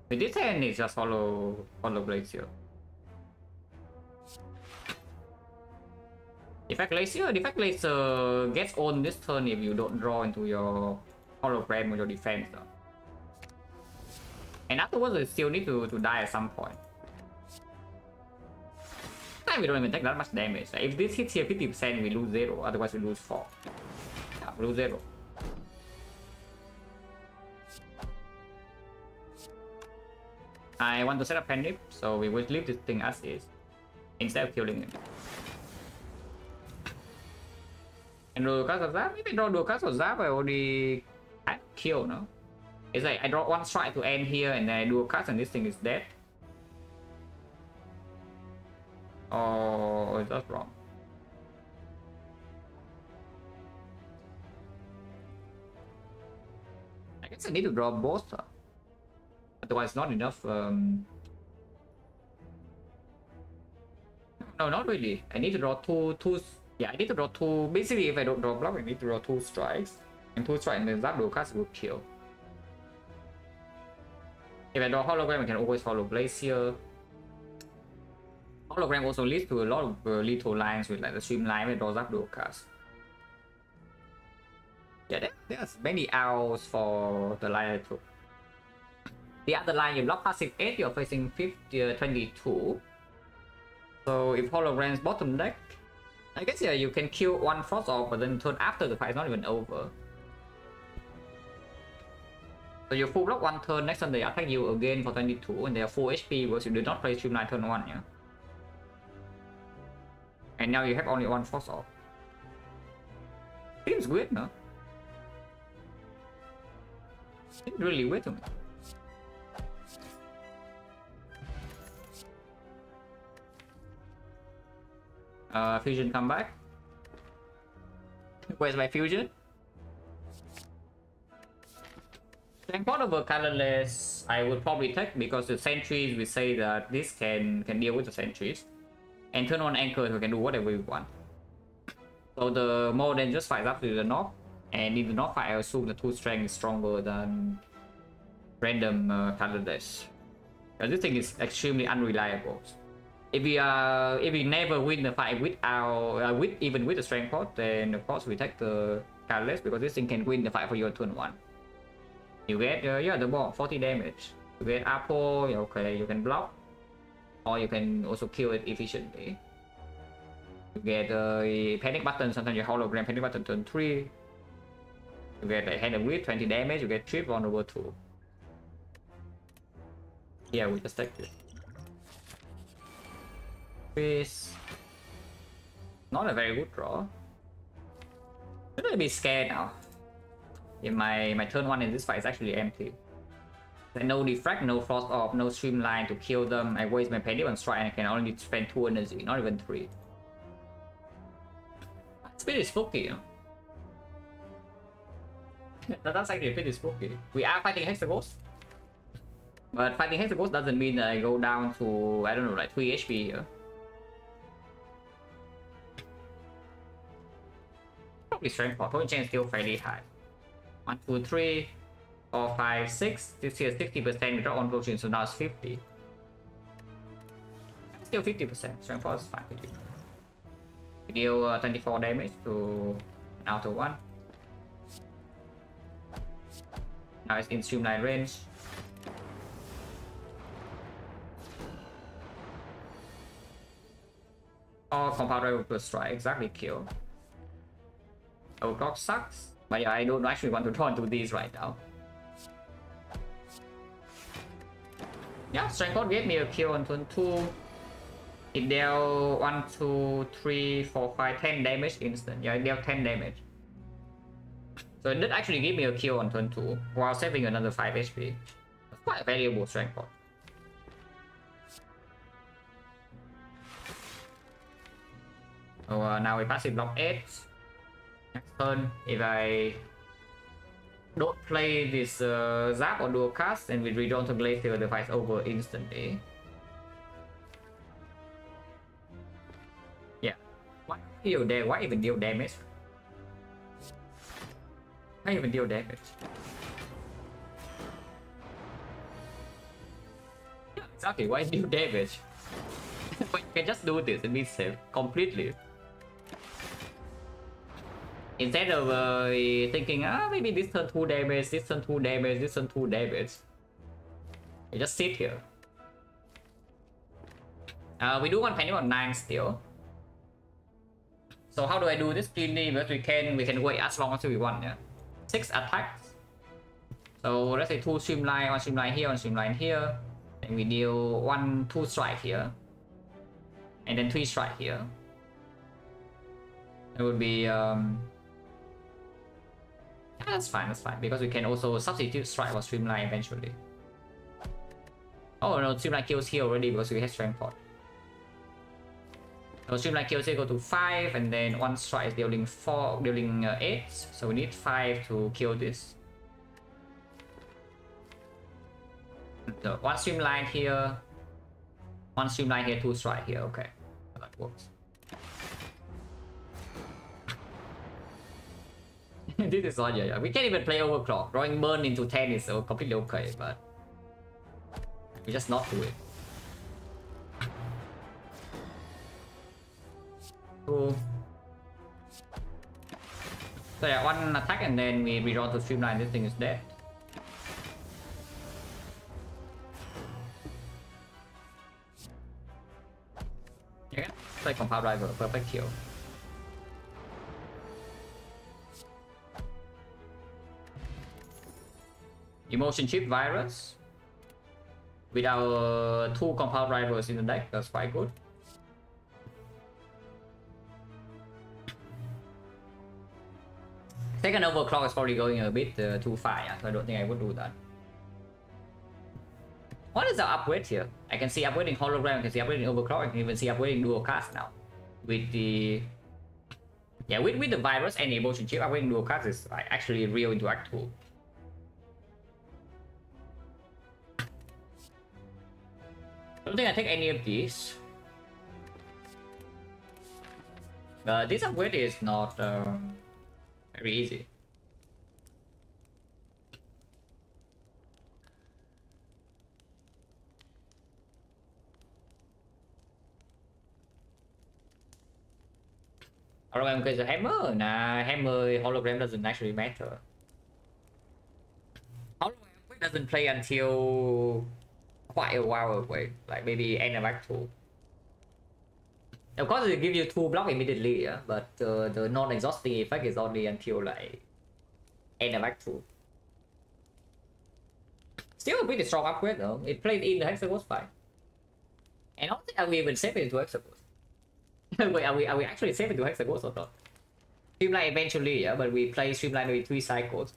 With this hand, it's just Hollow Glacier. Defect Glacier gets on this turn if you don't draw into your hologram or your defense though. And afterwards it still need to die at some point. Time we don't even take that much damage. If this hits here 50% we lose 0, otherwise we lose 4. Yeah, we lose 0. I want to set up Pendip, so we will leave this thing as is instead of killing it. And dual cast of Zap, if I draw dual cast of Zap, I already kill, no? It's like I draw one strike to end here and then I dual cast and this thing is dead. Or is that wrong? I guess I need to draw both. Otherwise not enough. No, not really. I need to draw two. Yeah, I need to draw 2. Basically, if I don't draw block, I need to draw 2 strikes. And 2 strikes and then Zap dual cast will kill. If I draw hologram, I can always follow Glacier. Hologram also leads to a lot of lethal lines with like the streamline with draws up dual cast. Yeah, there's many owls for the line I took. The other line, you block passive 8, you're facing 22. So if hologram's bottom deck, I guess yeah, you can kill one frost off, but then turn after the fight is not even over. So you full block one turn, next turn they attack you again for 22 and they are full HP because you did not play streamline turn 1, yeah. And now you have only one frost off. Seems good, no? It's really weird to me. Fusion come back. Where's my fusion? Transport over colorless I would probably take because the sentries we say that this can deal with the sentries. And turn on anchors we can do whatever we want. So the more than just fight up to the north. And in the north fight I assume the 2 strength is stronger than random colorless. This thing is extremely unreliable. If we never win the fight without even with the strength pot, then of course we take the colorless because this thing can win the fight for your turn 1. You get yeah, the ball 40 damage. You get apple, okay, you can block, or you can also kill it efficiently. You get a panic button, sometimes you hologram panic button turn 3. You get a hand of wit 20 damage. You get trip vulnerable 2. Yeah, we just take it. Is not a very good draw. I'm gonna be scared now. If my turn 1 in this fight is actually empty. There's no defect, no frost off, no streamline to kill them. I waste my penny on strike and I can only spend 2 energy, not even 3. It's pretty spooky, you know. That's actually pretty spooky. We are fighting Hexaghost. But fighting Hexaghost doesn't mean that I go down to, I don't know, like 3 HP here. Probably strength pot. Point chain is still fairly high. 1, 2, 3, 4, 5, 6. This here is 60% draw on potion, so now it's 50. Still 50%. Strength pot is fine. We deal 24 damage to an outer 1. Now it's in streamline range. Or compound rival plus strike, exactly kill. Overclock sucks, but yeah, I don't actually want to draw into these right now. Yeah, strength pot gave me a kill on turn 2. It dealt 1, 2, 3, 4, 5, 10 damage instant. Yeah, it dealt 10 damage. So it did actually give me a kill on turn 2 while saving another 5 HP. That's quite a valuable strength pot. So now we passive block 8. Next turn, if I don't play this Zap or dual cast, and we redraw to Glacier, the fight's over instantly. Yeah. Why even deal damage? Why even deal damage? Yeah, exactly, why deal damage? But you can just do this and be safe completely. Instead of thinking, maybe this turn 2 damage, this turn 2 damage, this turn 2 damage. You just sit here. We do want penny on 9 still. So how do I do this cleanly? Because we can wait as long as we want, yeah. 6 attacks. So let's say 2 streamline, 1 streamline here, 1 streamline here. And we deal 1, 2 strike here. And then 3 strike here. It would be that's fine, because we can also substitute strike or streamline eventually. Oh no, streamline kills here already because we have strength pot. So streamline kills here go to 5, and then 1 strike is dealing 8. So we need 5 to kill this. So 1 streamline here, 1 streamline here, 2 strike here. Okay, so that works. This is odd, yeah. We can't even play overclock. Drawing burn into 10 is completely okay, but we just not do it. Cool. So yeah, 1 attack and then we redraw to streamline. This thing is dead. Yeah, play compound rival, perfect kill. Emotion chip virus with our 2 compound rivals in the deck. That's quite good. Second overclock is probably going a bit too far, yeah, so I don't think I would do that. What is the upgrade here? I can see upgrading hologram, I can see upgrading overclock, I can even see upgrading dual cast now. With the... Yeah, with the virus and the emotion chip, upgrading dual cast is like, actually a real interact tool. I don't think I take any of these. This upgrade is not very easy. Hologram because the hammer? Nah, hammer hologram doesn't actually matter. Hologram doesn't play until quite a while away, like maybe end of Act 2. Of course, it gives you 2 blocks immediately, yeah, but the non-exhausting effect is only until like end of Act 2. Still a pretty strong upgrade though. It plays in the Hexagons fine. And I don't think we even save it into Hexagons. Wait, are we actually saving to Hexagons or not? Streamline eventually, yeah, but we play Streamline maybe 3 cycles.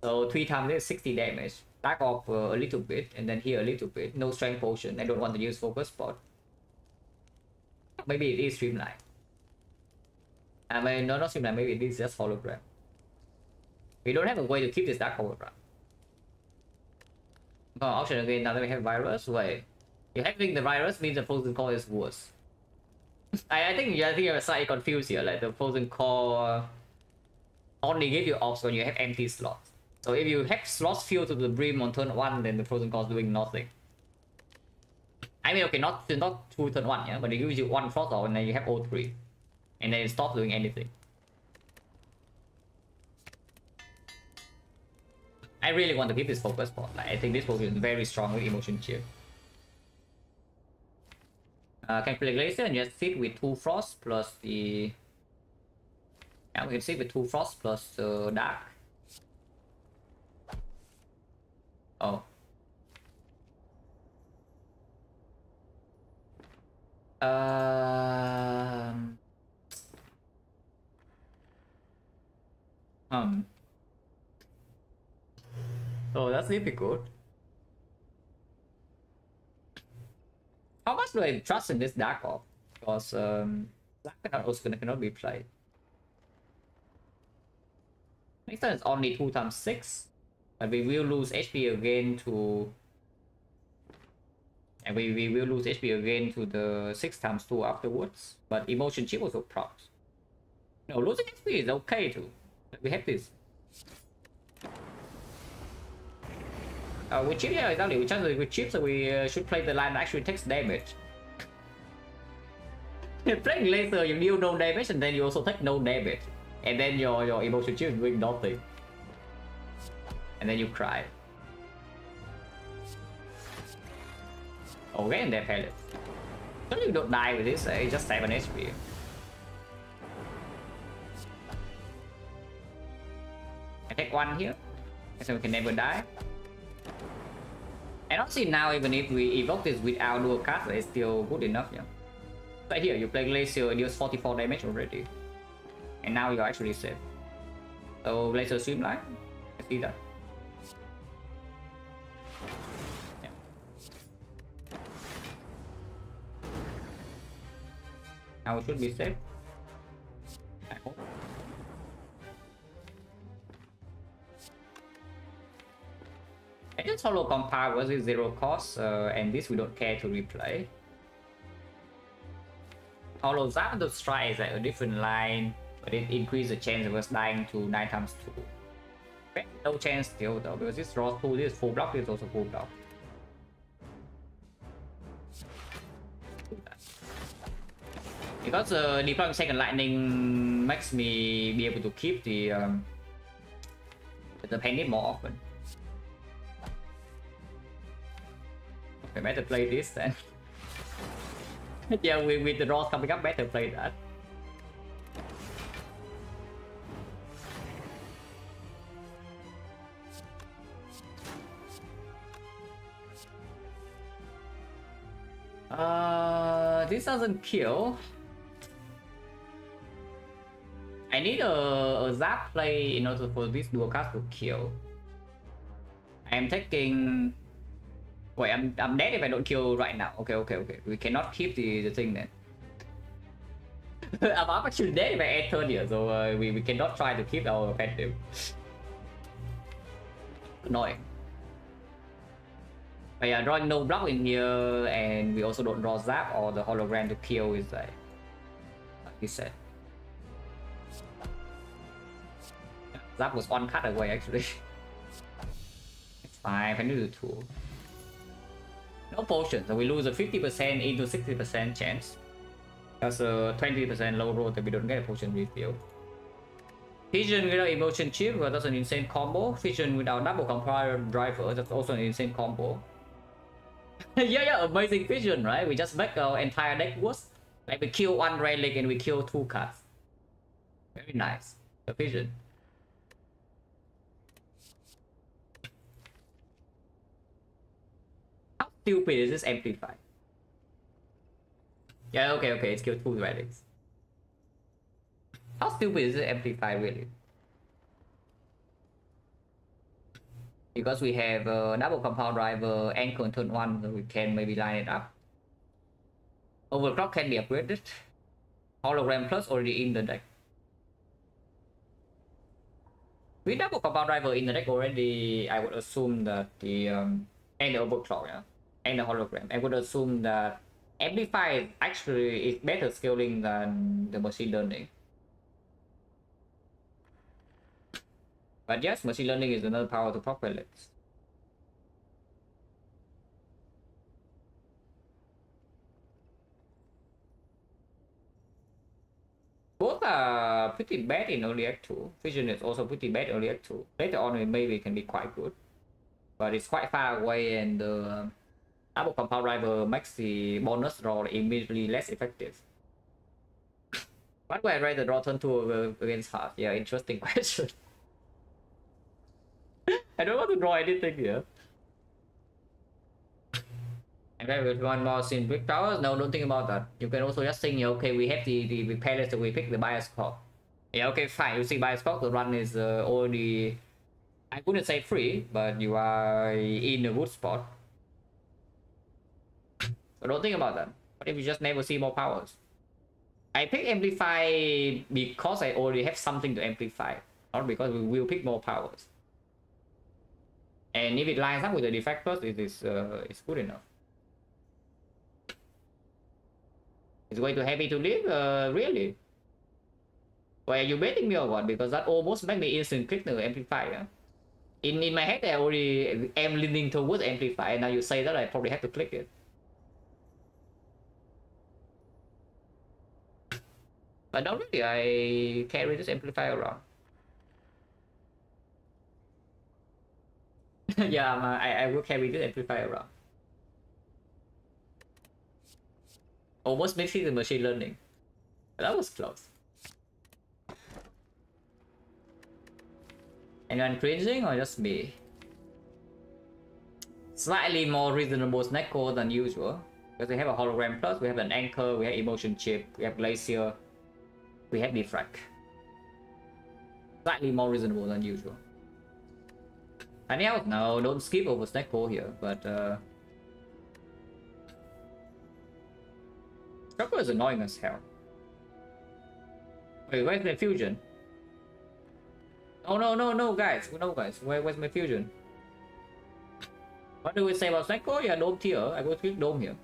So 3 times is 60 damage. Back off a little bit, and then here a little bit. No strength potion. I don't want to use focus spot. Maybe it is Streamline. I mean, no, not Streamline. Maybe it is just hologram. We don't have a way to keep this dark hologram. Oh, option again. Now that we have virus, wait. You're having the virus means the frozen core is worse. I think you're slightly confused here. Like the frozen core only give you ops when you have empty slots. So if you have slots filled to the brim on turn 1, then the frozen core is doing nothing. I mean, okay, not 2 turn 1, yeah, but it gives you 1 frost off and then you have all 3, and then it stops doing anything. I really want to keep this focus spot. Like, I think this will be very strong with emotion chip. Can play Glacier and just sit with 2 frost plus the... Yeah, we can sit with 2 frost plus dark. Oh. Oh, that's difficult. How much do I trust in this dark orb? Because black cannot be played. Next turn is only 2 times 6. But we will lose HP again to... And we will lose HP again to the 6 times 2 afterwards. But emotion chip also procs. No, losing HP is okay too. We have this. With chip, yeah, exactly. With chip, so we should play the line that actually takes damage. Playing laser, you deal no damage and then you also take no damage. And then your emotion chip is doing nothing. And then you cry. Okay, and they're pallet. So you don't die with this, it's just 7 HP. I take 1 here, so we can never die. And honestly now, even if we evoke this without dual cast, it's still good enough, yeah. Right here, you play Glacier, it deals 44 damage already. And now you're actually safe. So Glacier Streamline, let's see that. Yeah. Now we should be safe. I hope. I just solo compile was with 0 cost, and this we don't care to replay. Hollow Zap the strike is like a different line, but it increases the chance of us dying to 9 times 2. No chance still though, because this draws 2, this is full block, this is also full block. Because deploying second lightning makes me be able to keep the penny more often. Okay, better play this then. Yeah, with the draws coming up, better play that. This doesn't kill. I need a zap play in order for this dual cast to kill. I'm taking. Wait, I'm dead if I don't kill right now. Okay. We cannot keep the thing then. I'm actually dead if I add turn here, so we cannot try to keep our offensive. Annoying. But yeah, drawing no block in here, and we also don't draw zap or the hologram to kill is like he said. Zap was one cut away actually. It's fine, I need to do two. No potion, so we lose a 50% into 60% chance. That's a 20% low roll that we don't get a potion refill. Fission without emotion chip, well, that's an insane combo. Fission without double compiler driver, that's also an insane combo. yeah, amazing fission, right? We just make our entire deck worse. Like we kill one relic and we kill two cards. Very nice. The fission. How stupid is this amplify? Yeah, okay, it's killed two relics. How stupid is this amplify really? Because we have a double compound driver, anchor on turn 1, so we can maybe line it up. Overclock can be upgraded. Hologram plus already in the deck. With double compound driver in the deck already, I would assume that the and the overclock, yeah, and the hologram, I would assume that amplify actually is better scaling than the machine learning. But yes, machine learning is another power to populate. Both are pretty bad in early act 2. Fission is also pretty bad early act 2. Later on, maybe can be quite good. But it's quite far away, and the double compound driver makes the bonus draw immediately less effective. Why would I rather draw turn 2 against half? Yeah, interesting question. I don't want to draw anything here. And then with one more sin brick towers, no, don't think about that. You can also just think, okay, we have the palace that we pick the bias clock. Yeah, okay, fine. You see bias clock, the run is already, I wouldn't say free, but you are in a good spot. So don't think about that. What if you just never see more powers? I pick amplify because I already have something to amplify, not because we will pick more powers. And if it lines up with the defect first, it's good enough. It's going to happy to live, really? Why are you betting me or what? Because that almost made me instant click the amplifier. In my head, I already am leaning towards amplify, and now you say that I probably have to click it. But not really, I carry this amplifier around. Yeah, I will carry this amplifier around. Almost mixing the machine learning. That was close. Anyone cringing or just me? Slightly more reasonable snack code than usual. Because we have a hologram plus, we have an anchor, we have emotion chip, we have glacier, we have defect. Slightly more reasonable than usual. Anything else? No, don't skip over snack code here, but Strucker is annoying as hell. Wait, where's my fusion? Oh no guys, where's my fusion? What do we say about Snecko? Yeah, dome tier. I go click dome here.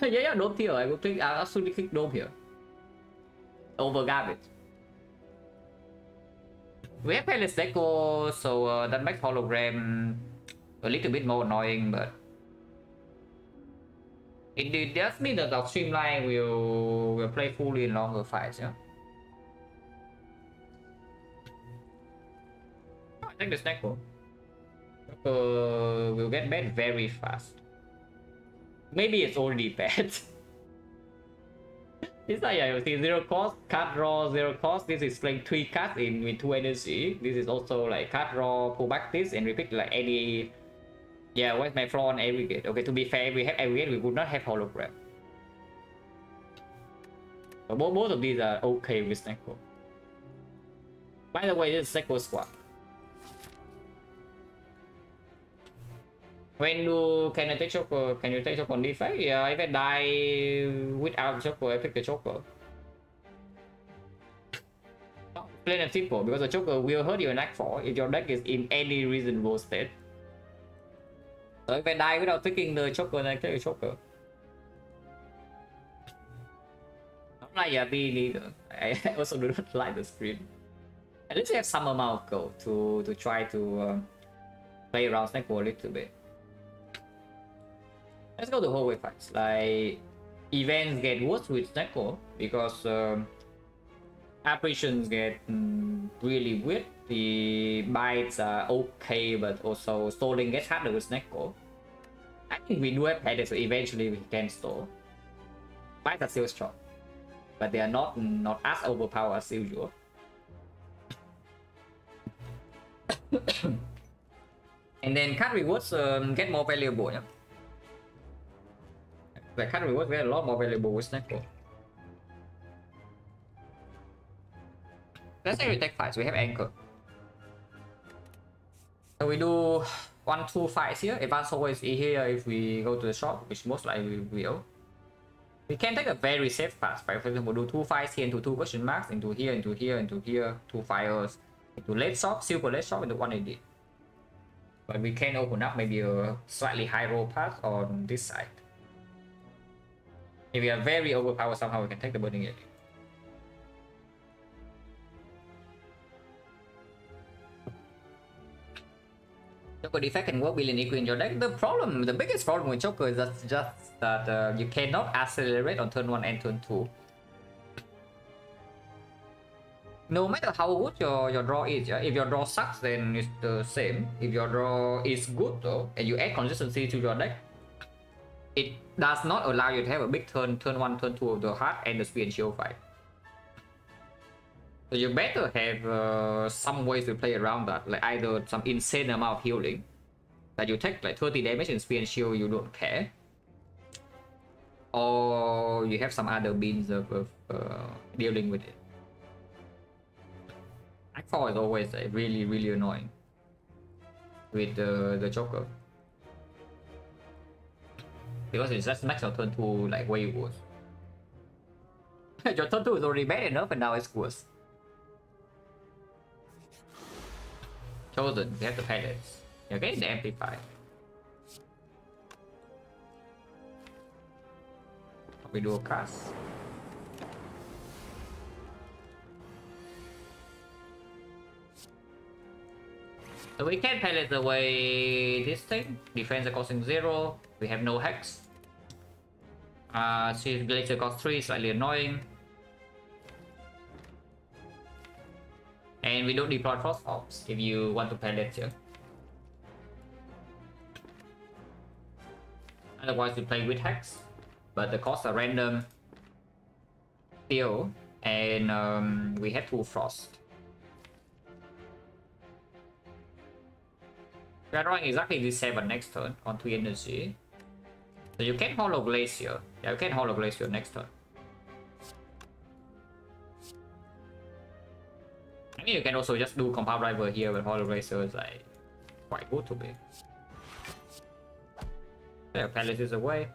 yeah, dome tier. I go click. I absolutely click dome here. Over garbage. We have Palace Snecko, so that makes hologram a little bit more annoying, but it does mean that our streamline will play fully in longer fights, yeah. Oh, I think the Snecko will get bad very fast. Maybe it's already bad. It's like, yeah, you see, 0 cost, card draw, 0 cost. This is playing 3 cards in with 2 energy. This is also like card draw, pull back this, and repeat like any. Yeah, where's my flaw on aggregate? Okay, to be fair, we have aggregate, we would not have hologram. But both of these are okay with Snecko. By the way, this is Snecko squad. When you can I take Choker? Can you take Choker on Defect? Yeah, if I die without Choker, I pick the Choker. Plain and simple, because the Choker will hurt your neck 4 if your deck is in any reasonable state. So if I die without picking the Choker, then I take the Choker. Not like Yabi neither. I also do not like the screen. At least we have some amount of gold to try to play around Snecko a little bit. Let's go to hallway fights. Like, events get worse with Snecko because apparitions get really weird. The bites are okay, but also stalling gets harder with Snecko. I think we do have pellets, so eventually we can stall. Bites are still strong, but they are not as overpowered as usual. And then card rewards get more valuable. Yeah? The card rewards get a lot more valuable with Snecko. Let's say we take fights. We have anchor. So we do 1-2 fights here. Advance always here if we go to the shop, which most likely we will. We can take a very safe path. For example, do 2 fights here into 2 question marks, into here, into here, into here, 2 fires, into late shop, super late shop, into 180. But we can open up maybe a slightly high roll path on this side. If we are very overpowered somehow, we can take the burning edge. Choker Defect can work really equal in your deck. The biggest problem with Choker is just that you cannot accelerate on turn 1 and turn 2. No matter how good your draw is, yeah? If your draw sucks, then it's the same. If your draw is good though, and you add consistency to your deck, it does not allow you to have a big turn 1, turn 2 of the heart and the speed and shield fight. So you better have some ways to play around that, like either some insane amount of healing that you take like 30 damage in speed and shield, you don't care, or you have some other means of dealing with it. Act 4 is always really annoying with the Choker because it just makes your turn 2 like way worse. Your turn 2 is already bad enough and now it's worse. Chosen, we have the pellets. You're getting the amplify. We do a cast. So we can pellet away this thing. Defense costing 0. We have no hex. See, Glacier cost 3, slightly annoying. And we don't deploy Frost Ops if you want to pellet here. Otherwise, we play with hex, but the costs are random still, and we have 2 Frost. We are drawing exactly this 7 next turn on 3 energy. So you can Hollow Glacier. Yeah, you can Hollow Glacier next turn. I mean, you can also just do Compound Driver here, but Hollow Glacier is like quite good to be. Yeah, Palace away.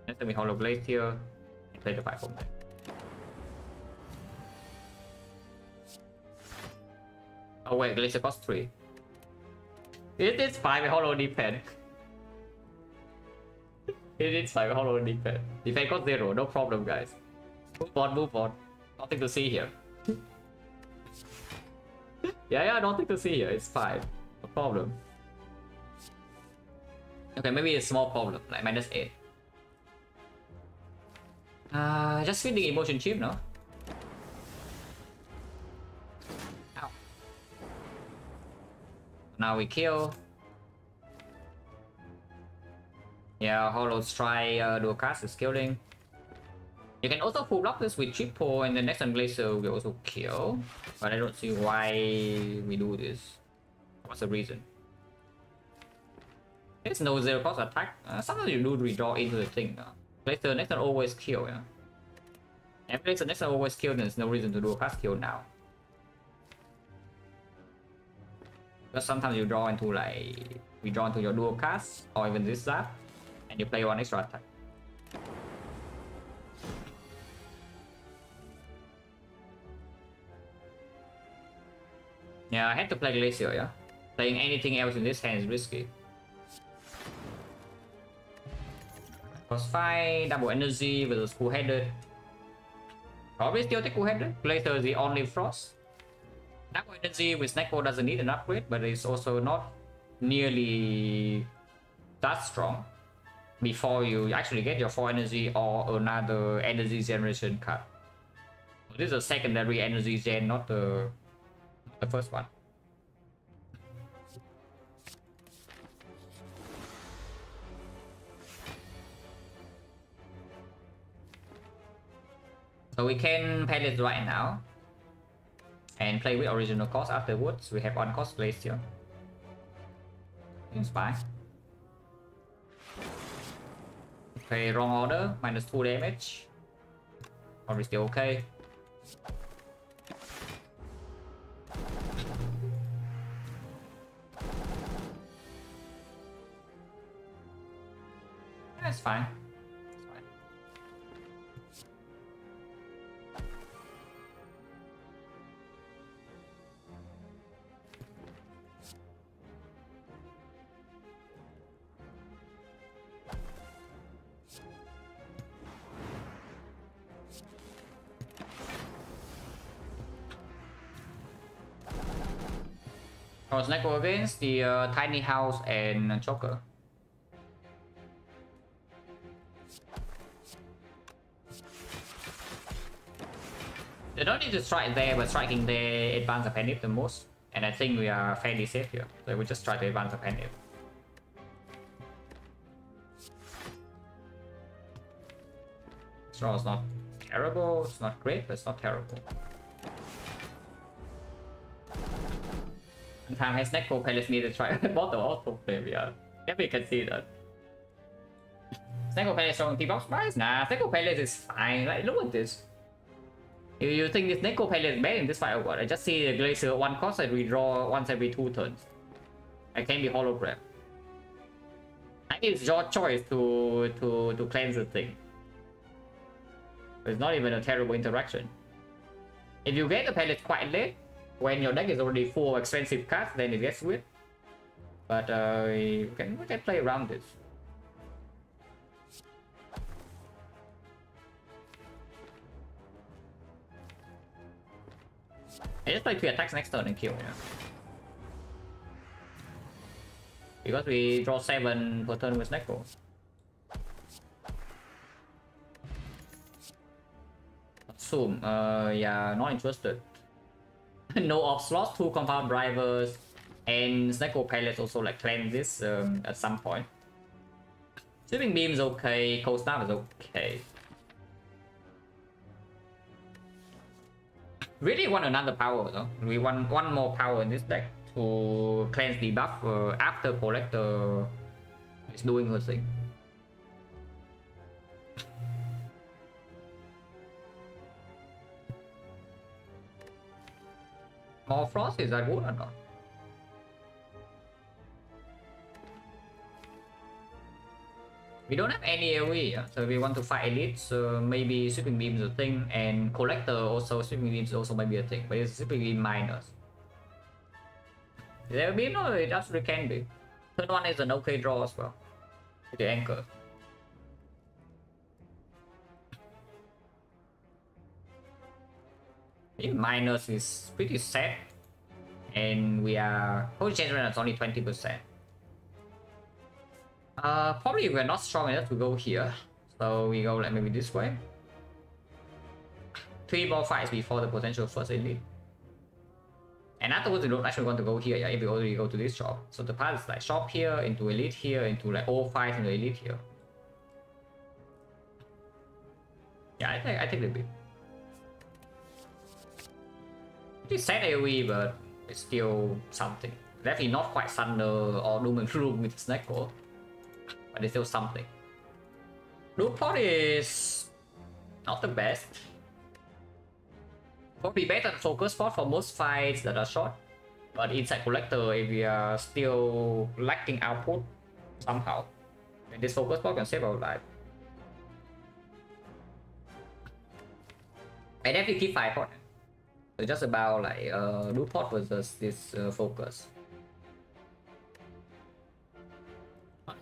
Next time we Hollow Glacier and play the 5 from there. Oh wait, Glacier costs 3. It is 5 with Hollow Defend. It is 5 with Hollow Defend. Defend cost 0, no problem guys. Move on. Nothing to see here. Yeah, nothing to see here. It's 5. No problem. Okay, maybe a small problem, like -8. Just feeding emotion chip, no? Ow. Now we kill. Yeah, Hollow Strike, dual cast is killing. You can also full block this with Triple, and the next one Glacier will also kill. But I don't see why we do this. What's the reason? There's no 0 cost attack. Sometimes you do redraw into the thing. Glacier next one always kill, yeah. And if the next one always kill, there's no reason to do a fast kill now. Because sometimes you draw into like we draw into your dual cast or even this zap, and you play one extra attack. Yeah, I had to play Glacier, yeah. Playing anything else in this hand is risky. Cross fight, double energy versus cool-headed. Probably still take cool-headed. Glacier is the only frost. Double energy with Snecko doesn't need an upgrade, but it's also not nearly that strong before you actually get your 4 energy or another energy generation card. This is a secondary energy gen, not the first one. So we can play it right now and play with original cost afterwards. We have on cost placed here. Inspire. Okay, wrong order, -2 damage. Probably still okay. That's fine. I was Neko against the Tiny House and Joker. They don't need to strike there, but striking there advance the panic the most. And I think we are fairly safe here. So we just try to advance the panic. This draw is not terrible, it's not great, but it's not terrible. Sometimes has Neko Palace need to try bottom auto play, yeah. Yeah, we can see that. Snecko Palace showing T-box price? Nah, Snecko Palace is fine. Like, look at this. You think this Snecko Palace is bad in this fight or what? I just see the Glacier 1 cost and redraw once every 2 turns. I can be hologram. I think it's your choice to cleanse the thing. It's not even a terrible interaction. If you get the Palace quite late, when your deck is already full of expensive cards, then it gets weird. But we can play around this. I just play 3 attacks next turn and kill, yeah. Because we draw 7 per turn with Snecko. Assume, yeah, not interested. No off slots, 2 compound drivers, and Snecko Palace also like cleanse this at some point. Sweeping Beam is okay, Cold Snap is okay. Really want another power though. We want one more power in this deck to cleanse the buff after Collector is doing her thing. More Frost, is that good or not? We don't have any AoE, so we want to fight elites, so maybe Sweeping Beam is a thing, and Collector also, Sweeping Beam also might be a thing, but it's Sweeping Beam minus. Is there a beam? No, it actually can be. Third one is an okay draw as well. With the anchor. Minus is pretty sad, and we are whole change rate is only 20%. Probably we're not strong enough to go here, so we go like maybe this way. 3 more fights before the potential first elite, and afterwards we don't actually want to go here. Yeah, if we already go to this shop, so the path is like shop here into elite here into like all fights into elite here. Yeah, I think the bit. It's sad AoE, but it's still something. Definitely not quite Thunder or Doom and Gloom with Snecko, but it's still something. Blue Pot is not the best. Probably better focus spot for most fights that are short. But inside collector, if we are still lacking output somehow, then this focus spot can save our life. And if we keep 5 pot, so just about like do pot versus this focus.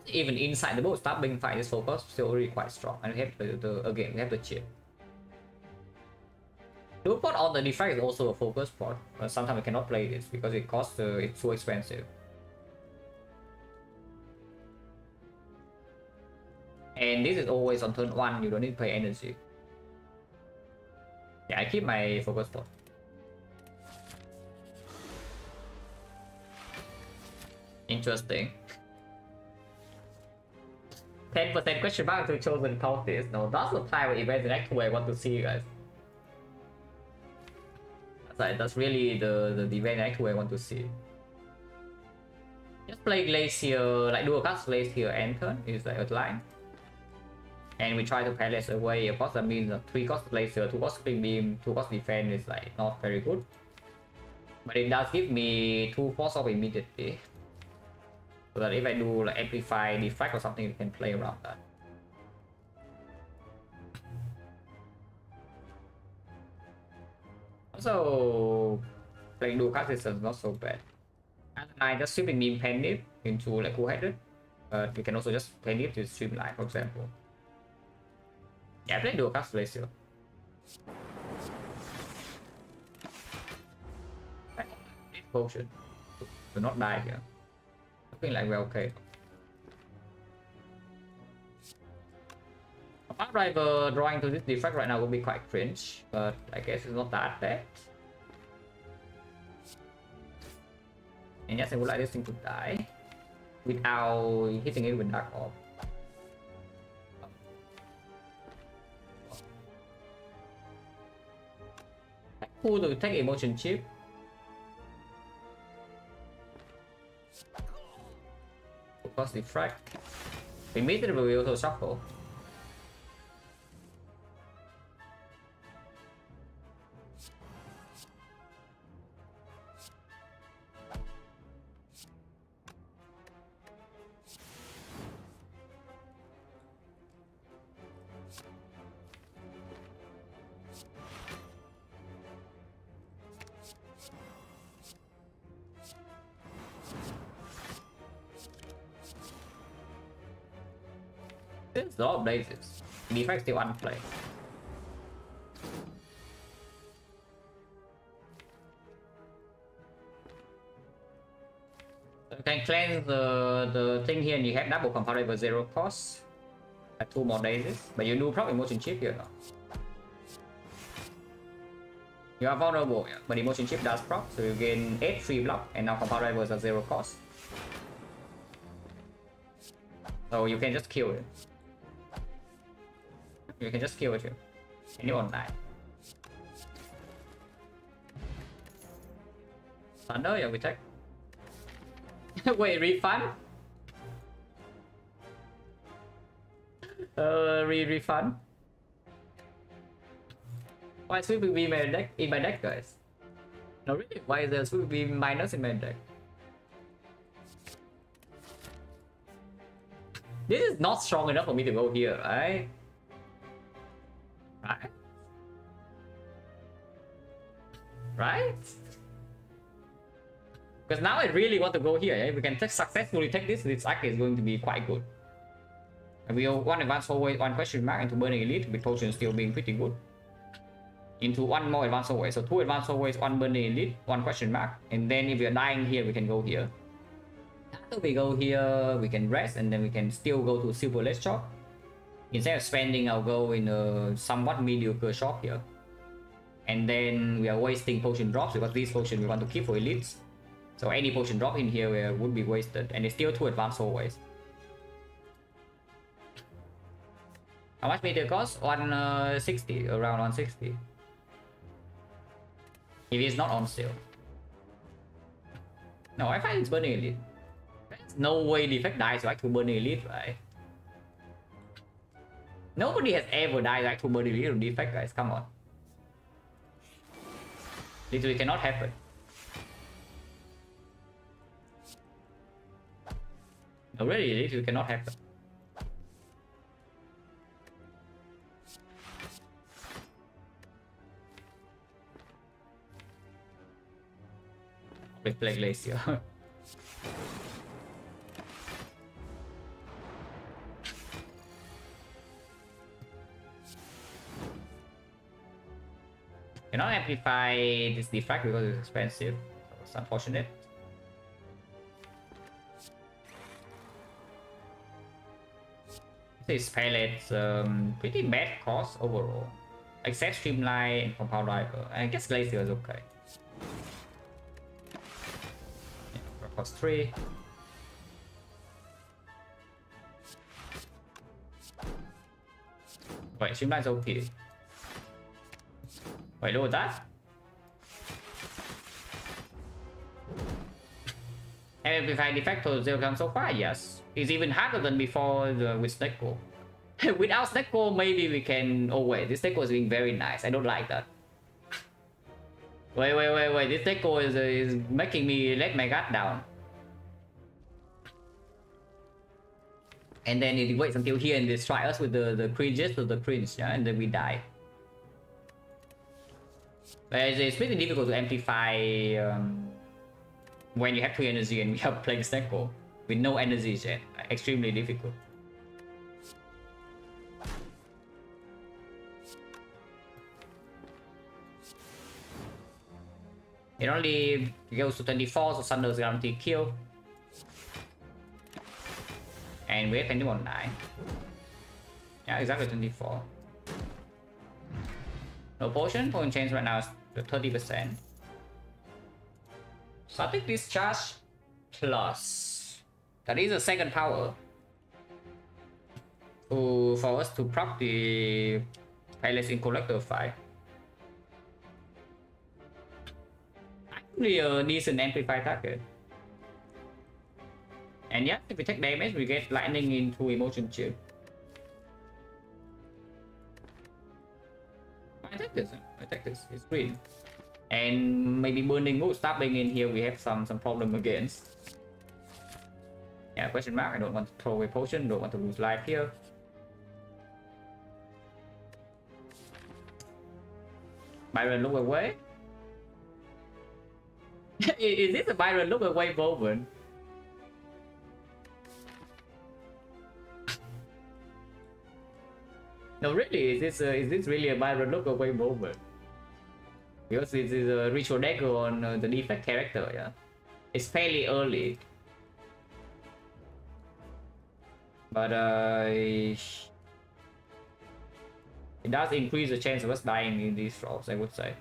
Even inside the boat, stopping fight this focus still really quite strong, and we have to again we have to chip. Do pot on the defect is also a focus pot, but sometimes we cannot play this because it costs it's too expensive. And this is always on turn 1, you don't need to pay energy. Yeah, I keep my focus pot. Interesting. 10% question mark to chosen cultist. No, that's the type of event that actually I want to see, guys. That's really the event actually I want to see. Just play Glacier, like do a cast Glacier and turn is like a line. And we try to palace away. Of course, that means 3 cost Glacier, 2 cost Spring Beam, 2 cost Defense is like not very good. But it does give me 2 force off immediately. So that if I do like Amplify, Defect or something, we can play around that. Also, playing dual card is not so bad. And I just sweeping Beam Pendant into like Cool-Headed. But we can also just play it to Streamline, for example. Yeah, play dual card Glacier. Potion. Do not die here. I think like we're okay. Apart driver drawing to this defect right now will be quite cringe, but I guess it's not that bad. And yes, I would like this thing to die without hitting it with Dark Orb. Cool to take emotion chip. Because Defect. Immediately we also shuffle. There's a lot of blazes. Defect still unplayed. So you can cleanse the thing here and you have double comparable 0 cost. At 2 more days. But you do proc emotion chip here now. You are vulnerable, yeah, but emotion chip does proc, so you gain 8 free block and now comparable are 0 cost. So you can just kill it. You can just kill it here. And you're online. Thunder, yeah, we take. Wait, refund? Refund? Why sweeping be in my deck, guys? No, really? Why is there sweeping be minus in my deck? This is not strong enough for me to go here, right? Right? Right? Because now I really want to go here. If we can successfully take this act is going to be quite good. And we have 1 advance forward, 1 question mark into Burning Elite, with potion still being pretty good. Into 1 more advance forward. So 2 advance forwards, 1 Burning Elite, 1 question mark. And then if we are dying here, we can go here. After we go here, we can rest and then we can still go to Silver Ledge Shop. Instead of spending, I'll go in a somewhat mediocre shop here. And then we are wasting potion drops because these potions we want to keep for elites. So any potion drop in here would be wasted. And it's still 2 advanced always. How much meter cost? 160, around 160. If it's not on sale. No, I find it's Burning Elite. There's no way Defect dies like to Burning Elite, right? Nobody has ever died like to Burning Elite or Defect, guys. Come on. Literally cannot happen. No, really, literally cannot happen. We play Glacier. Cannot amplify this Defect because it's expensive. So it's unfortunate. This palette pretty bad cost overall. Except Streamline and Compound Rival. I guess Glacier is okay. Yeah, cost 3. Wait, Streamline's OP. Wait, look at that. Amplify Defect to 0 comes so far, yes. It's even harder than before with Snecko. Without Snecko, maybe we can... Oh wait, this Snecko is being very nice. I don't like that. Wait. This Snecko is making me let my guard down. And then it waits until here and destroy us with the cringes to the cringe, yeah? And then we die. But it's pretty difficult to amplify when you have 3 energy and we are playing Snecko with no energy yet. Extremely difficult. It only goes to 24, so Thunder's guaranteed kill. And we have 21 9. Yeah, exactly 24. No potion change right now is 30%. Static Discharge plus. That is a second power. For us to prop the Palace in Collector fight. Actually a decent amplify target. And yeah, if we take damage, we get lightning into emotion shield. I take this. It's green. And maybe burning mood start being in here. We have some problem against. Yeah, question mark. I don't want to throw away potion. Don't want to lose life here. Byron, look away. Is this a Byron look away moment? No, really, is this really a Byron look away moment? Because this is a ritual dagger on the Defect character, yeah. It's fairly early. But it does increase the chance of us dying in these rolls, I would say.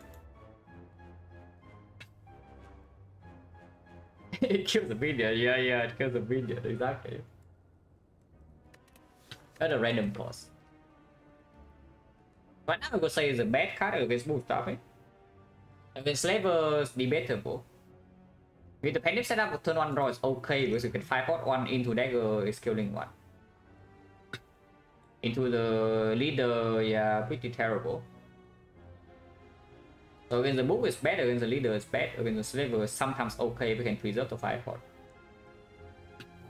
It kills the minion, yeah, it kills the minion, exactly. At a random cost. But now I'm gonna say it's a bad card against smooth stopping. Against Slaver's debatable. With the Panic setup of turn 1 draw is okay because you can 5-pot 1 into dagger is killing 1. Into the leader, yeah, pretty terrible. So against the book is bad, against the leader is bad, against the Slaver is sometimes okay if we can preserve the 5-pot.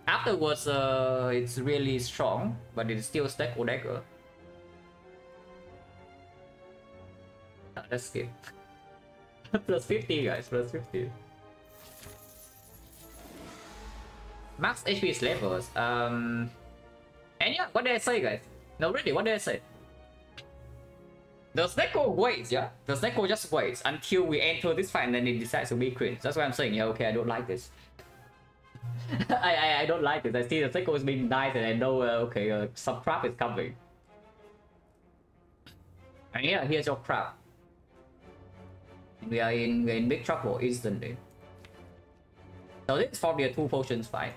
Afterwards, it's really strong, but it's still stack or dagger. Let's skip. Plus 50, guys, plus 50. Max HP Slavers. And yeah, what did I say, guys? No, really, what did I say? The Snecko waits, yeah? The Snecko just waits until we enter this fight and then it decides to be cringe. That's why I'm saying, yeah, okay, I don't like this. I don't like this. I see the Snecko is being nice and I know, okay, some crap is coming. And yeah, here's your crap. We're in big trouble instantly. So this is probably a 2 potions fight.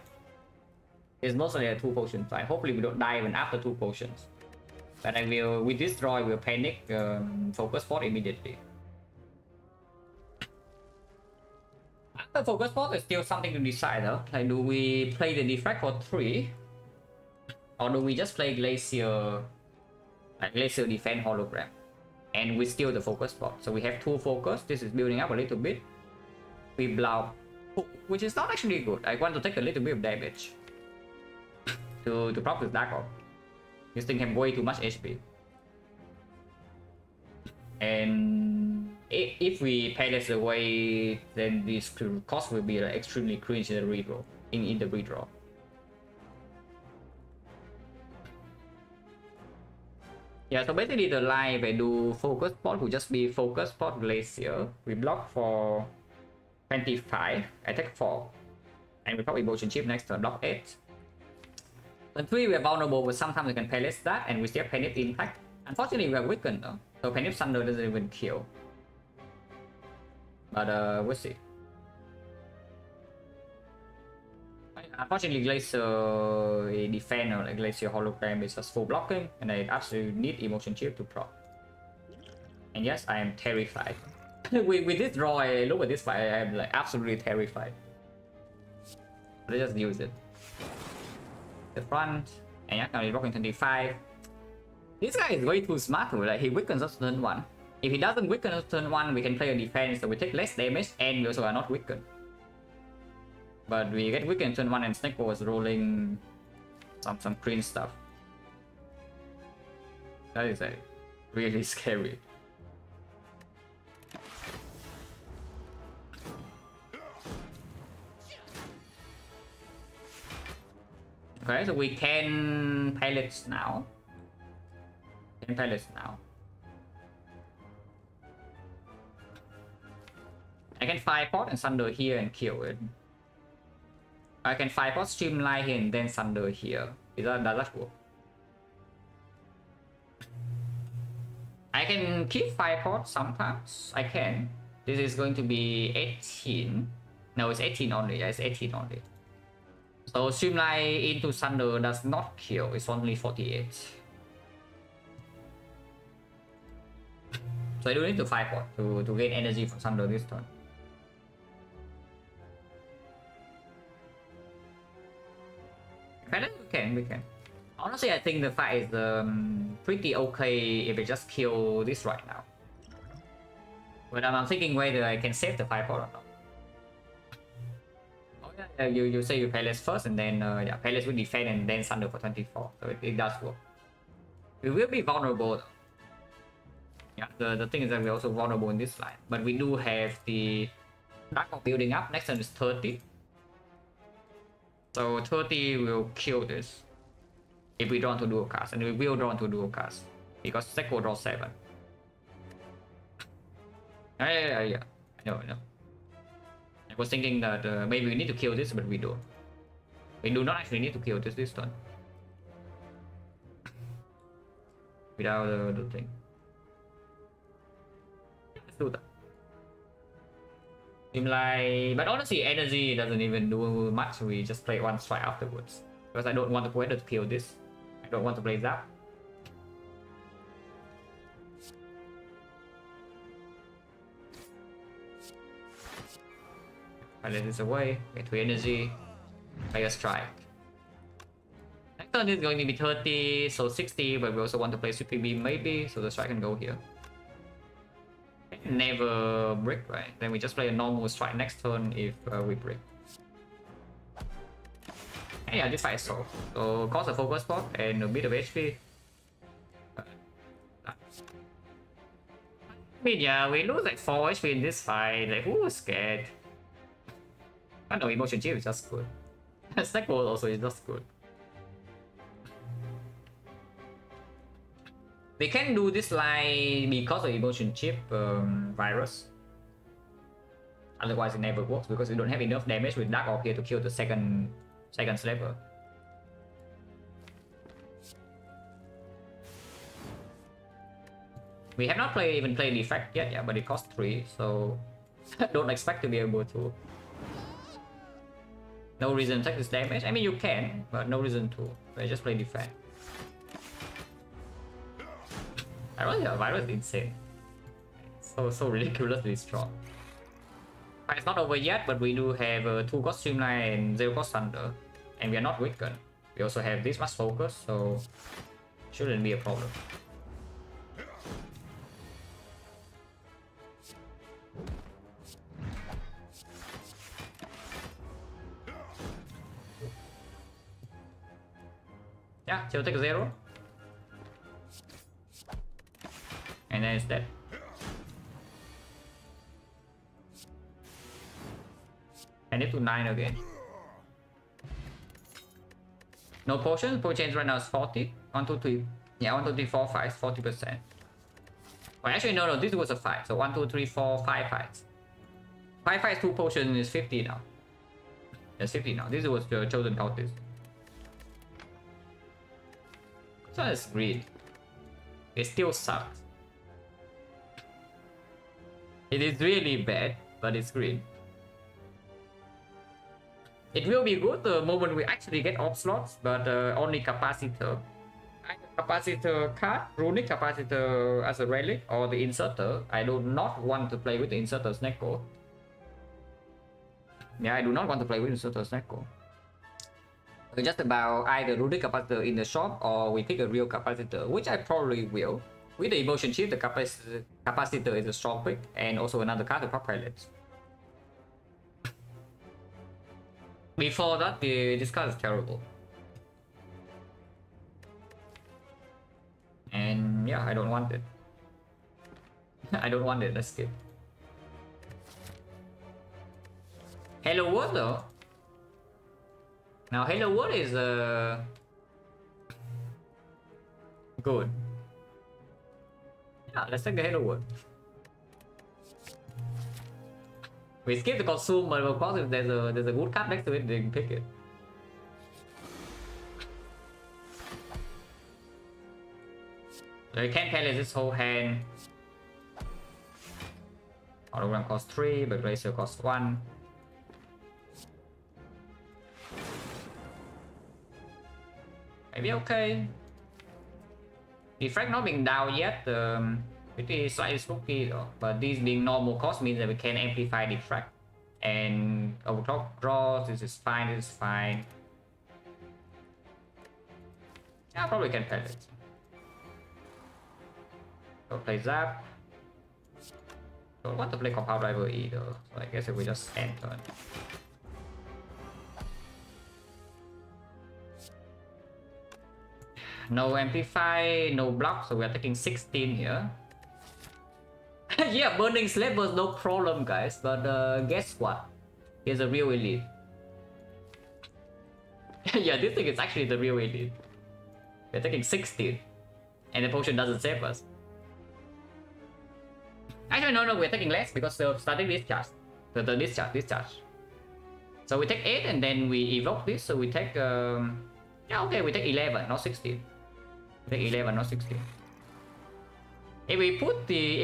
It's mostly a 2 potion fight. Hopefully we don't die even after 2 potions. But I will, with this draw, we'll panic focus spot immediately. After focus spot, is still something to decide though. Like, do we play the Defect for 3? Or do we just play Glacier, like Glacier Defend Hologram? and we steal the focus spot. So we have 2 focus. This is building up a little bit. We block, which is not actually good. I want to take a little bit of damage to proc this Dark Orb. This thing have way too much HP. And if we palace away, then this cost will be like extremely cringe in the redraw. In the redraw. Yeah, so basically the line we do focus spot will just be focus spot glacier. We block for 25, attack 4, and we probably motion chip next turn, block 8. Turn 3 we are vulnerable, but sometimes we can palace that and we still panic impact. Unfortunately we are weakened though, so panic thunder doesn't even kill. But we'll see. Unfortunately, Glacier Defend or like Glacier Hologram is just full blocking, and I absolutely need Emotion Chip to proc. And yes, I am terrified. with this draw, I look at this fight, I am like absolutely terrified. Let's just use it. The front, and yeah, now he's blocking 25. This guy is way too smart, like he weakens us turn 1. If he doesn't weaken us turn 1, we can play a defense, so we take less damage, and we also are not weakened. But we get weakened turn 1 and Snake was rolling some cringe stuff. That is like really scary. Okay, so we can pellets now. I can 5-pot and Sunder here and kill it. I can 5-pot Streamline here and then Sunder here. Does that work? I can keep 5-pot sometimes. I can. This is going to be 18. No, it's 18 only. Yeah, it's 18 only. So Streamline into Sunder does not kill. It's only 48. So I do need to 5-pot to gain energy from Sunder this turn. We can. Honestly, I think the fight is pretty okay if we just kill this right now. But I'm thinking whether I can save the 5-pot or not. Oh yeah, you say you palace first and then yeah, palace with defend and then Sunder for 24. So it does work. We will be vulnerable though. Yeah, the thing is that we're also vulnerable in this line. But we do have the Dark Orb building up. Next turn is 30. So 30 will kill this if we draw into dual cast, and we will draw into dual cast because Sek will draw 7. Yeah. I know. I was thinking that maybe we need to kill this, but we don't. We do not actually need to kill this turn without the thing. Let's do that. But honestly, energy doesn't even do much. We just play 1 strike afterwards because I don't want to go ahead to kill this. I don't want to play that. I let this away. Get 3 energy. Play a strike. Next turn is going to be 30, so 60. But we also want to play Sweeping Beam maybe, so the strike can go here. Never break, right? Then we just play a normal strike next turn if we break. And yeah, this fight is solved. So cost a focus spot and a bit of HP. I mean, yeah, we lose like 4 HP in this fight. Like, who was scared? I know Emotion Chip is just good. Stack Wall also is just good. We can do this line because of Emotion Chip virus. Otherwise it never works because we don't have enough damage with Dark Orb here to kill the second Slaver. We have not even played Defect yet, yeah, but it costs 3, so don't expect to be able to. No reason to take this damage. I mean, you can, but no reason to. So just play Defect. I really, the virus is insane. So ridiculously strong. But it's not over yet, but we do have 2 cost Streamline and 0 cost Thunder. And we are not weakened. We also have this much focus, so shouldn't be a problem. Yeah, she'll take a 0. And then it's dead. I need to 9 again. No potion. Potion right now is 40. 1, 2, 3. Yeah, 1, 2, 3, 4, 5. 40%. Well, actually, no. This was a 5. So 1, 2, 3, 4, 5 fights. 5 fights, 2 potion is 50 now. That's 50 now. This was the chosen cultist. So it's green. It still sucks. It is really bad, but it's green. It will be good the moment we actually get off slots, but only capacitor. Either capacitor card, runic capacitor as a relic, or the inserter. I do not want to play with the inserter Snecko. Yeah, I do not want to play with inserter Snecko. It's just about either runic capacitor in the shop, or we pick a real capacitor, which I probably will. With the emotion chip, the capacitor is a strong pick, and also another card to pop pilots. Before that, this card is terrible. And yeah, I don't want it. I don't want it, let's skip. Hello World though. Now Hello World is good. Yeah, let's take the Hello World. We skip the consume, but of course if there's a good card next to it, they can pick it. So you can't pay this whole hand. Hologram costs 3, but Glacier costs 1. Maybe okay. Defect not being down yet, it is slightly spooky though. But these being normal cost means that we can amplify Defect. And overclock draws, this is fine, this is fine. Yeah, I probably can play it. Go play Zap. Don't want to play Compound Driver either, so I guess if we just end turn. No amplify, no block, so we are taking 16 here. Yeah, Burning Slave was no problem, guys, but guess what? Here's a real elite. Yeah, this thing is actually the real elite. We're taking 16, and the potion doesn't save us. Actually, no, we're taking less because of starting discharge. The discharge. So we take 8 and then we evoke this, so we take yeah, okay, we take 11, not 16. We take 11, not 16. If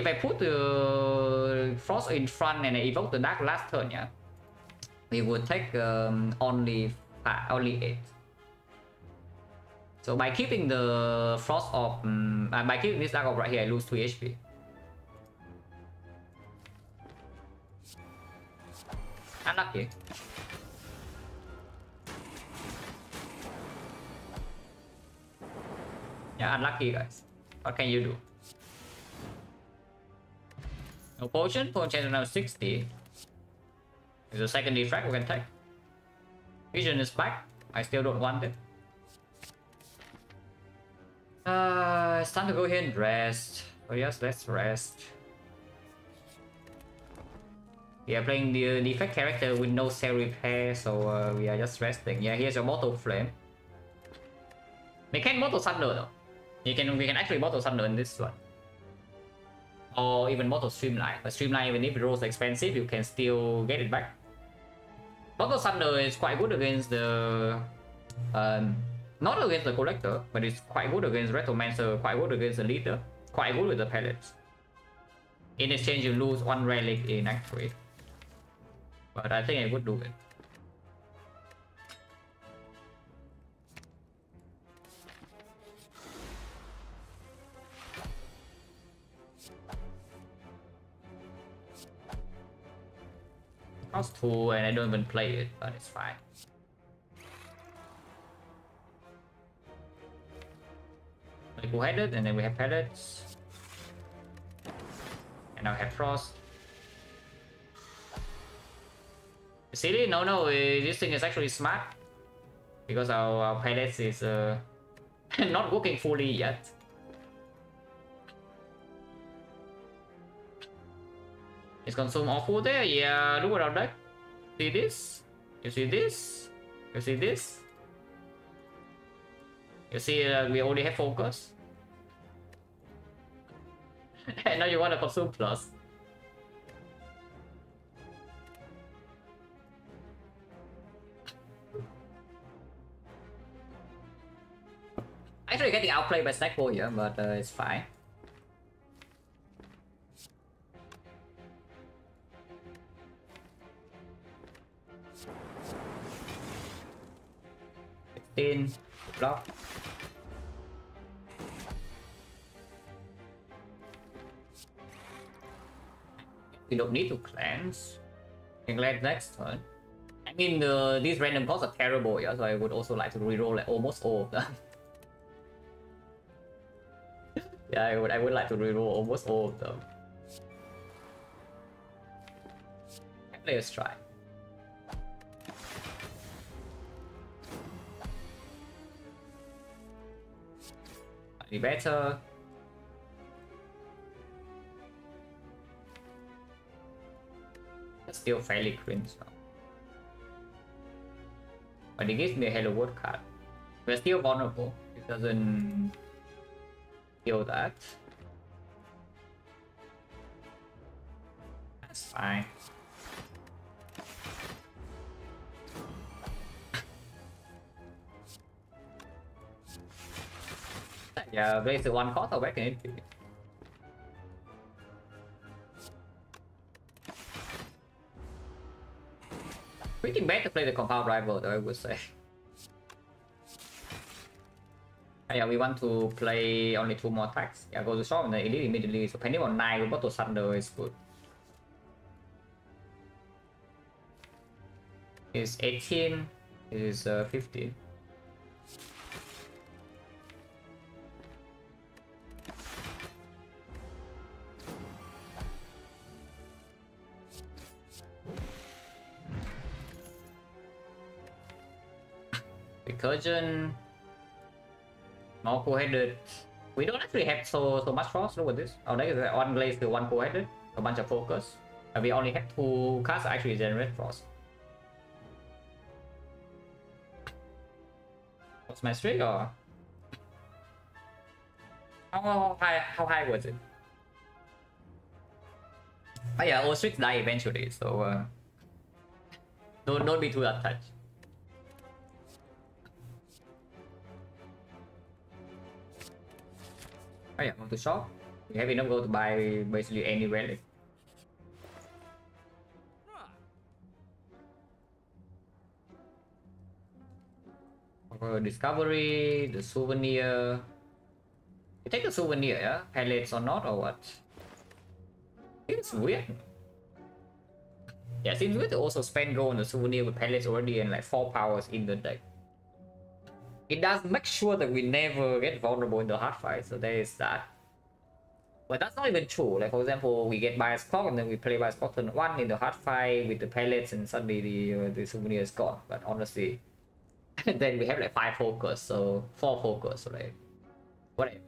I put the Frost in front and I evoke the Dark last turn, yeah, we would take only 8. So by keeping the Frost off, by keeping this Dark off right here, I lose 2 HP. Unlucky. Yeah, unlucky, guys. What can you do? No potion. Potion is now 60. There's a second defect we can take. Vision is back. I still don't want it. It's time to go here and rest. Oh yes, let's rest. We are playing the defect character with no cell repair, so we are just resting. Yeah, here's your Mortal Flame. We can Mortal Thunder though. We can actually Mortal Thunder in this one. Or even Mortal Streamline. But Streamline, even if it rolls expensive, you can still get it back. Mortal Thunder is quite good against the... not against the Collector, but it's quite good against Retromancer, quite good against the Leader, quite good with the Pellets. In exchange, you lose 1 relic in Act 3. But I think I would do it. Cost 2 and I don't even play it, but it's fine. Like we headed, and then we have pellets. And now we have frost. Silly? No, this thing is actually smart. Because our pellets is Not working fully yet. It's consume all food there. Yeah, look at our deck. See this? You see this? You see this? You see we already have focus. And now you want to consume plus. Actually getting outplayed by Snack Boy here, but it's fine. Block. We don't need to cleanse. We can cleanse next turn. I mean, these random calls are terrible, yeah, so I would also like to reroll like almost all of them. Yeah, I would like to reroll almost all of them. Let's try. Slightly better. That's still fairly cringe now. But it gives me a Hello World card. We're still vulnerable. It doesn't kill that. That's fine. Yeah, raise the one cost, I'll back in it. Pretty bad to play the compound rival though, I would say. Yeah, we want to play only 2 more attacks. Yeah, go to shop and then elite immediately. So pending on 9, we go to Thunder is good. Is 18, is 15. Recursion. More co-headed. We don't actually have so much frost. Look at this. Our deck is one glaze to one co-headed, a bunch of focus. And we only have 2 cards that actually generate frost. What's my streak or how high was it? Oh yeah, all streaks die eventually, so don't be too attached. Oh yeah, want to shop? We have enough gold to buy basically any relic. Discovery, the souvenir. You take the souvenir, yeah? Pellets or not, or what? It's weird. Yeah, seems weird to also spend gold on the souvenir with pellets already and like 4 powers in the deck. It does make sure that we never get vulnerable in the hard fight, so there is that. But that's not even true. Like for example, we get Bias Clock and then we play Bias Clock turn 1 in the hard fight with the pellets and suddenly the souvenir is gone. But honestly, then we have like 5 focus, so 4 focus, right? Whatever.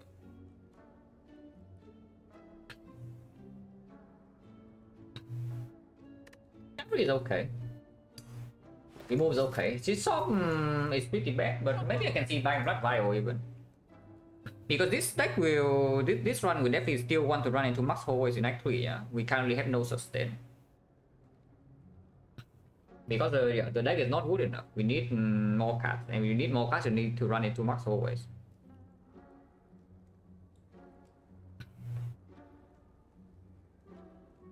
Every is okay. Remove is okay. G-Shop is pretty bad, but maybe I can see buying Blood Vial even. Because this deck will, this run will definitely still want to run into max forwards in Act 3, yeah? We currently have no sustain. Because the deck is not good enough. We need more cards, and we need more cards, we need to run into max forwards.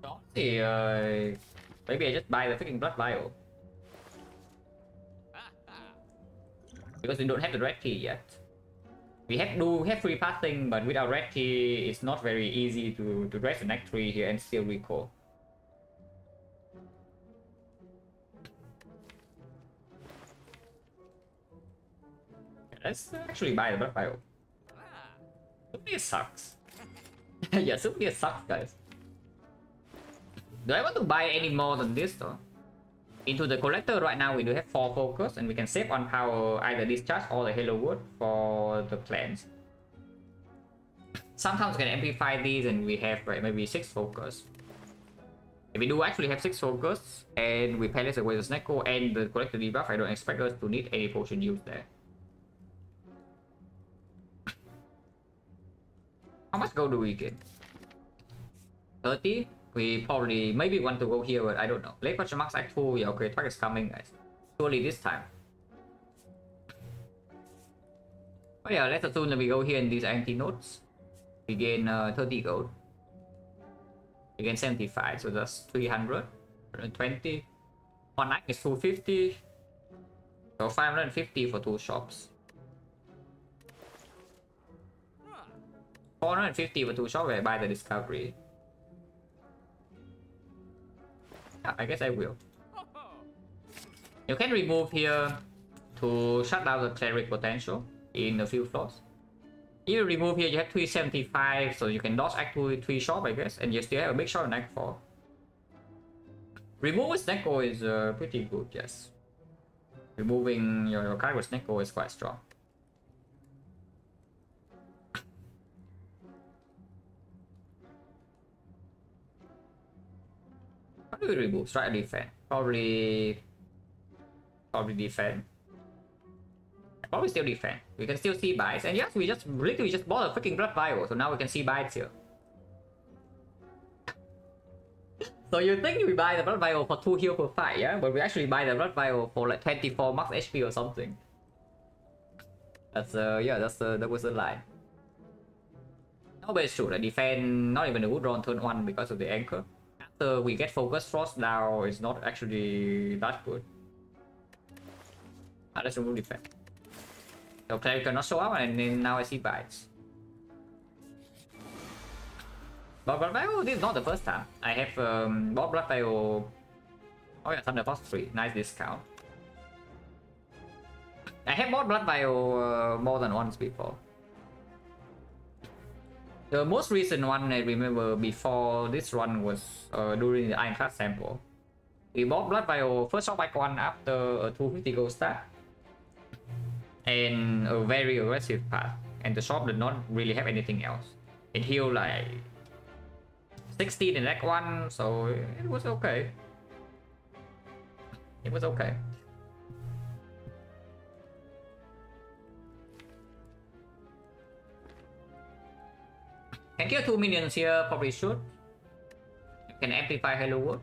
Honestly, maybe I just buy the freaking Blood Vial. Because we don't have the red key yet. We have free passing, but without red key, it's not very easy to dress the Act 3 here and still recall. Let's actually buy the Blood Vial. Souvenir sucks. Yeah, Souvenir sucks, guys. Do I want to buy any more than this though? Into the collector right now we do have 4 focus, and we can save on power either discharge or the halo wood for the plants. Sometimes we can amplify these and we have maybe 6 focus. If we do actually have 6 focus and we palace away the Snecko and the collector debuff, I don't expect us to need any potion use there. How much gold do we get? 30? We probably maybe want to go here, but I don't know. Late question marks act 2. Yeah, okay, attack is coming, guys. Surely this time. Oh yeah, let's assume that we go here in these anti-nodes. We gain 30 gold. We gain 75, so that's 300. 120. One night is 250. So 550 for 2 shops. 450 for 2 shops where I buy the discovery. Yeah, I guess I will. You can remove here to shut down the cleric potential in a few floors. You remove here, you have 375, so you can dodge act 2 3 shop, I guess, and you still have a big shot on act 4. Remove with Snecko is pretty good, yes. Removing your card with Snecko is quite strong. What do we remove? Strike or defend? Probably defend. Probably still defend. We can still see bites, and yes, we just literally just bought a freaking blood vial, so now we can see bites here. So you think we buy the blood vial for 2 heal per fight, yeah? But we actually buy the blood vial for like 24 max HP or something. That's yeah, that was the line. No, but it's true. Like defend not even a good draw turn 1 because of the anchor. After we get focus frost now, it's not actually that good. Let's remove defend. So cleric cannot show up, and then now I see bites. But blood vial, this is not the first time. I have bought blood vial. Oh yeah, Thunder Force 3, nice discount. I have bought blood vial more than once before. The most recent one I remember before this run was during the Ironclad sample. We bought blood vial first shop back 1 after a 250 gold stack. And a very aggressive path, and the shop did not really have anything else. It healed like 16 in Act 1, so it was okay. It was okay. Can kill 2 minions here, probably should. You can amplify Halo Wood.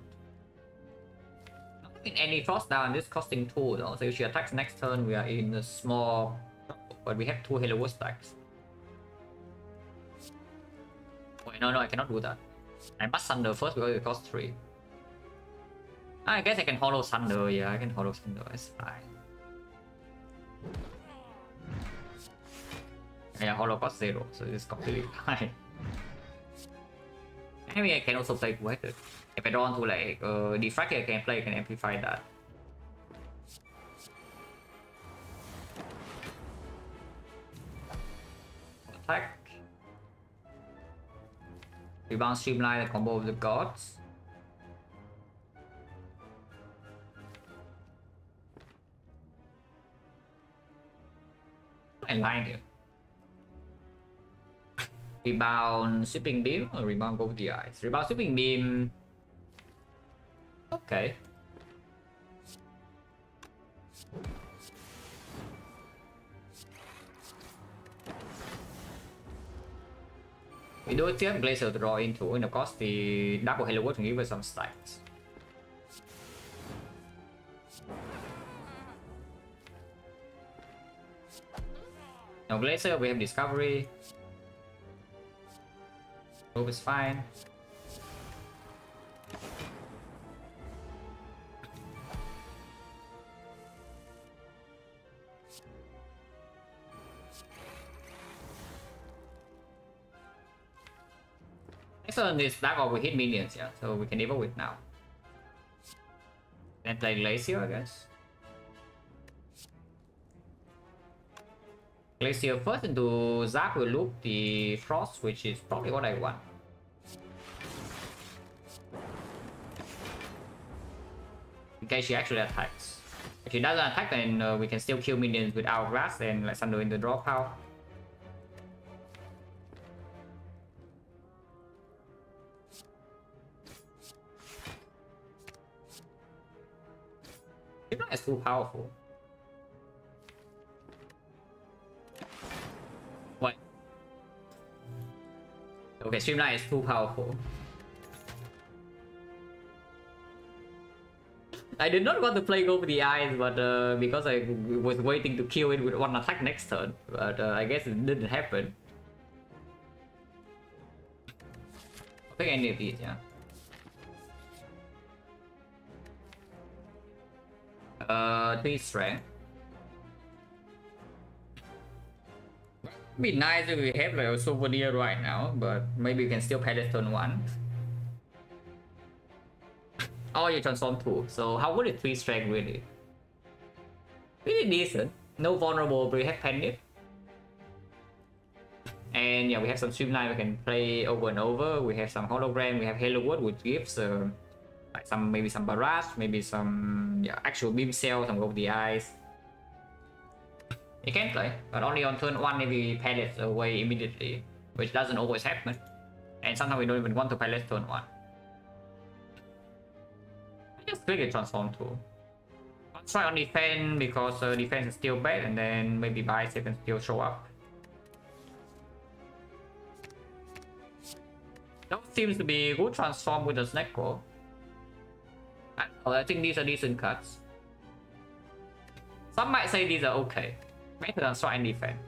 Not in any frost down, this costing 2 though, so if she attacks next turn we are in a small, but we have 2 Halo Wood stacks. Wait, no, I cannot do that. I must Thunder first because it costs 3. I guess I can Hollow Thunder, yeah, I can Hollow Thunder, it's fine. Yeah, Hollow costs 0, so it's completely fine. Maybe I can also play two-headed. If I don't want to like Defect, I can amplify that. Attack. Rebound, Streamline, the combo of the gods. I like it. Rebound Sweeping Beam or Rebound Go with the Eyes? Rebound Sweeping Beam. Okay. We do still have Glacier to draw into, and of course the double Halo Wood can give us some stacks. No Glacier, we have Discovery. Move is fine. Next turn is Dark Orb will hit minions, yeah, so we can deal with now. Then play Glacier, I guess. Glacier first into Zap will loop the Frost, which is probably what I want. Okay, she actually attacks. If she doesn't attack, then we can still kill minions with Hourglass and like Sunder in the draw pile. Streamline is too powerful. What? Okay, Streamline is too powerful. I did not want to play Go for the Eyes, but because I was waiting to kill it with one attack next turn, but I guess it didn't happen. I'll pick any of these, yeah. 3 strength. It'd be nice if we have like a souvenir right now, but maybe we can still palace turn 1. Oh, you transform 2. So how good is 3 strength really? Really decent. No vulnerable, but we have panic. And yeah, we have some streamline we can play over and over. We have some hologram, we have Halo Wood, which gives like some, maybe some barrage, maybe some actual beam cell, some over the eyes. You can play, but only on turn 1 if we palace away immediately, which doesn't always happen. And sometimes we don't even want to palace turn 1. Just click it transform 2. I'll try on defense because defense is still bad, and then maybe bicep can still show up. That seems to be good transform with the XecnaR. I think these are decent cuts. Some might say these are okay. Better than strike and defense.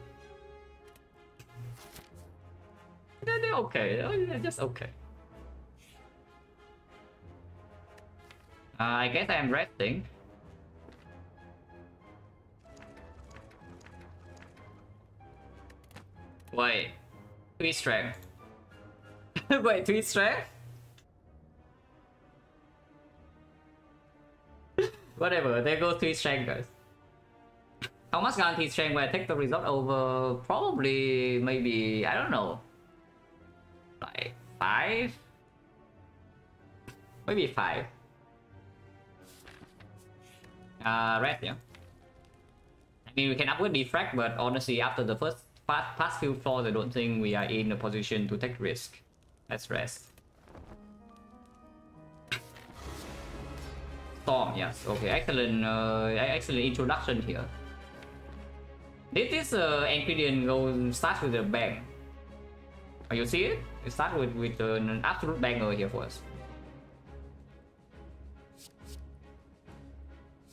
They're okay. They're just okay. I guess I am resting. Wait, 3 strength. Wait, 3 strength? Whatever, there goes 3 strength, guys. How much guaranteed strength will I take the result over? Probably, maybe, I don't know. Like 5? Maybe 5. Red, yeah. I mean, we can upgrade Defect, but honestly, after the past few floors, I don't think we are in a position to take risk. Let's rest. Storm, yes. Okay, excellent. Excellent introduction here. This ingredient goes starts with a bang. Oh, you see it? It starts with an absolute banger here for us.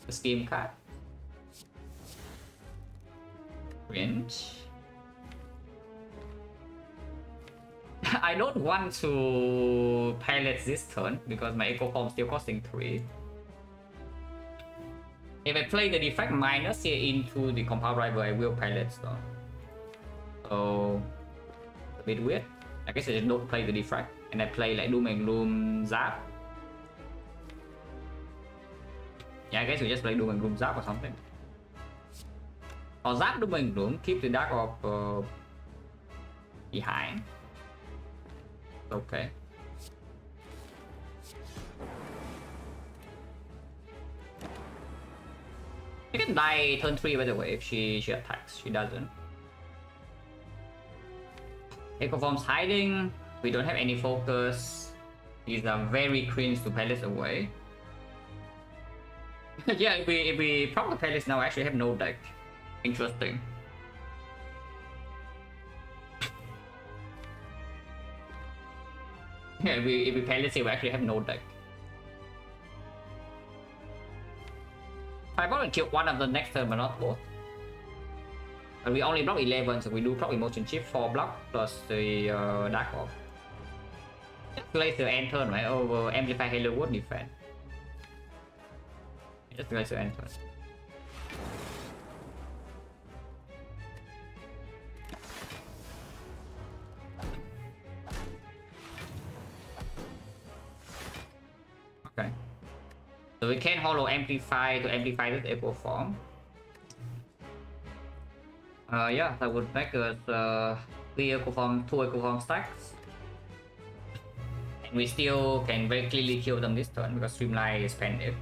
The scheme card. Range. I don't want to pilot this turn because my echo form still costing 3. If I play the defect minus here into the compound rival, I will pilot though. So a bit weird. I guess I just don't play the defect and I play like Doom and Gloom Zap. Yeah, I guess we just play Doom and Gloom Zap or something. Or Zap Doom and Gloom, keep the Dark Orb behind. Okay. She can die turn 3 by the way if she attacks. She doesn't. Echo Form's hiding. We don't have any focus. These are very cringe to palace away. Yeah, if we proc the palace now, I actually have no deck. Interesting. Yeah, if we palace here, we actually have no deck. I probably kill one of the next turn, but not both. And we only block 11, so we do probably motion chip 4 block plus the Dark Orb. Just place the end turn, right? Over Amplify Halo Wood defense. Just place the end turn. Okay. So we can hollow amplify to amplify this echo form. Yeah, that would make us 3 echo form, 2 echo form stacks. And we still can very clearly kill them this turn because Streamline is pended.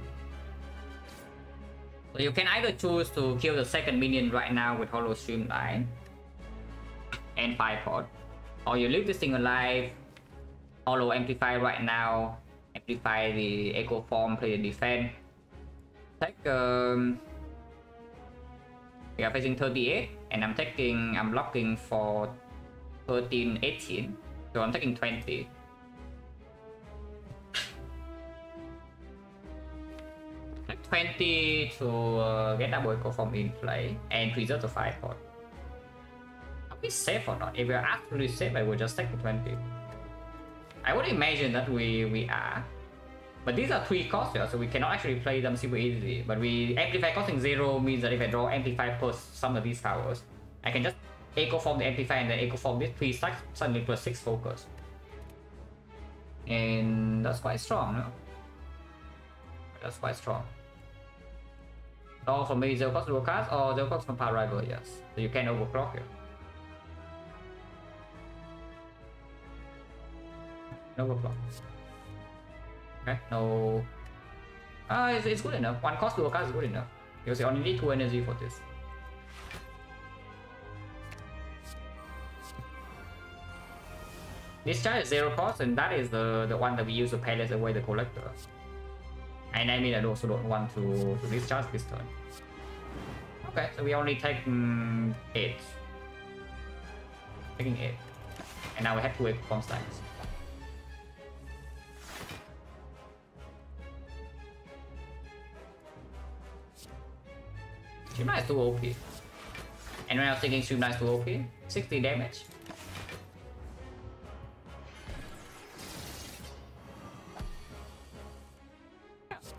So you can either choose to kill the second minion right now with Hollow Streamline and 5 pot, or you leave this thing alive, Hollow Amplify right now, amplify the Echo Form, play the Defend. Take we are facing 38 and I'm blocking for 13, 18, so I'm taking 20. Like 20 to get double Echo Form in play and preserve the 5 pot. Are we safe or not? If we are absolutely safe, I will just take the 20. I would imagine that we are. But these are 3 costs here, so we cannot actually play them super easily. But we Amplify costing 0 means that if I draw Amplify plus some of these towers, I can just Echo Form the Amplify and then Echo Form this 3 stacks, suddenly plus 6 focus. And that's quite strong, no? That's quite strong. Or for maybe 0 cost dual cards or 0 cost from Power Rival, yes. So you can overclock here. No overclock. Okay, no. It's good enough. 1 cost dual card is good enough. Because you only need 2 energy for this. This charge is 0 cost, and that is the one that we use to palace away the collector. And I mean, I also don't want to discharge this turn. Okay, so we only take 8. Taking 8. And now we have 2 Echo stacks. Streamline is too OP. And when I was thinking Streamline is too OP, 60 damage.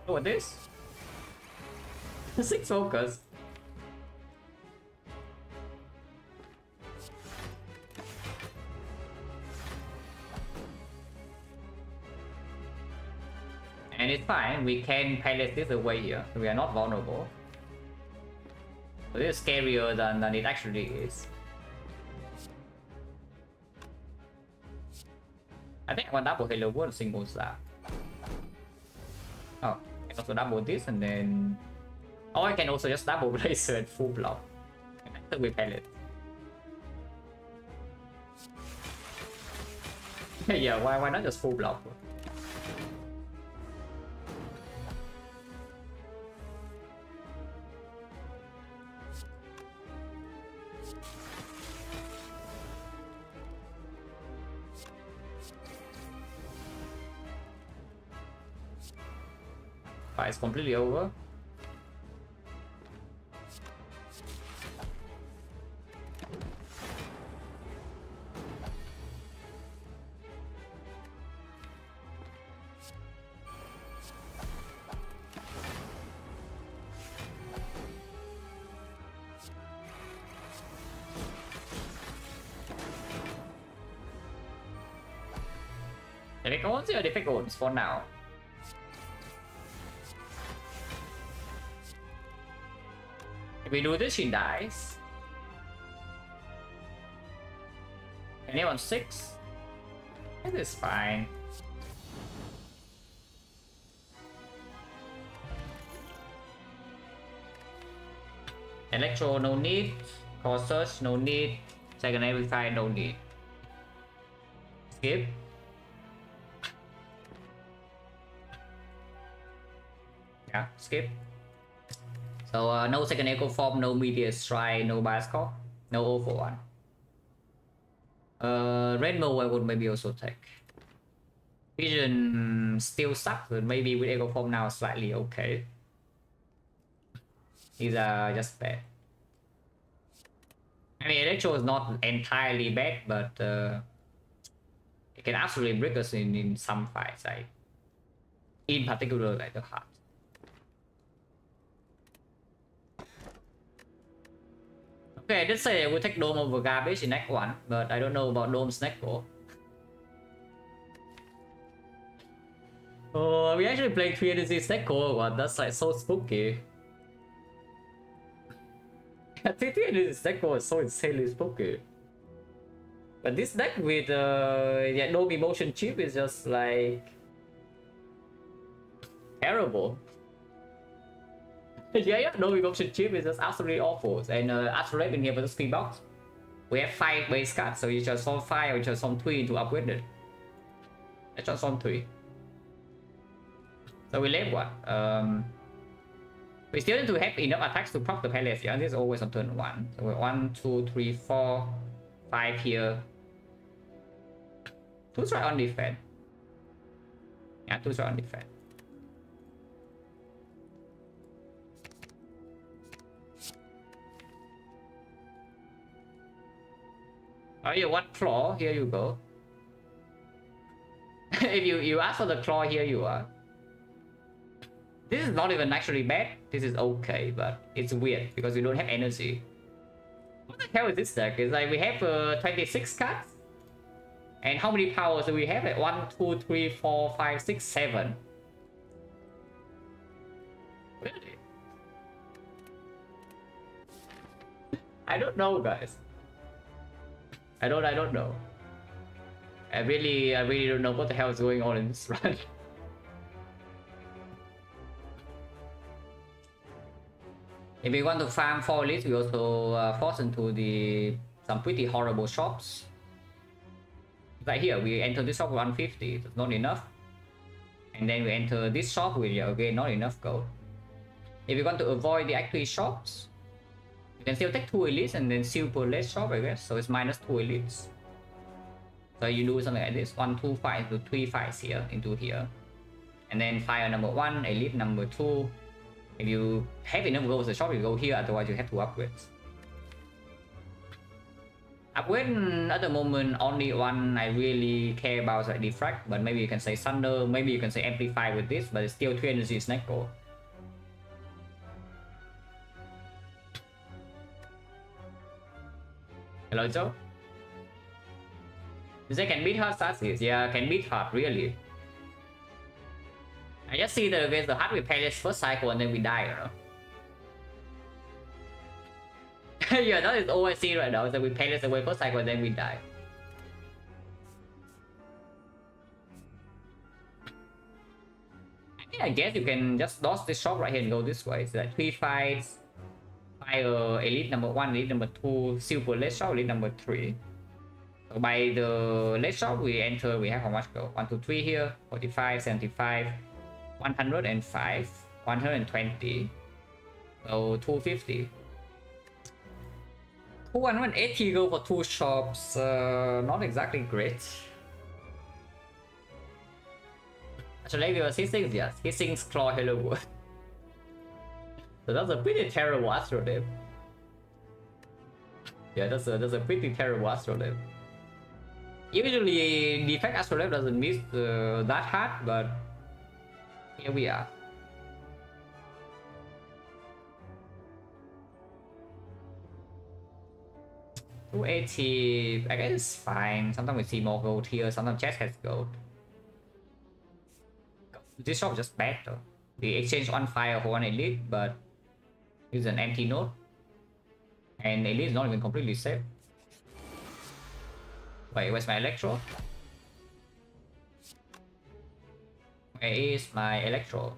Look at this. 6 focus. And it's fine, we can palace this away here. We are not vulnerable. But it's scarier than it actually is. I think I want double Halo World single slap. Oh, I can also double this and then... Or I can also just double Blazer and full block. And after we pallet. Yeah, why not just full block? It's completely over. Defect owns or Defect owns for now? If we do this, she dies. Anyone 6? It is fine. Electro, no need. Core Search, no need. Second Amplify, no need. Skip. Yeah, skip. So no second Echo Form, no Meteor Strike, no Bias Core, no O for 1. Rainbow I would maybe also take. Vision still sucks, but maybe with Echo Form now slightly okay. These are just bad. I mean, Electro is not entirely bad, but it can absolutely break us in some fights, like in particular like the heart. Okay, let's say I will take Dome over Garbage in Act 1, but I don't know about Dome's next goal. Oh, we actually playing 3 energies next goal, what? That's like so spooky. 3 energies next goal is so insanely spooky. But this deck with yeah, Dome Emotion Chip is just like... terrible. Yeah, no emotion chip is just absolutely awful. And Astrolabe in here with the speed box. We have 5 base cards, so you transform 5 or transform 3 into upgraded. Let's transform 3. So we left what? We still need to have enough attacks to proc the palace. Yeah, this is always on turn 1. So we're 1, 2, 3, 4, 5 here. 2 strike on defense. Yeah, 2 strike on defense. Oh, you want claw? Here you go. If you ask for the claw, here you are. This is not even actually bad. This is okay, but it's weird because we don't have energy. What the hell is this deck? It's like we have 26 cards. And how many powers do we have? Like 1, 2, 3, 4, 5, 6, 7. Really? I don't know, guys. I don't know. I really don't know what the hell is going on in this run. If we want to farm 4 elites, we also force into some pretty horrible shops. Right here, we enter this shop with 150, it's not enough. And then we enter this shop with, again, not enough gold. If we want to avoid the actual shops, you can still take 2 elites and then super less shop, I guess. So it's minus 2 elites. So you do something like this: 1, 2, 5 into 3 5s here, into here. And then fire number 1, elite number 2. If you have enough gold in the shop, you go here, otherwise you have to upgrade. Upgrade at the moment, only one I really care about is like Defect, but maybe you can say Thunder, maybe you can say Amplify with this, but it's still 3 energy snack gold. Hello, Joe? You say can beat hard Sasis? Yeah, can beat hard, really. I just see that against the hard we play this first cycle and then we die, you know? Yeah, that is all I see right now, is that we play this away first cycle and then we die. I guess you can just dodge this shop right here and go this way. It's like 3 fights, fire elite number 1, elite number 2, super late shop, elite number 3. So by the late shop we enter, we have how much gold? 1, 2, 3 here, 45, 75, 105, 120, so 250. 280 gold for 2 shops, not exactly great. Actually, we were hissing, yes, hissing's claw hello world. So that's a pretty terrible astrolabe. Yeah, that's a pretty terrible astrolabe. Usually, Defect astrolabe doesn't miss that hard, but here we are. $280, I guess it's fine. Sometimes we see more gold here, sometimes chest has gold. This shop just bad though. We exchange 1 fire for 1 elite, but it's an empty node. And elite is not even completely safe. Wait, where's my electro? Where is my electro?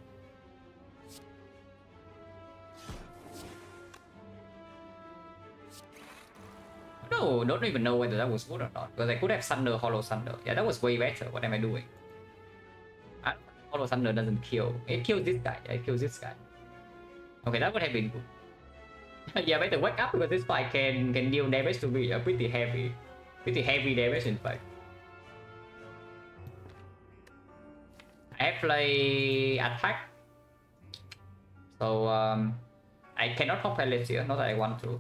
No, don't even know whether that was good or not. Because I could have Thunder, Hollow Thunder. Yeah, that was way better. What am I doing? Hollow Thunder doesn't kill. It kills this guy. Yeah, it kills this guy. Okay, that would have been good. Yeah, better wake up because this fight can deal damage to me. Pretty heavy damage in fact. I play attack, so I cannot pop pellets here. Not that I want to.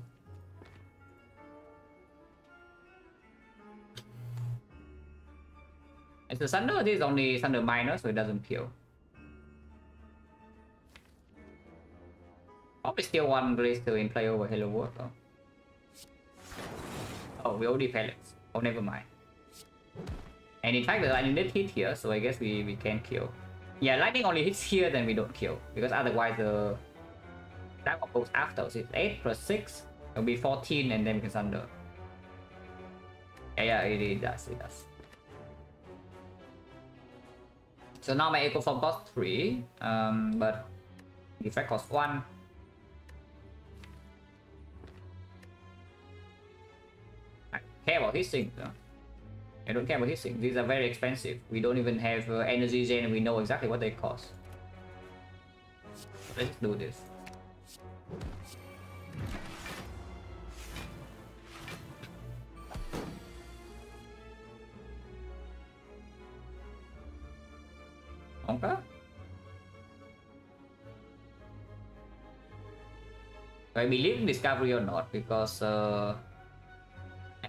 It's the Thunder. This is only Thunder minor, so it doesn't kill. Probably still one Blaze still in play over Hello World though. Oh, we already pellets. Oh, never mind. And in fact, the lightning did hit here, so I guess we can kill. Yeah, lightning only hits here, then we don't kill. Because otherwise the that one goes after. So it's 8 plus 6. It'll be 14 and then we can Thunder. Yeah, it does. So now my Echo Form costs 3, but Defect costs 1. care about his things. I don't care about his things. These are very expensive. We don't even have energy gen and we know exactly what they cost. Let's do this. Okay. I believe in discovery or not, because I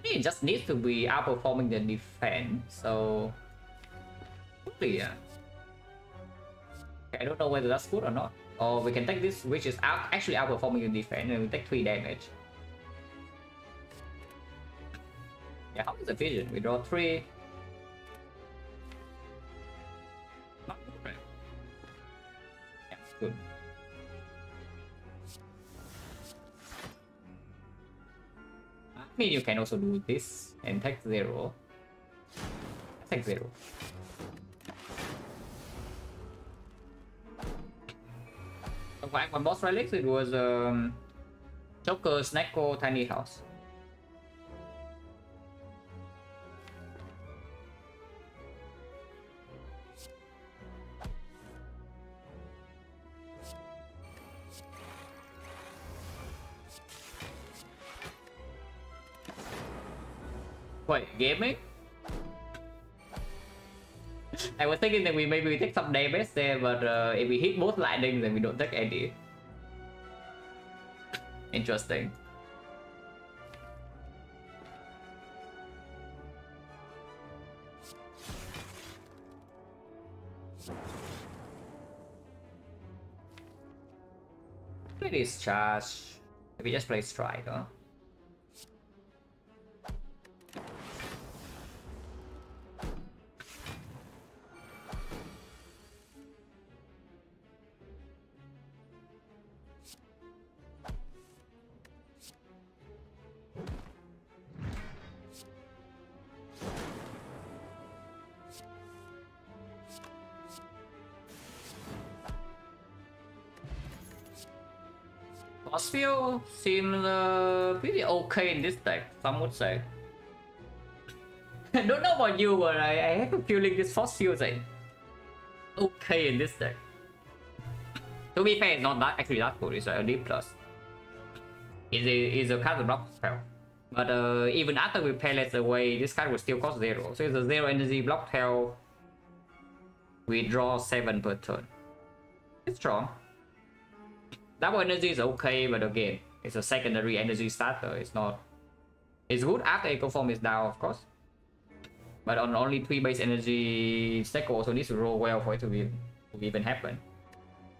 think it just needs to be outperforming the defense, so yeah. Okay, I don't know whether that's good or not. Or we can take this, which is actually outperforming the defense, and we take 3 damage. Yeah, how is the vision? We draw 3. Not good, right? Yeah, it's good. I mean, you can also do this and take 0. Take 0. My boss relics, it was Joker, Snacko, Tiny House. Wait, gaming? I was thinking that maybe we take some damage there, but if we hit both lightning, then we don't take any. Interesting. Play this charge. Maybe just play strike, huh? Osfio seems pretty okay in this deck, some would say. I don't know about you, but I have a feeling this Osfio is okay in this deck. To be fair, it's not that actually that good, it's a D+. It's a card block spell. But even after we pellets away, this card will still cost 0. So it's a 0 energy block tail. We draw 7 per turn. It's strong. Double energy is okay, but again, it's a secondary energy starter. It's not. It's good after Echo Form is down, of course. But on only 3 base energy, Snecko also needs to roll well for it to even happen.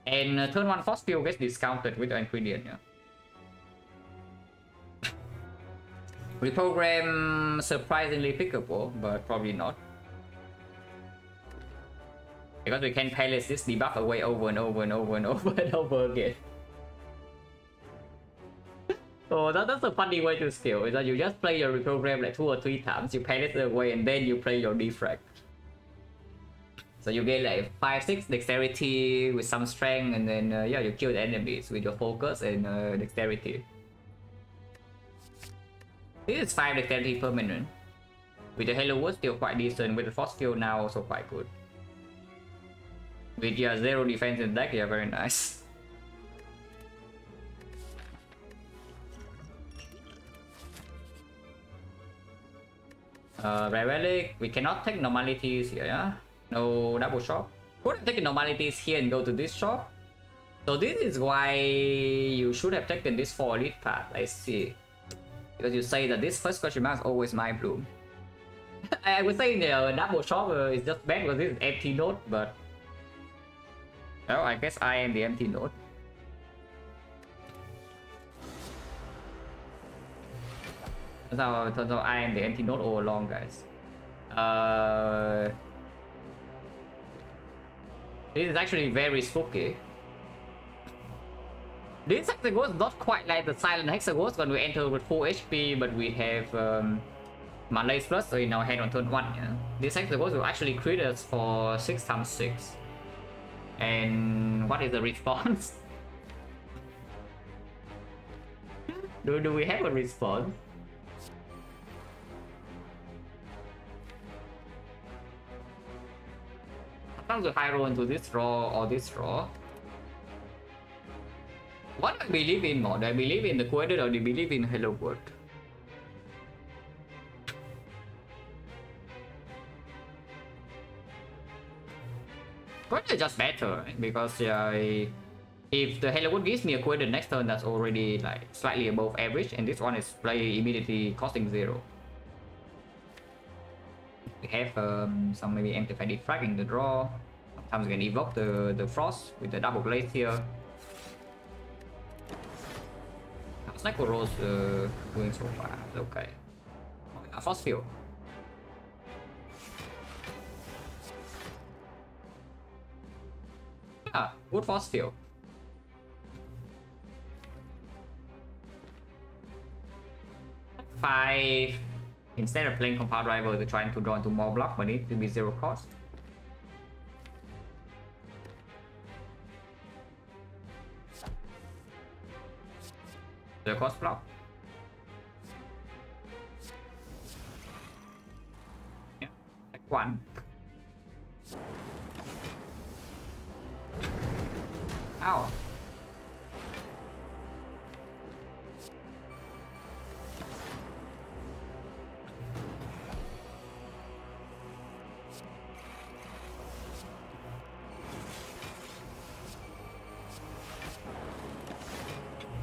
And turn 1 Force Field gets discounted with the ingredient. Yeah. Reprogram surprisingly pickable, but probably not. Because we can palace this debuff away over and over and over and over and over again. So that's a funny way to skill, is that you just play your reprogram like 2 or 3 times, you palace it away, and then you play your Defect. So you get like 5-6 dexterity with some strength, and then yeah, you kill the enemies with your focus and dexterity. This is 5 dexterity permanent. With the Halo Wood still quite decent, with the Force Field now also quite good. With yeah, 0 defense in deck, yeah, very nice. Rare Relic, we cannot take normalities here, yeah? No double shop. Could have taken normalities here and go to this shop. So this is why you should have taken this 4 elite path, I see. Because you say that this first question mark is always my bloom. I would say the double shop is just bad because this is empty node, but... Well, I guess I am the empty node. Turns out I am the empty node all along, guys. This is actually very spooky. This Hexaghost is not quite like the Silent Hexaghost when we enter with full HP, but we have Malaise Plus in our hand on turn 1. Yeah? This Hexaghost will actually crit us for 6x6. And what is the response? Do we have a response? Sometimes the high roll into this draw or this draw. What do I believe in more? Do I believe in the Quadrant or do I believe in Hello World? Quadrant is just better, right? Because if the Hello World gives me a Quadrant next turn, that's already like slightly above average, and this one is play immediately costing 0. We have some maybe amplify defrag in the draw. Sometimes we can evoke the frost with the double blaze here. Sniper rolls doing so far. Okay. A frost field. Ah, good frost field. Five. Instead of playing Compound Rival, they're trying to draw into more block, but it will be 0 cost. The cost block. Yeah, like 1. Ow.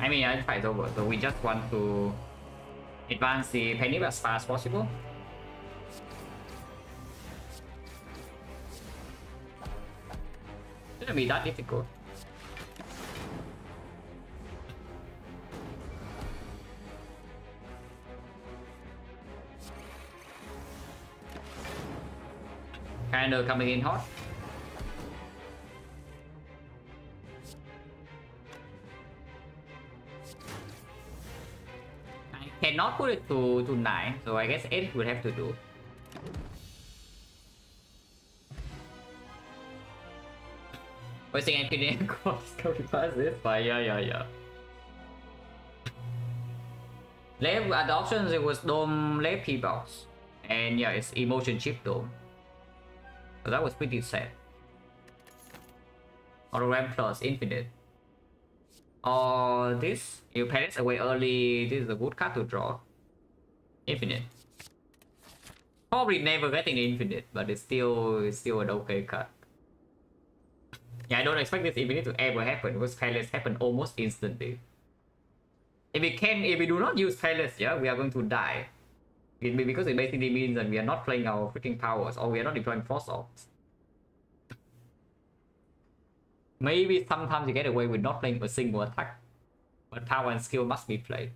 I mean, the fight is over, so we just want to advance the penny as fast as possible. Shouldn't be that difficult. Kinda coming in hot. Cannot put it to 9, so I guess 8 would have to do. Wasting NPD cost pass this, but yeah. Left at the options it was Dome left P-Box. And yeah, it's Emotion Chip Dome. So that was pretty sad. Hologram plus Infinite. Or this, you panic away early, this is a good card to draw. Infinite. Probably never getting Infinite, but it's still an okay card. Yeah, I don't expect this Infinite to ever happen, because Palace happen almost instantly. If we do not use Palace, yeah, we are going to die. Because it basically means that we are not playing our freaking powers, or we are not deploying Frost Orbs. Maybe sometimes you get away with not playing a single attack, but power and skill must be played.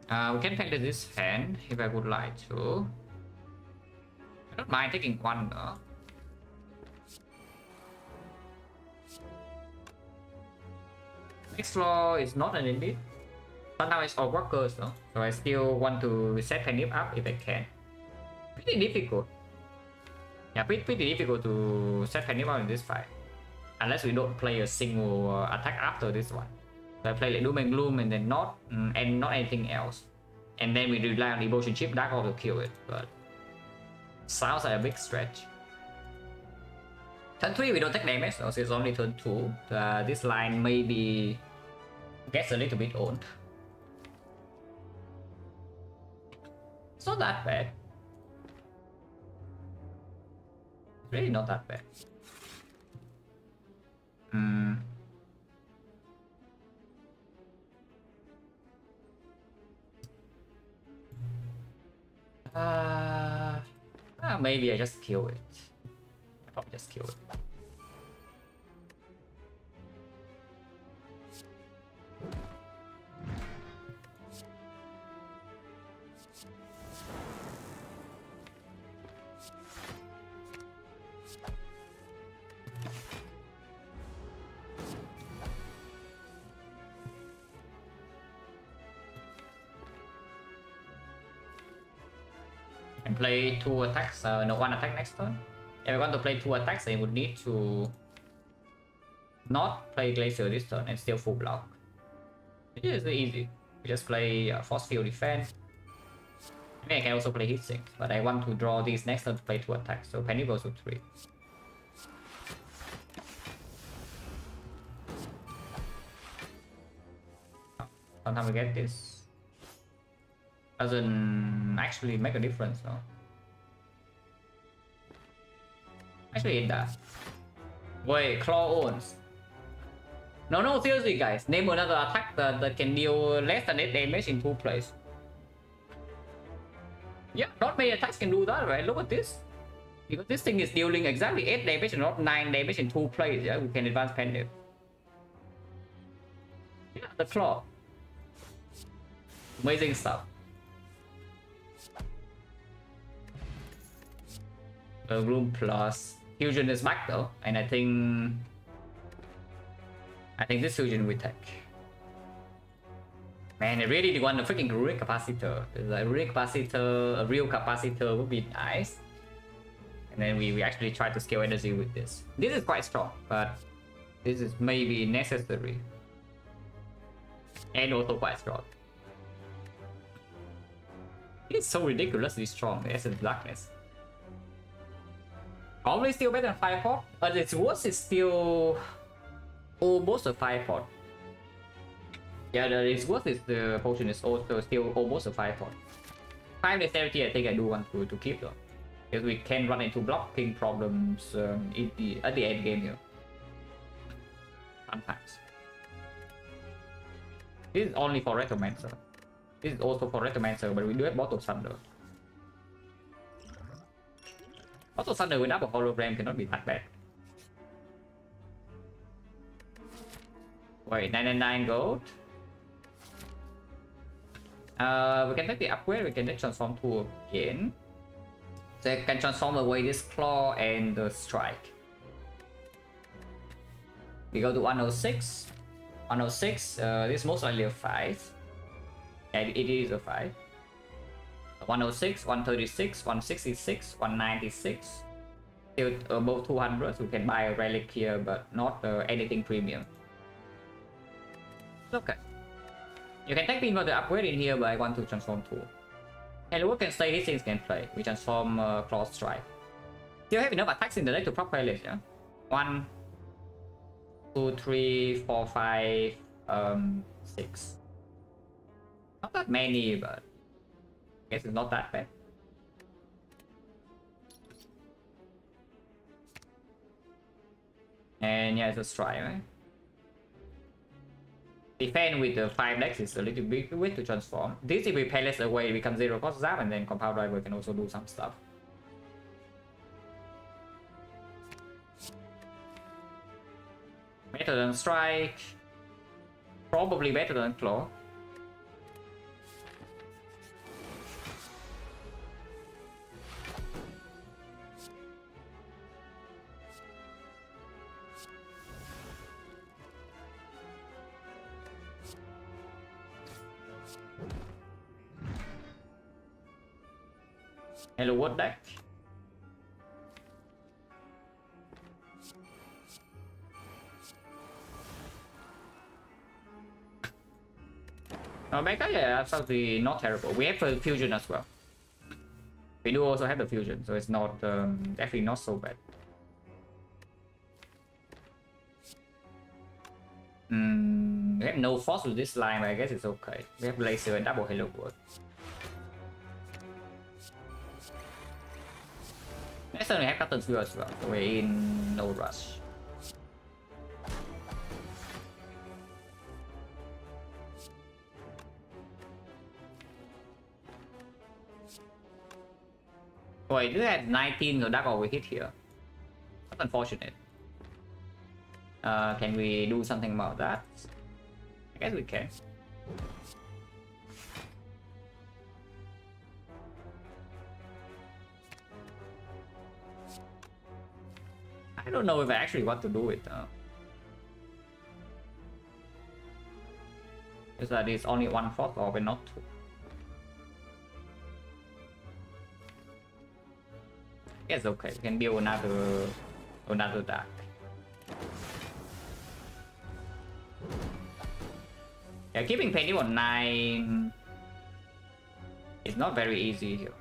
We can play this hand if I would like to. I don't mind taking one though. Next floor is not an indeed. Sometimes it's all workers though, so I still want to reset Penny up if I can. Pretty difficult. Yeah, pretty difficult to set Penny up in this fight. Unless we don't play a single attack after this one. So I play like Doom and Gloom and then not anything else. And then we rely on Emotion Chip Dark Orb to kill it, but sounds like a big stretch. Turn 3 we don't take damage, so it's only turn 2. This line maybe gets a little bit old. It's not that bad. It's really not that bad. Maybe I just kill it. I probably just kill it. And play 2 attacks, no, 1 attack next turn. If I want to play 2 attacks, I would need to not play Glacier this turn and still full block. It is easy. We just play Force Field Defense. I mean, I can also play Heatsink, but I want to draw these next turn to play 2 attacks, so Penny goes to 3. Sometimes we get this. Doesn't actually make a difference, no? Actually, it does. Wait, Claw owns. No, seriously, guys. Name another attack that can deal less than 8 damage in 2 plays. Yeah, not many attacks can do that, right? Look at this. Because this thing is dealing exactly 8 damage and not 9 damage in 2 plays, yeah? We can advance Pendant. Yeah, the Claw. Amazing stuff. Room plus Fusion is back though, and I think this Fusion will take. Man, I really want a freaking Runic Capacitor. A Runic Capacitor, a real Capacitor would be nice. And then we actually try to scale energy with this. This is quite strong, but this is maybe necessary. And also quite strong. It's so ridiculously strong, the Essence Darkness. Probably still better than 5 pot, but its worst is still almost a 5 pot. Yeah, its worst is the potion is also still almost a 5 pot. 5 dexterity I think I do want to keep though. Because we can run into blocking problems at the end game here. Sometimes. This is only for Retromancer. This is also for Retromancer, but we do have Bottle Thunder. Bottle Thunder with double hologram cannot be that bad. Wait, 999 gold. We can take the upgrade, we can take Transform 2 again. So I can transform away this Claw and the Strike. We go to 106. 106, this is most likely a 5. Yeah, it is a 5. 106, 136, 166, 196. Still above 200, so we can buy a relic here, but not anything premium. Okay. You can take me for the upgrade in here, but I want to transform 2. Hello can stay, these things can play. We transform Claw Strike. Still have enough attacks in the deck to proc Palace, yeah? 1, 2, 3, 4, 5, 6. Not that many, but I guess it's not that bad. And yeah, it's a strike, right? Defend with the 5 decks is a little bit way to transform. This if we Palace away becomes 0 cost zap, and then Compound Driver can also do some stuff. Better than Strike. Probably better than Claw. Hello, what deck? Oh, Mega, yeah, absolutely not terrible. We have a fusion as well. We do also have the fusion, so it's not definitely not so bad. We have no force with this line, but I guess it's okay. We have laser and double Halo Word. Next turn we have Captain's View as well, so we're in no rush. Wait, this had 19 Dark Orb we hit here. That's unfortunate. Can we do something about that? I guess we can. I don't know if I actually want to do it. Is that it's only 1/4 or we're not 2? It's okay. We can build another dark. Yeah, keeping Penny on 9 is not very easy here.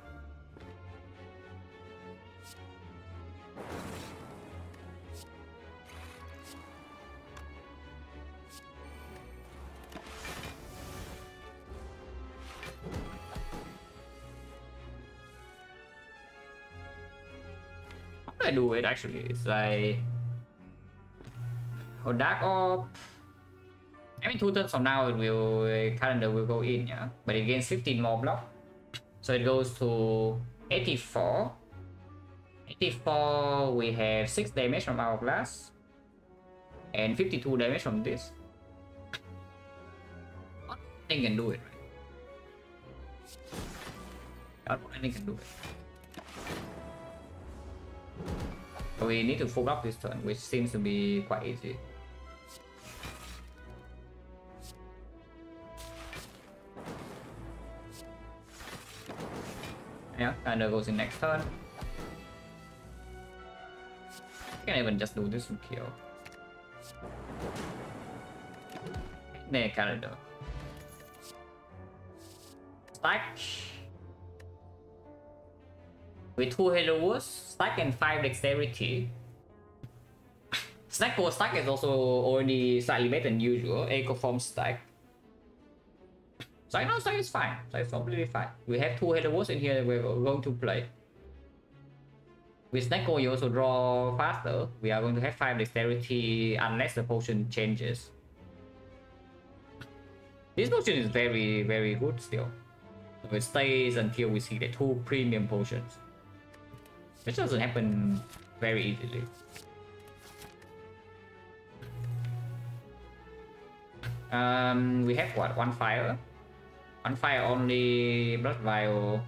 How do I do it actually? It's like... Oh, Dark Orb. I mean, 2 turns from now, it will calendar will go in, yeah. But it gains 15 more block, so it goes to 84. 84. We have 6 damage from Hourglass and 52 damage from this. I think can do it, right? I think can do it. So we need to full up this turn, which seems to be quite easy. Yeah, and goes in next turn. I can even just do this and kill. There, calendar. Stack. With 2 heroes, stack and 5 dexterity. Stack for stack is also already slightly better than usual. Echo form stack. So I know stack is fine. So it's completely fine. We have 2 heroes in here that we're going to play. With Snecko, you also draw faster. We are going to have 5 dexterity unless the potion changes. This potion is very, very good still. So it stays until we see the 2 premium potions. This doesn't happen very easily. We have what? 1 fire. 1 fire only blood vial.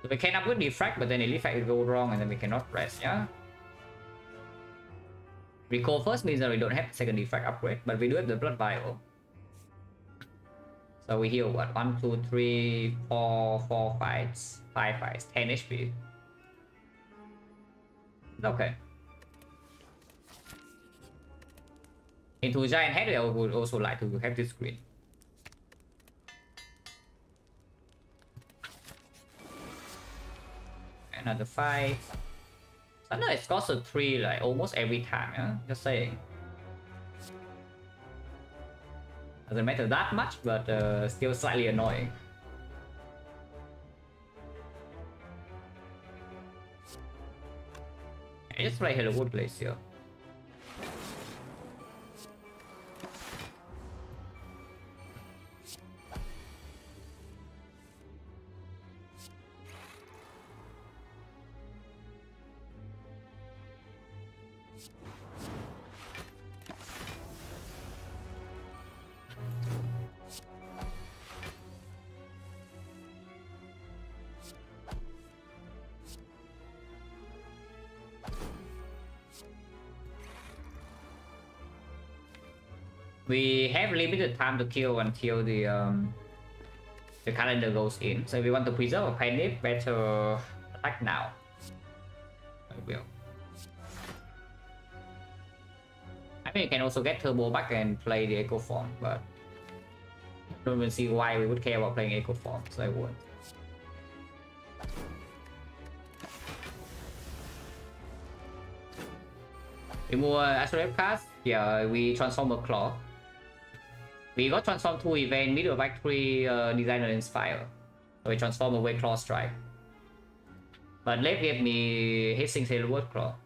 So we can upgrade Defect, but then the Defect will go wrong and then we cannot press, yeah? Recall first means that we don't have the second Defect upgrade, but we do have the blood vial. So we heal what? 1, 2, 3, 4 fights, 5 fights, 10 HP. Okay. Into Giant Head, I would also like to have this screen. Another 5. I know it costs a 3 like almost every time, yeah? Just saying. Doesn't matter that much, but still slightly annoying. I just play Hello Wood Blaze here. We have limited time to kill until the calendar goes in. So if we want to preserve a panic, better attack now. I will. I mean, you can also get turbo back and play the echo form, but I don't even see why we would care about playing echo form, so I won't. Remove Azurep cast. Yeah, we transform a claw. We got transform 2 event, middle back 3 designer inspire. So we transform away claw strike. But left gave me hissing sailor claw.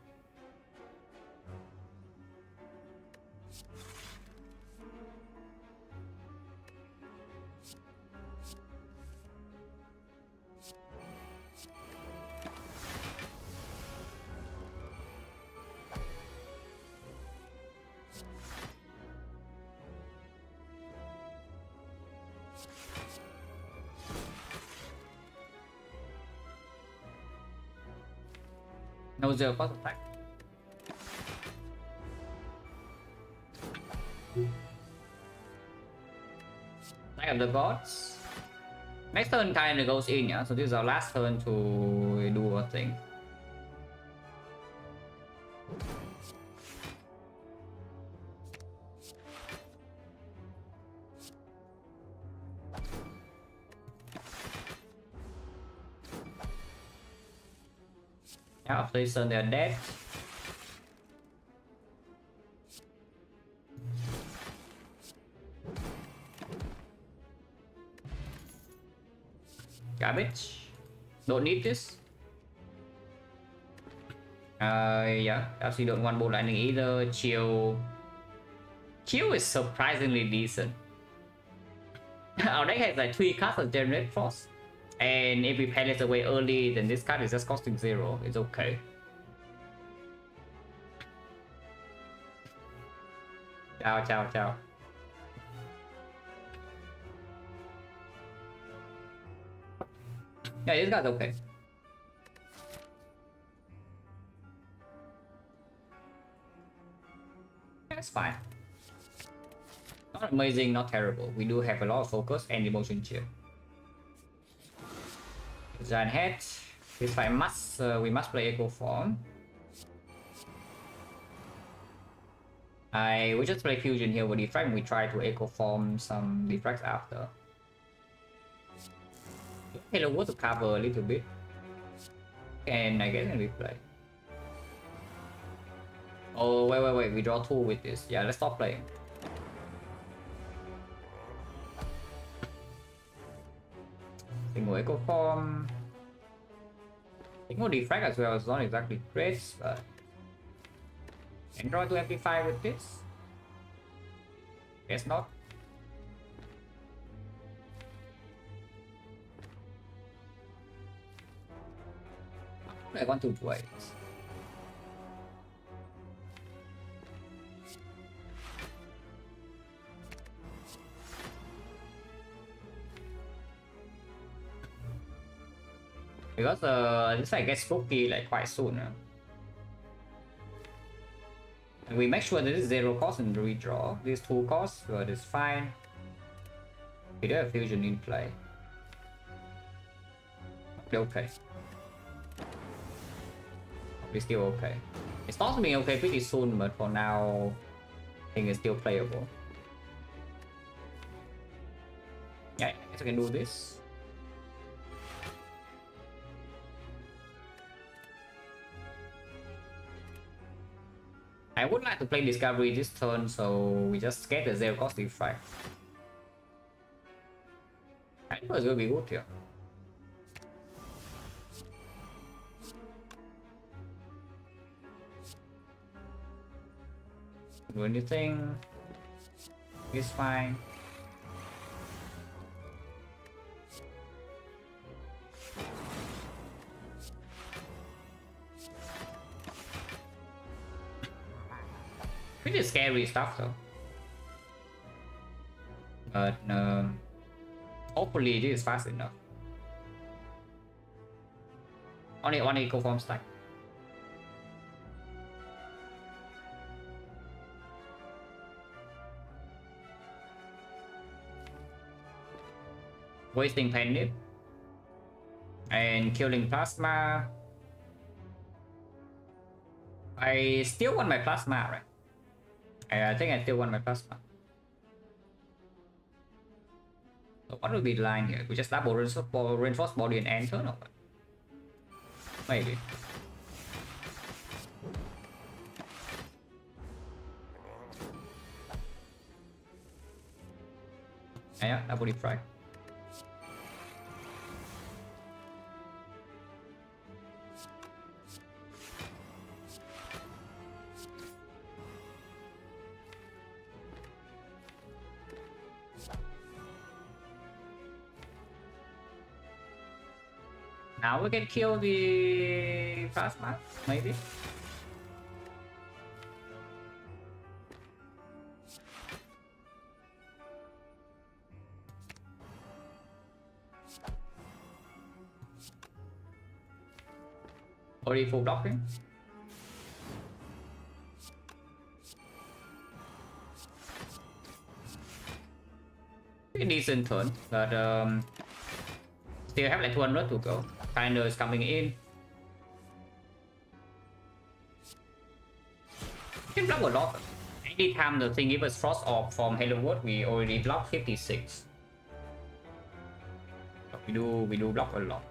No zero first attack. Attack of the gods. Next turn kinda goes in, yeah. So this is our last turn to do a thing. Yeah, after this turn they're dead. Garbage. Don't need this. Yeah, actually don't want bolt lightning either. Chill is surprisingly decent. Our deck has like 3 cards of Generate Frost. And if we play this away early, then this card is just costing 0. It's okay. Ciao, ciao, ciao. Yeah, this card's okay. That's fine. Not amazing, not terrible. We do have a lot of focus and emotion cheer. Giant head. This fight must we must play Echo Form. We just play Fusion here with Defect and we try to Echo Form some Defects after. Hello, what to cover a little bit. And I guess we play. Oh, wait, we draw 2 with this. Yeah, let's stop playing. Single Echo Form. Single Defect as well is not exactly great, but... And draw to amplify with this? Guess not. I want to wait. Because this I get spooky like quite soon. And we make sure that this is 0 cost in the redraw. These 2 costs, but it's fine. We do have fusion in play. Okay. We're still okay. It starts being okay pretty soon, but for now, I think it's still playable. Yeah, I guess I can do this. I would like to play Discovery this turn, so we just get the 0 cost Defect. I think it's gonna be good here. Do anything. It's fine. Pretty scary stuff though. But hopefully this is fast enough. Only one Echo Form stack. Wasting Penny and killing Plasma. I still want my Plasma, right? I think I still want my Plasma. So what will be the line here? We just double reinforce body and end turn, or what? Maybe. Yeah, double deep fry. Now we can kill the Plasma, maybe. Already full blocking. Pretty decent turn, but still have like 200 to go. Kinda is coming in. You can block a lot. Anytime the thing gives us frost off from Hello World, we already block 56. But we do block a lot.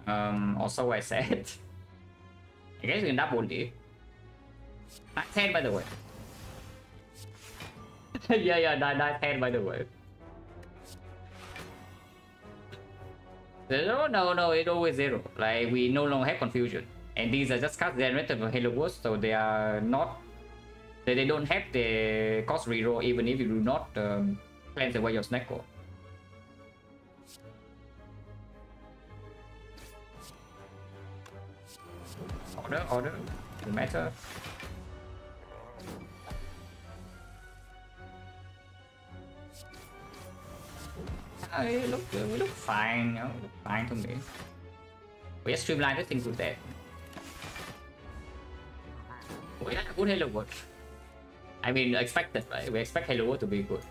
Also I said. I guess you can double it. 10 by the way. yeah, die 10 by the way. No, it's always 0. Like, we no longer have confusion. And these are just cards generated from Halo Wars, so they are not... They don't have the cost reroll even if you do not cleanse away your Snecko. Order. Doesn't matter. We look fine, you know, look fine to me. We just streamline this thing with that. We had a good Halo World. I mean, expected, right? We expect Halo World to be good.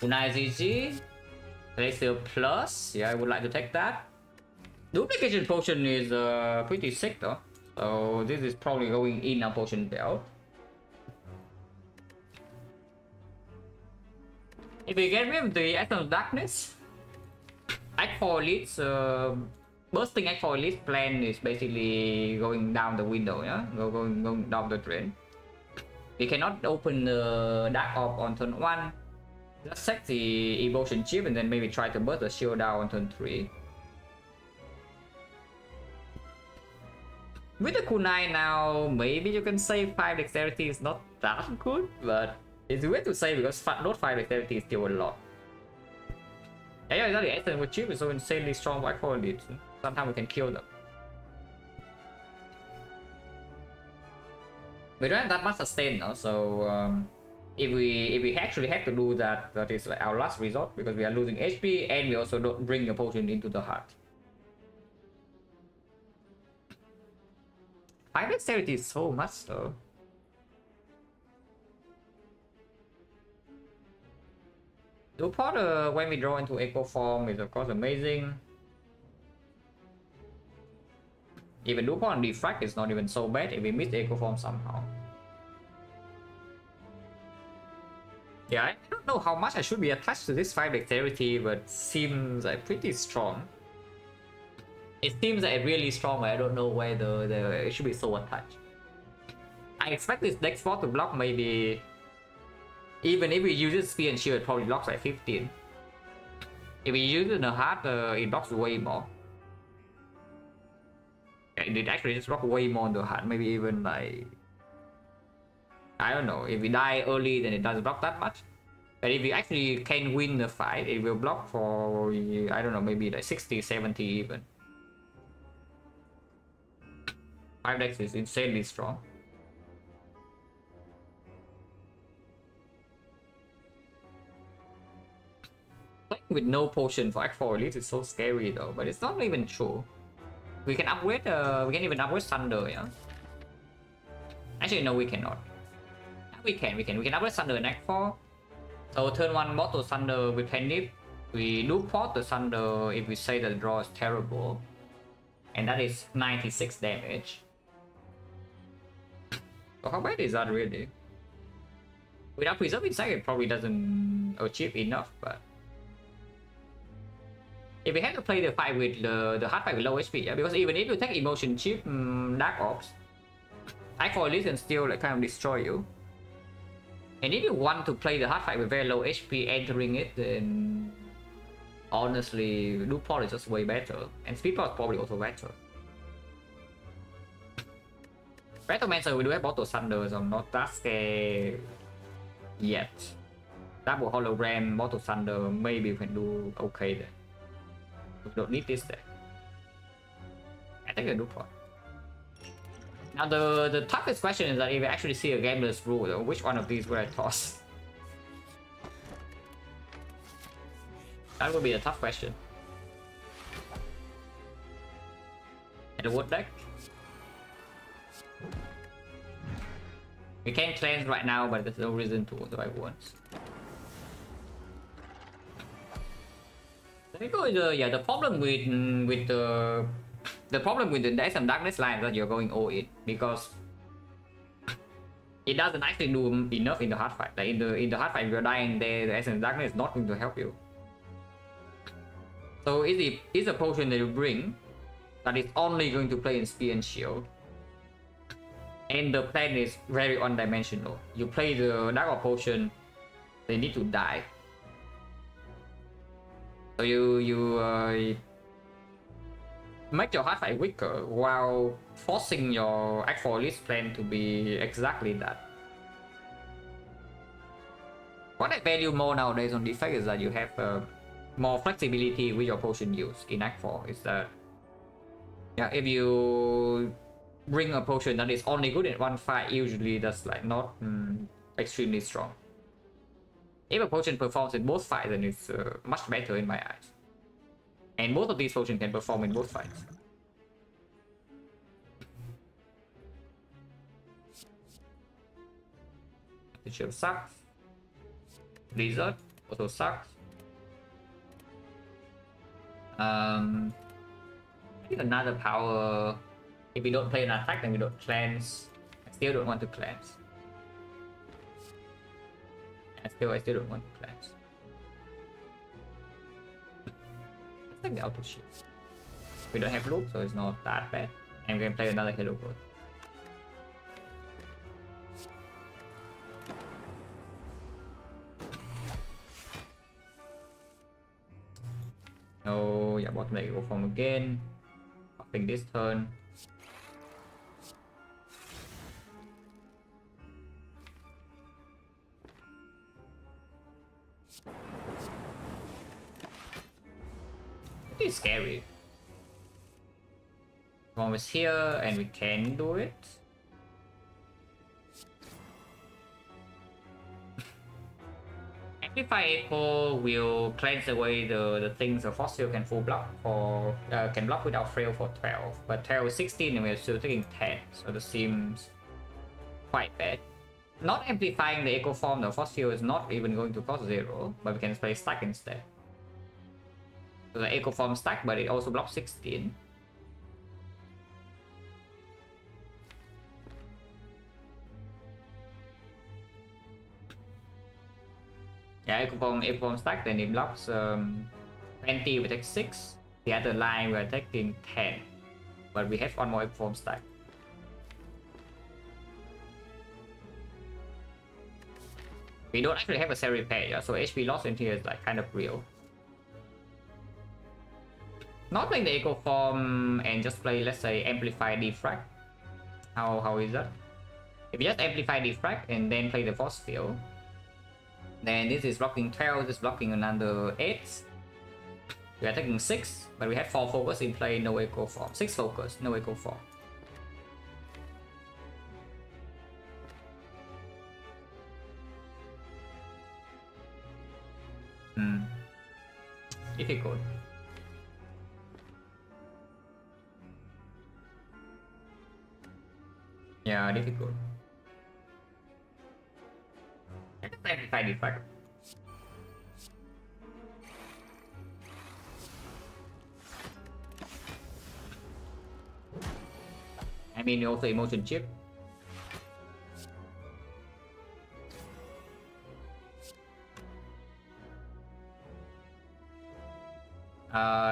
Unai ZG. Glacier Plus. Yeah, I would like to take that. Duplication Potion is pretty sick though. So this is probably going in our potion belt. If we get rid of the Essence of Darkness, Act 4 Elite's bursting Act 4 Elite's plan is basically going down the window, yeah? Going down the drain. We cannot open the Dark Orb on turn 1. Just set the Emotion Chip and then maybe try to burst the Shield down on turn 3. With the Kunai now, maybe you can say 5 Dexterity is not that good, but it's weird to say because not 5 Dexterity is still a lot. Yeah, exactly. Essence with Chip is so insanely strong white for it. Sometimes we can kill them. We don't have that much sustain now, so if we actually have to do that, that is like our last resort because we are losing HP and we also don't bring a potion into the heart. 5 Dexterity is so much though. Duport when we draw into Echo form is of course amazing. Even Duport on Defect is not even so bad if we miss Echo form somehow. Yeah, I don't know how much I should be attached to this 5 Dexterity, but seems like pretty strong. It seems like really strong, but I don't know whether it should be so attached. I expect this deck spot to block maybe... Even if we use it Spear and Shield, it probably blocks like 15. If we use it in the heart, it blocks way more. It actually just blocks way more in the heart, maybe even like... I don't know, if we die early then it doesn't block that much. But if we actually can win the fight, it will block for, I don't know, maybe like 60, 70 even. 5 Dex is insanely strong. Playing with no potion for Act 4 Elite is so scary though, but it's not even true. We can upgrade, we can even upgrade Thunder, yeah? Actually, no, we cannot. We can upgrade Thunder in Act 4. So turn 1 Mortal Thunder with Penny. We do port the Thunder if we say that the draw is terrible. And that is 96 damage. So how bad is that really? Without Preserve Insect it probably doesn't achieve enough, but... If we have to play the fight with the hard fight with low HP, yeah? Because even if you take Emotion Chip, Dark Orbs, Act 4 Elite can still like kind of destroy you. And if you want to play the hard fight with very low HP entering it, then honestly, Duport is just way better. And Speedport is probably also better. Retromancer, we do have Bottle Thunder, so I'm not that scared yet. Double Hologram, Bottle Thunder, maybe we can do okay there. We don't need this there. I think I do Duport. Now the toughest question is that if you actually see a Gambler's Rule, though, which one of these would I toss? That would be a tough question. And the wood deck? We can cleanse right now, but there's no reason to do I want. The problem with the problem with the Essence of Darkness line is that you're going all in because it doesn't actually do enough in the hard fight. Like in the hard fight, if you're dying there, the Essence of Darkness is not going to help you. So is a potion that you bring that is only going to play in speed and shield, and the plan is very one-dimensional. You play the Dark Orb potion, they need to die. So you make your hard fight weaker while forcing your Act 4 list plan to be exactly that. What I value more nowadays on Defect is that you have more flexibility with your potion use in Act 4. Is that, yeah, if you bring a potion that is only good in one fight, usually that's like not extremely strong. If a potion performs in both fights, then it's much better in my eyes. And both of these potions can perform in both fights. The shield sucks. Blizzard also sucks. I think another power. If we don't play an attack, then we don't cleanse. I still don't want to cleanse. I still don't want to cleanse. Let's take the auto shield. We don't have loop, so it's not that bad. And we can play another Halo Code. Oh yeah, bottom lane go form again. I think this turn. It is scary. Bomb is here and we can do it. Amplify Echo will cleanse away the things the fossil can full block for can block without frail for 12, but 12 is 16 and we're still taking 10, so this seems quite bad. Not amplifying the Echo form, the fossil is not even going to cost 0, but we can play stack instead. So the Echo form stack, but it also blocks 16. Yeah, Echo form stack, then it blocks 20 we take 6. The other line we're taking 10. But we have one more Echo form stack. We don't actually have a cell repair, yeah, so HP loss in here is like kind of real. Not playing the Echo form and just play, let's say, Amplify Defect. How is that? If you just Amplify Defect and then play the Force Field, then this is blocking 12, this is blocking another 8. We are taking 6, but we have 4 focus in play, no Echo form. 6 focus, no Echo form. Difficult. Yeah, difficult. Let's amplify Defect. I mean, also emotion chip.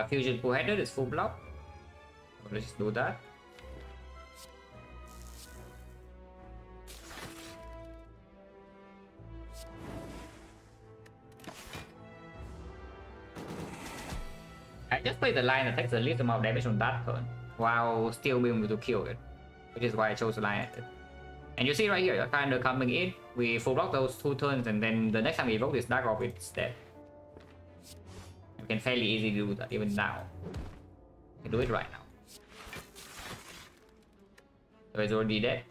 Fusion full headed is full block. So let's just do that. I just play the line that takes the least amount of damage on that turn, while still being able to kill it, which is why I chose the line at it. And you see right here, kind of coming in, we full block those 2 turns, and then the next time we evoke this Dark Orb, it's dead. You can fairly easily do that even now. You can do it right now. So it's already dead.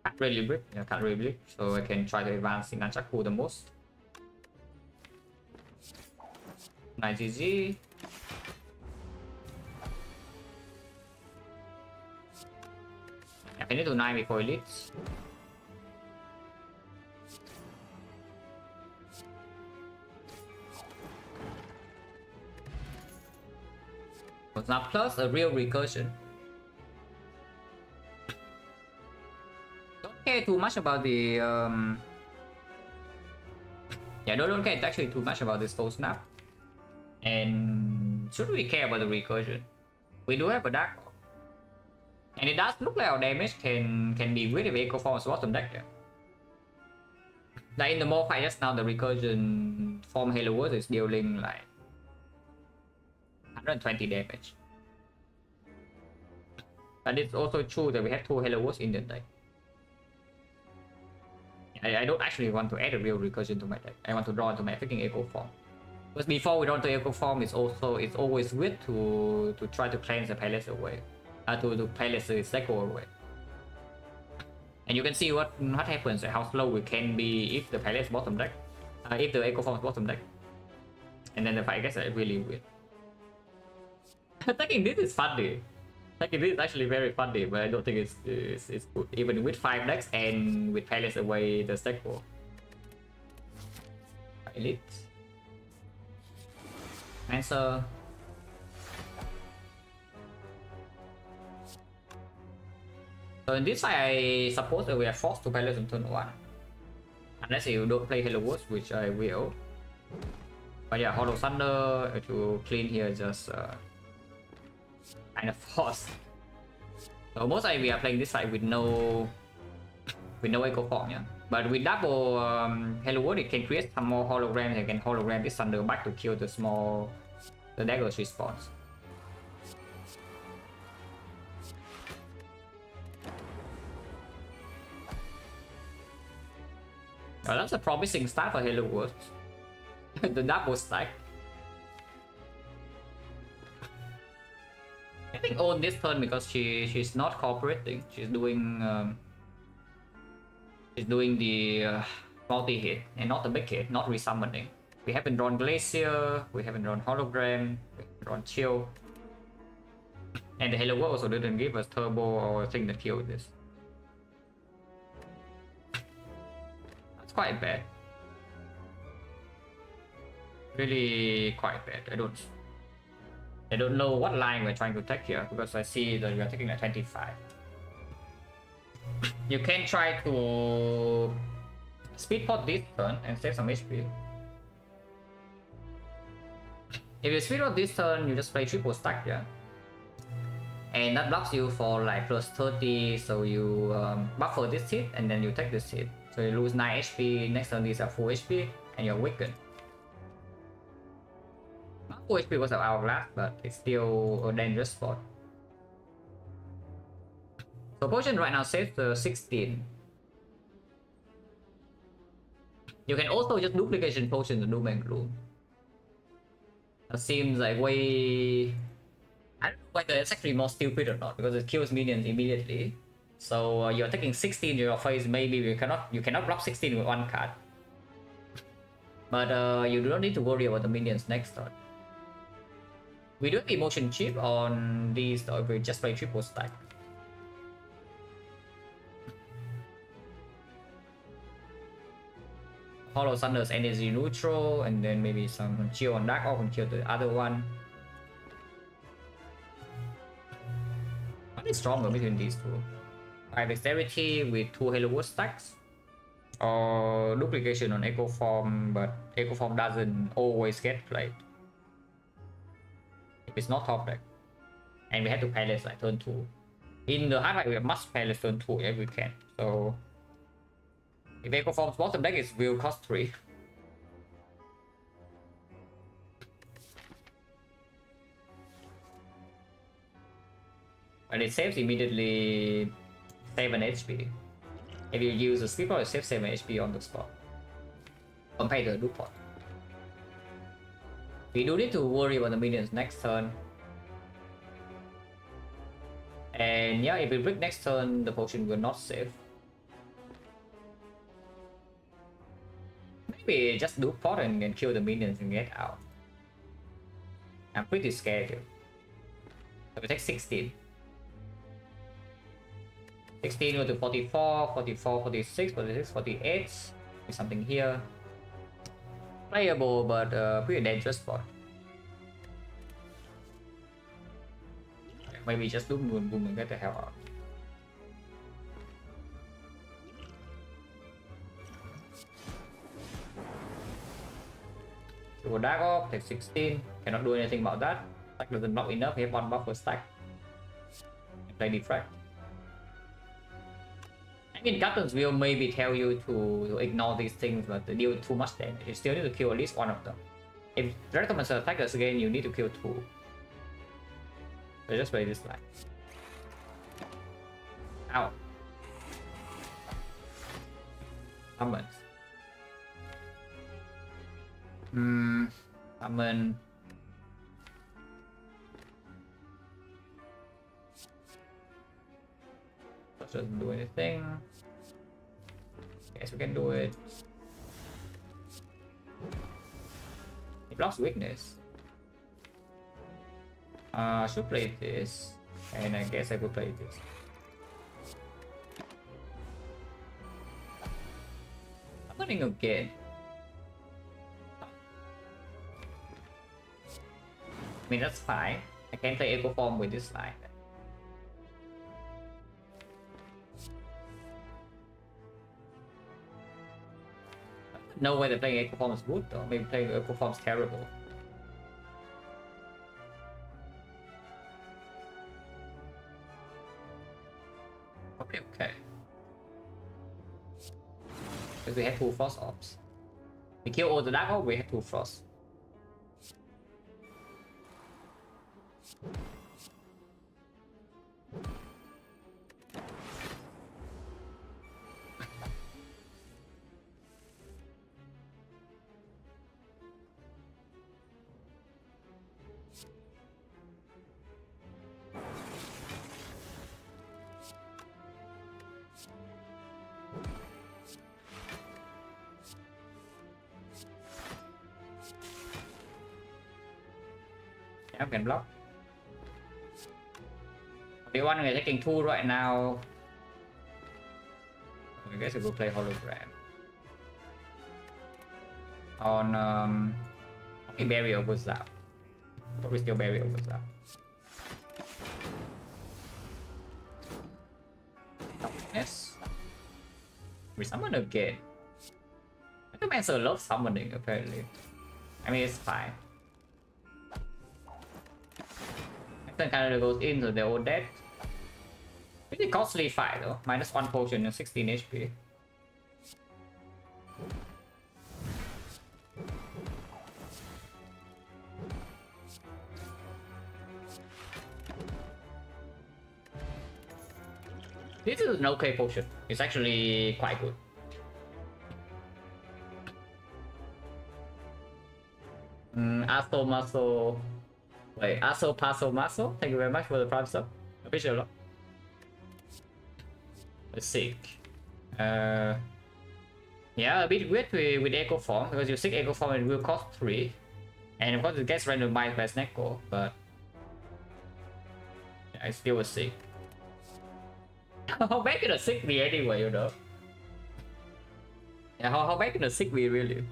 Can't really break, yeah, can't really break, so I can try to advance in Nunchaku the most. Nice GG. I need to 9 before elites. What's not plus a real recursion. Don't care too much about the Yeah, don't care actually too much about this full snap. And should we care about the recursion? We do have a dark orb. And it does look like our damage can be good if Echo Forms bottom deck. Yeah. Like in the more fight just now, the recursion form Halo Wars is dealing like 120 damage. But it's also true that we have 2 Halo Wars in the deck. I don't actually want to add a real recursion to my deck. I want to draw into my freaking Echo Form. Because before we draw into Echo Form, it's always good to try to cleanse the palace away. To palace the cycle away. And you can see what happens, how slow we can be if the palace bottom deck, if the Echo Form is bottom deck. And then the fight gets really weird. Attacking this is funny. Attacking this is actually very funny, but I don't think it's good. Even with 5 decks and with palace away the cycle. Elite. Answer. So in this fight, I suppose that we are forced to palace on turn 1. Unless you don't play Halo Wars, which I will. But yeah, Hollow Thunder to clean here just kind of forced. So most likely we are playing this fight with no Echo Form, yeah. But with double Halo Wars, it can create some more holograms and can hologram this Thunder back to kill the daggers respawns. Well, that's a promising start for Halo Wars. The double stack. I think on this turn because she's not cooperating. She's doing the multi-hit and not the big hit, not resummoning. We haven't drawn Glacier, we haven't drawn Hologram, we haven't drawn Chill. And the Halo Wars also didn't give us Turbo or thing that killed this. Quite bad. Really quite bad. I don't know what line we're trying to take here because I see that we're taking a 25. You can try to speed pot this turn and save some HP. If you speed pot this turn, you just play triple stack, yeah. And that blocks you for like plus 30, so you buffer this hit and then you take this hit. So you lose 9 HP, next turn these are full HP, and you're weakened. Not full HP because of Hourglass, but it's still a dangerous spot. So potion right now saves 16. You can also just duplication potion the Doom and Gloom. That seems like way... I don't know whether it's actually more stupid or not, because it kills minions immediately. So you're taking 16 in your face, maybe you cannot block 16 with 1 card. But you do not need to worry about the minions next turn. We do have emotion chip on these though, if we just play triple stack. Hollow Thunder's energy neutral, and then maybe some chill on Dark Orb and kill the other one. What is stronger between these two? 5 dexterity with 2 Halo Wars stacks, or duplication on Echo Form, but Echo Form doesn't always get played if it's not top deck, and we had to palace like turn 2. In the hard fight we must palace turn 2 if we can. So if Echo Form's bottom deck, it will cost 3. And it saves immediately 7 HP. If you use a sleeper, it saves 7 HP on the spot. Compared to the Dupont. We do need to worry about the minions next turn. And yeah, if we break next turn, the potion will not save. Maybe just Dupont and kill the minions and get out. I'm pretty scared here. So we take 16. 16 go to 44, 44, 46, 46, 48. There's something here. Playable, but pretty dangerous spot. Maybe just do boom boom and get the hell out. Do a dark off, take 16. Cannot do anything about that. Stack doesn't block enough. We have one buff per stack. Play Defect. I mean, Captain's will maybe tell you to ignore these things, but they deal too much damage. You still need to kill at least one of them. If Recommencer attack us again, you need to kill 2. So just play this line. Ow. Summons. Summon. Doesn't do anything. Guess we can do it. It blocks weakness. Should play this, and I guess I will play this. Summoning again. I mean, that's fine. I can play Echo Form with this line. No way that playing Echo Form is good though. Maybe playing Echo Form is terrible. Probably okay. Because we have 2 Frost Orbs. We kill all the Dark Orb, we have 2 Frost. Yeah, can block. The one we're taking 2 right now. I guess we will play Hologram. On okay, Barrier was out. Probably still Barrier was out. Yes. We summon again. Necromancer loves summoning apparently. I mean it's fine. Then kind of goes into their own deck. Pretty costly fight though. -1 potion and 16 HP. This is an okay potion. It's actually quite good. Aso Maso. Wait, Aso Paso Maso, thank you very much for the prime sub. Appreciate a lot. Let's see. Yeah, a bit weird with Echo Form, because you seek Echo Form it will cost 3. And of course it gets randomized by Snecko, but yeah, it's still a sick. How bad can a sick be anyway, you know? Yeah, how bad can a sick be really?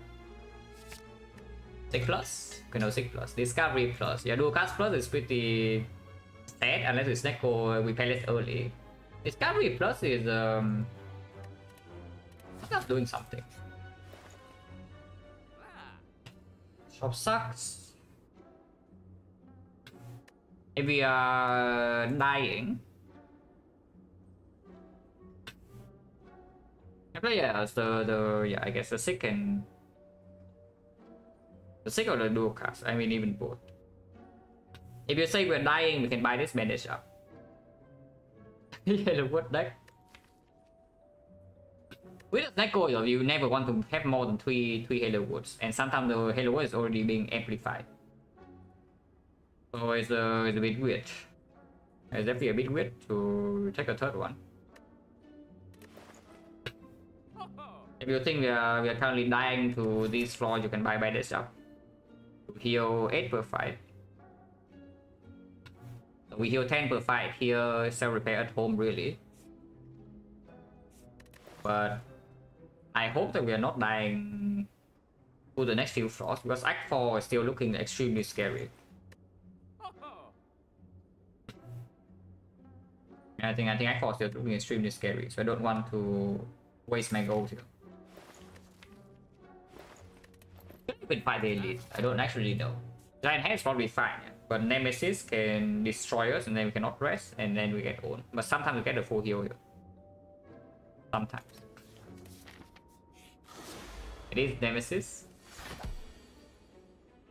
6+? Okay, no, 6+. Discovery plus. Yeah, Dual Cast plus is pretty sad unless it's Snecko we play less early. Discovery plus is not doing something. Shop sucks. If we are dying. Yeah, so yeah, I guess the second. The sick or the dual cast, I mean even both. If you say we're dying, we can buy this bandage up. Yeah, the wood deck. With a Snecko, you never want to have more than 3 Halo Woods, and sometimes the Halo Wood is already being amplified. So it's a bit weird. It's definitely a bit weird to take a third one. If you think we are currently dying to this floor, you can buy bandage up. Heal 8 per fight. So we heal 10 per fight here, self-repair at home really. But I hope that we are not dying to the next few frosts, because Act 4 is still looking extremely scary. And I think Act 4 is still looking extremely scary, so I don't want to waste my gold here. You can fight the elite. I don't actually know. Giant Head is probably fine, yeah. But Nemesis can destroy us and then we cannot rest and then we get owned. But sometimes we get a full heal here. Sometimes. It is Nemesis.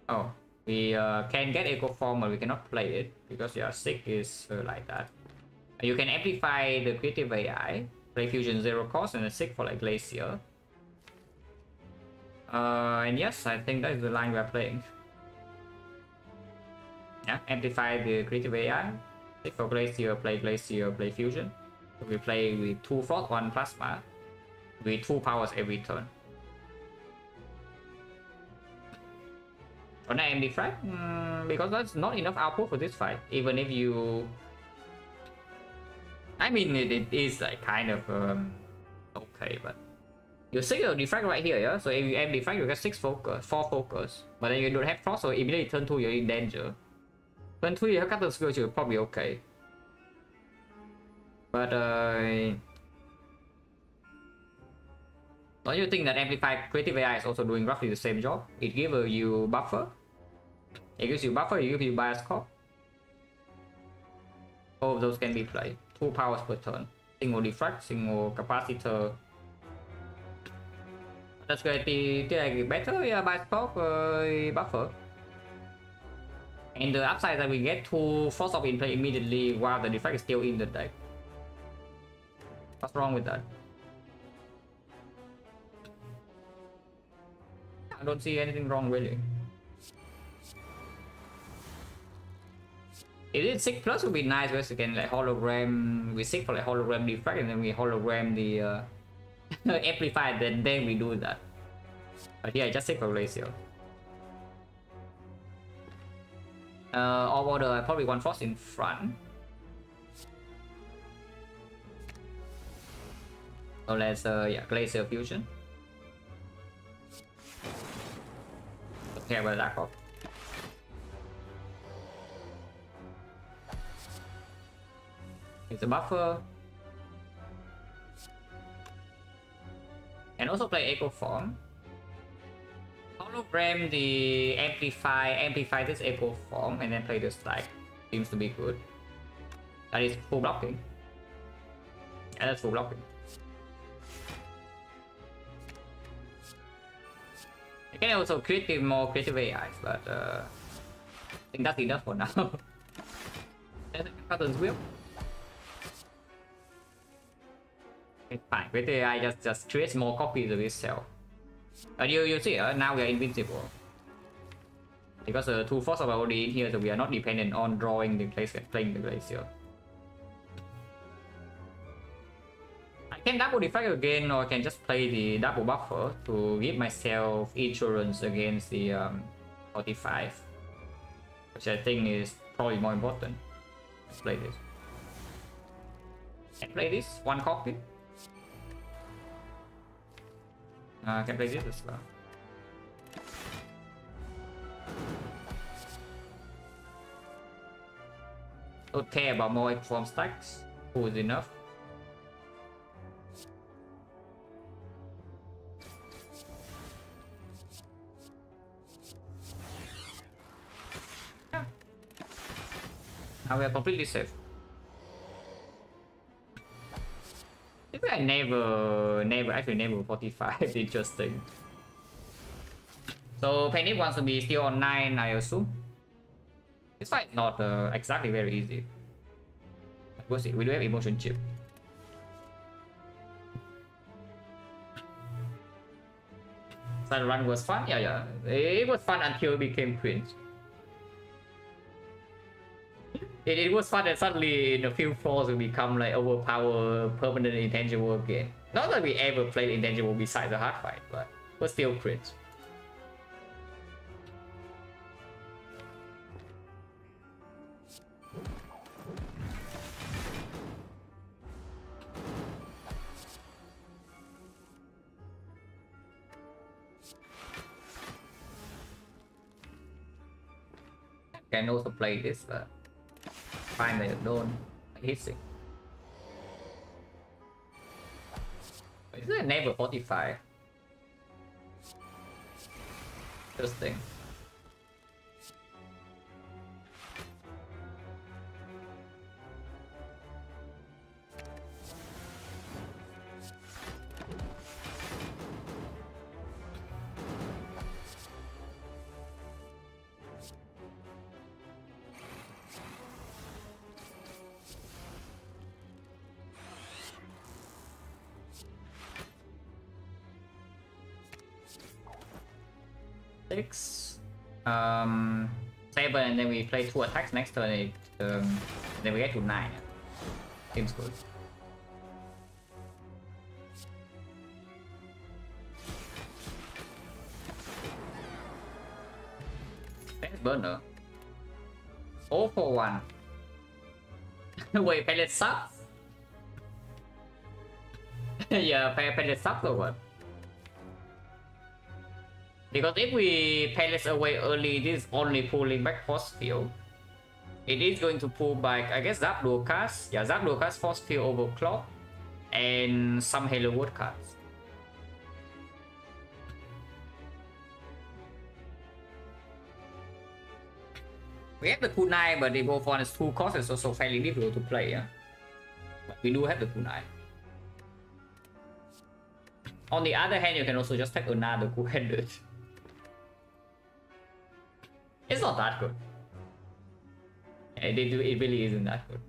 Oh, we can get Echo Form but we cannot play it because your sick is like that. You can amplify the creative AI, play Fusion 0 cost and a sick for like Glacier. And yes, I think that is the line we are playing. Yeah, amplify the creative AI. Sick for Glacier, play Fusion. So we play with 2 Frost, 1 Plasma, with 2 powers every turn. On an Defect, because that's not enough output for this fight. Even if you, I mean, it is like kind of okay, but you see your Defect right here, yeah. So if you aim Defect, you get 6 focus, 4 focus, but then you don't have Frost, so immediately turn 2 you're in danger. Turn 3 you have Captain Skill, you're probably okay. But don't you think that Amplified Creative AI is also doing roughly the same job? It gives you buffer. It gives you buffer, it gives you bias core. All of those can be played. 2 powers per turn. Single Defect, single Capacitor. That's great. The better, yeah, bias core, buffer. And the upside that we get 2 Force Off in play immediately while the Defect is still in the deck. What's wrong with that? I don't see anything wrong really. If it's 6 plus would be nice because we can like hologram, we 6 for like hologram Defect and then we hologram the amplify, then we do that. But yeah, just 6 for Glacier. All order, I probably want Frost in front. So let's yeah, Glacier Fusion. Don't care about that. It's a buffer. And also play Echo Form. Hologram the amplify this Echo Form and then play the stack. Seems to be good. That is full blocking. Yeah, that's full blocking. You can also create more creative AIs, but I think that's enough for now. There's a Captain's Wheel. It's fine. Creative AI just creates more copies of itself. You see, now we are invincible. Because 2 Force are already in here, so we are not dependent on drawing the Glacier, playing the Glacier. I can double Defect again, or I can just play the double buffer to give myself insurance against the 45. Which I think is probably more important. Let's play this. Can play this, 1 copy. I can play this as well. Don't care about more form stacks. Cool is enough. Yeah. Now we are completely safe. I never 45. Interesting. So Panic wants to be still on 9, I assume. This fight not exactly very easy. We'll see. We do have emotion chip. Side run was fun. Yeah. It was fun until it became cringe. It was fun and suddenly in a few floors we become like overpowered, permanent intangible again. Not that we ever played intangible besides the hard fight, but still cringe. Can also play this, but fine that you don't hit it. Is it never 45? Interesting. Six, 7, and then we play 2 attacks next turn. Then we get to 9. Seems good. Thanks, burner. 0 for 1. Wait, pellet sucks? Yeah, pellet sucks or what? Because if we pellets away early, this is only pulling back force field. It is going to pull back, I guess, Zap Dual Cast. Yeah, Zap Dual Cast, force field overclock, and some Halo Wood cards. We have the kunai, but the both on its 2 cost is also fairly difficult to play. Yeah? But we do have the kunai. On the other hand, you can also just take another two-handed. It's not that good. It really isn't that good.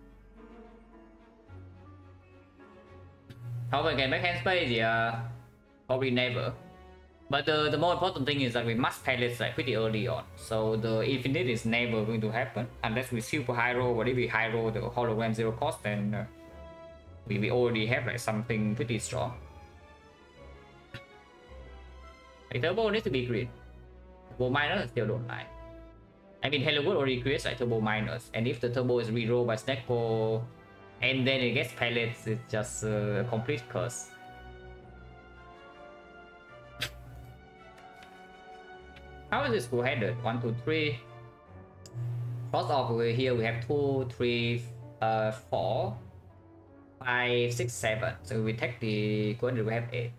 However, again, backhand space, yeah, probably never. But the more important thing is that we must pellets like pretty early on. So the infinite is never going to happen unless we super high roll. But if we high roll the hologram 0 cost, then we already have like something pretty strong. Like turbo needs to be green. Turbo minus still don't like. I mean, Halo Wood already creates like turbo minus, and if the turbo is rerolled by Snecko and then it gets pellets, it's just a complete curse. How is this two-handed? 1, 2, 3. First off, over here we have 2, 3, 4, 5, 6, 7. So we take the coordinate, we have 8.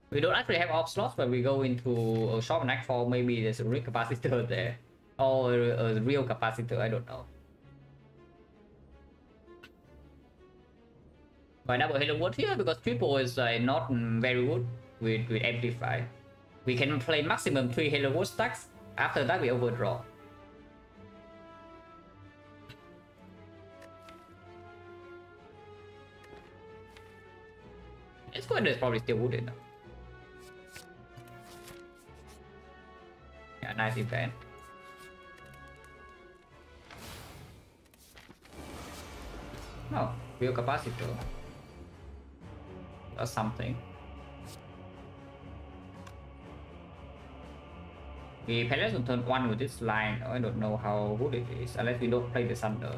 We don't actually have off slots, but we go into a shop nightfall. Maybe there's a real capacitor there, or a real capacitor. I don't know. But double Halo Wood here because triple is not very good with amplify. We can play maximum 3 Halo Wood stacks. After that, we overdraw. It's good. It's probably still wood enough. Yeah, nice event. No, real capacitor. Or something. We pellets on turn 1 with this line. I don't know how good it is unless we don't play the Thunder.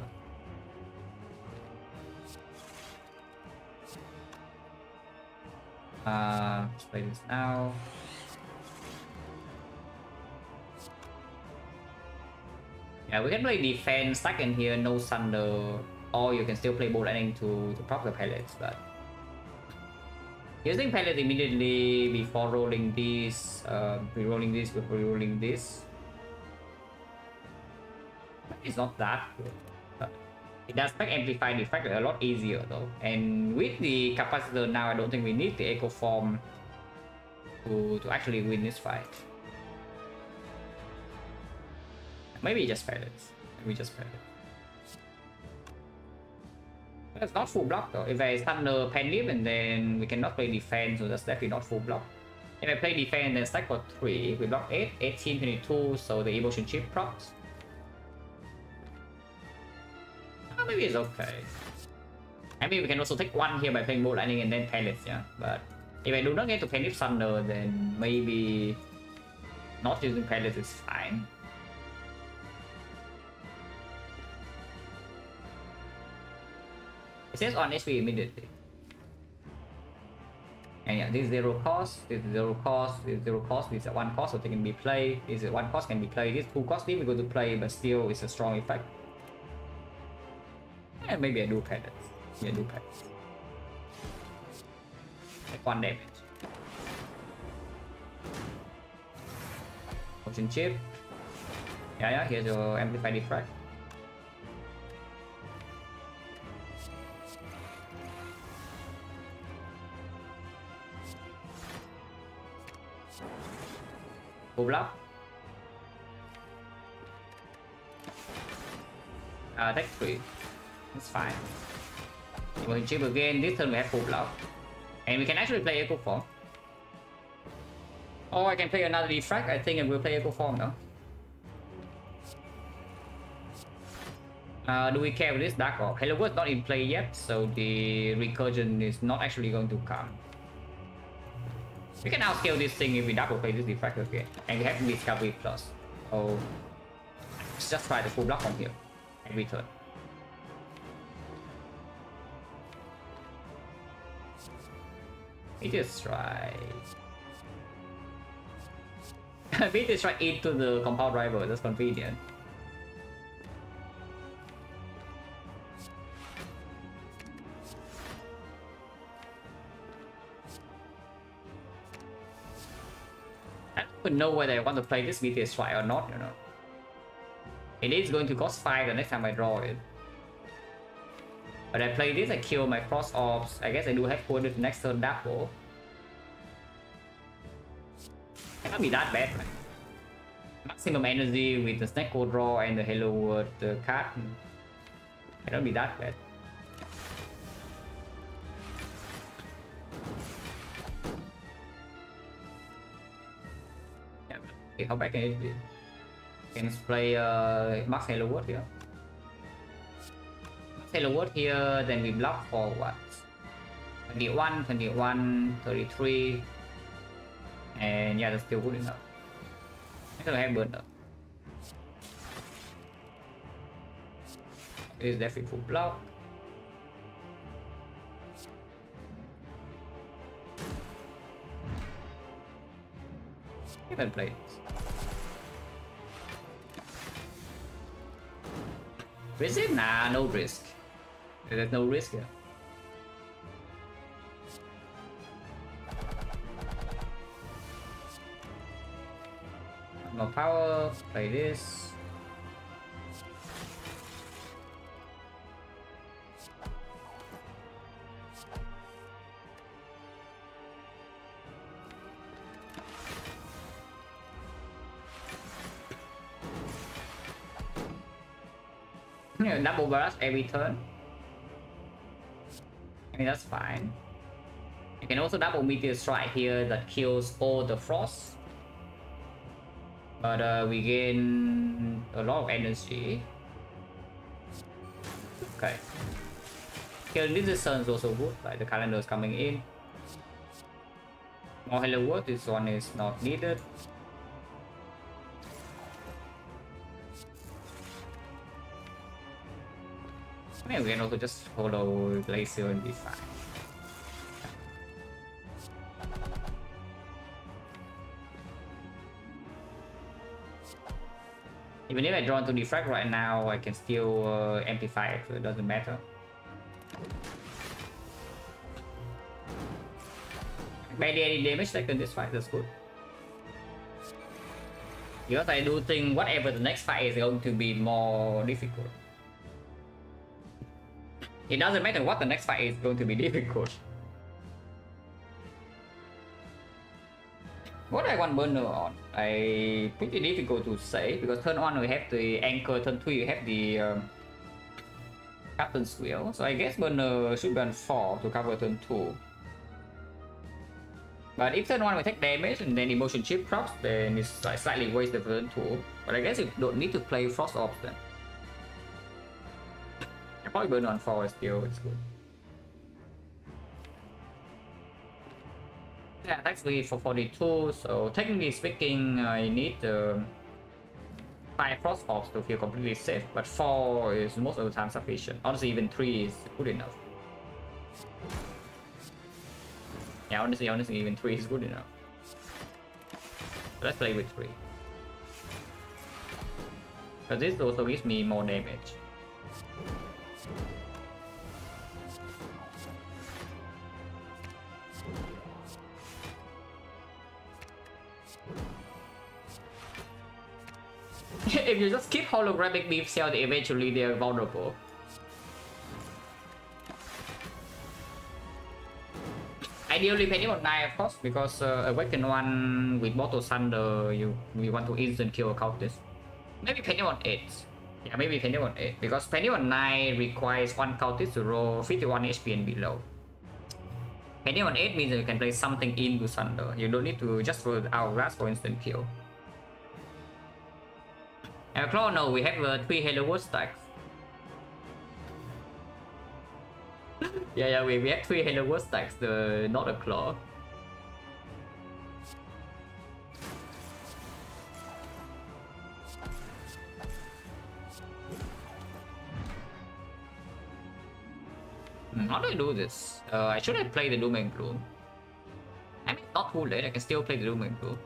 Let's play this now. Yeah, we can play defense, stack in here, no Thunder, or you can still play Bolt Lightning to prop the pellets, but using pellets immediately before rolling this, re-rolling this before re-rolling this, it's not that good. But it does make amplify defect a lot easier though, and with the capacitor now, I don't think we need the echo form to actually win this fight. Maybe just pellets. Maybe just pellets. That's not full block though. If I Thunder Penleaf and then we cannot play defense, so that's definitely not full block. If I play defense then stack for 3, we block 8, 18, 22, so the emotion chip procs. Oh, maybe it's okay. I mean, we can also take 1 here by playing Bolt Lightning and then pellets, yeah. But if I do not get to Penleaf Thunder, then maybe not using pellets is fine. It says on HP immediately. And yeah, this is 0 cost, this is 0 cost, this is 0 cost, this is 1 cost, so they can be played. This is 1 cost can be played, this 2 cost we go to play, but still it's a strong effect. And maybe I do pellets. Maybe I do pellets. Like 1 damage. Motion chip. Yeah, here's your amplify defect. Full block. Take 3. It's fine. Motion chip again. This turn we have full block. And we can actually play Echo Form. Or I can play another Defect. I think I will play Echo Form now. Do we care with this Dark Orb? Hello World not in play yet, so the recursion is not actually going to come. We can outscale this thing if we double play this Defect again. And we have Discovery Plus. Oh, let's just try the full block from here every turn. We just try. We just try into the compound driver. That's convenient. I don't know whether I want to play this BTS Strike or not, you know. It is going to cost 5 the next time I draw it. But I play this, I kill my Frost Orbs. I guess I do have to the next turn double. Cannot be that bad, right? Maximum energy with the Snake Code draw and the Hello World card. Cannot be that bad. Yeah, okay, how bad can it be? Can play Max Hello World here. Hello World here, then we block for what? 21, 21, 33. And yeah, that's still good enough. I don't have burn up. This is definitely full block. You can play this. Risk it? Nah, no risk. There's no risk here. No power, play this. Yeah, double burst every turn. I mean, that's fine. You can also double Meteor Strike here that kills all the frost. But we gain a lot of energy. Okay. Killing this sun is also good, like the calendar is coming in. More Hello World, this one is not needed. I mean, we can also just follow Glacier and be fine. Even if I draw into Defect right now, I can still amplify it, so it doesn't matter. Barely any damage taken this fight, that's good. Because I do think whatever the next fight is going to be more difficult. It doesn't matter what the next fight is going to be difficult. What I want burner on? Pretty difficult to say because turn 1 we have the anchor, turn 2 we have the captain's wheel. So I guess burner should be on 4 to cover turn 2. But if turn 1 we take damage and then emotion chip procs, then it's like slightly wasted for turn 2. But I guess you don't need to play Frost Orbs then. I probably burn on 4 still, it's good. Yeah, attack speed for 42, so technically speaking, I need 5 Frost Orbs to feel completely safe, but 4 is most of the time sufficient. Honestly, even 3 is good enough. Yeah, honestly, even 3 is good enough. So let's play with 3. Because this also gives me more damage. If you just keep holographic beef cell, eventually they're vulnerable. Ideally Penny-on 9 of course, because Awaken 1 with Bottle Thunder, we want to instant kill a cultist. Maybe Penny-on 8. Yeah, maybe Penny-on 8, because Penny-on 9 requires one cultist to roll 51 HP and below. Penny-on 8 means that you can play something into Thunder. You don't need to just roll Hourglass for instant kill. And Claw, no, we have 3 Halo Word stacks. Yeah, we have 3 Halo Word stacks, not a Claw. How do I do this? I should have played the Doom and Gloom. I mean, not too late, I can still play the Doom and Gloom.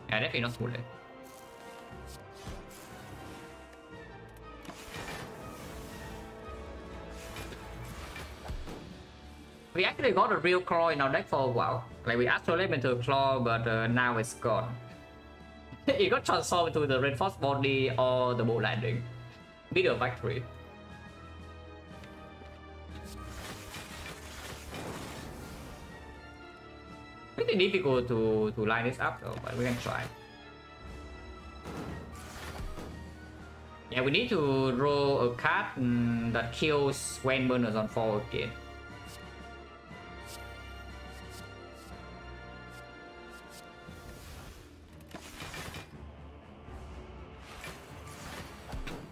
Yeah, definitely not too late. We actually got a real Claw in our deck for a while. Like we Astral Elemental Claw, but now it's gone. It got transformed into the Reinforced Body or the Bolt Landing. Middle Factory. Pretty difficult to line this up though, but we can try. Yeah, we need to roll a card that kills when burners on 4 again.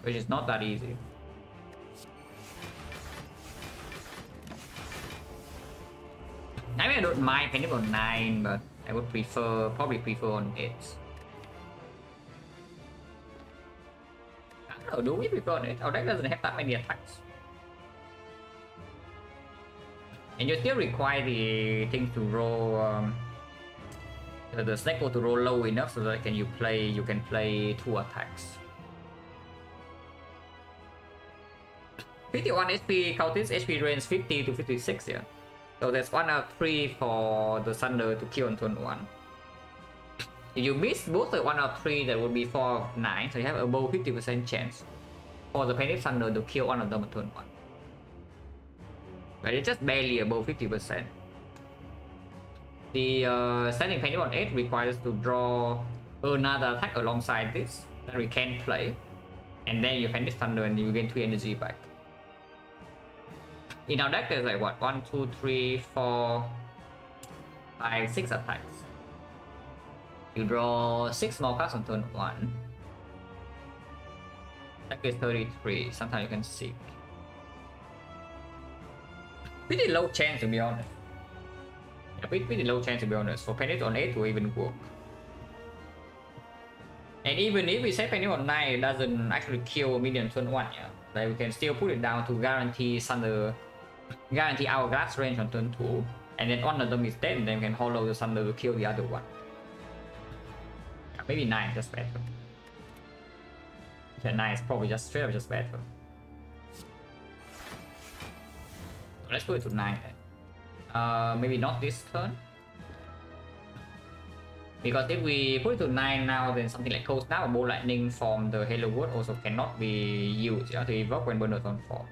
Which is not that easy. I mean, I don't mind Penny on 9, but I would probably prefer on 8. I don't know, do we prefer on 8? Our deck doesn't have that many attacks. And you still require the thing to roll, the snake to roll low enough so that you can play 2 attacks. 51 HP cultist, HP range 50 to 56 here. So that's 1 out of 3 for the Thunder to kill on turn 1. If you miss both the 1 out of 3, that would be 4 of 9, so you have above 50% chance for the Panic Thunder to kill one of them on turn 1. But it's just barely above 50%. The standing Panic on 8 requires to draw another attack alongside this that we can play. And then you Panic Thunder and you gain 3 energy back. In our deck there's like what? 1, 2, 3, 4, 5, 6 attacks. You draw 6 more cards on turn 1. Deck is 33, sometimes you can seek. Pretty low chance to be honest. Yeah, pretty low chance to be honest for Panic on 8 to even work. And even if we set Panic on 9, it doesn't actually kill a minion turn 1, yeah. Like we can still put it down to guarantee Thunder, guarantee Hourglass range on turn 2, and then one of them is dead, and then we can hollow the Thunder to kill the other one. Maybe 9 just better. Yeah, 9 is probably just straight up just better. So let's put it to 9 then. Maybe not this turn. Because if we put it to 9 now, then something like Cold Snap or Bolt Lightning from the Halo Wood also cannot be used, yeah, to evoke when Burner's on 4.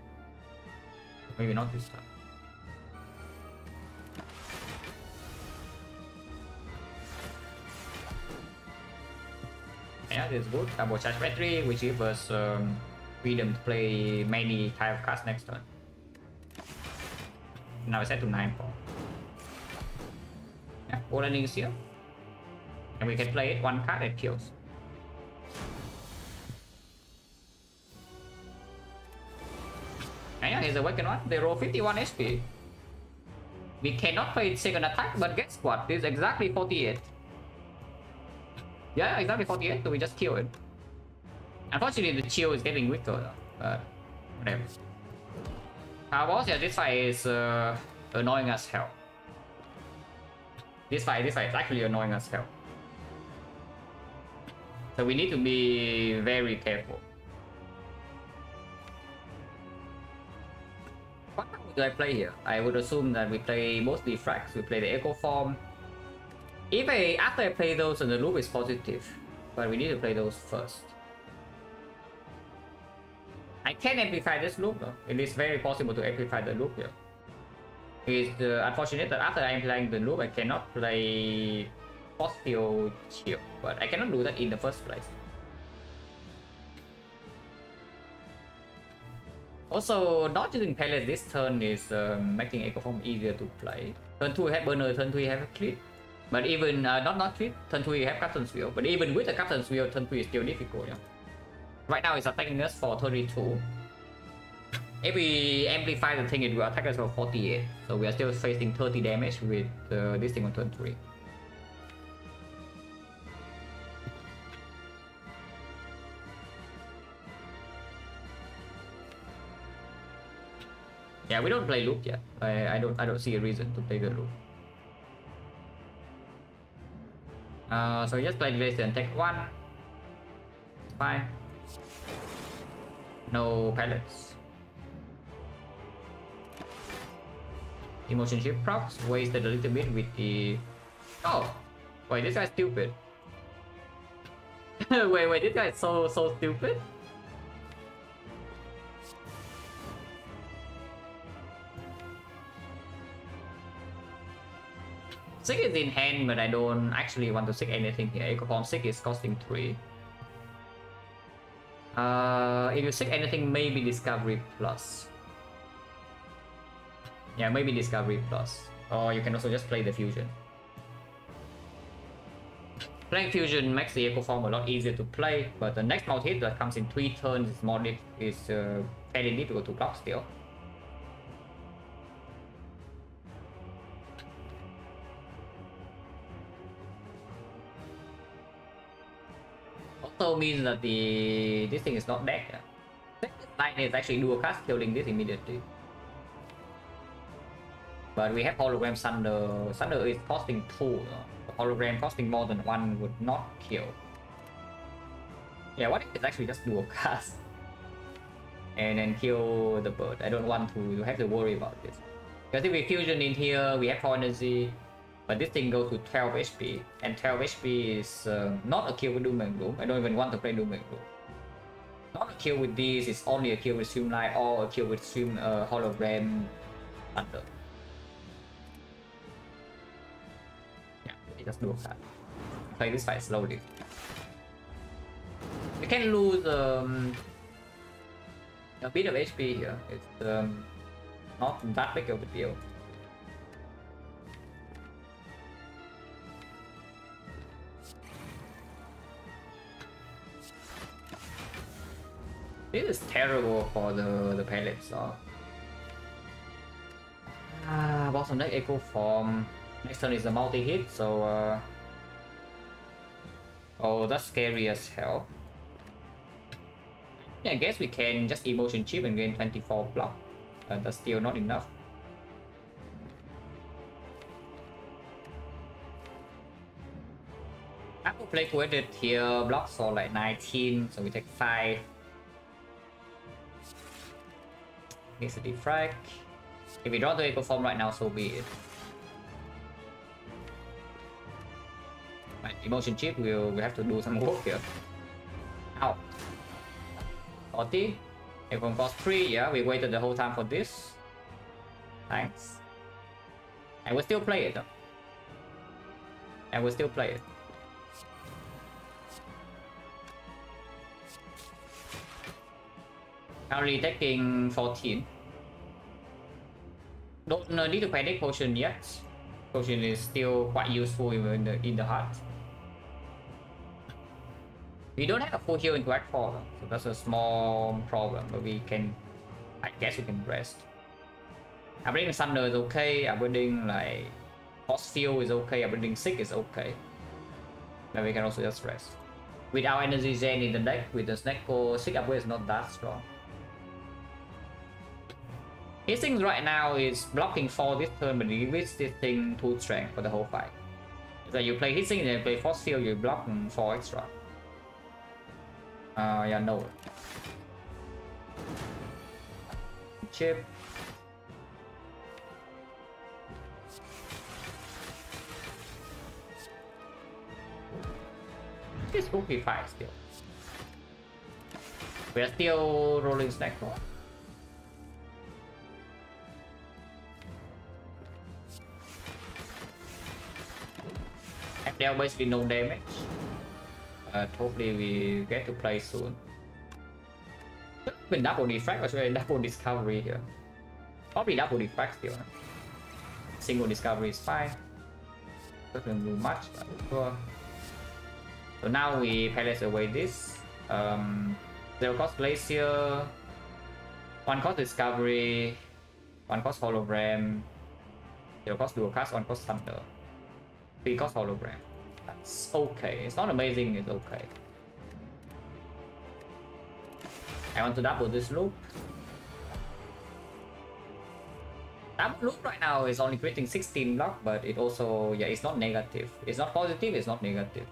Maybe not this time. Yeah, this is good. Double charge battery, which gives us freedom to play many type of cards next turn. Now it's set to 9-4. Yeah, Bolt Lightning is here. And we can play it 1 card that kills. And yeah, here's a Awaken 1. They roll 51 HP. We cannot play its second attack, but guess what? This is exactly 48. Yeah, exactly 48, so we just kill it. Unfortunately, the chill is getting weaker though, but whatever. Boss, yeah, this fight is annoying as hell. This fight is actually annoying as hell. So we need to be very careful. What do I play here? I would assume that we play both Defect, we play the Echo Form. If after I play those and the loop is positive, but we need to play those first. I can amplify this loop though. It is very possible to amplify the loop here. It's unfortunate that after I'm playing the loop, I cannot play Fossil Shield, but I cannot do that in the first place. Also, not using pellets this turn is making Echo Form easier to play. Turn 2 we have Burner, turn 3 have Crit. But even, not Crit, turn 2 we have Captain's Wheel. But even with the Captain's Wheel, turn 3 is still difficult. Yeah? Right now it's attacking us for 32. If we amplify the thing, it will attack us for 48. So we are still facing 30 damage with this thing on turn 3. Yeah, we don't play loop yet. I don't see a reason to play the loop. So we just play this and take 1. Fine. No pellets. Emotion shift procs wasted a little bit with the. Oh, wait, this guy's stupid. wait, this guy is so stupid. Sick is in hand, but I don't actually want to sick anything here. Echo Form Sick is costing 3. If you sick anything, maybe Discovery Plus. Yeah, maybe Discovery Plus. Or you can also just play the Fusion. Playing Fusion makes the Echo Form a lot easier to play, but the next multi-hit that comes in 3 turns is more fairly difficult to block still. Also means that this thing is not dead. Line is actually dual cast, killing this immediately. But we have hologram Thunder. Thunder is costing 2. The hologram costing more than 1 would not kill. Yeah, what if it's actually just dual cast and then kill the bird? I don't want to have to worry about this. Because if we fusion in here, we have 4 energy. But this thing goes to 12 HP, and 12 HP is not a kill with Doom and Gloom. I don't even want to play Doom and Gloom. Not a kill with this, it's only a kill with Streamlight or a kill with Hologram Thunder. Yeah, we just do that. Play this fight slowly. We can lose a bit of HP here. It's not that big of a deal. This is terrible for the pellets. Bottom deck Echo Form. Next turn is a multi-hit, so oh, that's scary as hell. Yeah, I guess we can just emotion chip and gain 24 block. That's still not enough. I will play Coeded here, blocks for like 19, so we take 5. Here's a Defect. If we draw the Echo Form right now, so be it. Right, emotion chip, we'll have to do some work here. Ow. 40. Echo Form cost 3, yeah, we waited the whole time for this. Thanks. And we'll still play it though. And we'll still play it. Currently taking 14. Don't need to panic potion yet. Potion is still quite useful in the heart. We don't have a full heal into Act 4, so that's a small problem, but we can, I guess we can rest. Upgrading Thunder is okay, upgrading like Force Field is okay, upgrading Sick is okay. Then we can also just rest. With our energy Zen in the deck, with the Snecko, Sick upgrade is not that strong. His thing right now is blocking 4 this turn, but he gives this thing 2 strength for the whole fight. So you play his thing and then play Force Field, you block 4 extra. Yeah, no. Chip. This could be fine still. We are still rolling snack for. And there basically no damage. Hopefully we get to play soon. With double defect or should I double discovery here? Probably double defect still. Single discovery is fine. Doesn't do much, but sure. So now we palace away this. Zero cost glacier, 1 cost discovery, 1 cost hologram, 0 cost dual cast, 1 cost thunder, 3 cost hologram. That's okay. It's not amazing, it's okay. I want to double this loop. Double loop right now is only creating 16 block, but it also, yeah, it's not negative. It's not positive, it's not negative.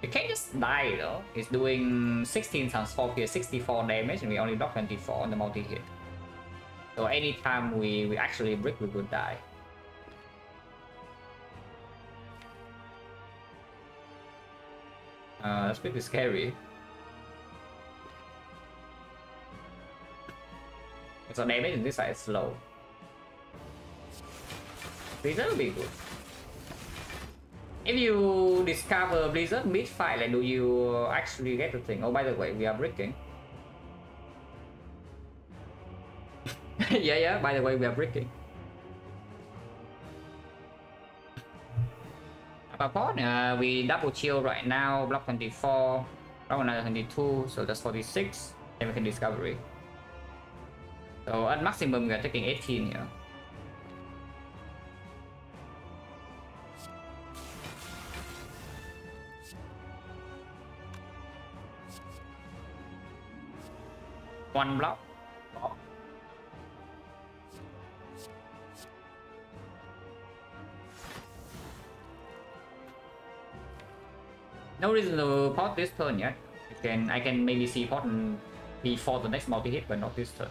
You can't just die though. It's doing 16 times 4 here, 64 damage, and we only block 24 on the multi-hit. So anytime we actually brick, we could die. That's pretty scary. So damage in this side is slow. Blizzard will be good. If you discover Blizzard mid-fight, like, do you actually get the thing? Oh, by the way, we are bricking. yeah, by the way, we are bricking. Upon we double chill right now, block 24, block another 22, so that's 46, then we can discovery. So at maximum, we are taking 18 here. One block. Oh. No reason to pot this turn yet. I can maybe see pot before the next multi-hit, but not this turn.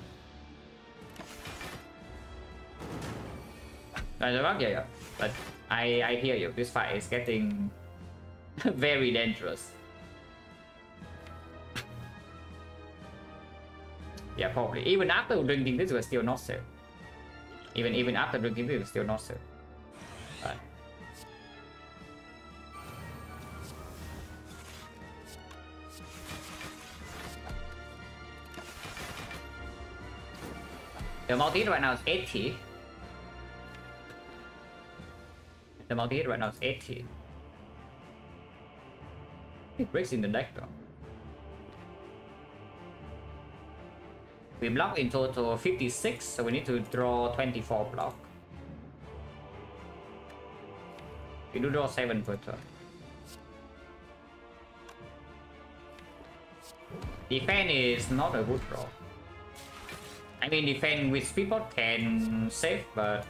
Yeah. But I hear you. This fight is getting very dangerous. Yeah, probably. Even after drinking this, we're still not safe. Even after drinking this, we're still not safe. Right. The multi-hit right now is 80. The multi-hit right now is 80. It breaks in the deck though. We block in total 56, so we need to draw 24 block. We do draw 7 per turn. Defend is not a good draw. I mean, defend with Speedbot can save, but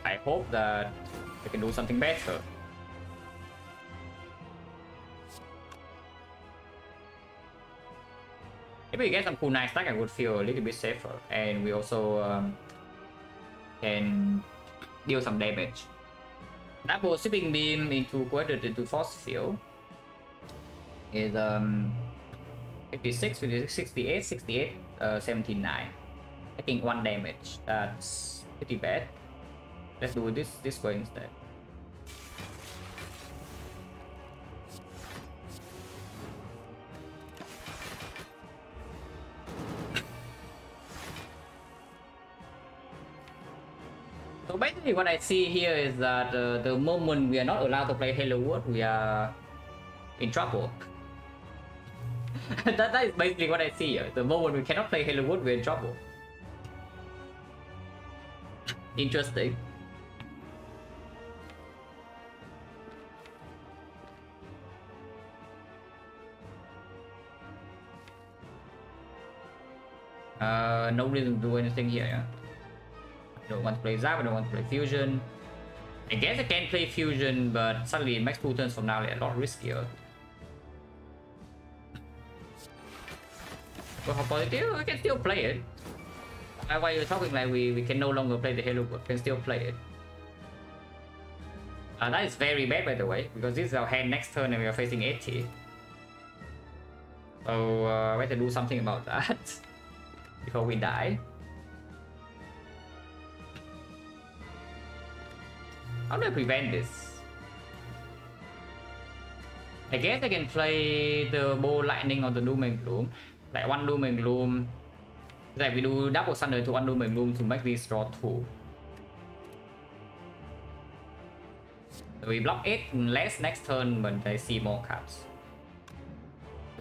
I hope that we can do something better. If we get some cool nice stack, I would feel a little bit safer, and we also can deal some damage. Double Sipping Beam into converted into Force Field is 56, 56, 68, 68, 79. Taking 1 damage. That's pretty bad. Let's do this way instead. So basically what I see here is that the moment we are not allowed to play Halo World, we are in trouble. that is basically what I see here. The moment we cannot play Halo World, we're in trouble. Interesting. No reason to do anything here, yeah? I don't want to play Zap, I don't want to play Fusion. I guess I can play Fusion, but suddenly it makes 2 turns from now a lot riskier. But how positive? We can still play it. Why you're talking like we can no longer play the Halo World, can still play it. That is very bad, by the way, because this is our hand next turn and we are facing 80. So we have to do something about that before we die. How do I prevent this? I guess I can play the Bow Lightning or the Doom and Gloom. Like one Doom and Gloom. Like we do double Thunder to one Doom and Gloom to make this draw 2. So we block 8 less next turn, but I see more cards.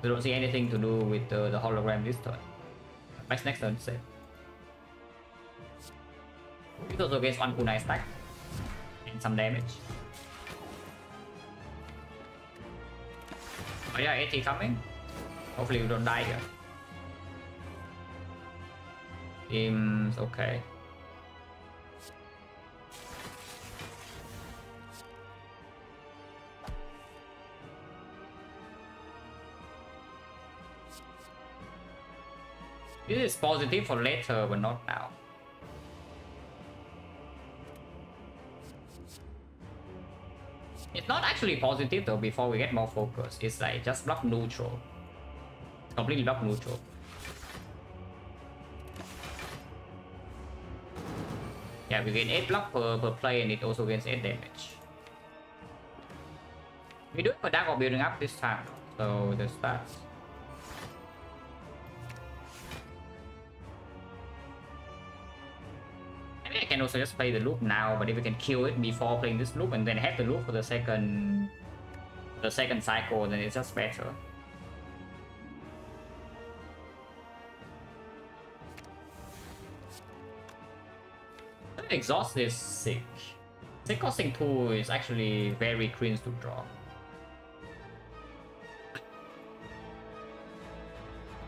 I don't see anything to do with the hologram this turn. Next turn, save. It also gets one kunai stack and some damage. Oh yeah, 80 coming. Hopefully we don't die here. Seems okay. This is positive for later, but not now. It's not actually positive though before we get more focus. It's like just block neutral. Completely block neutral. Yeah, we gain 8 block per play and it also gains 8 damage. We do have a Dark Orb building up this time, so there's that. I can also just play the loop now, but if we can kill it before playing this loop and then have the loop for the second cycle, then it's just better. Exhaust is sick. Sick costing 2 is actually very cringe to draw.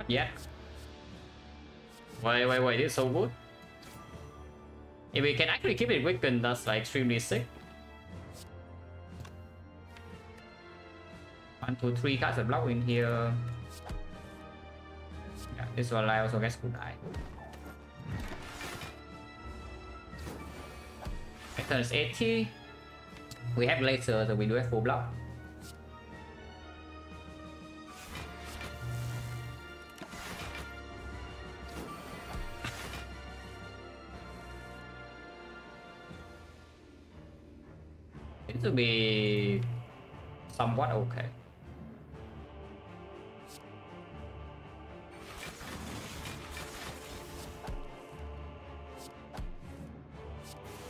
Yeah. Wait, this is so good. If we can actually keep it weakened, that's like extremely sick. 1, 2, 3 cards of block in here. Yeah, this one I also guess could die. Next turn is 80. We have laser, so we do have full block. To be somewhat okay.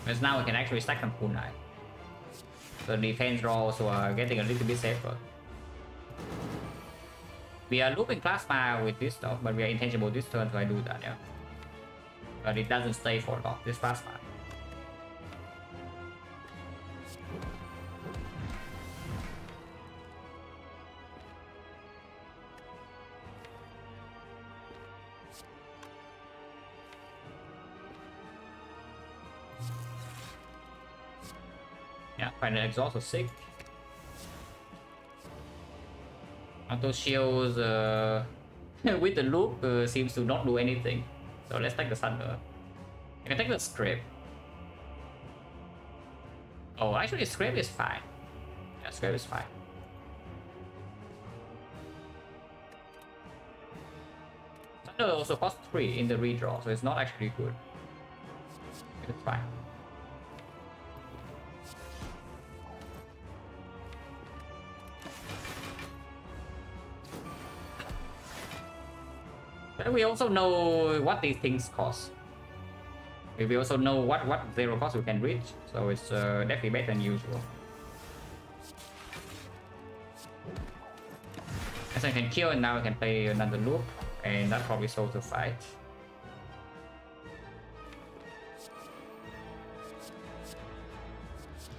Because now we can actually stack some kunai. So defense draws are getting a little bit safer. We are looping plasma with this stuff, but we are intangible this turn, so I do that, yeah. But it doesn't stay for long, this plasma. Yeah, final exhaust was sick. Auto shields with the loop seems to not do anything. So let's take the thunder. You can take the scrape. Oh, actually scrape is fine. Yeah, scrape is fine. Thunder also costs 3 in the redraw, so it's not actually good. It's fine. We also know what these things cost. We also know what 0 cost we can reach, so it's definitely better than usual. As I can kill, and now I can play another loop, and that probably solves the fight.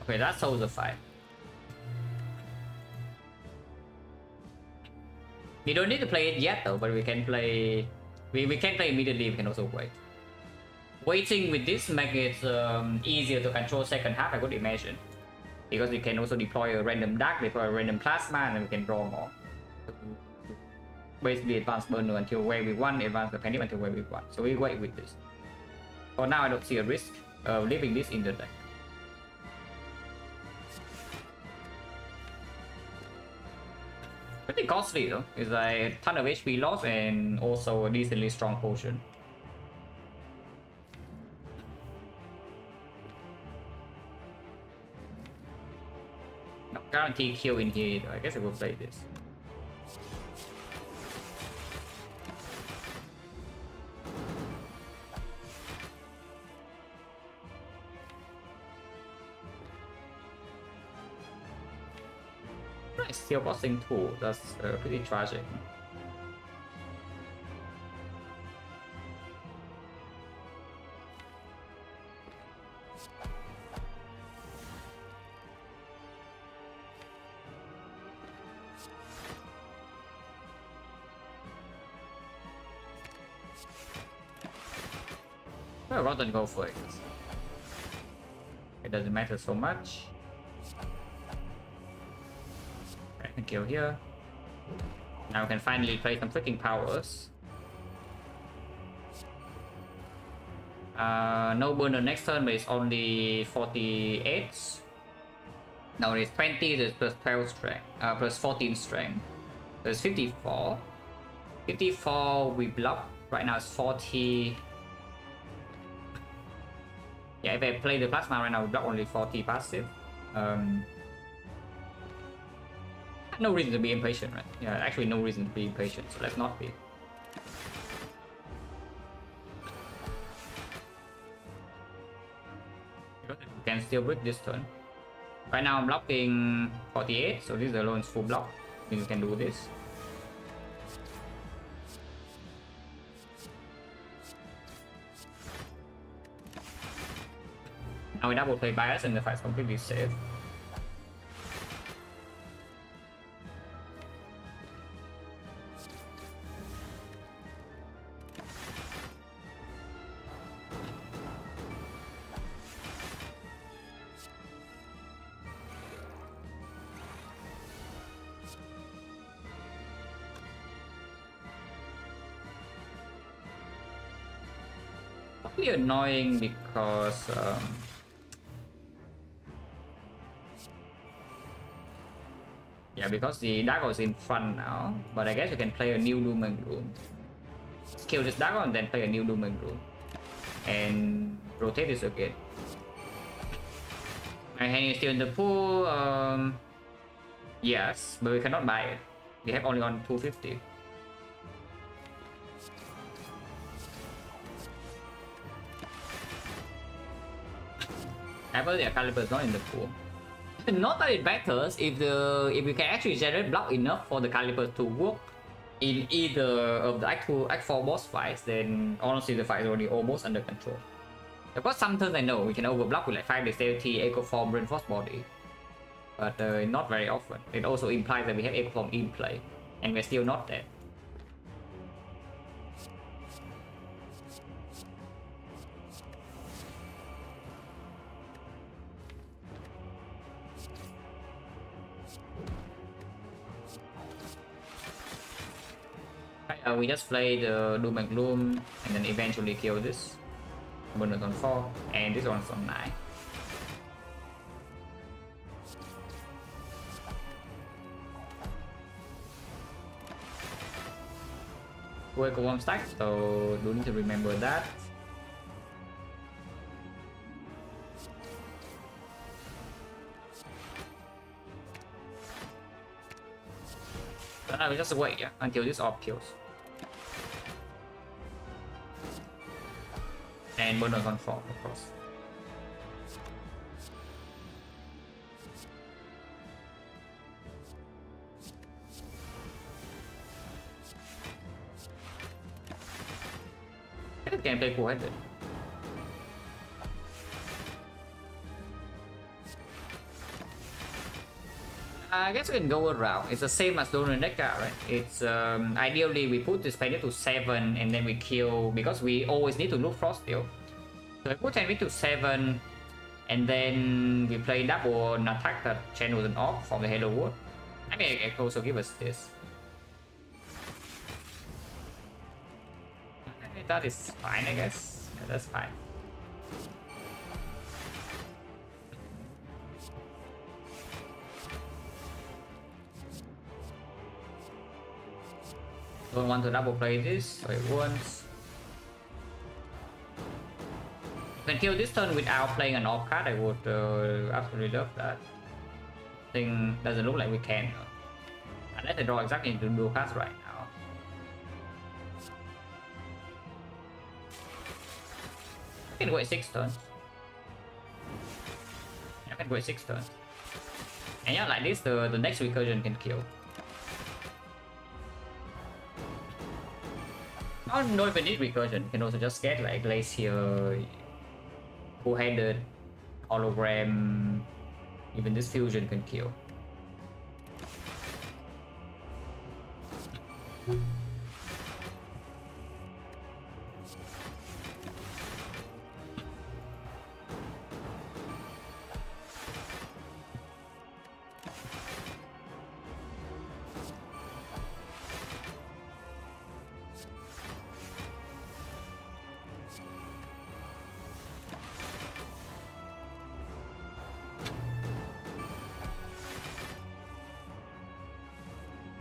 Okay, that solves the fight. We don't need to play it yet though, but we can play. We can play immediately. We can also wait. Waiting with this makes it easier to control second half, I could imagine, because we can also deploy a random dark, deploy a random plasma, and then we can draw more. Basically, advance burner until where we want, advance the panic until where we want. So we wait with this. For now, I don't see a risk of leaving this in the deck. Pretty costly though. It's like a ton of HP loss and also a decently strong potion. No guarantee kill in here either. I guess I will play this. Nice, steel bossing too. That's pretty tragic. I'd rather go for it. It doesn't matter so much. I can kill here. Now we can finally play some freaking powers. No burn the next turn, but it's only 48. No, it's 20, there's plus 12 strength, plus 14 strength. There's 54. 54 we block. Right now it's 40. Yeah, if I play the plasma right now, we block only 40 passive. No reason to be impatient, right? Yeah, actually no reason to be impatient, so let's not be. We can still break this turn. Right now I'm blocking 48, so this alone is full block. Means we can do this. Now we double play bias and the fight's completely safe. Probably annoying because yeah, because the Dago is in front now, but I guess you can play a new Doom and Gloom. Kill this Dago and then play a new Doom and Gloom. And rotate this again. My hand is still in the pool. Yes, but we cannot buy it. We have only on 250. However, the caliber is not in the pool. Not that it matters if we can actually generate block enough for the caliber to work in either of the Act 2, Act 4 boss fights, then honestly the fight is already almost under control. Of course, sometimes I know we can overblock with like 5 dexterity, Echo Form, Reinforced Body, but not very often. It also implies that we have Echo Form in play, and we're still not there. We just play the Doom and Gloom and then eventually kill this. Bonus on 4 and this one's on 9. We're one stack, so do need to remember that. So now we just wait, yeah, until this orb kills. And bonus on 4, of course. I can play cool-headed. I guess we can go around. It's the same as Donor Deca, right? It's ideally we put this Pioneer to 7 and then we kill because we always need to loot Froststeel. So I put enemy to 7 and then we play double and attack that channel an orb from the Halo Wood. I mean, it can also give us this. That is fine, I guess. Yeah, that's fine. Don't want to double play this, so it once. You can kill this turn without playing an off card. I would absolutely love that. Thing doesn't look like we can. Unless I draw exactly into dual cards right now. I can wait 6 turns. I can wait 6 turns. And yeah, like this, the next recursion can kill. I don't even need recursion. You can also just get like Glacier, Two-Handed, Hologram. Even this fusion can kill.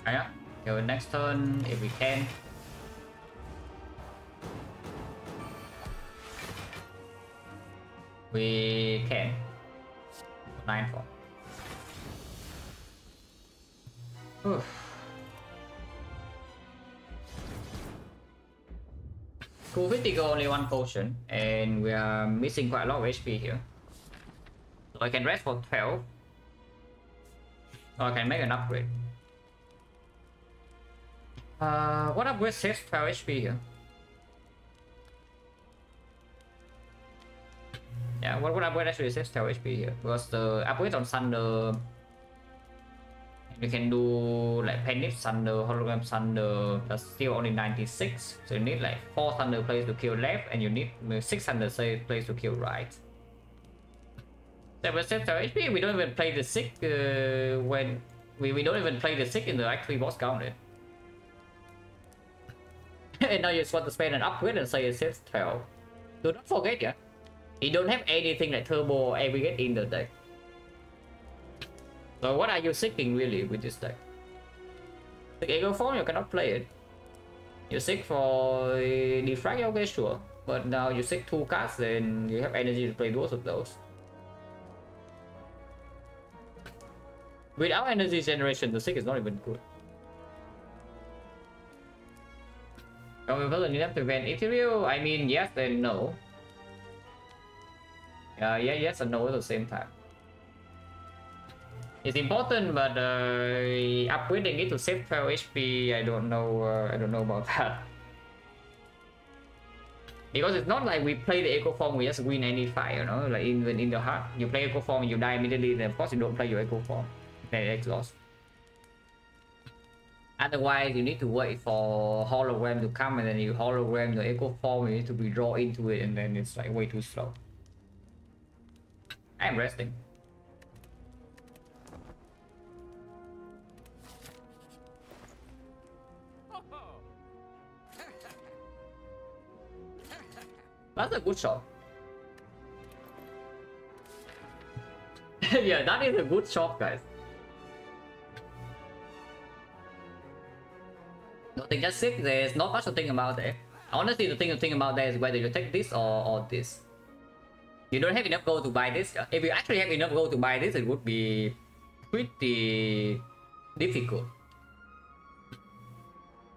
Yeah, go next turn if we can. We can. 9-4. Cool, critical only 1 potion, and we are missing quite a lot of HP here. So I can rest for 12. Or I can make an upgrade. What upgrade saves 12 HP here? Yeah, what upgrade actually saves 12 HP here? Because the upgrade on Thunder, you can do like Panic Thunder, Hologram Thunder, that's still only 96. So you need like 4 Thunder plays to kill left, and you need 6 Thunder plays to kill right. So we save 12 HP, we don't even play the sick when we don't even play the sick in the Act 3 boss counter. And now you just want to spend an upgrade and say it saves 12. Do not forget, yeah, you don't have anything like Turbo or Aggregate in the deck. So what are you seeking really with this deck? The Ego form, you cannot play it. You seek for Defect, okay, sure. But now you seek 2 cards, then you have energy to play both of those. Without energy generation, the Seek is not even good. However, you have to prevent Ethereal. I mean, yes and no. Yeah, yes and no at the same time. It's important, but upgrading it to save 12 HP, I don't know about that. Because it's not like we play the Echo Form, we just win any fight, you know. Like even in the heart, you play Echo Form, you die immediately. Then of course you don't play your Echo Form. Then exhaust. Otherwise, you need to wait for Hologram to come, and then you hologram the Echo Form, you need to withdraw into it, and then it's like way too slow. I'm resting. That's a good shot. Yeah, that is a good shot, guys. Nothing just sick, there's not much to think about there. Honestly, the thing to think about there is whether you take this or this. You don't have enough gold to buy this. If you actually have enough gold to buy this, it would be pretty difficult.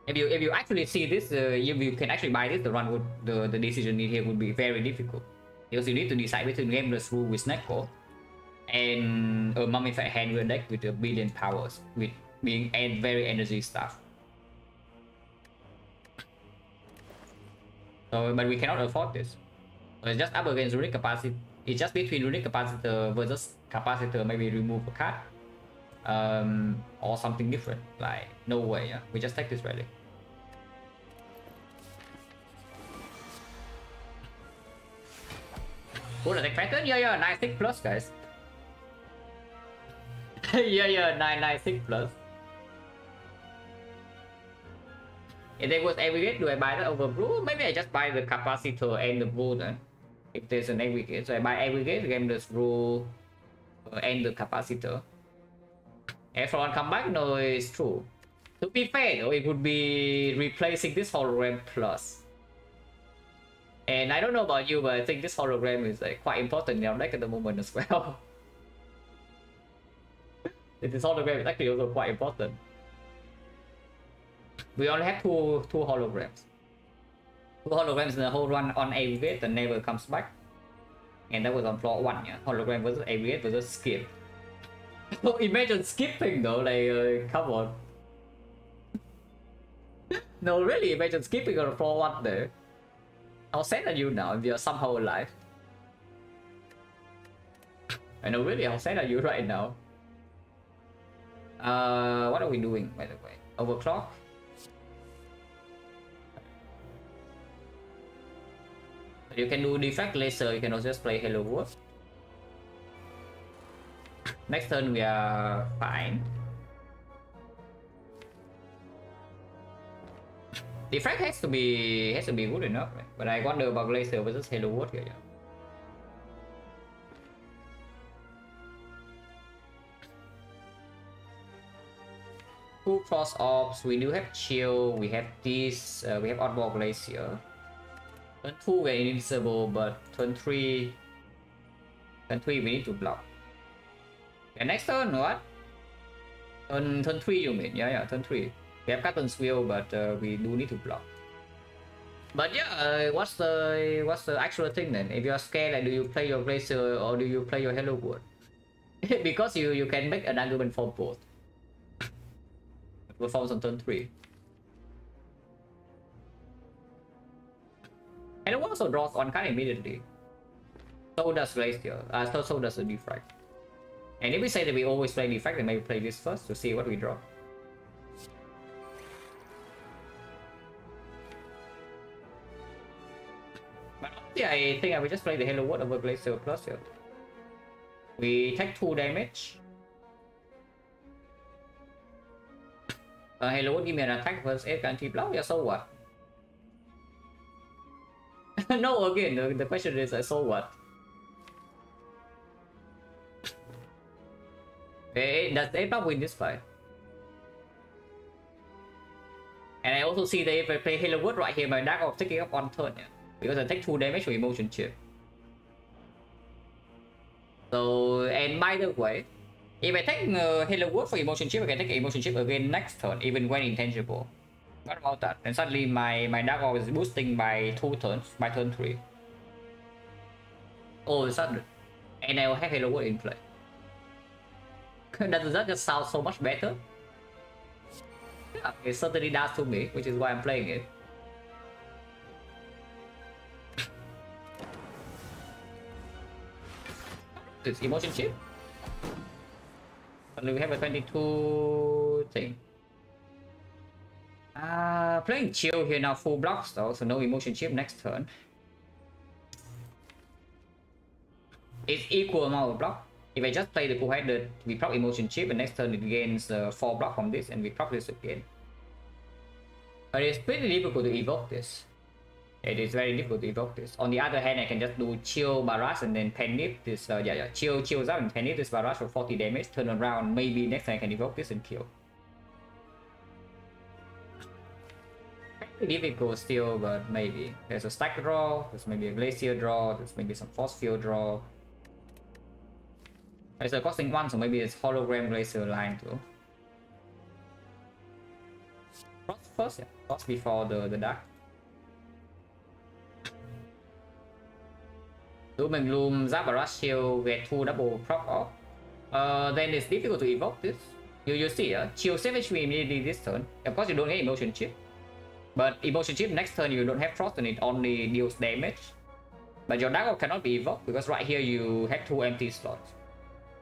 If you actually see this, if you can actually buy this, the decision here would be very difficult. Because you need to decide between Gameless Rule with Snecko and a Mummified Hand deck with a billion powers, with being very energy stuff. So, but we cannot afford this. So it's just up against Runic Capacity. It's just between Runic Capacitor versus Capacitor, maybe remove a card. Or something different. Like, no way, yeah. We just take this rally. Good attack pattern? Yeah, 9-6 plus, guys. yeah, 9-6 plus. If there was aggregate, do I buy that over Brew? Maybe I just buy the Capacitor and the Brew then. If there's an aggregate. So I buy aggregate, Gameless Brew, and the Capacitor. Everyone come back? No, it's true. To be fair though, it would be replacing this hologram plus. And I don't know about you, but I think this hologram is like quite important in our deck at the moment as well. This hologram is actually also quite important. We only have two holograms. Two holograms in the whole run on A20H and never comes back. And that was on floor 1, yeah. Hologram versus A20H versus skip. So imagine skipping though, like come on. No, really, imagine skipping on floor 1 there. How sad are you now if you're somehow alive? I know, really, how sad are you right now? What are we doing, by the way? Overclock? You can do Defect Laser, you can also just play Hello World. Next turn we are fine. Defect has to be good enough, right? But I wonder about Laser versus Hello World here. Yeah. Two cross ops, we do have chill, we have this, we have oddball glacier. Turn 2 we're invisible, but turn 3 we need to block. And next turn what? Turn 3 you mean? Yeah, turn 3. We have Captain's Wheel, but we do need to block. But yeah, what's the actual thing then? If you're scared, like, do you play your glacier or do you play your Hello World? Because you can make an argument for both. Performs on turn 3. And it also draws on card immediately. So does Glacier. So does the Defect. And if we say that we always play Defect, then maybe play this first to see what we draw. But yeah, I think I will just play the Hello World over Glacier plus here. We take 2 damage. Hello World give me an attack versus 8 guarantee block. Yeah, so what? No, again, the question is, so what? Does A win this fight? And I also see that if I play Hello World right here, my Dark Orb taking up on turn, yeah, because I take 2 damage for emotion chip. So, and by the way, if I take Hello World for emotion chip, I can take emotion chip again next turn, even when intangible. What about that? And suddenly my Dark Orb is boosting by 2 turns, by turn 3. All of a sudden. And I will have Hello World in play. Doesn't that just sound so much better? Yeah, it certainly does to me, which is why I'm playing it. It's emotion chip. Suddenly we have a 22 thing. Playing chill here now, full blocks though, so no emotion chip next turn. It's equal amount of block. If I just play the full-headed, we proc emotion chip, and next turn it gains 4 block from this, and we proc this again. But it's pretty difficult to evoke this. It is very difficult to evoke this. On the other hand, I can just do chill barrage and then penip this. Chills out and penip this barrage for 40 damage. Turn around, maybe next time I can evoke this and kill. Difficult still, but maybe. There's a stack draw, there's maybe a glacier draw, there's maybe some force field draw. It's a costing 1, so maybe it's hologram glacier line too. Frost first, yeah. Frost before the dark. Doom and Gloom, Zap Barrage Shield, get 2 double proc off. Then it's difficult to evoke this. You see, Chill save HP immediately this turn. Of course, you don't get emotion chip. But emotion chip next turn you don't have frost and it only deals damage. But your Dark Orb cannot be evoked because right here you have 2 empty slots.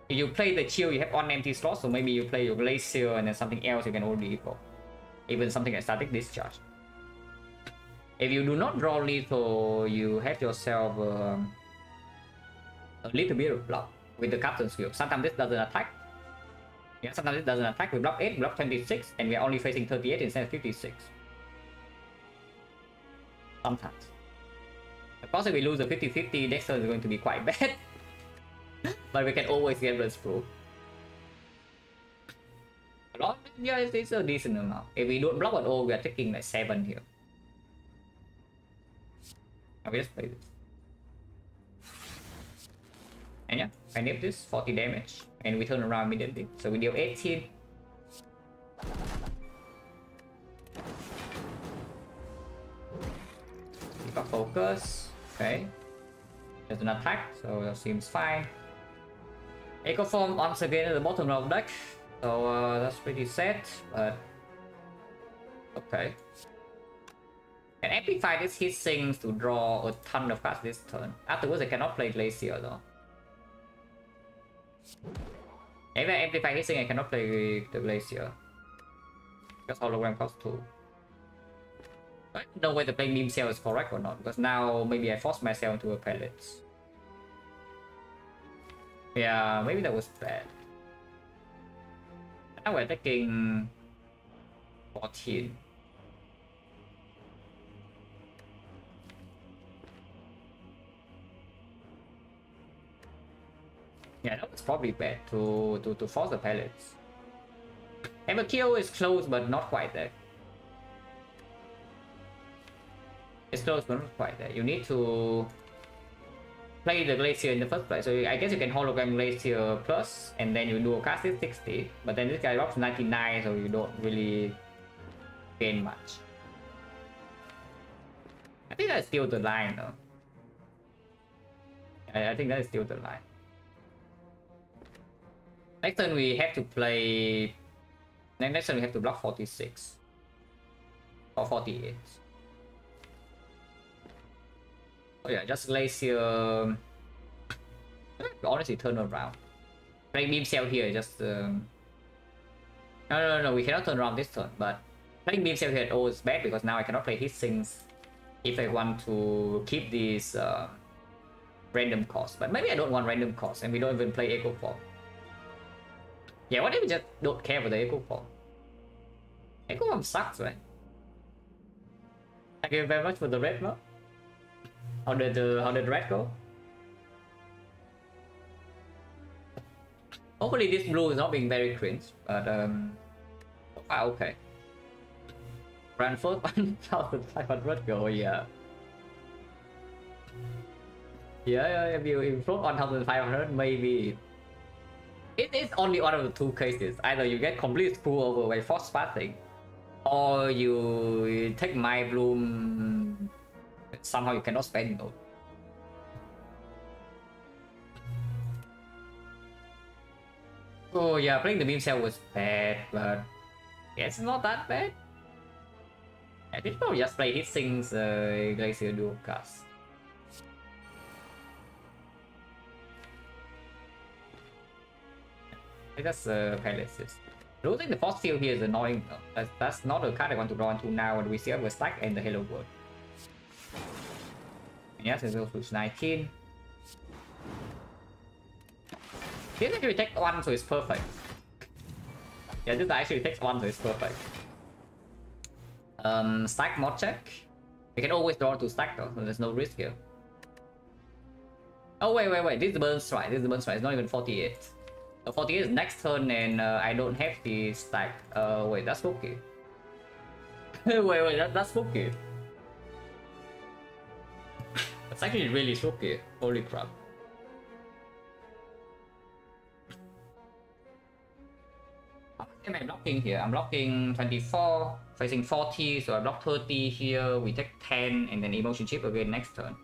If you play the chill, you have 1 empty slot, so maybe you play your glacier and then something else you can already evoke. Even something like static discharge. If you do not draw lethal, you have yourself a little bit of block with the Captain's Wheel. Sometimes this doesn't attack. Yeah, sometimes it doesn't attack. We block 8, block 26, and we are only facing 38 instead of 56. Sometimes. Of course, if we lose a 50-50, next turn is going to be quite bad. But we can always get Blood Scroll. A lot Yeah, it's a decent amount. If we don't block at all, we are taking like 7 here. We just play this. And yeah, I nip this 40 damage, and we turn around immediately. So we deal 18. We got focus. Okay. There's an attack, so that seems fine. Echo Form once again at the bottom of the deck. So that's pretty sad, but okay. And amplify this hit things to draw a ton of cards this turn. Afterwards, I cannot play Glacier though. If I amplify his thing, I cannot play the Glacier. Because hologram costs 2. I don't know whether playing Beam Cell is correct or not, because now maybe I force myself into a Pellets. Yeah, maybe that was bad. Now we're taking 14. Yeah, that was probably bad to force the Pellets. Everkill is close, but not quite there. It's close, but not quite there. You need to play the Glacier in the first place. So I guess you can hologram Glacier plus, and then you do a cast is 60. But then this guy drops 99, so you don't really gain much. I think that's still the line, though. I think that is still the line. Next turn we have to play. Next turn we have to block 46 or 48. Oh yeah, just Glacier. Honestly, turn around. Playing Beam Cell here, just no, we cannot turn around this turn. But playing Beam Cell here at all is bad because now I cannot play his things if I want to keep these random costs. But maybe I don't want random costs, and we don't even play Echo Form. Yeah, what if we just don't care for the Echo Form? Echo Form sucks, right? Thank you very much for the red mark. How did the red go? Hopefully this blue is not being very cringe, but okay. Run first 1,500 go, yeah. Yeah, if you float 1,500, maybe. It is only one of the two cases. Either you get complete screw over by force passing, or you take my bloom. Somehow you cannot spend though. Oh yeah, playing the Beam Cell was bad, but yeah, it's not that bad. I think probably just play his things Glacier dual cast. That's Paralysis. Losing the Force Field here is annoying though. That's not a card I want to draw into now when we see our stack and the Hello World. Yes, it will push 19. This actually takes 1, so it's perfect. Yeah, this actually takes 1, so it's perfect. Stack mod check. We can always draw to stack though, so there's no risk here. Oh wait, this is the burn strike. This is the burn strike. It's not even 48. 48 is next turn, and I don't have the stack. Wait, that's spooky. wait, that's spooky. It's actually really spooky. Holy crap. How much am I blocking here? I'm blocking 24, facing 40, so I block 30 here. We take 10, and then emotion chip again next turn.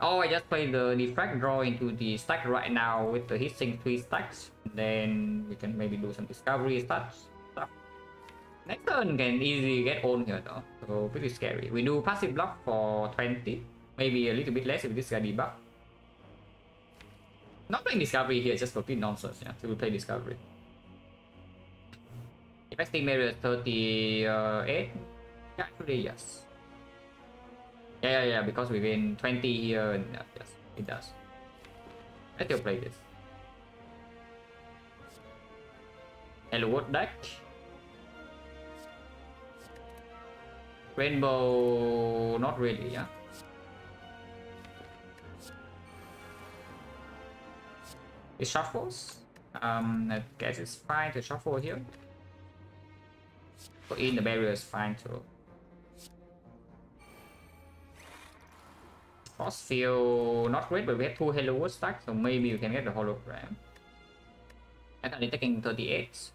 Oh, I just played the Defect draw into the stack right now with the hitting 3 stacks. Then we can maybe do some discovery stuff. Next turn can easily get on here though, so pretty scary. We do passive block for 20, maybe a little bit less if this guy debug. Not playing discovery here, just complete nonsense. Yeah, so we play discovery. Effective area 38. Yeah, actually yes. Yeah, because we win 20 here, and yes, it does. Let's still play this. Hello World deck. Rainbow, not really, yeah. It shuffles. I guess it's fine to shuffle here. Put in the barrier is fine too. Force field not great, but we have 2 Hello World stacks, so maybe we can get the hologram. I'm only taking 38.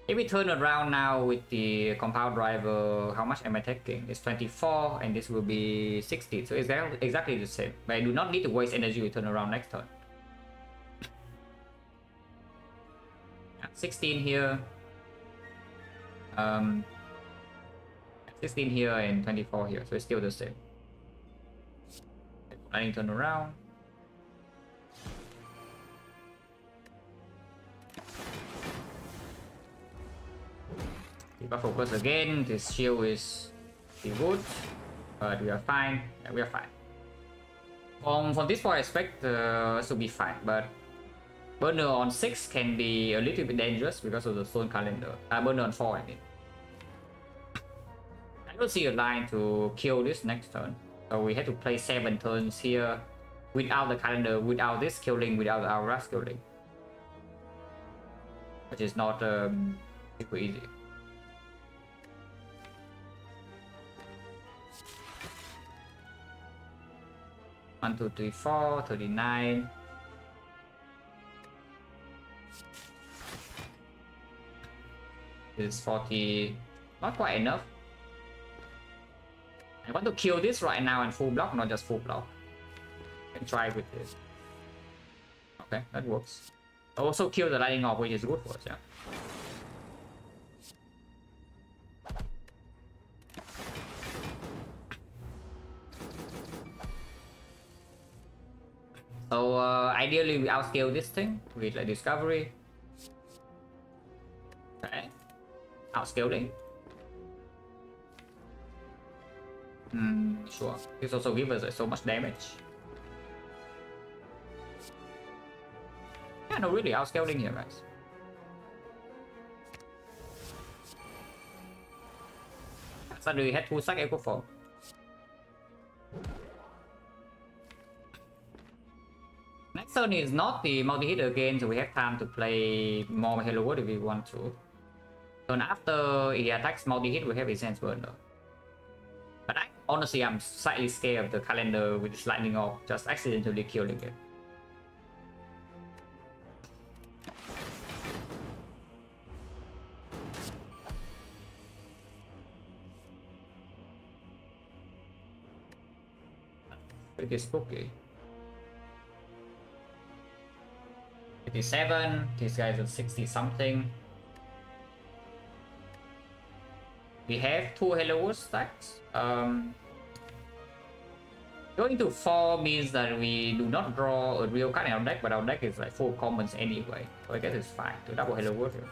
If we turn around now with the compound driver, how much am I taking? It's 24 and this will be 60, so it's exactly the same. But I do not need to waste energy to turn around next turn. 16 here. 16 here and 24 here, so it's still the same. I need to turn around. If I focus again, this shield is good, but we are fine. Yeah, we are fine. From this point, I expect to be fine, but burner on 6 can be a little bit dangerous because of the stone calendar. Burner on 4, I mean. I don't see a line to kill this next turn, so we have to play 7 turns here without the calendar, without this killing, without our Ras killing, which is not super easy. 1, 2, 3, 4, 39. This is 40. Not quite enough. I want to kill this right now and full block, not just full block. Can try with this. Okay, that works. Also kill the lightning orb, which is good for us, yeah. So ideally we outscale this thing with like discovery. Okay. Outscaling. Sure. This also gives us so much damage. Yeah, no, really outscaling here, guys. Suddenly we had 2 sack echo form. Next turn is not the multi-hit again, so we have time to play more Hello World if we want to. Turn after he attacks multi-hit, we have his Sense Burner. But honestly, I'm slightly scared of the calendar with this lightning orb just accidentally killing it. Pretty spooky. 57, these guys are 60 something. We have 2 Hello World stacks. Going to 4 means that we do not draw a real card in our deck, but our deck is like full commons anyway. So I guess it's fine to double Hello World here.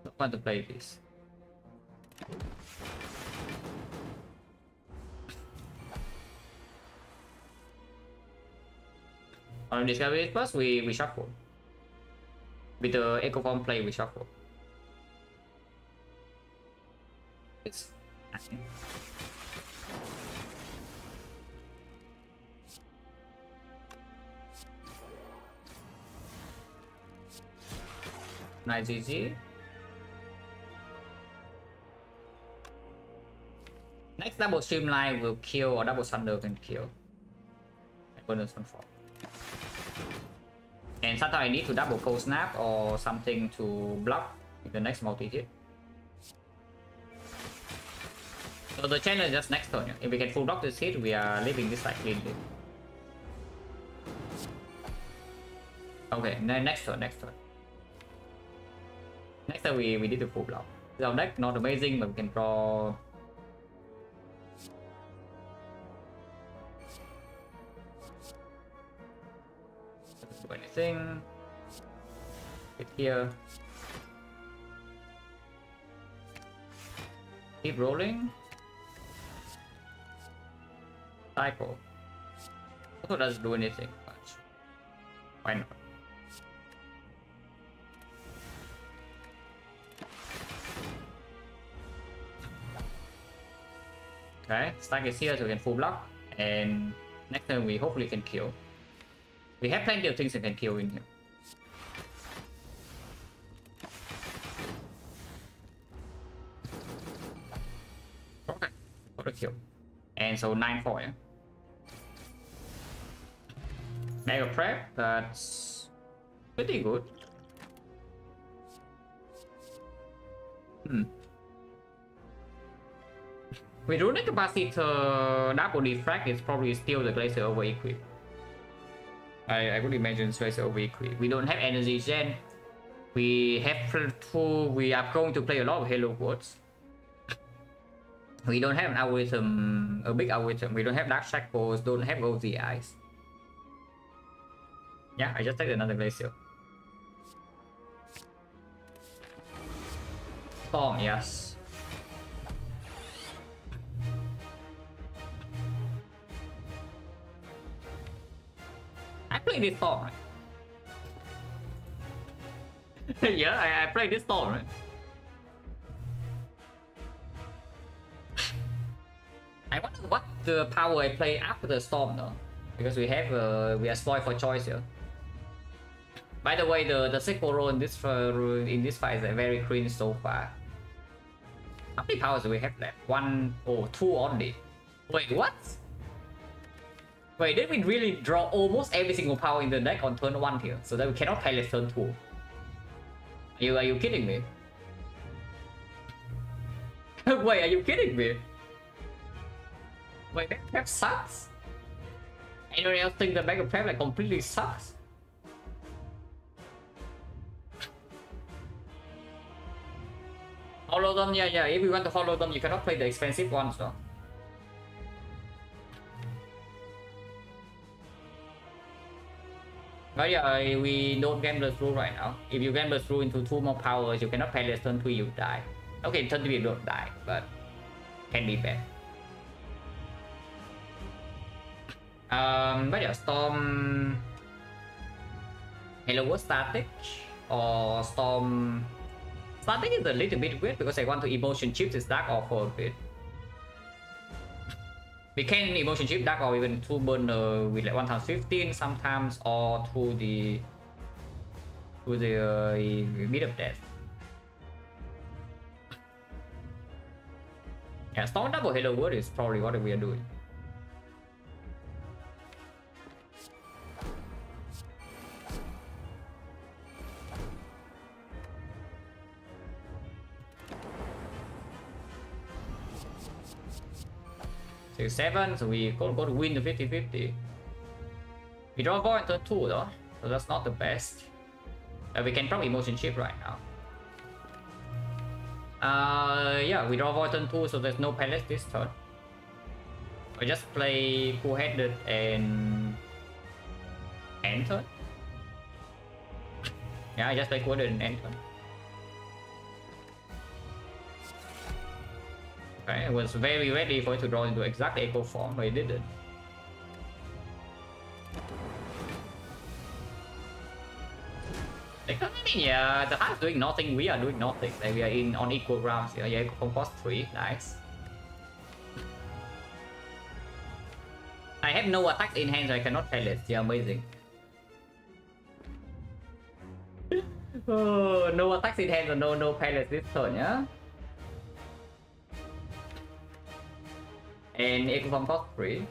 Don't want to play this. On Discovery Plus, we shuffle. With the Echo Form play, we shuffle. It's nice, GG. Next double Streamline will kill, or double Thunder can kill. Bonus 1-4. And sometimes I need to double Cold Snap or something to block the next multi-hit. So the challenge is just next turn. If we can full block this hit, we are leaving this side cleanly. Okay, next turn. Next turn we need to full block. Our deck not amazing, but we can draw. Do anything. Hit here. Keep rolling. Cycle. Also doesn't do anything much. Why not? Okay, stack is here so we can full block, and next turn we hopefully can kill. We have plenty of things that can kill in here. Okay, for the kill. And so 9-4, yeah. Mega prep, that's pretty good. With runic capacitor, double defect is probably still the glacier over equip. I would imagine glacier over equip. We don't have energy gen. We have to. We are going to play a lot of Halo Worlds. We don't have an algorithm, a big algorithm. We don't have dark shackles. Don't have rosy eyes. Yeah, I just take another glacier. Storm, yes. I played this Storm, right? Yeah, I played this Storm, right? I wonder what the power I play after the Storm though, because we have we are spoiled for choice here. By the way, the sequel role in this fight is very clean so far. How many powers do we have left? 1 or 2 only. Wait, what? Wait, did we really draw almost every single power in the deck on turn 1 here, so that we cannot play less turn 2? Are you kidding me? Wait, are you kidding me? Wait, Mega Prep sucks? Anyone else think the Mega Prep like completely sucks? Hollow them, yeah, if you want to follow them, you cannot play the expensive ones though. But yeah, we don't gamble through right now. If you gamble through into 2 more powers, you cannot play less turn 3, you die. Okay, turn 3 you don't die, but can be bad. But yeah, Storm... Halo was static or Storm... Static is a little bit weird because I want to emotion chip this Dark Orb for a bit. We can emotion chip Dark Orb even 2 burner with like 1015 sometimes, or through the bit of death. Yeah, Storm double Halo Word is probably what we are doing. So 7, so we go to win the 50-50. We draw a void turn 2 though, so that's not the best. We can probably emotion chip right now. Yeah, we draw a void turn 2, so there's no palace this turn. I just play cool-headed and end turn. Yeah, I just play cool-headed and end turn. Okay, I was very ready for it to draw into exact echo form, but it didn't. Like, I mean, yeah, the heart's doing nothing, we are doing nothing. Like, we are on equal grounds here. Yeah, echo form cost 3, nice. I have no attacks in hand, so I cannot palace. Yeah, amazing. Oh, no attacks in hand, so no palace this turn, yeah? And echo form cost 3.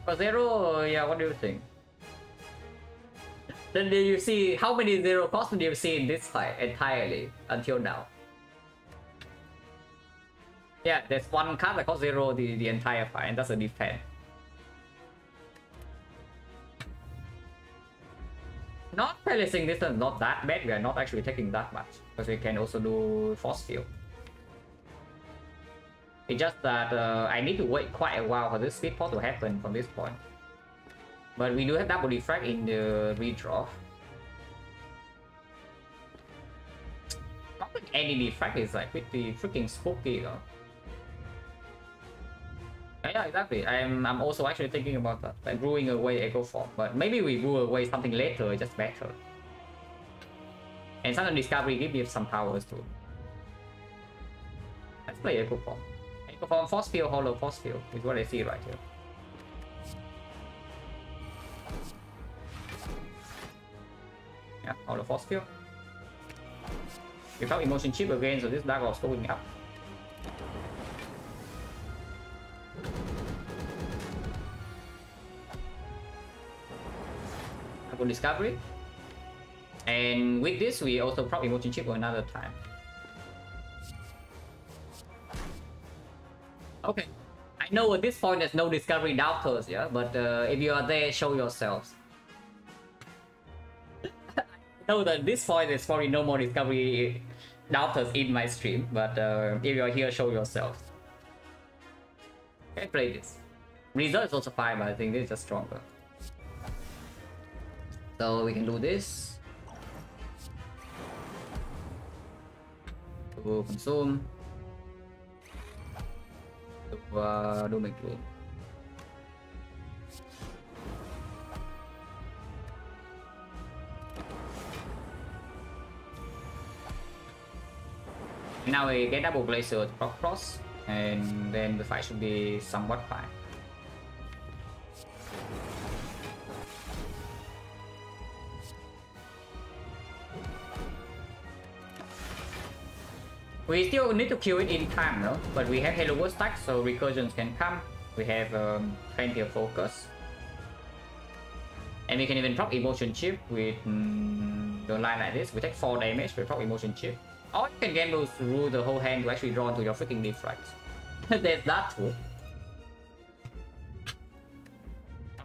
For 0, yeah, what do you think? Then do you see how many 0 costs do you see in this fight entirely until now? Yeah, there's one card that costs 0 the entire fight, and that's a defense. Not palacing this turn, not that bad. We are not actually taking that much because we can also do force field. It's just that I need to wait quite a while for this speed pot to happen from this point. But we do have double defect in the redraw. Not like any defect is like pretty freaking spooky though. Yeah, exactly. I'm also actually thinking about that, like brewing away echo form. But maybe we brew away something later, just better. And Sudden Discovery give me some powers too. play Echo Form. Echo Form, Force Field, Hollow, Force Field is what I see right here. Yeah, Hollow Force Field. Without Emotion Chip again, so this Dark Orb's going up. I go Discovery. And with this, we also proc Emotion Chip another time. Okay. I know at this point there's no Discovery Doubters, yeah? But if you are there, show yourselves. I know that at this point there's probably no more Discovery Doubters in my stream, but if you are here, show yourselves. Okay, play this. Result is also fine, but I think this is just stronger. So we can do this. To consume. To do make clean. Now we get double glacier to proc cross, and then the fight should be somewhat fine. We still need to kill it in time, no? But we have Halo World stack, so recursions can come. We have plenty of focus. And we can even proc Emotion Chip with the line like this. We take 4 damage with proc Emotion Chip. Or you can gamble through the whole hand to actually draw into your freaking Defect. There's that too.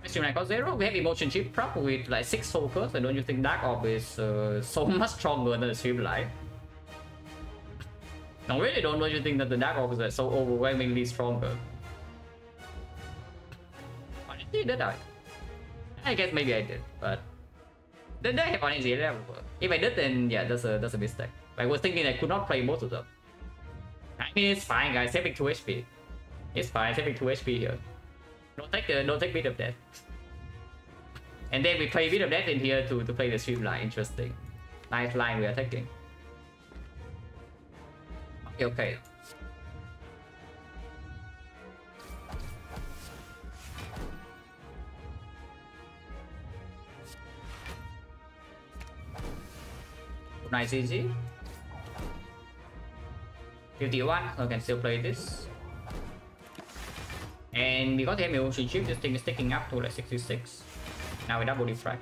Streamline cost 0, we have Emotion Chip proc with like 6 focus, and don't you think Dark Orb is so much stronger than the Streamline? No, really don't you think that the Dark Orb is so overwhelmingly stronger? Honestly, did I? I guess maybe I did, but did I have honestly level? If I did, then yeah, that's a mistake. I was thinking I could not play both of them. I mean, it's fine, guys. Saving 2 HP. It's fine, saving 2 HP here. Don't take Beat of Death. And then we play Beat of Death in here to play the Streamline. Interesting. Nice line we are taking. Okay. Nice easy. 51, so I can still play this. And because the Emotion Chip, this thing is sticking up to like 66. Now we double Defect.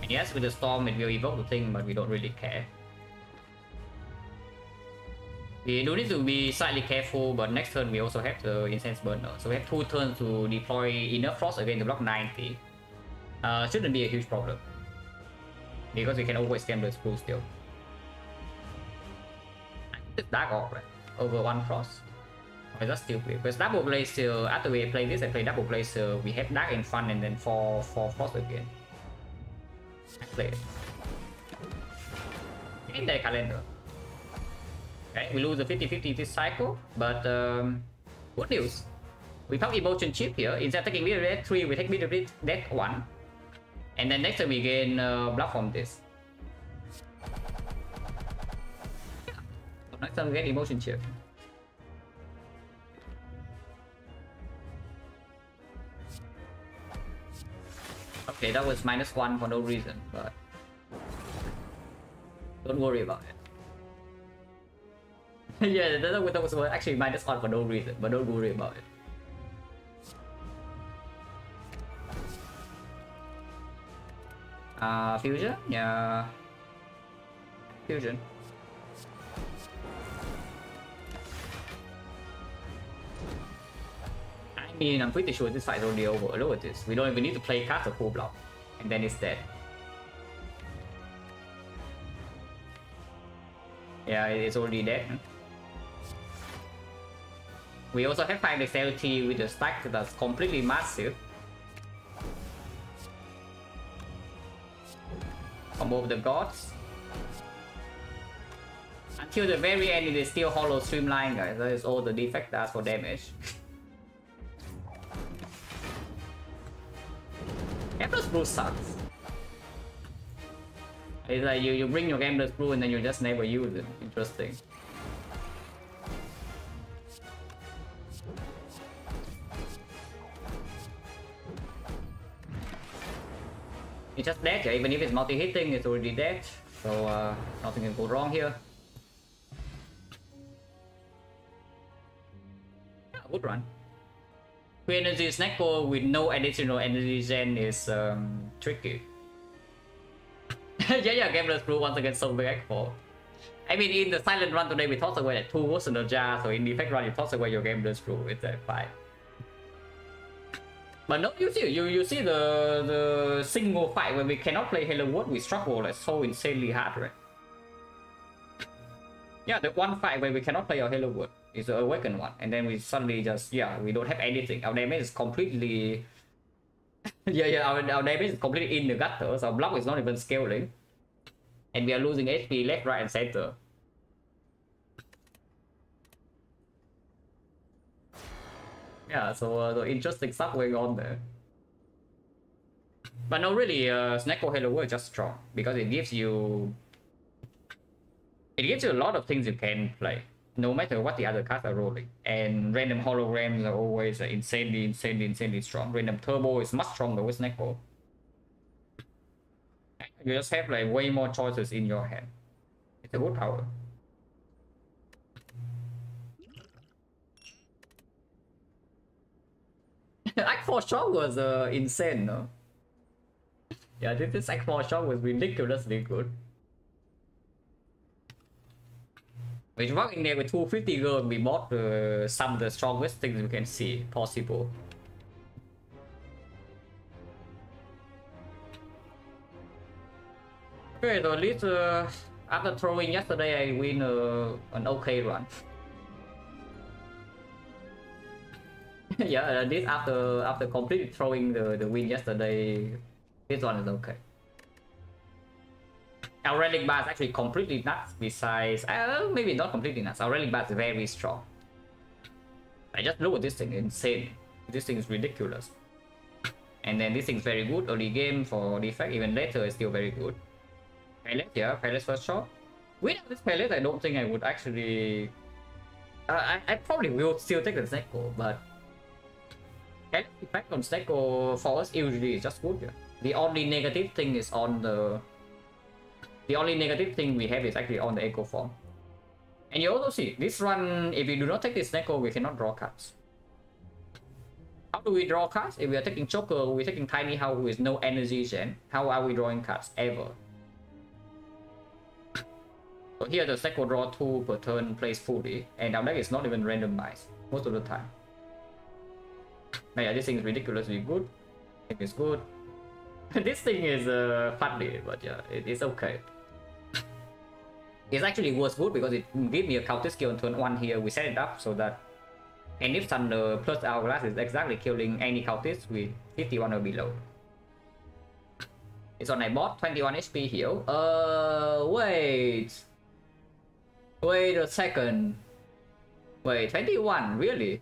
And yes, with the Storm it will evoke the thing, but we don't really care. We do need to be slightly careful, but next turn we also have the Incense Burner. So we have 2 turns to deploy Inner Frost again to block 90. Shouldn't be a huge problem. Because we can always scam the Screw still. It's Dark Orb, right? Over 1 Frost. Or is that still play? Because Double Glacier, after we play this, I play Double Glacier, we have Dark in front and then 4 Frost again. I play it. In their calendar. Okay, we lose the 50-50 this cycle, but good news. We pop Emotion Chip here. Instead of taking Beat of Death 3, we take Beat of Death 1. And then next time we gain block from this. Yeah. So next time we get Emotion Chip. Okay, that was -1 for no reason, but don't worry about it. Yeah, that was actually -1 for no reason, but don't worry about it. Fusion? Yeah. Fusion. I mean, I'm pretty sure this fight is already over. Look at this. We don't even need to play cast a full block. And then it's dead. Yeah, it's already dead. We also have 5 dexterity with a stack that's completely massive. Combo of the gods. Until the very end, it is still hollow Streamline, guys. That is all the Defect does for damage. Gambler's Brew sucks. It's like you bring your Gambler's Brew and then you just never use it. Interesting. It's just dead, yeah. Even if it's multi-hitting, it's already dead. So nothing can go wrong here. Yeah, good run. 3 energy Snecko with no additional energy gen is tricky. yeah, Gameless Brew once again so big for. I mean, in the silent run today, we tossed away like 2 Wolves in the jar, so in the Defect run, you toss away your Gameless Brew with a 5. But no, you see the single fight when we cannot play Halo Wood, we struggle like so insanely hard, right? Yeah, the one fight where we cannot play our Halo Wood is the Awakened one, and then we suddenly just, yeah, we don't have anything. Our damage is completely... our damage is completely in the gutter, so our block is not even scaling. And we are losing HP left, right, and center. Yeah, so the interesting stuff going on there. But no, really, Snecko Halo Wood is just strong, because it gives you... It gives you a lot of things you can play, no matter what the other cards are rolling. And random holograms are always insanely strong. Random turbo is much stronger with Snecko. You just have like way more choices in your hand. It's a good power. Act 4 shot was insane, no? Yeah, this Act 4 shot was ridiculously good. With walking there with 250 gold, we bought some of the strongest things we can see possible. Okay, so at least after throwing yesterday, I win an okay run. Yeah, this after completely throwing the win yesterday, this one is okay. Our relic bar is actually completely nuts. Besides, maybe not completely nuts. Our relic bar is very strong. I just look at this thing, insane. This thing is ridiculous. And then this thing is very good early game for Defect. Even later, it's still very good. Palette, yeah, Palette's first shot. Without this Palette, I don't think I would actually... I probably will still take the Snecko, but... Palette effect on Snecko for us usually is just good, yeah. The only negative thing is on the... The only negative thing we have is actually on the Echo form. And you also see, this run, if we do not take this Snecko, we cannot draw cards. How do we draw cards? If we are taking Choker, we're taking Tiny House with no energy gen. How are we drawing cards? Ever. So here the Snecko draw 2 per turn plays fully, and our deck is not even randomized most of the time. But yeah, this thing is ridiculously good. I think it's good. This thing is funny, but yeah, it's okay. It's actually was good because it gives me a counter skill on turn 1 here. We set it up so that any Thunder plus Hourglass is exactly killing any counters with 51 or below. It's on a bot, 21 HP heal. Wait a second. Wait, 21, really?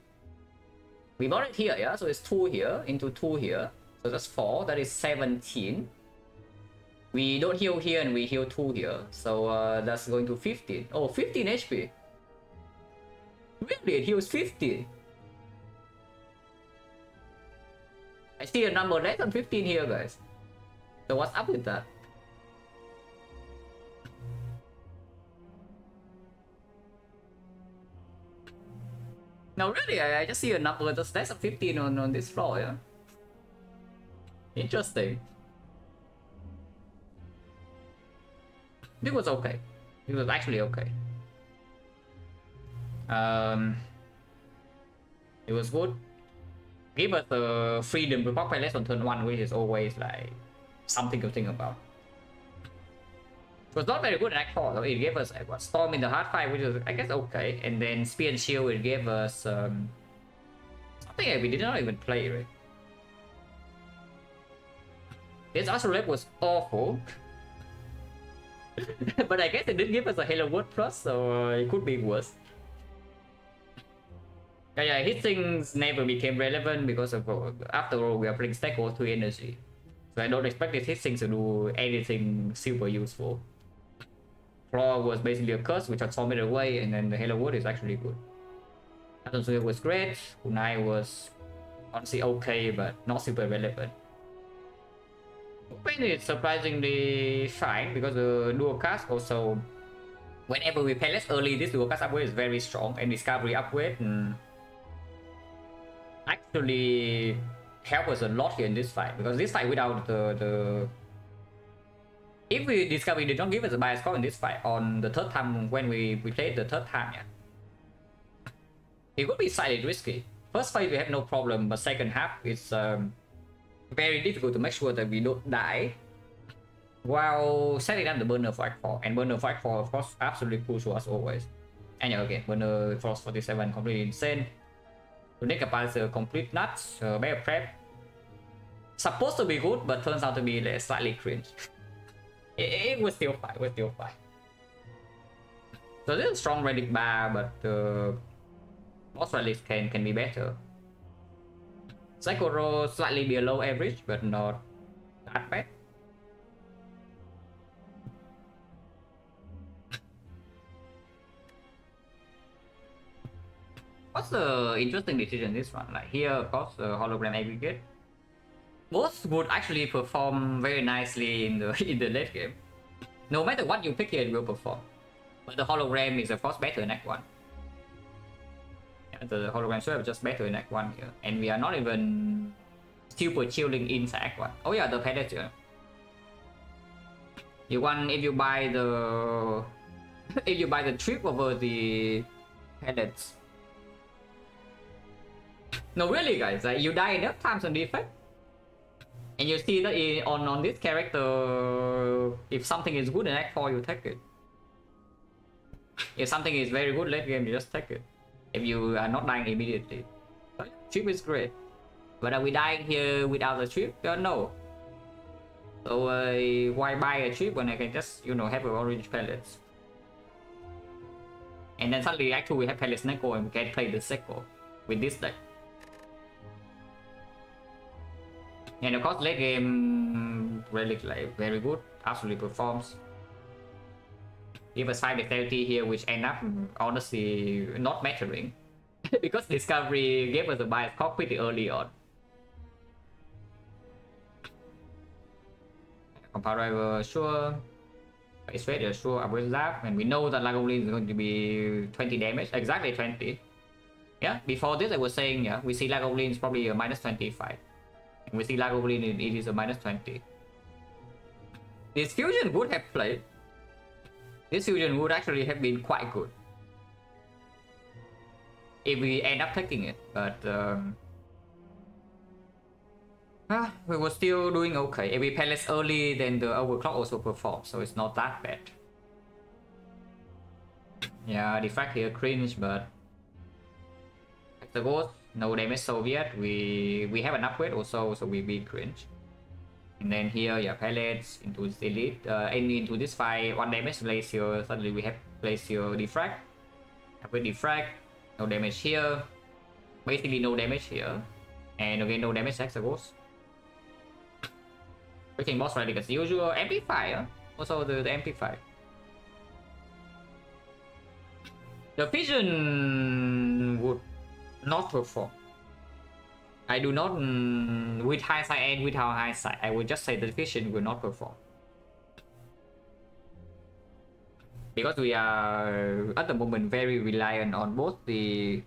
We bought it here, yeah? So it's 2 here, into 2 here. So that's 4, that is 17. We don't heal here and we heal 2 here. So that's going to 15. Oh, 15 HP. Really? It heals 50. I see a number less than 15 here, guys. So what's up with that? No, really, I just see a number that's less than 15 on this floor, yeah? Interesting. It was okay. It was actually okay. It was good. Give us the freedom to pop less on turn 1, which is always like something to think about. It was not very good in Act 4, though. It gave us what, Storm in the hard fight, which is, I guess, okay. And then Spear and Shield, it gave us something we did not even play, right? This Astrolab was awful. But I guess it did give us a Halo Wood Plus, so it could be worse. Yeah, his things never became relevant because of, after all, we are playing stack over 3 energy. So I don't expect his things to do anything super useful. Claw was basically a curse, which transformed it away, and then the Halo Wood is actually good. Atonsuya was great, Kunai was honestly okay, but not super relevant. Movement is surprisingly fine because the dual cast also, whenever we play less early, this dual cast upgrade is very strong, and discovery upgrade actually help us a lot here in this fight, because this fight without the if we discovery did not give us a bias score in this fight on the third time when we played the third time, yeah, it would be slightly risky. First fight we have no problem, but second half it's very difficult to make sure that we don't die while setting up the burner for Act 4. And burner for Act 4 of course absolutely crucial as always. And yeah, okay, burner Frost 47 completely insane. Unique capacity complete nuts, bear prep. Supposed to be good, but turns out to be slightly cringe. it was still fine, So this is a strong relic bar, but boss relics can be better. Psycho slightly below average, but not that bad. What's the interesting decision this one? Like here, of course, hologram aggregate. Both would actually perform very nicely in the late game. No matter what you pick here, it will perform. But the hologram is of course better in Act 1. Yeah, the hologram swap is just better in Act 1 here. And we are not even super chilling inside Act 1. Oh yeah, the pellets here. If you buy the if you buy the trip over the pellets. No, really, guys, like you die enough times on Defect, and you see that on this character, if something is good in Act 4, you take it. If something is very good late game, you just take it. If you are not dying immediately. But trip is great. But are we dying here without the trip? No. So why buy a trip when I can just, you know, have an orange pellets? And then suddenly Act 2 we have pellets Neko and we can play the Sekko with this deck. And of course late game relic like very good, absolutely performs. Give us 5 dexterity here, which end up honestly not mattering because discovery gave us a bias cock pretty early on. Compound driver, sure. Face rate, sure. Upgrade zap, and we know that Lagomlin is going to be 20 damage, exactly 20. Yeah, before this I was saying, yeah, we see Lagomlin is probably a minus 25. And we see Lagomlin it is a minus 20. This fusion would have played. This fusion would actually have been quite good if we end up taking it, but we were still doing okay. If we play less early, then the overclock also performs, so it's not that bad. Yeah, Defect here cringe, but the ghost, no damage Soviet. We have an upgrade also, so we cringe. And then here, yeah, pellets into this elite, and into this fight, 1 damage place here. Suddenly we have place here Defect. With Defect, no damage here. Basically no damage here. And again, no damage Hexaghost. Breaking boss relic as usual. Amplifier, also the amplifier. The vision would not perform. I do not, with hindsight and without hindsight, I would just say the vision will not perform. Because we are, at the moment, very reliant on both the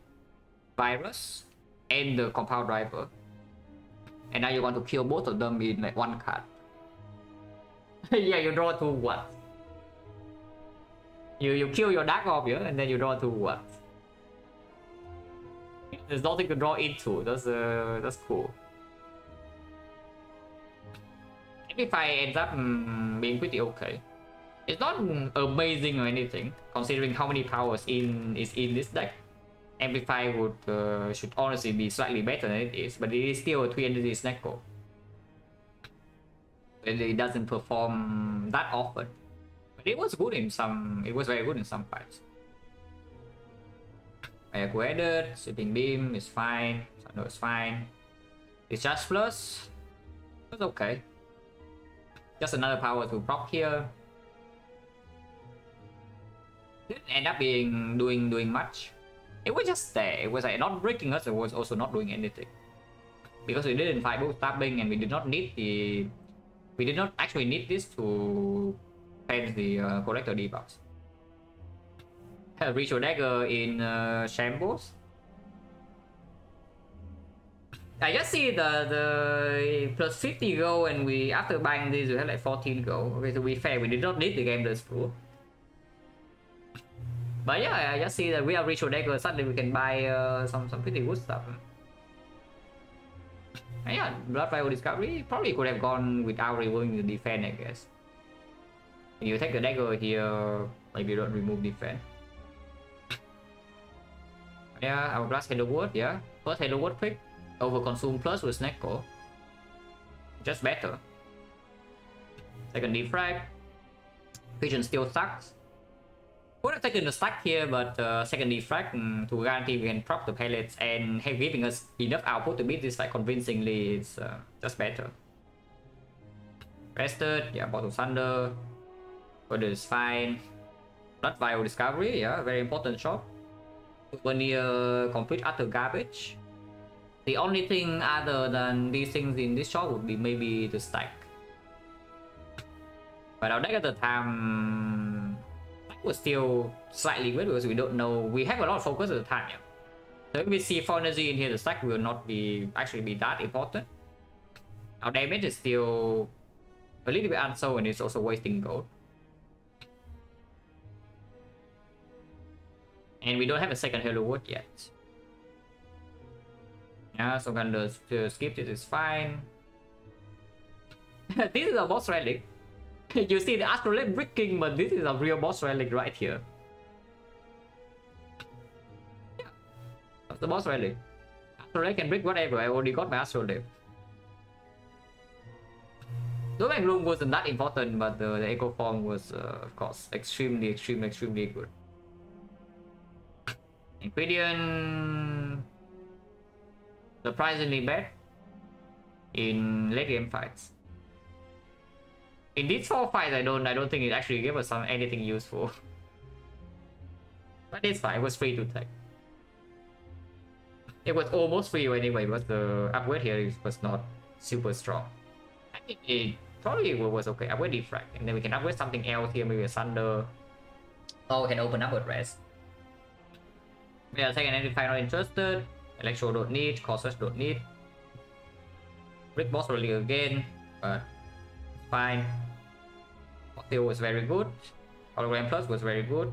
virus and the compound driver. And now you want to kill both of them in like 1 card. Yeah, you draw 2 what? You kill your Dark Orb here, and then you draw 2 what? There's nothing to draw into. That's cool. Amplify ends up being pretty okay. It's not amazing or anything, considering how many powers is in this deck. Amplify would should honestly be slightly better than it is, but it is still a 3 entity Neko. And it doesn't perform that often. But it was good in some. It was very good in some fights. I upgraded, Sweeping Beam is fine, no, it's fine. Discharge Plus, it's okay. Just another power to proc here. Didn't end up being doing much. It was just there. It was like not breaking us, it was also not doing anything. Because we didn't fight both stabbing and we did not need We did not actually need this to cleanse the collector debuffs. Ritual Dagger in Shambles. I just see the plus 50 gold, and we after buying this we have like 14 gold. Okay, to be fair, we did not need the game this full. But yeah, I just see that we have Ritual Dagger, suddenly we can buy some pretty good stuff. And yeah, Blood Vial Discovery probably could have gone without removing the defense, I guess. You take the dagger here, maybe you don't remove defense. Yeah, Hourglass Halo Wood, yeah. First Halo Wood pick, Overconsume plus with XecnaR. Just better. Second Defect. Vision still sucks. Would have taken the stack here, but second Defect to guarantee we can prop the pellets and have giving us enough output to beat this fight convincingly is just better. Rested, yeah, Bottle Thunder. Order is fine. Blood Vial Discovery, yeah, very important shop. When you complete utter garbage. The only thing other than these things in this shop would be maybe the stack. But our deck at the time was still slightly weird because we don't know. We have a lot of focus at the time, yeah. So if we see 4 energy in here, the stack will not be actually be that important. Our damage is still a little bit unsold and it's also wasting gold. And we don't have a second Halo Wood yet. Yeah, so I'm gonna skip this, is fine. This is a boss relic. You see the Astrolabe bricking, but this is a real boss relic right here. Yeah, that's the boss relic. Astrolabe can brick whatever, I already got my Astrolabe. Domain Room wasn't that important, but the Echo Form was, of course, extremely good. Ingredient surprisingly bad in late game fights. In these 4 fights, I don't think it actually gave us anything useful. But it's fine. It was free to take. It was almost free anyway, but the upgrade here was not super strong. I think it probably was okay. Upgrade Defect, and then we can upgrade something else here, maybe a Thunder. Or we can open up with rest. Yeah, second identify not interested. Electro don't need, Cautious don't need. Brick boss really again, but fine. Cocktail was very good. Hologram Plus was very good.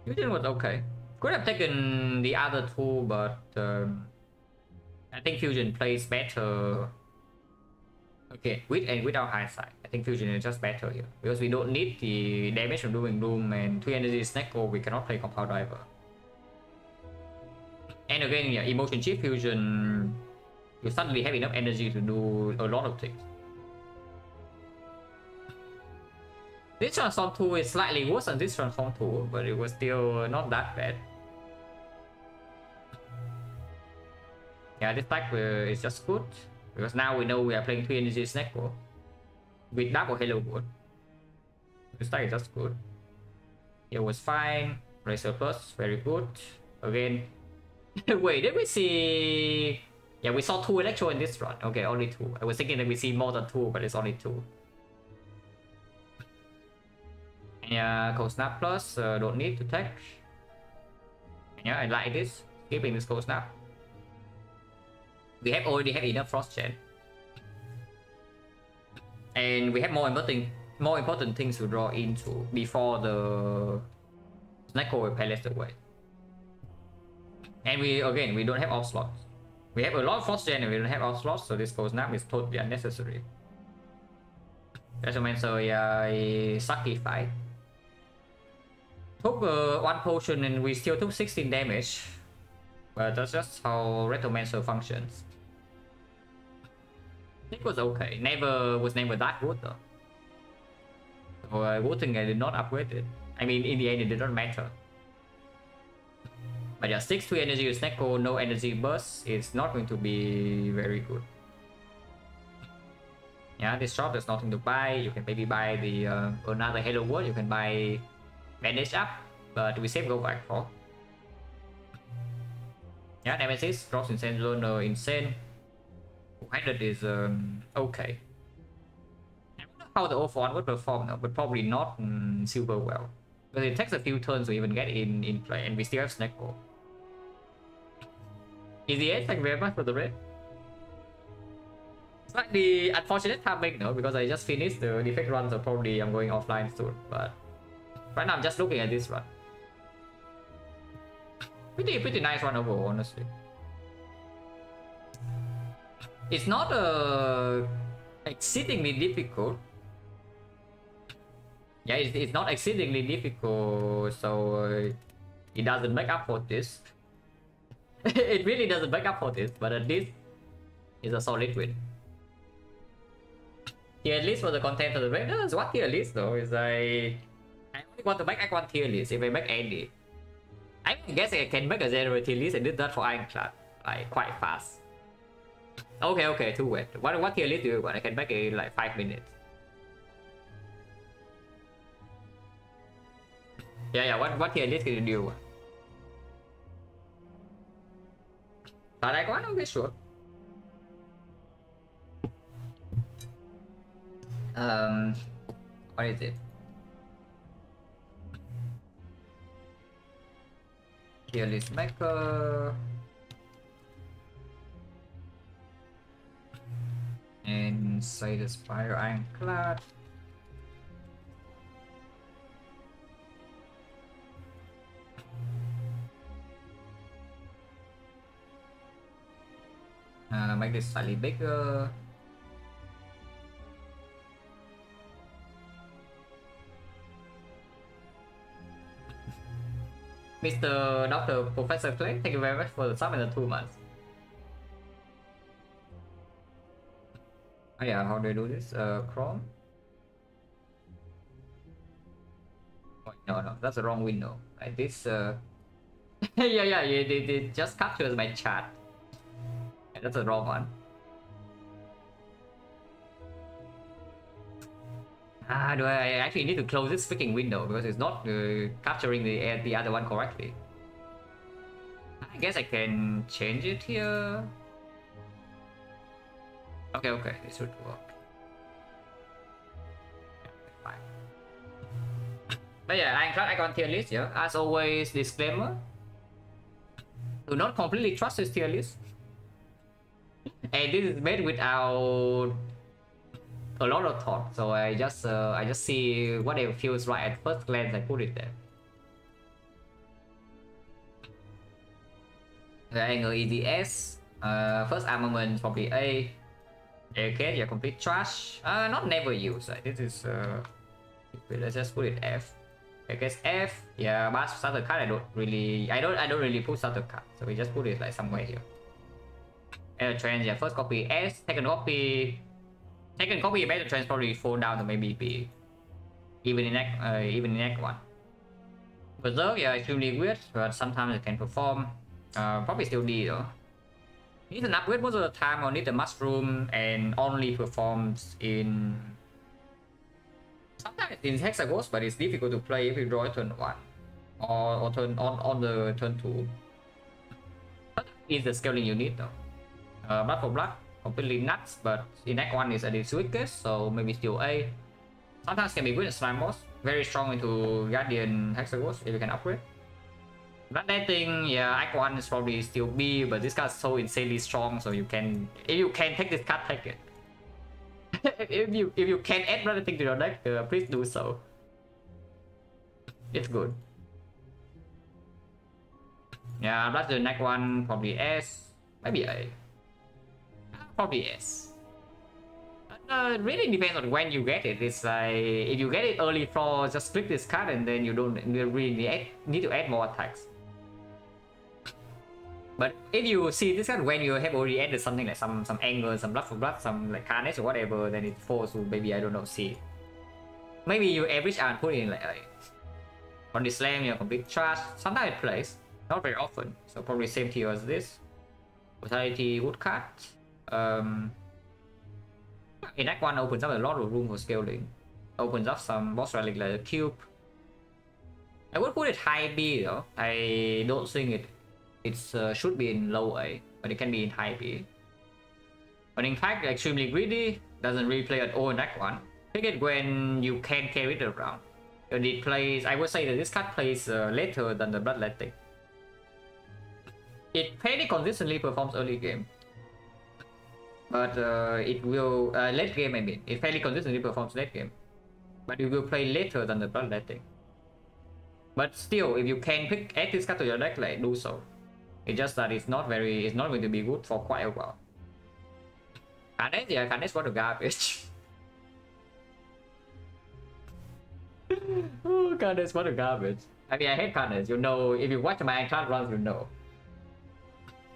Fusion was okay. Could have taken the other two, but I think Fusion plays better. Okay, with and without hindsight, I think Fusion is just better here because we don't need the damage from Dooming Doom and 3 energy XecnaR. We cannot play Compound Diver. And again, yeah, Emotion Chip Fusion, you suddenly have enough energy to do a lot of things. This Transform tool is slightly worse than this Transform tool, but it was still not that bad. Yeah, this pack is just good, because now we know we are playing 3 energy XecnaR with double Halo Wood. This pack is just good. It was fine. Razor Plus, very good. Again, wait, did we see... Yeah, we saw 2 Electro in this run. Okay, only 2. I was thinking that we see more than 2, but it's only 2. Yeah, Cold Snap Plus, don't need to take. Yeah, I like this. Skipping this Cold Snap. We have already have enough Frost Gen. And we have more important things to draw into before the XecnaR will palace away. And we don't have off slots. We have a lot of Frost Gen and we don't have off slots, so this Cold Snap is totally unnecessary. Resomancer, yeah, sacrifice. Took 1 potion and we still took 16 damage. But that's just how Retromancer functions. It was okay. Was never that good though. So good thing I did not upgrade it. I mean, in the end, it did not matter. But yeah, 6-3 energy with XecnaR, no energy burst is not going to be very good. Yeah, this shop there's nothing to buy. You can maybe buy the another Halo Wood. You can buy Bandage Up, but we save go back for. Yeah, Nemesis drops Insane Zone, insane. 200 is okay. how the O1 would perform now, but probably not super well. Because it takes a few turns to even get in play, and we still have Snake Ball. Easy 8, thank you very much for the raid. Slightly unfortunate timing though, because I just finished the defect run, so probably I'm going offline soon. But right now I'm just looking at this run. Pretty nice run overall, honestly. It's not exceedingly difficult. Yeah, it's not exceedingly difficult, so it doesn't make up for this. It really doesn't make up for this, but at least it's a solid win. Tier list for the content of the break. No, it's what tier list though. Is I only want to make Act 1 tier list if I make any. I guess I can make a general tier list and did that for Ironclad like quite fast. Okay, too wet. What tier list do you want? I can make it in like 5 minutes. Yeah, what tier list can you do? But like one, okay, sure. What is it? Tier list maker. And say the Spire Ironclad. Make this slightly bigger. Mr. Dr. Professor Clay, thank you very much for the sub and the 2 months. Oh yeah, how do I do this? Chrome? Oh, no, that's the wrong window. Like this, yeah, it just captures my chat. Yeah, that's the wrong one. Do I actually need to close this freaking window because it's not capturing the other one correctly? I guess I can change it here. Okay, this should work. Fine. But yeah, Ironclad icon tier list, yeah. As always, disclaimer. Do not completely trust this tier list. And this is made without a lot of thought, so I just see whatever feels right at first glance. I put it there. The angle EDS. First armament probably A. Okay, yeah, complete trash. Not never use. This is let's just put it F. I guess F. Yeah, but starter card I don't really put starter card, so we just put it like somewhere here. Trends, yeah, first copy S, second copy better trends probably fall down to maybe B. Even in Act 1. Berserk, yeah, extremely weird, but sometimes it can perform. Probably still D though. Need an upgrade most of the time, or need the mushroom and only performs in sometimes in Hexagons, but it's difficult to play if you draw it turn 1 or turn on the turn 2. Is the scaling you need though. Blood for blood, completely nuts, but in Act 1 is at its weakest, so maybe still A. Sometimes can be good at Slime Boss, very strong into Guardian Hexagons if you can upgrade. Bloodletting, yeah, Act 1 is probably still B, but this card's so insanely strong, so you can, if you can take this card, take it. if you can add Bloodletting to your deck, please do so. It's good. Yeah, Bloodletting Act 1 probably S, maybe A. Probably S. It really depends on when you get it. It's like if you get it early floor, just click this card and then you really need to add more attacks. But if you see this card when you have already added something like some angle, some blood for blood, some like carnage or whatever, then it falls to maybe, I don't know, C. Maybe you average and put in like on the slam, you're complete trash. Sometimes it plays, not very often. So probably same tier as this. Vitality woodcut. In Act 1 opens up a lot of room for scaling. Opens up some boss relic like the cube. I would put it high B though. I don't think it should be in low A, but it can be in high B. But in fact, extremely greedy, doesn't really play at all in Act 1. Pick it when you can carry it around. And it plays, I would say that this card plays later than the Bloodletting. It fairly consistently performs early game. But it will, late game I mean, it fairly consistently performs late game. But it will play later than the Bloodletting. But still, if you can add this card to your deck, like, do so. It's just that it's not going to be good for quite a while. Carnage, yeah, Carnage was a garbage. Oh, Carnage, what a garbage. I mean, I hate Carnage. You know, if you watch my class runs, you know.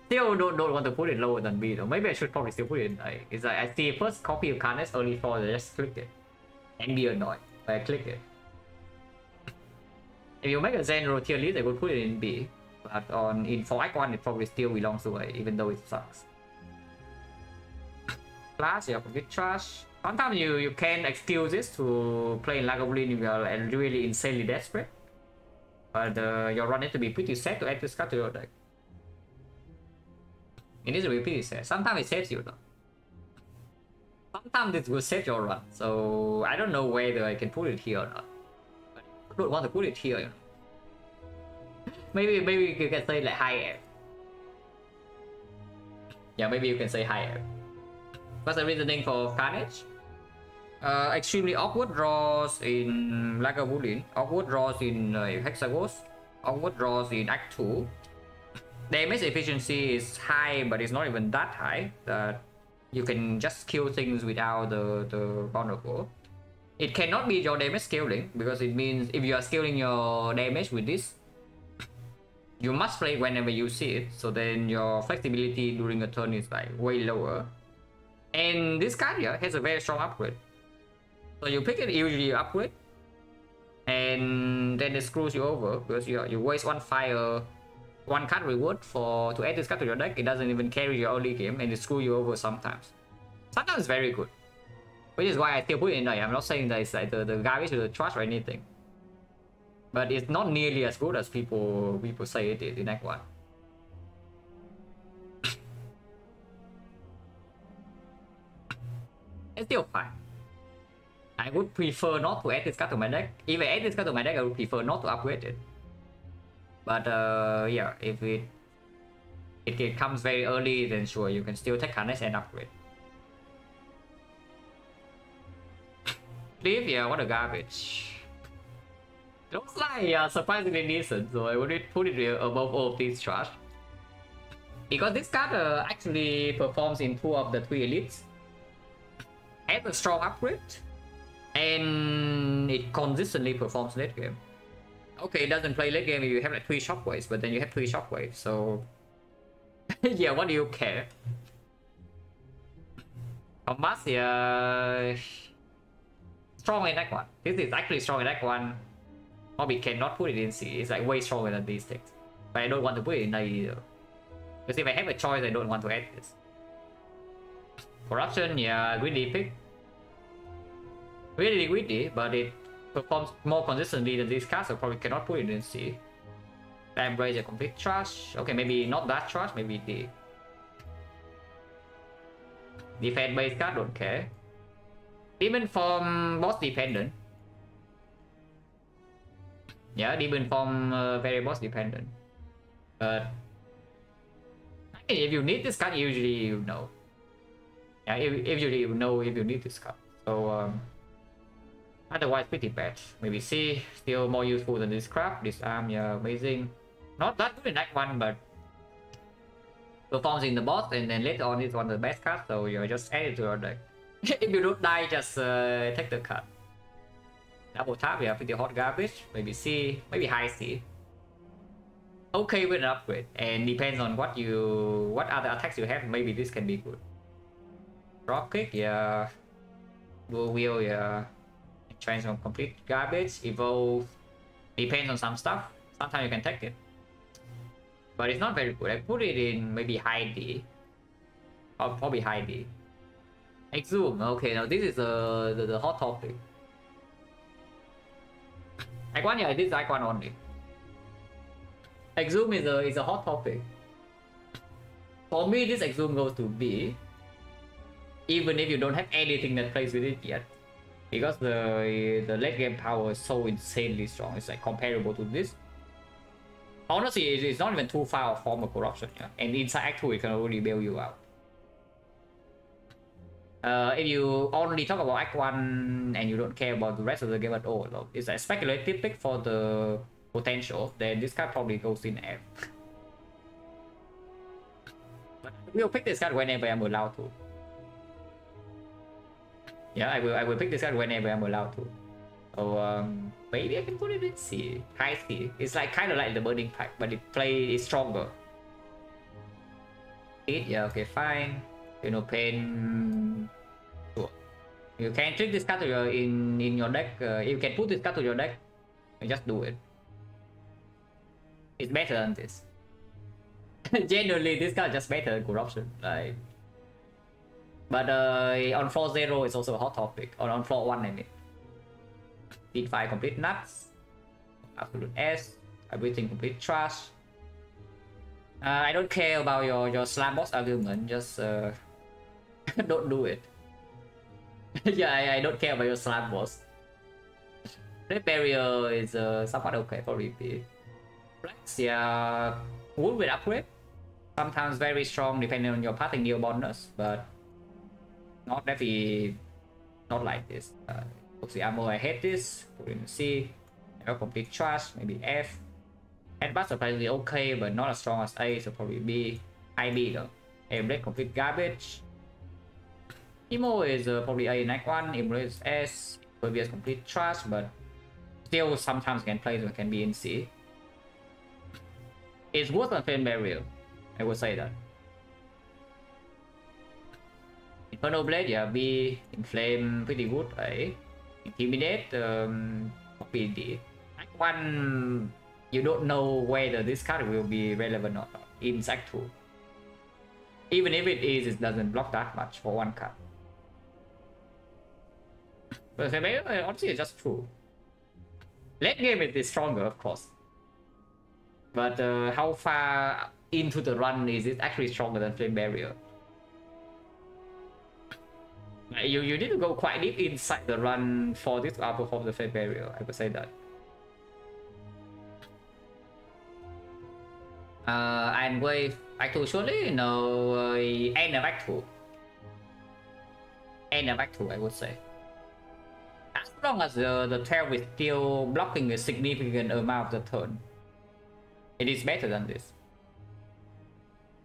Still don't want to put it lower than B though. Maybe I should probably still put it in A. It's like I see first copy of Carnage early floor, I just click it. And be annoyed. But I click it. If you make a general tier list, I would put it in B. But for Act 1, it probably still belongs to A, even though it sucks. Class, yeah, complete trash. Sometimes you can excuse this to play in Lagavulin if you are really insanely desperate. But your run needs to be pretty set to add this card to your deck. It needs to be pretty set. Sometimes it saves you though. Sometimes it will save your run. So I don't know whether I can put it here or not. But I don't want to put it here, you know. Maybe you can say like high air. Yeah, maybe you can say high air. What's the reasoning for Carnage? Extremely awkward draws in Lagavulin, awkward draws in Hexagons, awkward draws in Act 2. Damage efficiency is high, but it's not even that high that you can just kill things without the vulnerable. It cannot be your damage scaling, because it means if you are scaling your damage with this, you must play whenever you see it, so then your flexibility during a turn is like way lower. And this card here has a very strong upgrade. So you pick it, usually you upgrade, and then it screws you over because you waste one card reward to add this card to your deck. It doesn't even carry your early game, and it screws you over sometimes. Sometimes it's very good, which is why I still put it in there. I'm not saying that it's like the garbage or the trash or anything, but it's not nearly as good as people say it is in Act 1. It's still fine. I would prefer not to add this card to my deck. If I add this card to my deck, I would prefer not to upgrade it. But yeah, if it comes very early, then sure, you can still take Carnage and upgrade. Cliff, yeah, what a garbage. Looks like surprisingly decent, so I would put it above all of these trash. Because this card actually performs in 2 of the 3 elites. Has a strong upgrade, and it consistently performs late game. Okay, it doesn't play late game if you have like 3 shockwaves, but then you have 3 shockwaves, so yeah, what do you care? Combat, yeah, strong in Act 1. This is actually strong in Act 1. Probably cannot put it in C. It's like way stronger than these things. But I don't want to put it in A either. Because if I have a choice, I don't want to add this. Corruption, yeah, greedy pick. Really greedy, but it performs more consistently than these cards, so probably cannot put it in C. Embrace a complete trash. Okay, maybe not that trash, maybe D. Defense based card, don't care. Demon form boss dependent. Yeah, demon form very boss dependent. But if you need this card, usually you know. Yeah, usually you know if you need this card. So otherwise pretty bad. Maybe C, still more useful than this crap. This arm, yeah, amazing. Not that good in Act 1, but performs in the boss, and then later on it's one of the best cards, so you just add it to your deck. If you don't die, just take the card. Double tap, yeah, pretty hot garbage. Maybe C, maybe high C. Okay with an upgrade, and depends on what other attacks you have. Maybe this can be good. Drop kick, yeah. Dual wheel, yeah. Transform complete garbage. Evolve, depends on some stuff. Sometimes you can take it, but it's not very good. I put it in maybe high D. Or probably high D. Exhume, okay, now this is the hot topic. Act 1, yeah, this is Act 1 only. Exhume is a hot topic. For me, this Exhume goes to B. Even if you don't have anything that plays with it yet. because the late game power is so insanely strong. It's like comparable to this. Honestly, it's not even too far from a corruption, yeah? And inside Act 2, it can already bail you out. If you only talk about Act 1 and you don't care about the rest of the game at all, though, it's a speculative pick for the potential, then this card probably goes in F. But we'll pick this card whenever I'm allowed to. Yeah, I will pick this card whenever I'm allowed to. So maybe I can put it in C, high C. It's like kind of like the Burning Pact, but is stronger. Yeah, okay, fine. You know, pain. Sure. You can trick this card to your in your deck. You can put this card to your deck. And just do it. It's better than this. Genuinely, this card just better than corruption. Like, but on floor 0 it's also a hot topic. Or on floor 1, I mean. Speed 5 complete nuts. Absolute S. Everything complete trash. I don't care about your slam boss argument. Just don't do it. Yeah, I don't care about your slam boss. Red barrier is somewhat okay for repeat. Flex, yeah, wood with upgrade. Sometimes very strong depending on your pathing deal bonus, but not heavy, not like this. The ammo, I hate this. Put in C. Complete trash, maybe F. Headbutt surprisingly okay, but not as strong as A, so probably B. IB though. Aimblade complete garbage. Emo is probably A in Act 1. Aimblade is S. Impervious complete trash, but still sometimes can play, so it can be in C. It's worse than Flame Barrier, I would say that. Infernal Blade, yeah, B. Inflame, pretty good, A. Intimidate, copy D. Act 1, you don't know whether this card will be relevant or not in Act 2. Even if it is, it doesn't block that much for one card. But honestly, it's just true. Late game it is stronger, of course. But how far into the run is it actually stronger than Flame Barrier? You need to go quite deep inside the run for this to outperform the Flame Barrier, I would say that. And with Act 2, surely no, end of Act 2. End of Act 2, I would say. As long as the tail is still blocking a significant amount of the turn, it is better than this.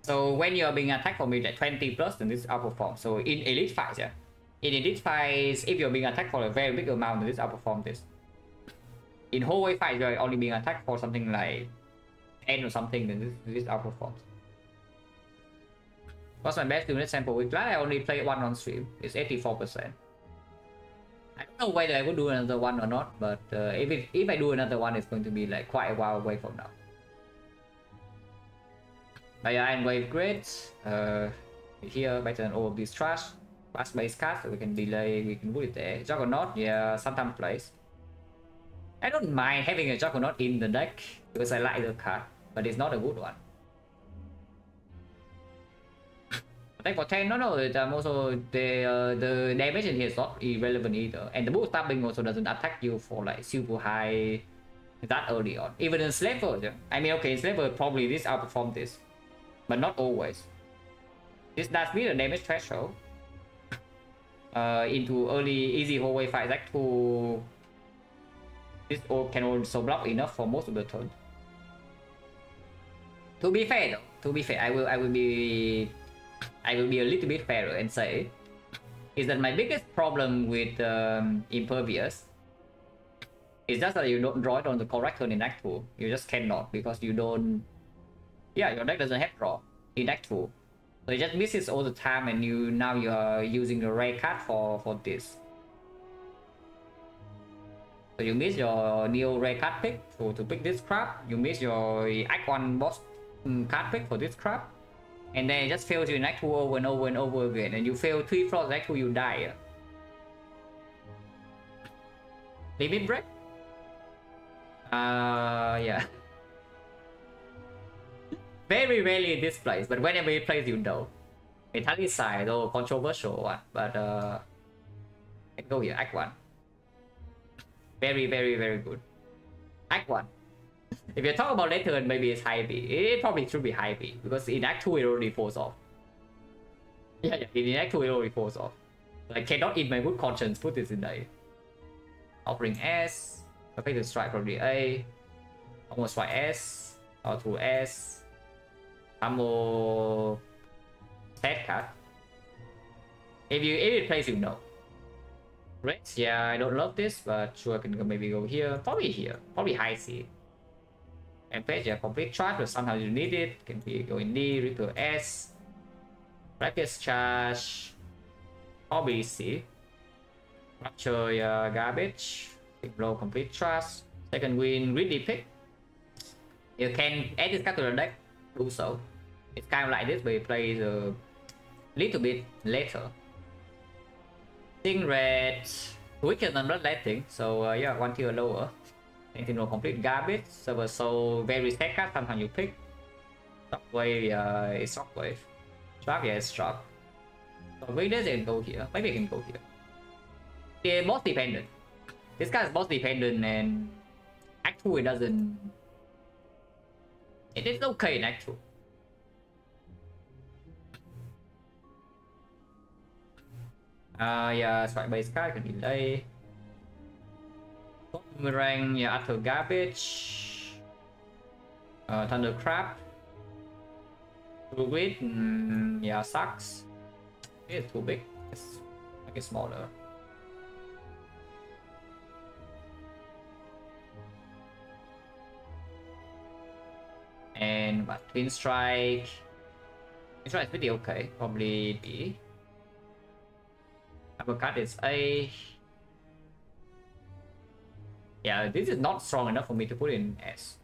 So when you are being attacked for maybe like 20 plus, then this outperforms. So in elite fights, yeah. In elite fights, if you're being attacked for a very big amount, then this outperforms this. In hallway fights, you're only being attacked for something like 10 or something, then this outperforms. What's my best unit sample with that? I only play one on stream. It's 84%. I don't know whether I would do another one or not, but if I do another one, it's going to be like quite a while away from now. But yeah, Iron Wave great. Here better than all of these trash. Fast base card, so we can delay, we can put it there. Juggernaut, yeah, sometimes plays. I don't mind having a Juggernaut in the deck because I like the card, but it's not a good one. Attack for 10, no, also the damage in here is not irrelevant either. And the boost stabbing also doesn't attack you for like super high that early on. Even in Slaver, yeah. I mean, okay, in Slaver probably this outperforms this, but not always. This does mean the damage threshold into early easy hallway fights Act 2. This can also block enough for most of the turn. To be fair though, I will be a little bit fairer and say is that my biggest problem with Impervious is just that you don't draw it on the correct turn in Act 2. You just cannot because you don't. Yeah, your deck doesn't have draw in Act 2. So it just misses all the time, and now you are using the rare card for this. So you miss your Neo rare card pick to pick this crap. You miss your Act 1 boss card pick for this crap. And then it just fails you in Act 2 over and over and over again. And you fail 3 floors in Act 2, you die. Limit break? Yeah. Very rarely this plays, but whenever it plays, you know. Metallicide, though controversial one, but let's go here, Act 1. Very, very, very good. Act 1. If you talk about later, maybe it's high B. It probably should be high B because in Act 2 it already falls off. Yeah, in Act 2 it already falls off. I cannot in my good conscience put this in there. Offering S. Okay, to strike probably A. Almost strike S. Or through S. Ammo. Set card. If it plays, you know. Right? Yeah, I don't love this, but sure I can maybe go here. Probably here. Probably high C. And page, yeah, complete charge, but somehow you need it. Can be go in D, Reaper S. Practice charge. Probably C. Rupture, yeah, garbage. Blow, complete trust. Second win, greedy pick. You can add this card to the deck. Do so. It's kind of like this, but you play a little bit later. Sting red, weaker than bloodletting, so yeah, one tier lower. Anything no complete garbage. So very sad card. Sometimes you pick. Shockwave, it's shockwave. Shock, yeah, it's shock. So with this, it can go here. Maybe it can go here. They're boss dependent. This guy is boss dependent, and Act 2 it doesn't. It is okay in Act 2. Yeah, strike base card can delay. Boomerang, yeah, utter garbage. Thundercrab. Blue grid, yeah, sucks. It's too big. Let's make it smaller. And but Twin Strike. Twin Strike is pretty okay. Probably B. Uppercut is A. Yeah, this is not strong enough for me to put in S.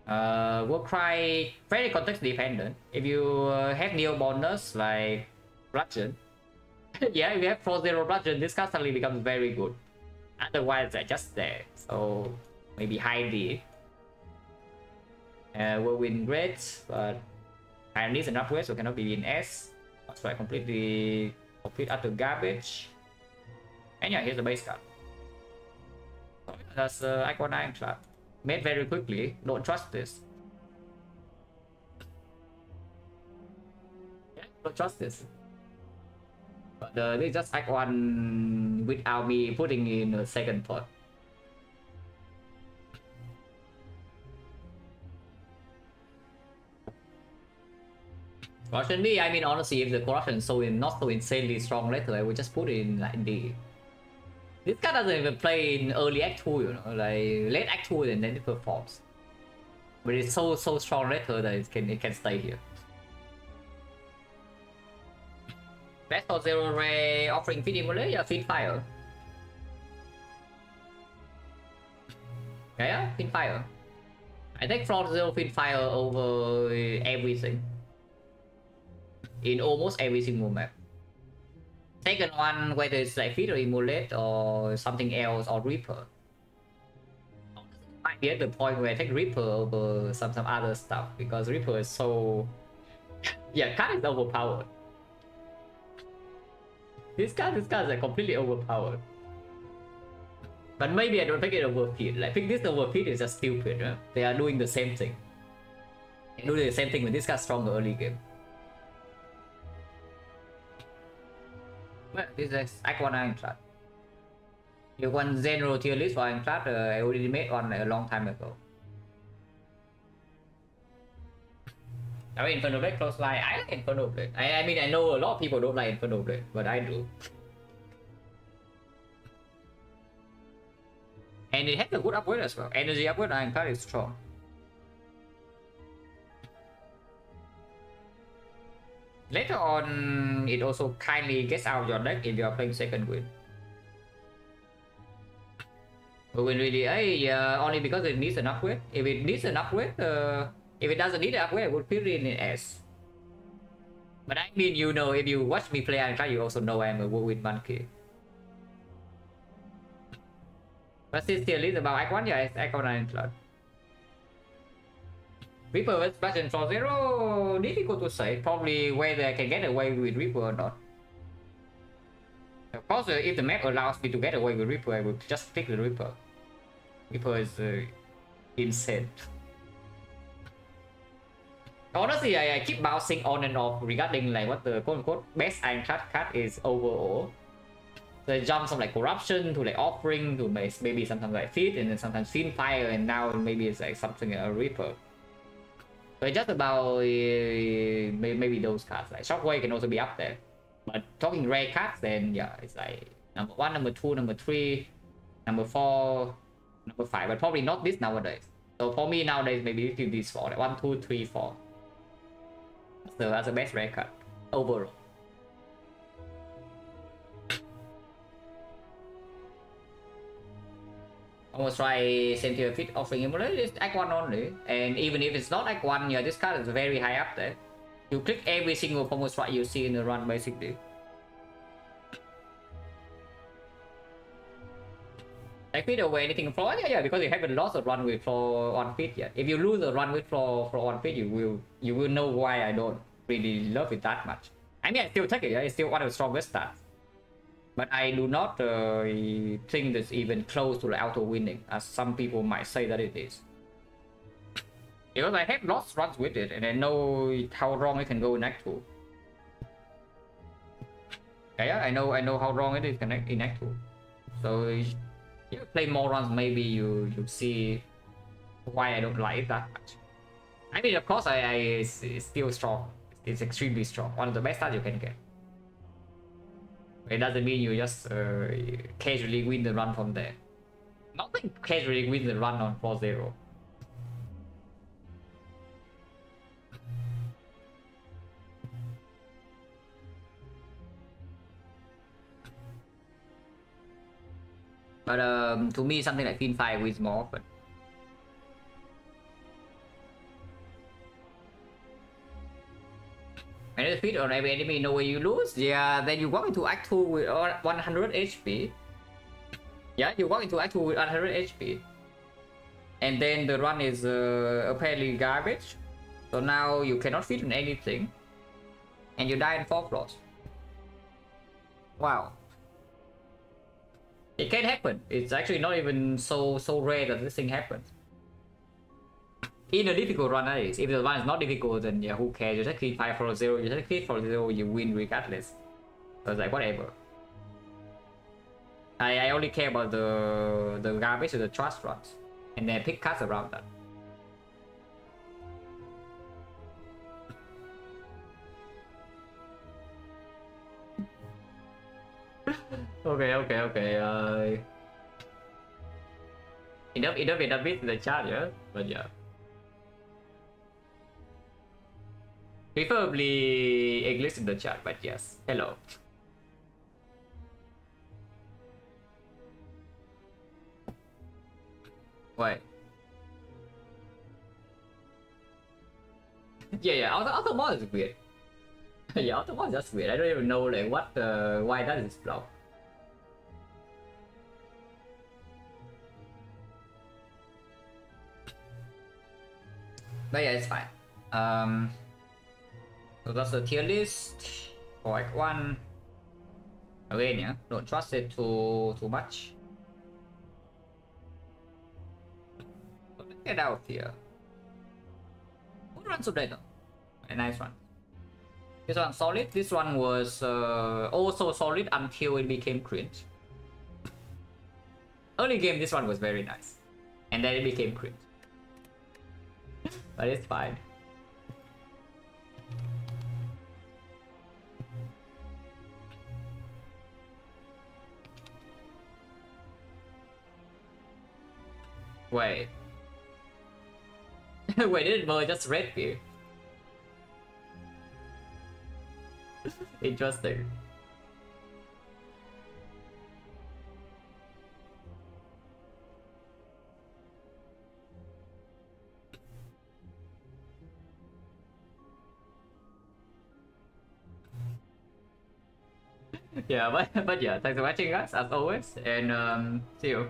Warcry, very context dependent. If you have Neo bonus like Bludgeon, yeah, if you have Pro Zero Bludgeon, this card suddenly becomes very good. Otherwise, they're just there. So maybe high D. Whirlwind great, but I need an upgrade, so cannot be in S. So I completely complete utter garbage. And yeah, here's the base card. So that's XecnaR trap. Made very quickly. Don't trust this. Yeah, don't trust this. But they just act one without me putting in a second thought. Corruption B, I mean honestly, if the corruption is so not so insanely strong later, I would just put it in like D. This guy doesn't even play in early Act 2, you know, like late Act 2 and then it performs. But it's so strong later that it can stay here. Best for Zero Ray offering Feed Immolate, yeah, Feed Fire. Yeah, Feed Fire. I take Floor Zero Feed Fire over everything. In almost every single map. Second one, whether it's like Feed or Immolate or something else or Reaper. Might be at the point where I take Reaper over some other stuff because Reaper is so... yeah, card is overpowered. This card is like completely overpowered. But maybe I don't pick it over Feed. Like pick this over Feed is just stupid, right? They are doing the same thing. They do the same thing when this guy's stronger early game. Well, this is XecnaR class. You want general tier list for class? I already made one a long time ago. I mean, Inferno Blade close line. I like Inferno Blade. I mean, I know a lot of people don't like Inferno Blade, but I do. And it has a good upgrade as well. Energy upgrade and class is strong. Later on, it also kindly gets out your deck if you are playing second win. But when really, only because it needs an upgrade. If it needs an upgrade, if it doesn't need an upgrade, I would put it in S. But I mean, you know, if you watch me play Anka, you also know I'm a whirlwind monkey. But still, it's about Act 1, yeah, it's XecnaR Flood. Reaper with Bludgeon for 0, difficult to say. Probably whether I can get away with Reaper or not. Of course, if the map allows me to get away with Reaper, I will just pick the Reaper. Reaper is insane. Honestly, I keep bouncing on and off regarding like what the quote-unquote best ironclad card is overall. So I jump from like corruption to like offering to maybe sometimes like feed and then sometimes fiend fire, and now maybe it's like something a Reaper. So it's just about maybe those cards. Like Shockwave can also be up there. But talking rare cards, then yeah, it's like number 1, number 2, number 3, number 4, number 5, but probably not this nowadays. So for me nowadays, maybe these 4, like 1, 2, 3, 4. So that's the best rare card overall. Almost try Sentient Fit offering emulator. It's Act 1 only, and even if it's not Act 1, yeah, this card is very high up there. You click every single combo strike you see in the run basically. Like feed away anything floor, yeah, because you haven't lost a run with floor on feed yet. If you lose a run with floor on feed, you will know why I don't really love it that much. I mean, I still take it, yeah? It's still one of the strongest stats. But I do not think it's even close to the auto winning, as some people might say that it is. Because I have lost runs with it, and I know how wrong it can go in Act 2. Yeah, I know how wrong it is in Act 2. So you play more runs, maybe you see why I don't like it that much. I mean, of course, it's still strong. It's extremely strong. One of the best stats you can get. It doesn't mean you just casually win the run from there. Nothing casually win the run on floor 0. But to me, something like Fiend Fire wins more often. And if feed on every enemy, no way you lose. Yeah, then you walk into Act 2 with 100 HP. Yeah, you walk into Act 2 with 100 HP. And then the run is apparently garbage. So now you cannot feed on anything. And you die in 4 floors. Wow. It can happen. It's actually not even so rare that this thing happens. In a difficult run, that is. If the run is not difficult, then yeah, who cares? You just click 5 for 0, you just click for 0, you win regardless. So it's like whatever. I only care about the garbage or the trust runs, and then pick cards around that. Okay. Enough Vietnamese in the chat, yeah? But yeah. Preferably English in the chat, but yes. Hello. Wait. Yeah, auto mod is weird. Yeah, auto mod is just weird. I don't even know like what why that is blocked. But yeah, it's fine. So that's the tier list for Act 1. Again, yeah, don't trust it too much. So let's get out here. Good run today though. A nice one. This one solid. This one was also solid until it became cringe. Early game, this one was very nice, and then it became cringe. But it's fine. Wait. Wait, did it just red beer? Interesting. Yeah, but yeah, thanks for watching guys as always, and see you.